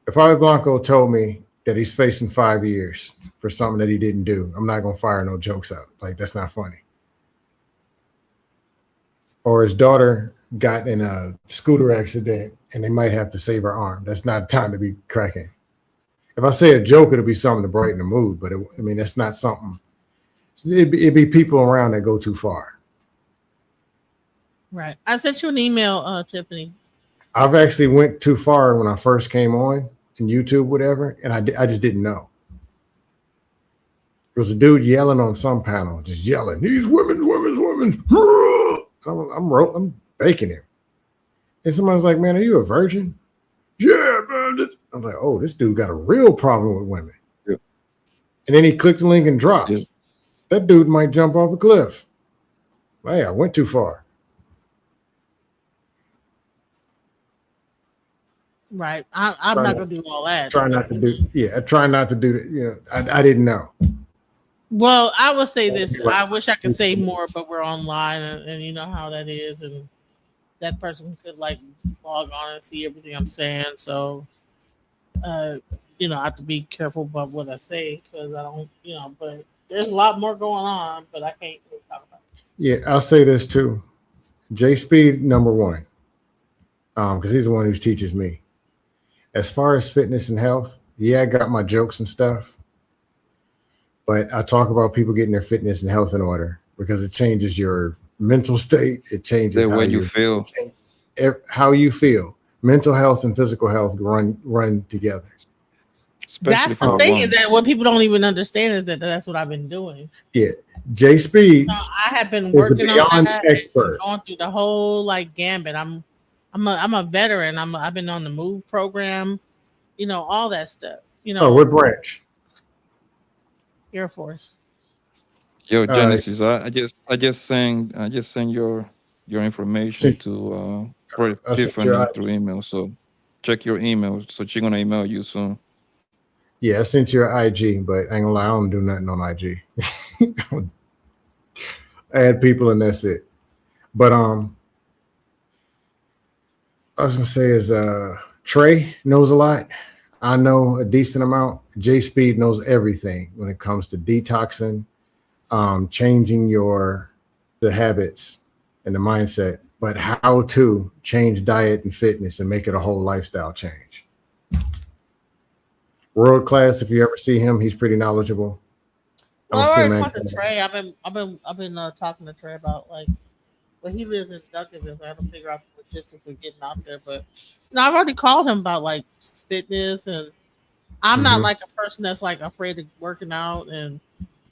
If Javi Blanco told me that he's facing 5 years for something that he didn't do, I'm not gonna fire no jokes out. Like, that's not funny. Or his daughter got in a scooter accident and they might have to save her arm. That's not time to be cracking. If I say a joke, it'll be something to brighten the mood, but that's not something. It'd be people around that go too far. Right. I sent you an email, Tiffany. I've actually went too far when I first came on in YouTube, whatever, and I just didn't know. There was a dude yelling on some panel, just yelling, "These women." I'm baking him. And somebody's like, "Man, are you a virgin?" "Yeah, man." I'm like, "Oh, this dude got a real problem with women." Yeah. And then he clicked the link and dropped. Yeah. That dude might jump off a cliff. Hey, I went too far. Right. I'm not gonna do all that. Try not to do. Yeah, I try not to do that. You know, I didn't know. Well, I will say this. I wish I could say more, but we're online, and you know how that is, and that person could like log on and see everything I'm saying. So, you know, I have to be careful about what I say because I don't, you know. But there's a lot more going on, but I can't really talk about it. Yeah, I'll say this too. Jay Speed, number one, because he's the one who teaches me. As far as fitness and health, yeah, I got my jokes and stuff. But I talk about people getting their fitness and health in order because it changes your mental state. It changes The way you feel. How you feel. Mental health and physical health run together. That's the thing is that what people don't even understand is that that's what I've been doing. Yeah, Jay Speed. No, I have been is a working on beyond that, expert. going through the whole like gambit. I'm a veteran. I've been on the MOVE program, you know, all that stuff. You know, Oh, what branch? Air Force. Yo, Genesis, I just sent your information to for I sent Tiffany your- through email. So check your email. So she's gonna email you soon. Yeah, I sent you an IG, but I ain't gonna lie, I don't do nothing on IG. Add people and that's it. But I was gonna say is Trey knows a lot. I know a decent amount. J Speed knows everything when it comes to detoxing, changing the habits and the mindset, but how to change diet and fitness and make it a whole lifestyle change. World class. If you ever see him, he's pretty knowledgeable. Well, I already talked to Trey. I've been talking to Trey about like, well, he lives in Duncanville, so I have to figure out the logistics of getting out there. But I've already called him about like fitness, and I'm not like a person that's like afraid of working out and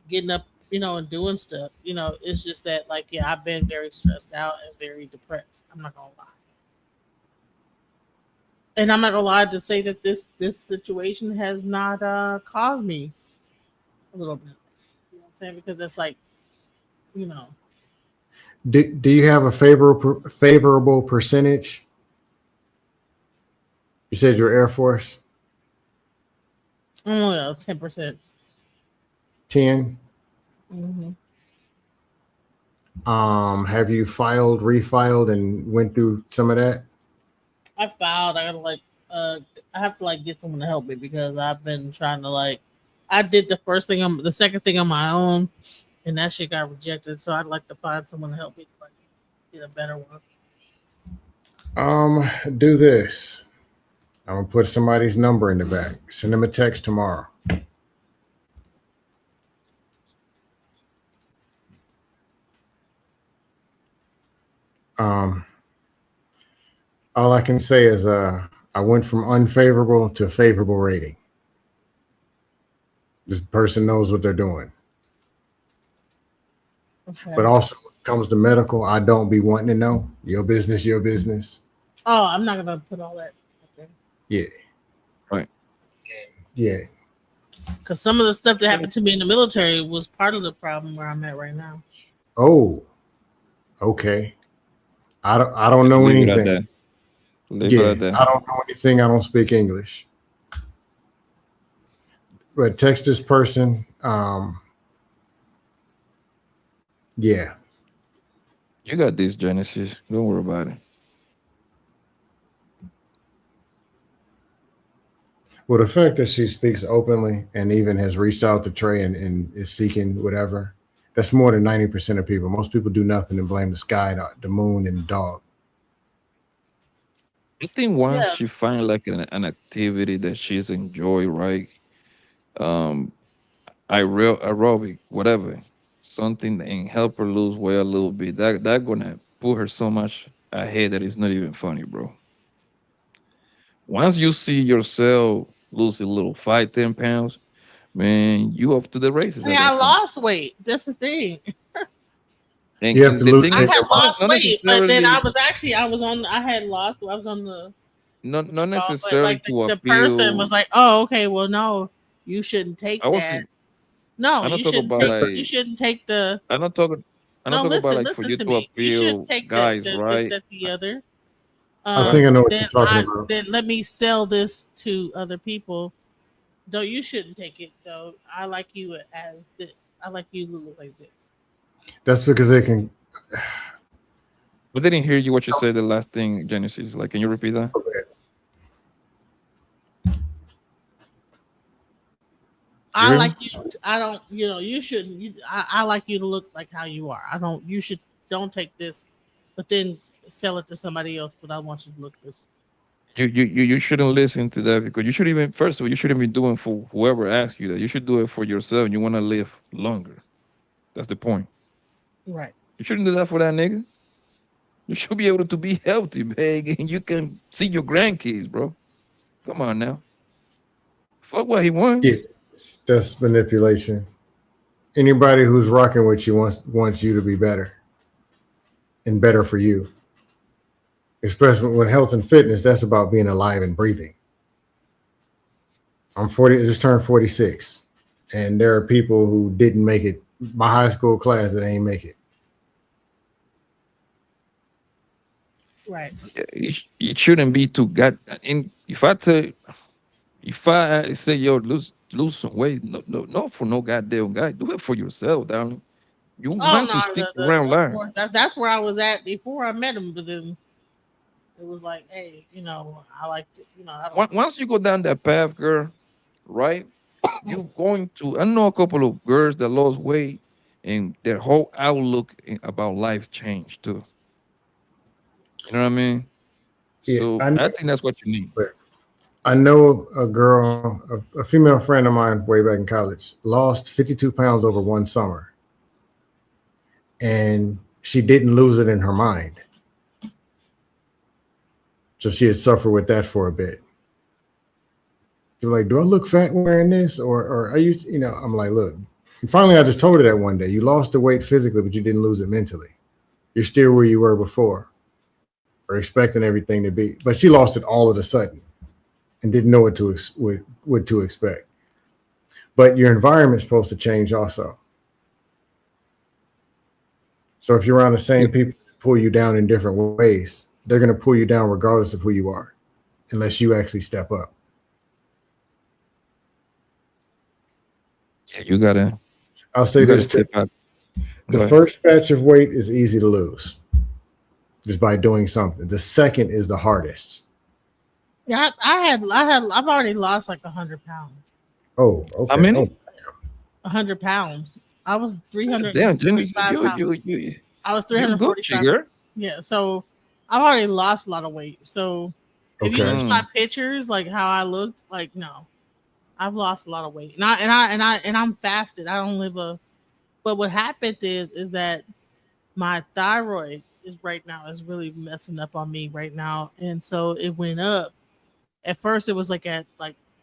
getting up, and doing stuff. It's just that like, yeah, I've been very stressed out and very depressed. I'm not gonna lie. And I'm not gonna lie to say that this situation has not caused me a little bit. You know what I'm saying? Because it's like, Do you have a favorable percentage? You said you're Air Force. only 10%. 10. Mm-hmm. Have you refiled, and went through some of that? I filed. I gotta I have to get someone to help me because I've been trying to I did the second thing on my own, and that shit got rejected. So I'd like to find someone to help me get a better one. Do this. I'm gonna put somebody's number in the back. Send them a text tomorrow. All I can say is I went from unfavorable to favorable rating. This person knows what they're doing. Okay. But also when it comes to medical, I don't be wanting to know. Your business, your business. Oh, I'm not gonna put all that. Okay. Yeah. Right. Yeah. Because some of the stuff that happened to me in the military was part of the problem where I'm at right now. Oh. Okay. I don't know anything. Yeah, I don't know anything. I don't speak English. But text this person. Yeah. You got this, Genesis. Don't worry about it. Well, the fact that she speaks openly and even has reached out to Trey and is seeking whatever, that's more than 90% of people. Most people do nothing and blame the sky, the moon, and the dog. I think once she find an activity that she's enjoy, right? Aerobic, whatever, something that can help her lose weight a little bit. That gonna put her so much ahead that it's not even funny, bro. Once you see yourself lose a little 5-10 pounds, man, you off to the races. I lost weight. That's the thing. And you have to lose. I had lost weight, but then I was on the not necessarily to the appeal. person was like, oh, okay, well, no, you shouldn't take that. No, you shouldn't take the. I'm not talking about for you to appeal guys, right? The other. I think I know what you're talking about. Then let me sell this to other people. No, you shouldn't take it though. I like you as this. I like you to look like this. That's because they can. But they didn't hear you what you said the last thing, Genesis. Can you repeat that? Okay. I like you. I don't. You shouldn't. I like you to look like how you are. I don't. You don't take this, but then sell it to somebody else. But I want you to look this. You shouldn't listen to that because you should even first of all you shouldn't be doing for whoever asks you that. You should do it for yourself. You want to live longer. That's the point. Right. You shouldn't do that for that nigga. You should be able to be healthy, big, and you can see your grandkids, bro. Come on now. Fuck what he wants. Yeah, that's manipulation. Anybody who's rocking with you wants you to be better and better for you. Especially when health and fitness, that's about being alive and breathing. I'm 40, I just turned 46, and there are people who didn't make it. My high school class that ain't make it. Right. It shouldn't be too God. If I tell you, If I say, yo, lose some weight, no, for no goddamn guy. Do it for yourself, darling. You Oh want to no, stick around of line. course, that's where I was at before I met him. But then it was like, hey, I like, I don't. Once you go down that path, girl, right? You going to, I know a couple of girls that lost weight and their whole outlook about life changed too. You know what I mean? Yeah, So I think that's what you need. I know a girl, a female friend of mine way back in college, lost 52 pounds over one summer. And she didn't lose it in her mind. So she had suffered with that for a bit. You're like, do I look fat wearing this? Or are you, I'm like, look, and finally I just told her that one day. You lost the weight physically, but you didn't lose it mentally. You're still where you were before, or expecting everything to be. But she lost it all of a sudden and didn't know what to expect. But your environment's supposed to change also. So if you're around the same people that pull you down in different ways, they're going to pull you down regardless of who you are, unless you actually step up. Yeah, you gotta. I'll say this too. The first batch of weight is easy to lose, just by doing something. The second is the hardest. Yeah, I've already lost like 100 pounds. Oh, okay. How many? 100 pounds. I was 345 Damn, Genesis, pounds. I was 345. girl. Yeah, so I've already lost a lot of weight. So if you look at my pictures, like how I looked, like no, I've lost a lot of weight. And I'm fasted. I don't live But what happened is that my thyroid is really messing up on me right now, and so it went up. At first, it was at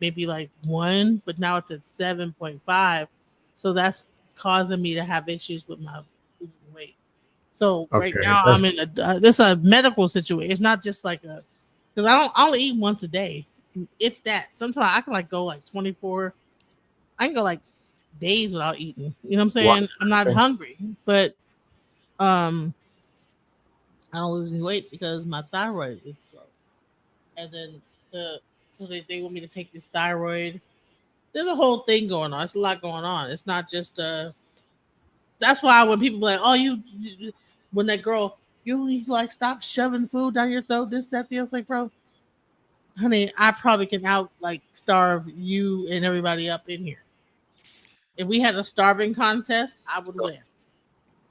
maybe 1, but now it's at 7.5. So that's causing me to have issues with my weight. So right now I'm in this is a medical situation. It's not just because I only eat once a day, if that. Sometimes I can go 24. I can go days without eating. You know what I'm saying? Wow. I'm not hungry, but I don't lose any weight because my thyroid is low. And then so they want me to take this thyroid. There's a whole thing going on. It's a lot going on. It's not just that's why when people be like, oh, when that girl, you stop shoving food down your throat, this, that, the other. It's like, bro, honey, I probably can starve you and everybody up in here. If we had a starving contest, I would win.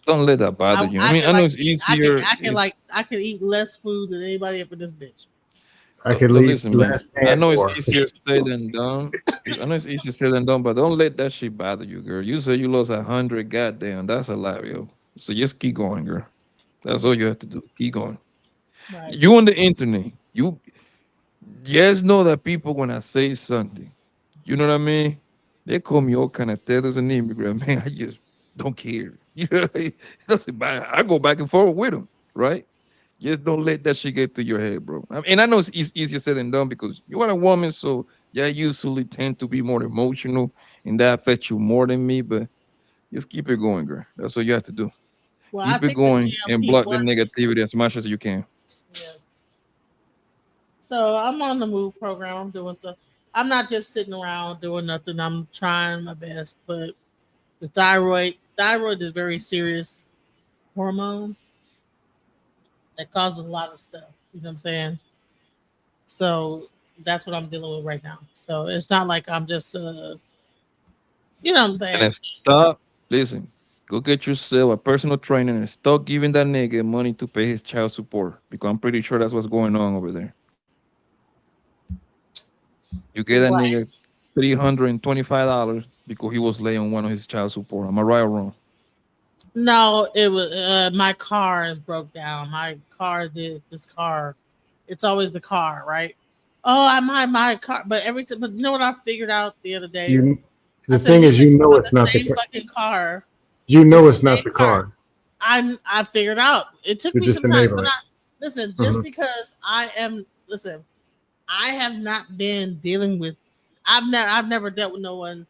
Don't let that bother you. I mean, I know it's easier. I can eat less food than anybody up in this bitch. I could leave less. I know it's easier said than done. But don't let that shit bother you, girl. You say you lost 100, goddamn, that's a lot, yo. So just keep going, girl. That's all you have to do. Keep going. Right. You on the internet, you just know that people when I say something, you know what I mean? They call me all kind of things as an immigrant, man. I just don't care. You know, it doesn't matter. I go back and forth with them, right? Just don't let that shit get to your head, bro. And I know it's easier said than done because you are a woman, so yeah, I usually tend to be more emotional, and that affects you more than me. But just keep it going, girl. That's all you have to do. Well, keep it going and block the negativity as much as you can. Yeah. So I'm on the Move program. I'm doing stuff. I'm not just sitting around doing nothing. I'm trying my best, but the thyroid is a very serious hormone that causes a lot of stuff. You know what I'm saying? So that's what I'm dealing with right now. So it's not like I'm just, you know what I'm saying? And stop. Listen, go get yourself a personal trainer and stop giving that nigga money to pay his child support because I'm pretty sure that's what's going on over there. You get that nigga $325 because he was late on one of his child support. Am I right or wrong? No, it was my car is broke down. My car did this car. It's always the car, right? Oh, my car. But but you know what I figured out the other day? The thing is, you know it's not the fucking car. You know it's not the car. I figured out. It took me some time. But listen, just because I have not been dealing with. I've never dealt with no one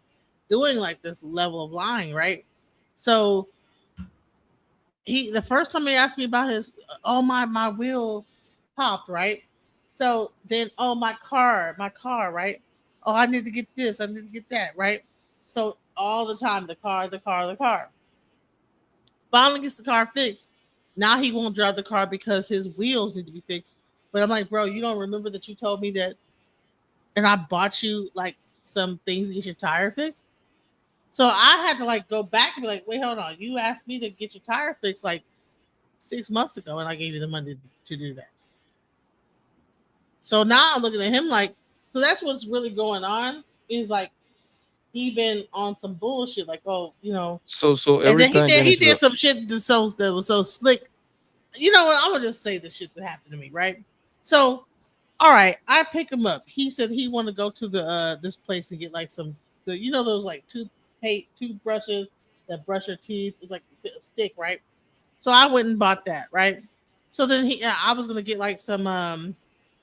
doing like this level of lying, right? So the first time he asked me about his, my wheel popped, right? So then, my car, right? Oh, I need to get this. I need to get that. Right. So all the time, the car. Finally gets the car fixed. Now he won't drive the car because his wheels need to be fixed. But I'm like, bro, you don't remember that you told me that, and I bought you like some things to get your tire fixed. So I had to like go back and be like, wait, hold on. You asked me to get your tire fixed like 6 months ago, and I gave you the money to do that. So now I'm looking at him like, so that's what's really going on. Is like he been on some bullshit, like, oh, you know. So And every then time he Genesis, did some shit that was so slick. You know what? I'm gonna just say the shit that happened to me, right? So, all right, I pick him up. He said he want to go to the this place and get like you know those like toothbrushes that brush your teeth. It's like a stick, right? So I went and bought that, right? So then I was gonna get like some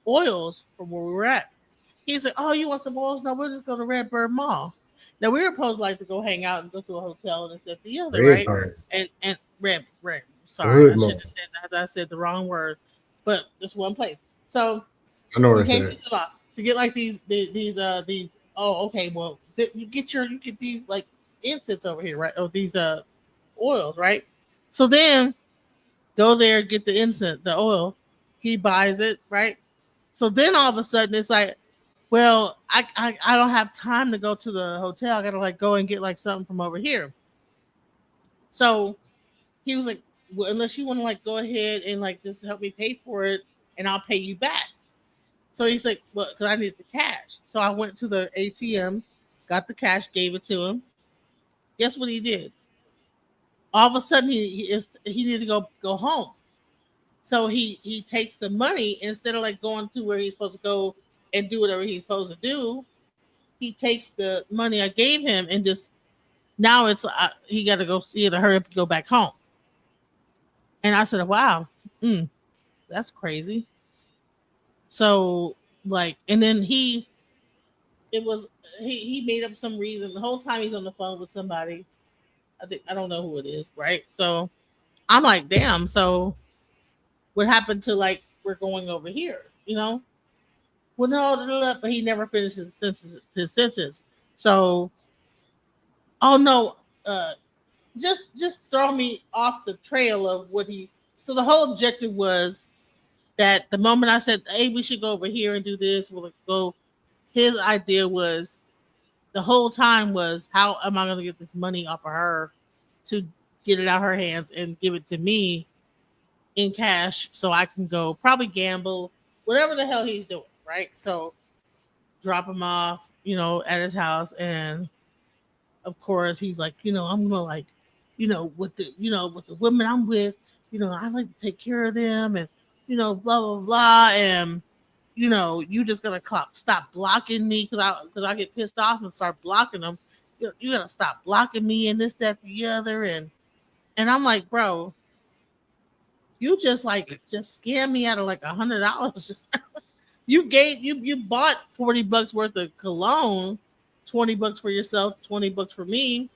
oils from where we were at. He said, "Oh, you want some oils? No, we'll just go to Redbird Mall." Now we were supposed to like to go hang out and go to a hotel and this, that, the other, right? Redbird. And red. The Sorry, I hood mall. should have said that. I said the wrong word, but this one place. So I know we where it's came at. to get like these. Oh, okay. Well, you get these like incense over here, right? Oh, these oils, right? So then go there, get the incense, the oil. He buys it, right? So then all of a sudden it's like, well, I don't have time to go to the hotel. I gotta like go and get like something from over here. So he was like, well, unless you want to like go ahead and like just help me pay for it and I'll pay you back. So he's like, well, because I need the cash. So I went to the ATM, got the cash, gave it to him. Guess what he did? All of a sudden he needed to go home. So he takes the money instead of like going to where he's supposed to go and do whatever he's supposed to do. He takes the money I gave him and just now it's he got to hurry up and go back home. And I said, wow, that's crazy. So like, and then he made up some reason the whole time he's on the phone with somebody. I don't know who it is, right? So I'm like, damn. So what happened to like we're going over here, you know? Well, no, but he never finished his sentence. So, oh no, just throw me off the trail of what he. So the whole objective was that the moment I said, "Hey, we should go over here and do this," we'll go. His idea was the whole time was, how am I going to get this money off of her to get it out of her hands and give it to me in cash so I can go probably gamble, whatever the hell he's doing, right? So drop him off, at his house, and of course he's like, I'm gonna like, with the women I'm with, I like to take care of them, and blah blah blah, and you just gonna stop blocking me because I get pissed off and start blocking them. You gotta stop blocking me and this, that, the other, and I'm like, bro, you just scam me out of like $100. Just you bought $40 worth of cologne, $20 for yourself, $20 for me.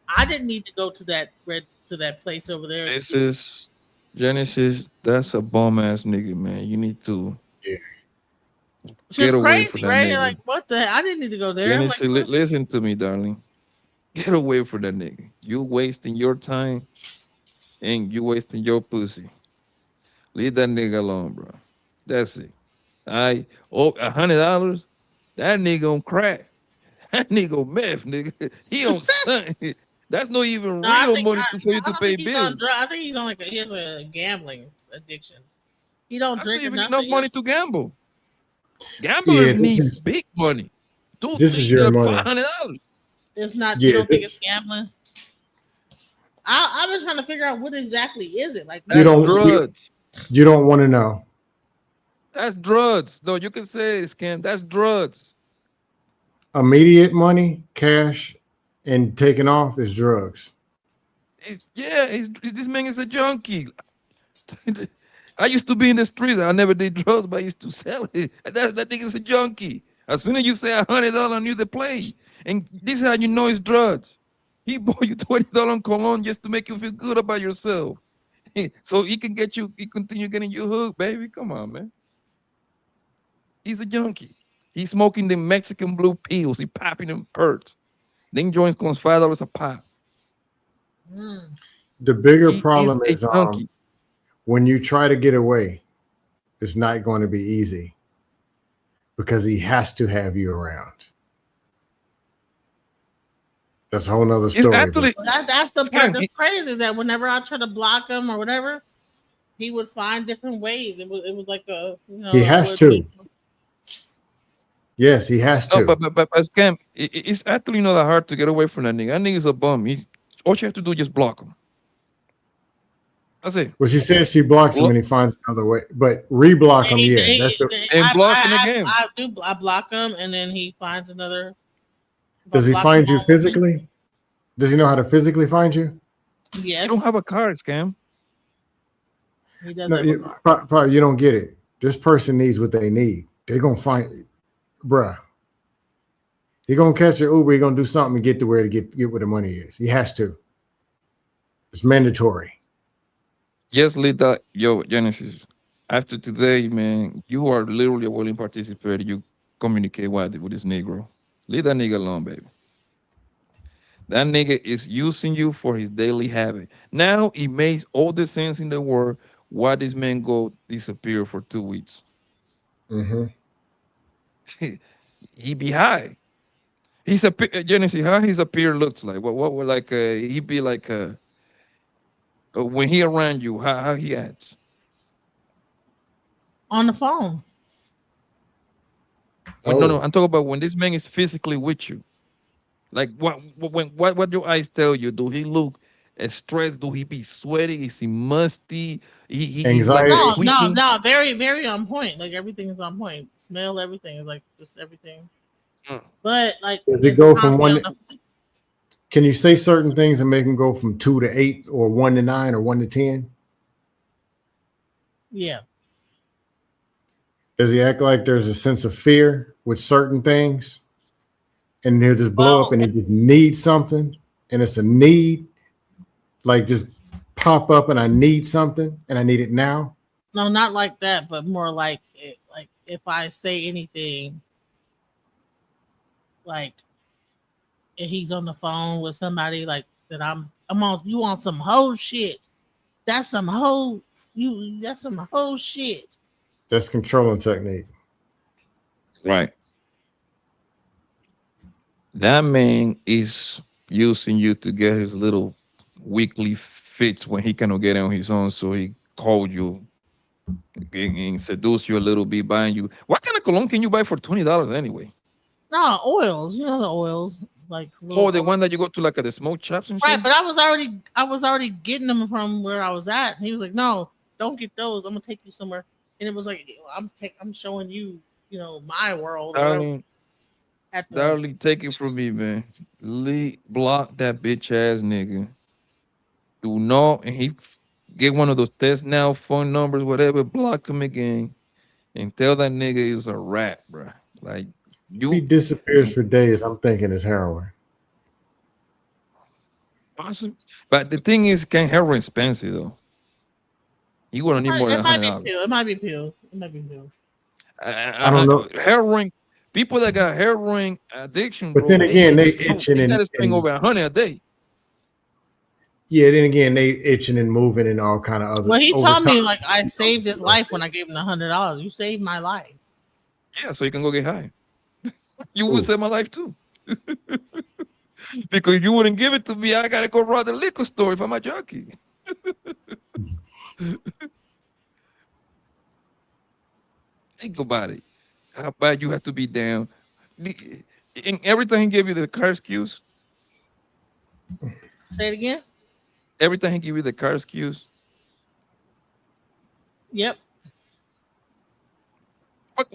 I didn't need to go to that place over there. this is Genesis. That's a bum ass nigga, man. You need to It's get just away crazy, from that right? nigga. Like, what the hell? I didn't need to go there. I'm Genesis, like, listen to me, darling. Get away from that nigga. You wasting your time and you wasting your pussy. Leave that nigga alone, bro. That's it. $100. That nigga on crack. That nigga on meth, nigga. He on something. That's not even no, I real think, money I, for you I to don't pay think he's on bills. drugs. I think he's on he has a gambling addiction. He don't That's not drink or even nothing. enough money to gamble. Gamblers Yeah, this need is big money. this is your money. $500. It's not. You Yeah, don't think it's this, gambling? I've been trying to figure out what exactly is it. Like, you That's don't drugs. you don't want to know. That's drugs. No, you can say it, Scam. That's drugs. Immediate money, cash, and taking off is drugs. This man is a junkie. I used to be in the streets. I never did drugs, but I used to sell it. That nigga's a junkie. As soon as you say $100, I knew the play. And this is how you know it's drugs. He bought you $20 on cologne just to make you feel good about yourself. So he continue getting you hooked, baby. Come on, man. He's a junkie. He's smoking the Mexican blue pills. He popping them perks. Them joints cost $5 a pop. The bigger He problem is is a junkie. when you try to get away, it's not going to be easy because he has to have you around. That's a whole nother It's story. actually That's the Scam, part that's crazy is that whenever I try to block him or whatever, he would find different ways. It was like a he has to. Yes, he has to. no, but Scam, it's actually not that hard to get away from that nigga. That nigga's a bum. He's all you have to do is just block him. That's it. Well, she says she blocks him and he finds another way, but reblock him. Yeah, that's the, And block him again. I block him and then he finds another. does he block find him you all- physically? Does he know how to physically find you? Yes. You don't have a card, Scam. He does No, have you, probably you don't get it. This person needs what they need. They're gonna find, bruh. You're gonna catch an Uber. You're gonna do something to get to where to get where the money is. He has to. It's mandatory. Yes, Lita. Yo, Genesis. After today, man, you are literally a willing participant. You communicate with this Negro. Leave that nigga alone, baby. That nigga is using you for his daily habit. Now it makes all the sense in the world why this man go disappear for 2 weeks. Mm-hmm. He be high. He's a Genesis. How his appear looks like? What like? He be like when he around you. How he acts? on the phone. No. I'm talking about when this man is physically with you. Like what your eyes tell you? Do he look stressed? Do he be sweaty? Is he musty? He's like Anxiety. No, very, very on point. Like everything is on point. Smell, everything is like just everything. But like, Does it it's go from constantly one? on the- Can you say certain things and make him go from 2 to 8 or 1 to 9 or 1 to 10? Yeah. Does he act like there's a sense of fear with certain things? And he'll just blow up and he just needs something and it's a need, like just pop up and I need something and I need it now. No, not like that, but more like like if I say anything, like if he's on the phone with somebody like that, I'm on. You want some whole shit? That's some whole That's some whole shit. That's controlling technique. Right. That man is using you to get his little weekly fits when he cannot get on his own. So he called you and seduce you a little bit, buying you. What kind of cologne can you buy for $20 anyway? No, oils. You know the oils, like Oh, the one that you go to like at the smoke shops and shit. right. But I was already getting them from where I was at. He was like, "No, don't get those. I'm gonna take you somewhere." And it was like, I'm showing you, my world. Darling, take it from me, man. Block that bitch ass nigga. Do not, and he get one of those test now phone numbers, whatever. Block him again, and tell that nigga is a rat, bro. Like If he disappears for days, I'm thinking it's heroin. Awesome. But the thing is, heroin expensive though. You gonna need more than It might $100. be pills. It might be pills. I don't know. Heroin. People that got heroin addiction, But bro, then again, they itching they and- gotta spend and- over 100 a day. Yeah, then again, they itching and moving and all kind of other. Well, he over told me time. like I saved his life when I gave him $100. You saved my life. Yeah, so you can go get high. You would save my life too. Because you wouldn't give it to me. I gotta go rob the liquor store if I'm a junkie. Think about it. How bad you have to be down. And everything he gave you the car excuse. Say it again. Everything he give you the car excuse. Yep.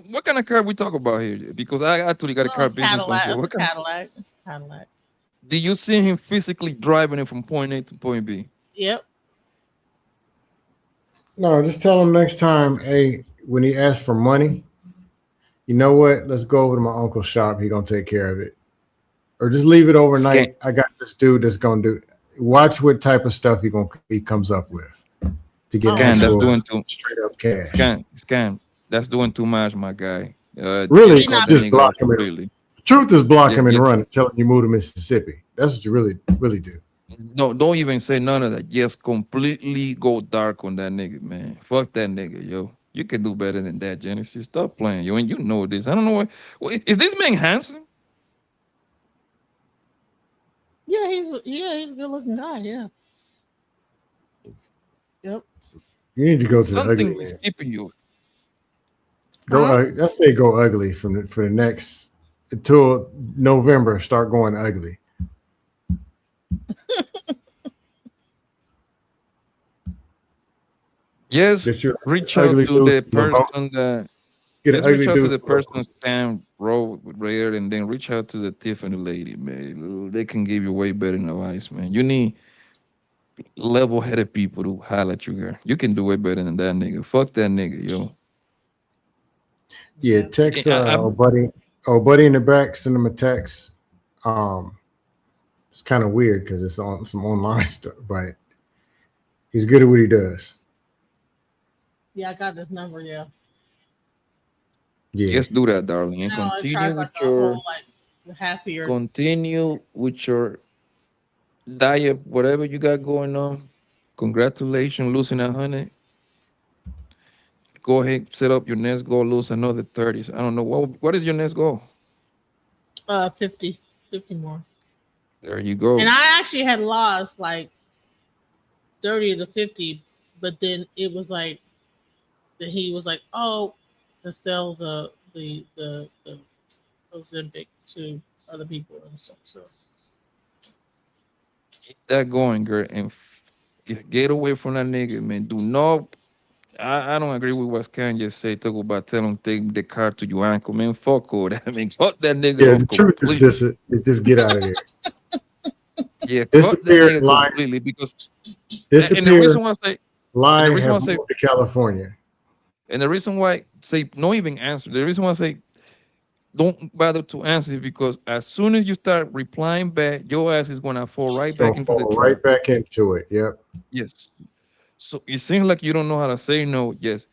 What kind of car we talk about here? Because I actually got a car business. Cadillac. myself. It's a What kind- Cadillac. It's a Cadillac. Did you see him physically driving it from point A to point B? Yep. No, just tell him next time, hey, when he asks for money, you know what? Let's go over to my uncle's shop. He gonna take care of it. Or just leave it overnight. I got this dude that's gonna do. Watch what type of stuff he comes up with to get Scam, that's actual doing too straight up cash. Scam. That's doing too much, my guy. Really, He not- just nigga block him. completely. Truth is block him and Yes. run, tell him you move to Mississippi. That's what you really do. No, don't even say none of that. Just completely go dark on that nigga, man. Fuck that nigga, yo. You can do better than that, Genesis. Stop playing, yo. And you know this. I don't know what is this man handsome? Yeah, he's a good looking guy. Yeah. Yep. You need to go to the Something ugly is man. keeping you. Go. Huh? I say go ugly for the next until November. Start going ugly. Yes, Get your reach out ugly to dude the from the boat. person that Get an let's reach ugly out to dude the from the boat. person Stan wrote with Rare, and then reach out to the Tiffany lady, man. They can give you way better advice, man. You need level-headed people to highlight you, girl. You can do way better than that nigga. Fuck that nigga, yo. Yeah, text I'm buddy in the back. Send him a text. It's kind of weird because it's on some online stuff, but he's good at what he does. Yeah, I got this number. Yeah. Yeah. just do that, darling, and No, I continue tried with like the your whole like half of your. continue with your diet, whatever you got going on. Congratulations, losing 100. Go ahead, set up your next goal, lose another 30. I don't know what is your next goal. 50 more. There you go. And I actually had lost like 30 to 50, but then it was like that he was like, oh, to sell the Ozempic to other people and stuff. So Keep that going, girl, and get away from that nigga, man. Do not. I don't agree with what Kanye just say. Talk about tell him take the car to your ankle, man. Fuck all that. I mean, cut that nigga Yeah, off the truth completely. is just get out of there. Yeah, cut that Disappear, nigga lie, completely because and the disappear, reason why I say and lie, the reason why I have say moved to California. and the reason why I say no even answer. The reason why I say don't bother to answer is because as soon as you start replying back, your ass is gonna fall right back Gonna into the fall trap. right back into it. Yep. Yes. So it seems like you don't know how to say no. Yes.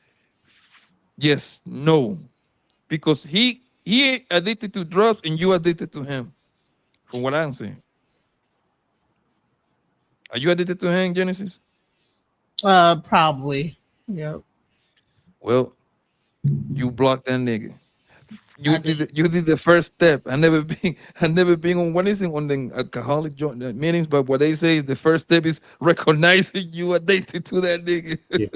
Yes. No. Because he addicted to drugs and you addicted to him. From what I'm saying. Are you addicted to him, Genesis? probably. Yep. Well, you blocked that nigga. I You did the first step. I never been on what is it on the alcoholic joint meetings, but what they say is the first step is recognizing you addicted to that nigga. Yeah.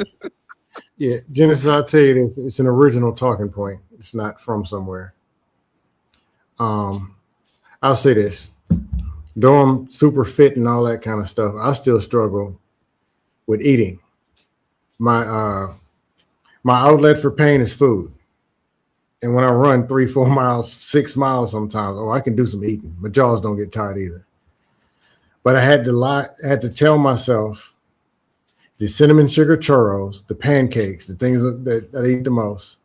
Yeah. Genesis, I'll tell you this. It's an original talking point. It's not from somewhere. I'll say this. Though I'm super fit and all that kind of stuff, I still struggle with eating. My outlet for pain is food. And when I run 3-4 miles, 6 miles sometimes, I can do some eating. My jaws don't get tired either. But I had to tell myself the cinnamon sugar churros, the pancakes, the things that I eat the most,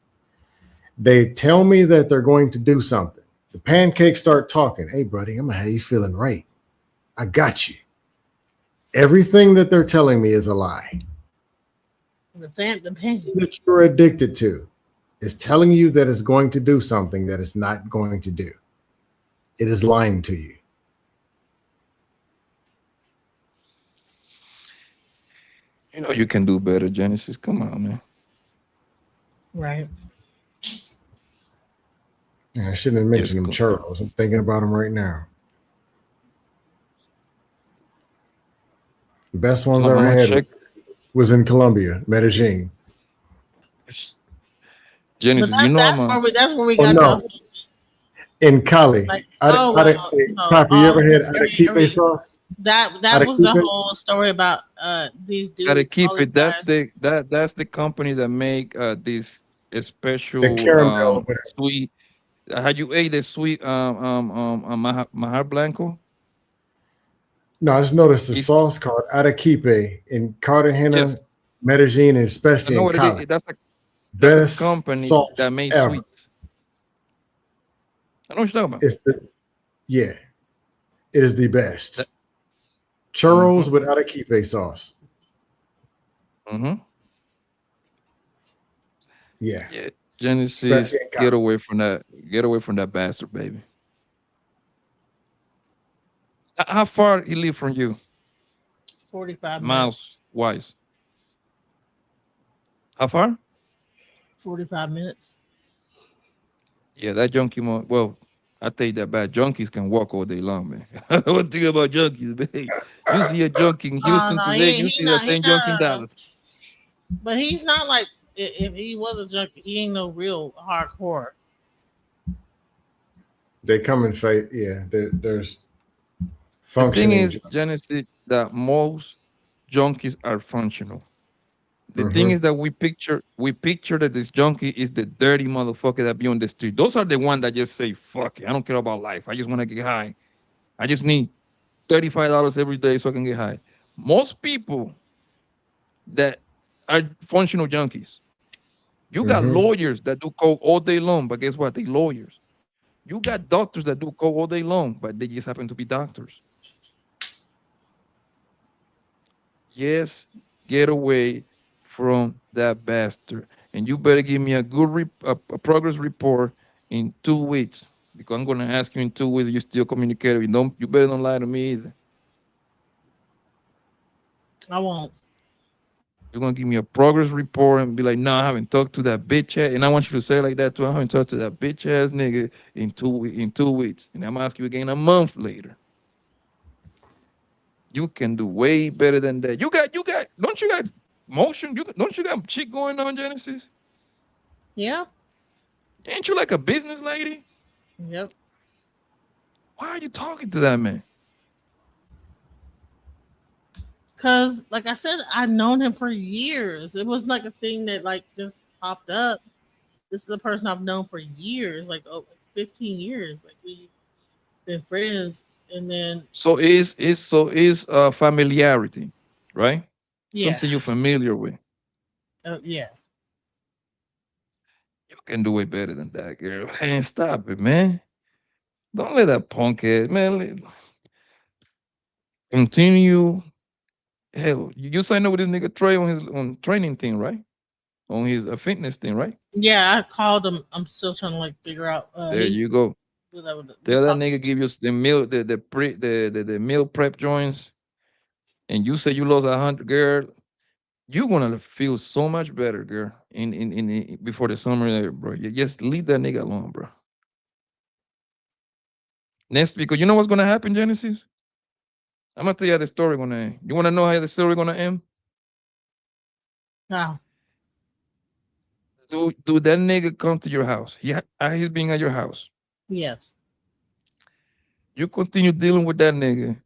they tell me that they're going to do something. The pancakes start talking. Hey, buddy, I'm going to have you feeling right. I got you. Everything that they're telling me is a lie. The pain. That you're addicted to is telling you that it's going to do something that it's not going to do. It is lying to you. You know you can do better, Genesis. Come on, man. Right. Yeah, I shouldn't have mentioned them churros. I'm thinking about them right now. The best ones I ever had was in Colombia, Medellin. Genesis, But you know that's where we Oh, got no. In Cali. Like, Papa, you ever had arequipe sauce? That was the whole story about these dudes. Gotta keep it. That's the company that make this special The caramel sweet. Had you ate the sweet Mahar Blanco? No, I just noticed the sauce called arequipe in Cartagena, Medellin, and especially in Cali. That's a Best company sauce that makes ever. sweets. I know what you're talking about. It is the best. Churros with arequipe sauce. Mm-hmm. Yeah. Genesis, Especially in get college. away from that. Get away from that bastard, baby. How far he live from you, 45 minutes. miles wise? How far? 45 minutes. Yeah, that junkie. Well, I tell you that bad junkies can walk all day long, man. One thing about junkies, man. You see a junkie in Houston No, today, you see that same junkie in Dallas. But he's not like, if he was a junkie, he ain't no real hardcore. They come in faith. Yeah, there's The thing functioning. is, Genesis, that most junkies are functional. The thing is that we picture that this junkie is the dirty motherfucker that be on the street. Those are the ones that just say, fuck it, I don't care about life. I just want to get high. I just need $35 every day so I can get high. Most people that are functional junkies. You got lawyers that do coke all day long, but guess what? They lawyers. You got doctors that do coke all day long, but they just happen to be doctors. Yes, get away from that bastard. And you better give me a good a progress report in 2 weeks, because I'm going to ask you in 2 weeks if you still communicating. You better don't lie to me either. I won't. You're going to give me a progress report and be like, no, I haven't talked to that bitch ass. And I want you to say it like that too. I haven't talked to that bitch ass nigga in 2 weeks. And I'm going to ask you again a month later. You can do way better than that. Don't you got motion? Don't you got shit going on, Genesis? Yeah. Ain't you like a business lady? Yep. Why are you talking to that man? Because, like I said, I've known him for years. It wasn't like a thing that like just popped up. This is a person I've known for years, like 15 years. Like we've been friends, and then So is familiarity, right? Yeah. Something you're familiar with. Yeah. You can do way better than that, girl. Man, stop it, man. Don't let that punk head, man. Continue. Hell, you signed up with this nigga Trey on his training thing, right? On his fitness thing, right? Yeah, I called him. I'm still trying to like figure out. There you go. Tell that nigga give you the meal, the meal prep joints, and you say you lost 100, girl. You're gonna feel so much better, girl. In before the summer, bro. You just leave that nigga alone, bro. Next, because you know what's gonna happen, Genesis? I'm gonna tell you how the story gonna end. You wanna know how the story gonna end? How? Do that nigga come to your house? He's being at your house. Yes. You continue dealing with that nigga.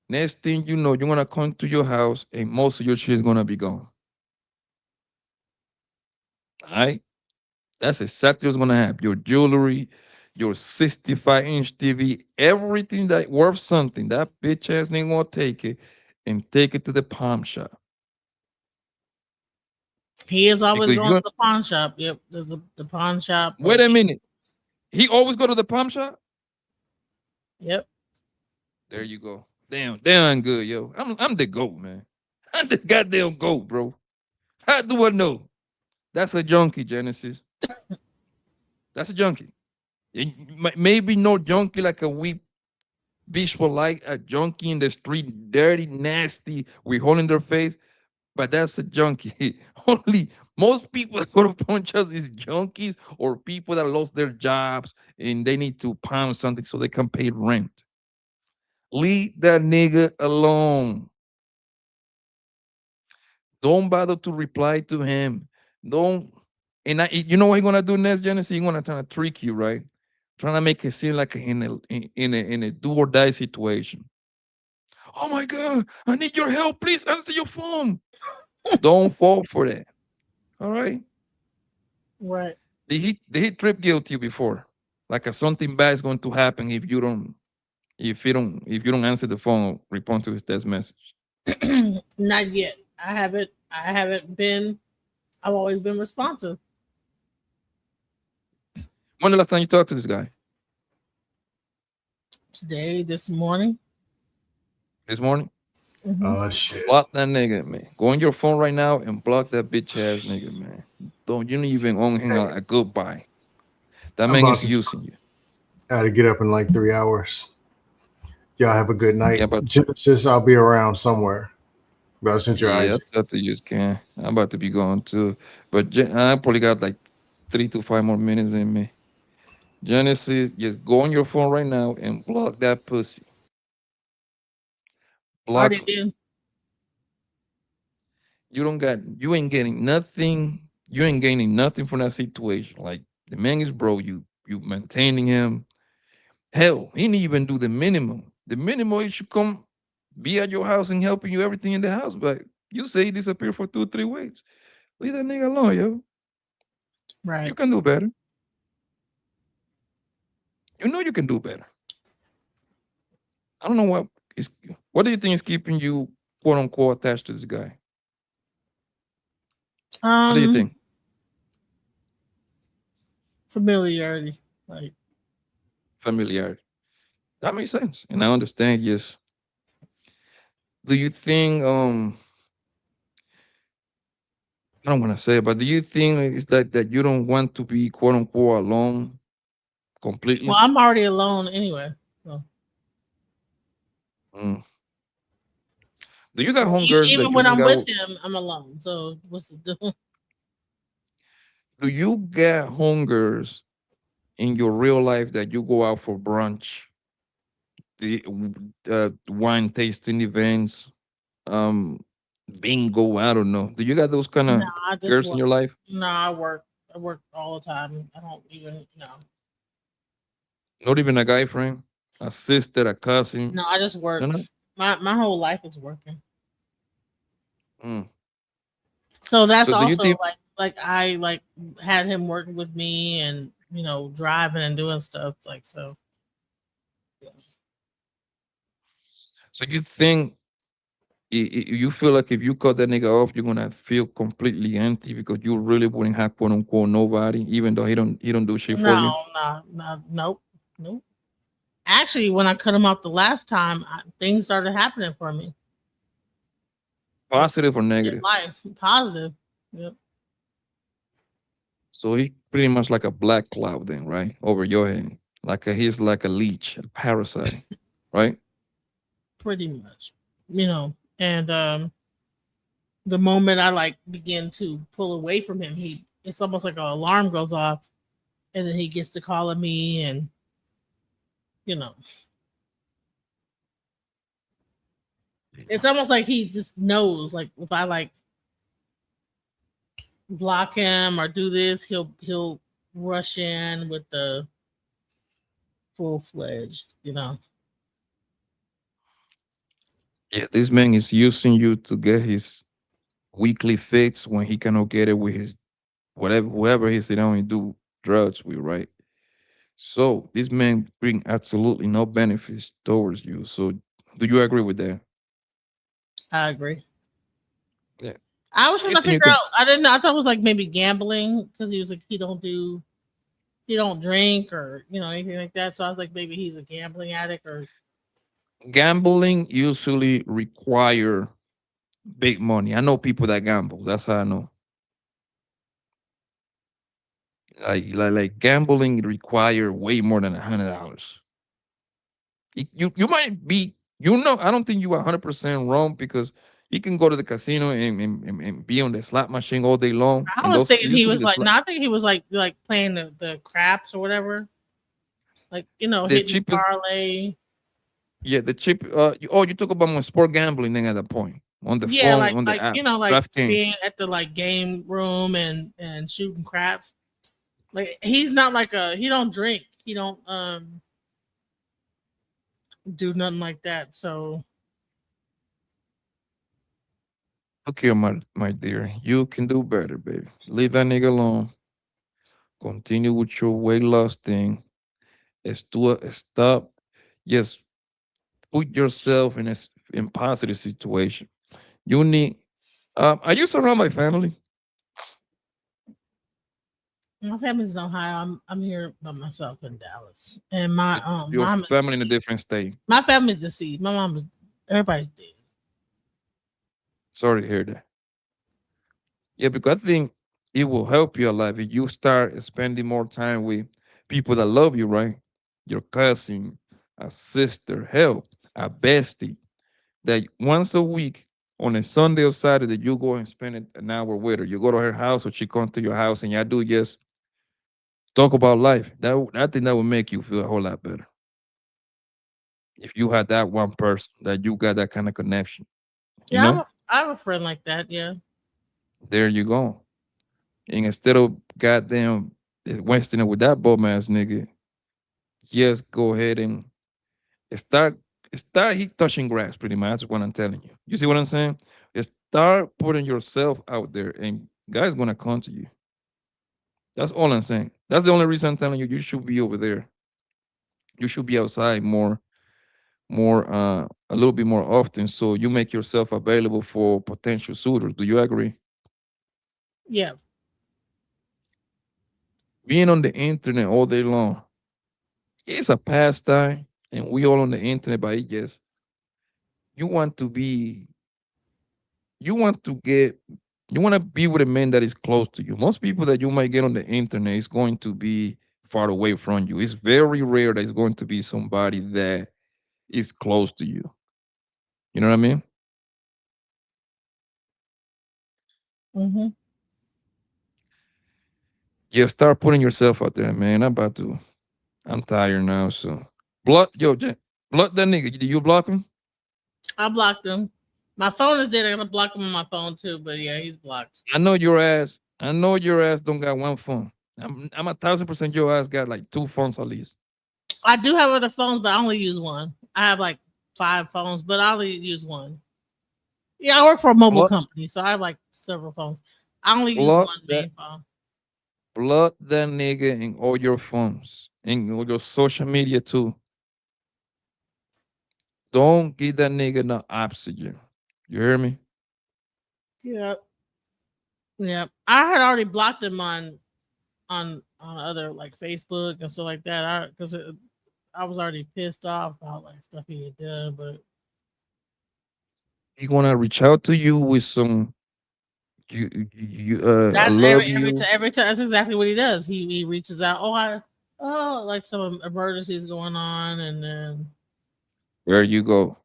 Next thing you know, you're gonna come to your house and most of your shit is gonna be gone. All right? That's exactly what's gonna happen. Your jewelry, your 65-inch TV, everything that worth something, that bitch ass nigga gonna take it and take it to the pawn shop. He is always Because going to the pawn shop. Yep, there's the pawn shop. Wait a minute. He always go to the pawn shop? Yep. There you go. Damn good, yo. I'm the GOAT, man. I'm the goddamn GOAT, bro. How do I know? That's a junkie, Genesis. That's a junkie. Maybe no junkie like a weak visual, like a junkie in the street, dirty, nasty, with hole in their face. But that's a junkie. Only most people that go to pawn shops is junkies or people that lost their jobs and they need to pound something so they can pay rent. Leave that nigga alone. Don't bother to reply to him. Don't. And you know what he's gonna do next, Genesis? He's gonna try to trick you, right? Trying to make it seem like in a do or die situation. Oh my God, I need your help. Please answer your phone. Don't fall for that. All right. Right. Did he trip guilty before? Like something bad is going to happen if you don't answer the phone or respond to his text message. Not yet. I haven't been. I've always been responsive. When the last time you talked to this guy? Today, this morning. This morning? Mm-hmm. Oh shit. Block that nigga, man. Go on your phone right now and block that bitch ass nigga, man. don't you don't even owe him a goodbye. That I'm man about is to, using you. I had to get up in like 3 hours. Y'all have a good night. Yeah, but Genesis, I'll be around somewhere. But I sent your yeah, IG. I thought you just can. I'm about to be going too. But I probably got like 3 to 5 more minutes in me. Genesis, just go on your phone right now and block that pussy. Already Block. did. You ain't getting nothing. You ain't gaining nothing from that situation. Like the man is broke. You maintaining him. Hell, he didn't even do the minimum. The minimum he should come be at your house and helping you everything in the house. But you say he disappeared for 2 or 3 weeks. Leave that nigga alone, yo. You Right. can do better. You know you can do better. I don't know what do you think is keeping you quote unquote attached to this guy? What do you think? Familiarity. Like, Familiarity. That makes sense. And I understand, yes. Do you think I don't want to say it, but do you think it's that you don't want to be quote unquote alone completely? well, I'm already alone anyway. So Mm. Do you got homegirls that even you when hang I'm out with with? him, I'm alone. So what's the difference? Do you get homegirls in your real life that you go out for brunch, the wine tasting events, um, bingo? I don't know. Do you got those kind No, of I just girls in work. your life? No, I work. I work all the time. I don't even no. Not even a guy friend, a sister, a cousin. No, I just No, work. no. My whole life is working. Mm. So that's So do you also think? like I like had him working with me and driving and doing stuff like so. So you think you feel like if you cut that nigga off, you're gonna feel completely empty because you really wouldn't have quote unquote nobody, even though he don't do shit for No, you. nope. Actually, when I cut him off the last time, things started happening for me Positive or in negative? life. Positive. Yep. So he's pretty much like a black cloud then, right? Over your head. He's like a leech, a parasite, right? Pretty much. And the moment I like begin to pull away from him, it's almost like an alarm goes off, and then he gets to calling me, and you know, it's almost like he just knows. Like if I like block him or do this, he'll rush in with the full fledged. Yeah, this man is using you to get his weekly fix when he cannot get it with his whoever he's sitting down and do drugs with, right? So this man bring absolutely no benefits towards you. So do you agree with that? I agree. Yeah. I was trying You to think you figure can out. I didn't know. I thought it was like maybe gambling because he was like he don't drink or anything like that. So I was like maybe he's a gambling addict or gambling usually require big money. I know people that gamble. That's how I know. Like gambling require way more than $100. You might be I don't think you are 100% wrong because you can go to the casino and be on the slot machine all day long. I And was those thinking he usually was like no, I think he was like playing the craps or whatever. Like the hitting cheapest parlay. the cheap you talk about my sport gambling then at that point on the Yeah, phone, on the app, like DraftKings. being at the game room and shooting craps. Like he's not like he don't drink. He don't do nothing like that. So Okay, my dear, you can do better, baby. Leave that nigga alone. Continue with your weight loss thing. Stop. Just put yourself in in positive situation. You need. Are you surrounded by family? my family's in Ohio. I'm here by myself in Dallas, and my Your mom is family in a deceased. different state. My family's deceased. My mom is everybody's dead. Sorry to hear that. Yeah, because I think it will help your life if you start spending more time with people that love you, right? Your cousin, a sister, hell, a bestie. That once a week on a Sunday or Saturday, you go and spend an hour with her. You go to her house or she comes to your house and y'all do just talk about life. I think that would make you feel a whole lot better. If you had that one person that you got that kind of connection, you Yeah, know, I have a friend like that. Yeah. there you go. And instead of goddamn wasting it with that bum ass nigga, just go ahead and start heat touching grass. Pretty much, that's what I'm telling you. You see what I'm saying? Start putting yourself out there, and guys gonna come to you. That's all I'm saying. That's the only reason I'm telling you you should be over there. You should be outside more a little bit more often, so you make yourself available for potential suitors. Do you agree? Yeah. Being on the internet all day long, it's a pastime, and we all on the internet, but it just you want to be you want to get you want to be with a man that is close to you. Most people that you might get on the internet is going to be far away from you. It's very rare that it's going to be somebody that is close to you. You know what I mean? Mm-hmm. Yeah, start putting yourself out there, man. I'm tired now, so block that nigga. Did you block him? I blocked him. My phone is dead. I gotta block him on my phone too. But yeah, he's blocked. I know your ass. I know your ass don't got one phone. I'm 1,000% your ass got like 2 phones at least. I do have other phones, but I only use one. I have like 5 phones, but I only use one. Yeah, I work for a mobile Block, company, so I have like several phones. I only use block one that main phone. block that nigga in all your phones and all your social media too. Don't give that nigga no oxygen. You hear me? Yeah, yeah. I had already blocked him on other like Facebook and stuff like that. I was already pissed off about like stuff he had done, but He gonna reach out to you with some I that's love you. every time that's exactly what he does. He reaches out. Like some emergencies going on, and then There you go.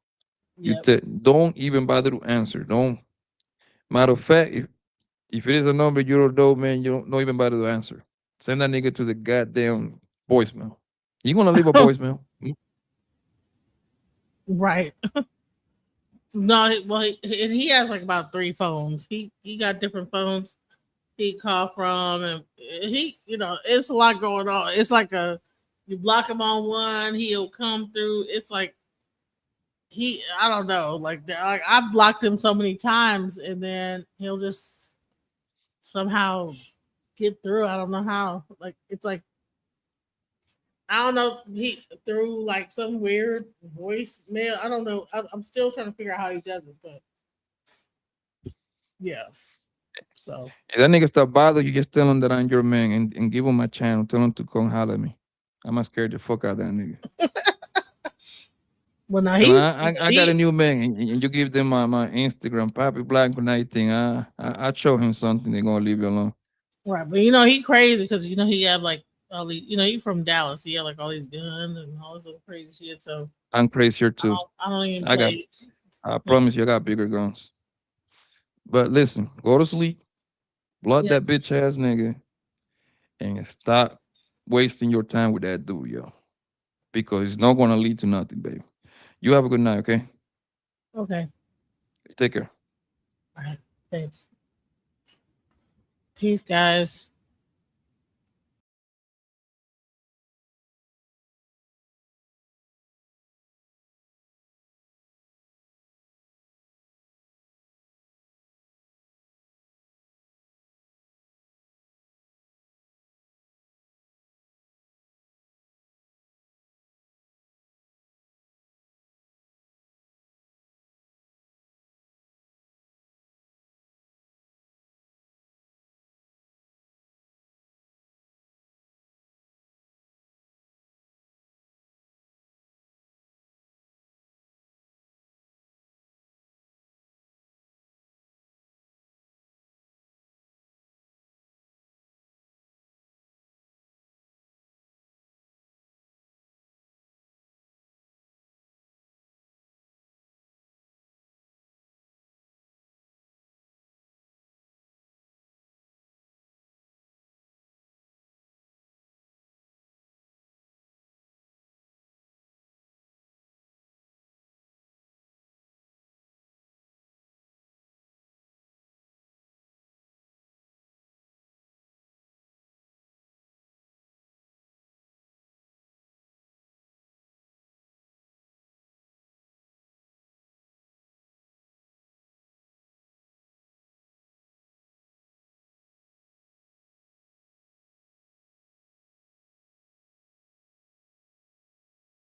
yep. Don't even bother to answer. Don't matter of fact, if it is a number you don't know, man, you don't even bother to answer. Send that nigga to the goddamn voicemail. You gonna leave a voicemail? Right. No, well, he has like about 3 phones. He got different phones he call from, and it's a lot going on. It's like you block him on one, he'll come through. It's like I don't know, like I've blocked him so many times, and then he'll just somehow get through. I don't know how. Like it's like I don't know. He through like some weird voicemail. I don't know. I'm still trying to figure out how he does it, but yeah. So If that nigga stop bother you, just tell him that I'm your man and give him my channel. Tell him to come holler at me. I'm not scared the fuck out of that nigga. well, now Tell him, I got a new man, and you give them my Instagram, Papi Black and everything. I show him something, they're gonna leave you alone. right, but he crazy because he have like all these. He from Dallas. He had like all these guns and all this other crazy shit. So I'm crazier too. I don't even I play. promise you, I got bigger guns. But listen, go to sleep, blood Yeah. that bitch ass nigga, and stop wasting your time with that dude, yo. Because it's not gonna lead to nothing, baby. You have a good night, okay? Okay. Take care. All right. Thanks. Peace, guys.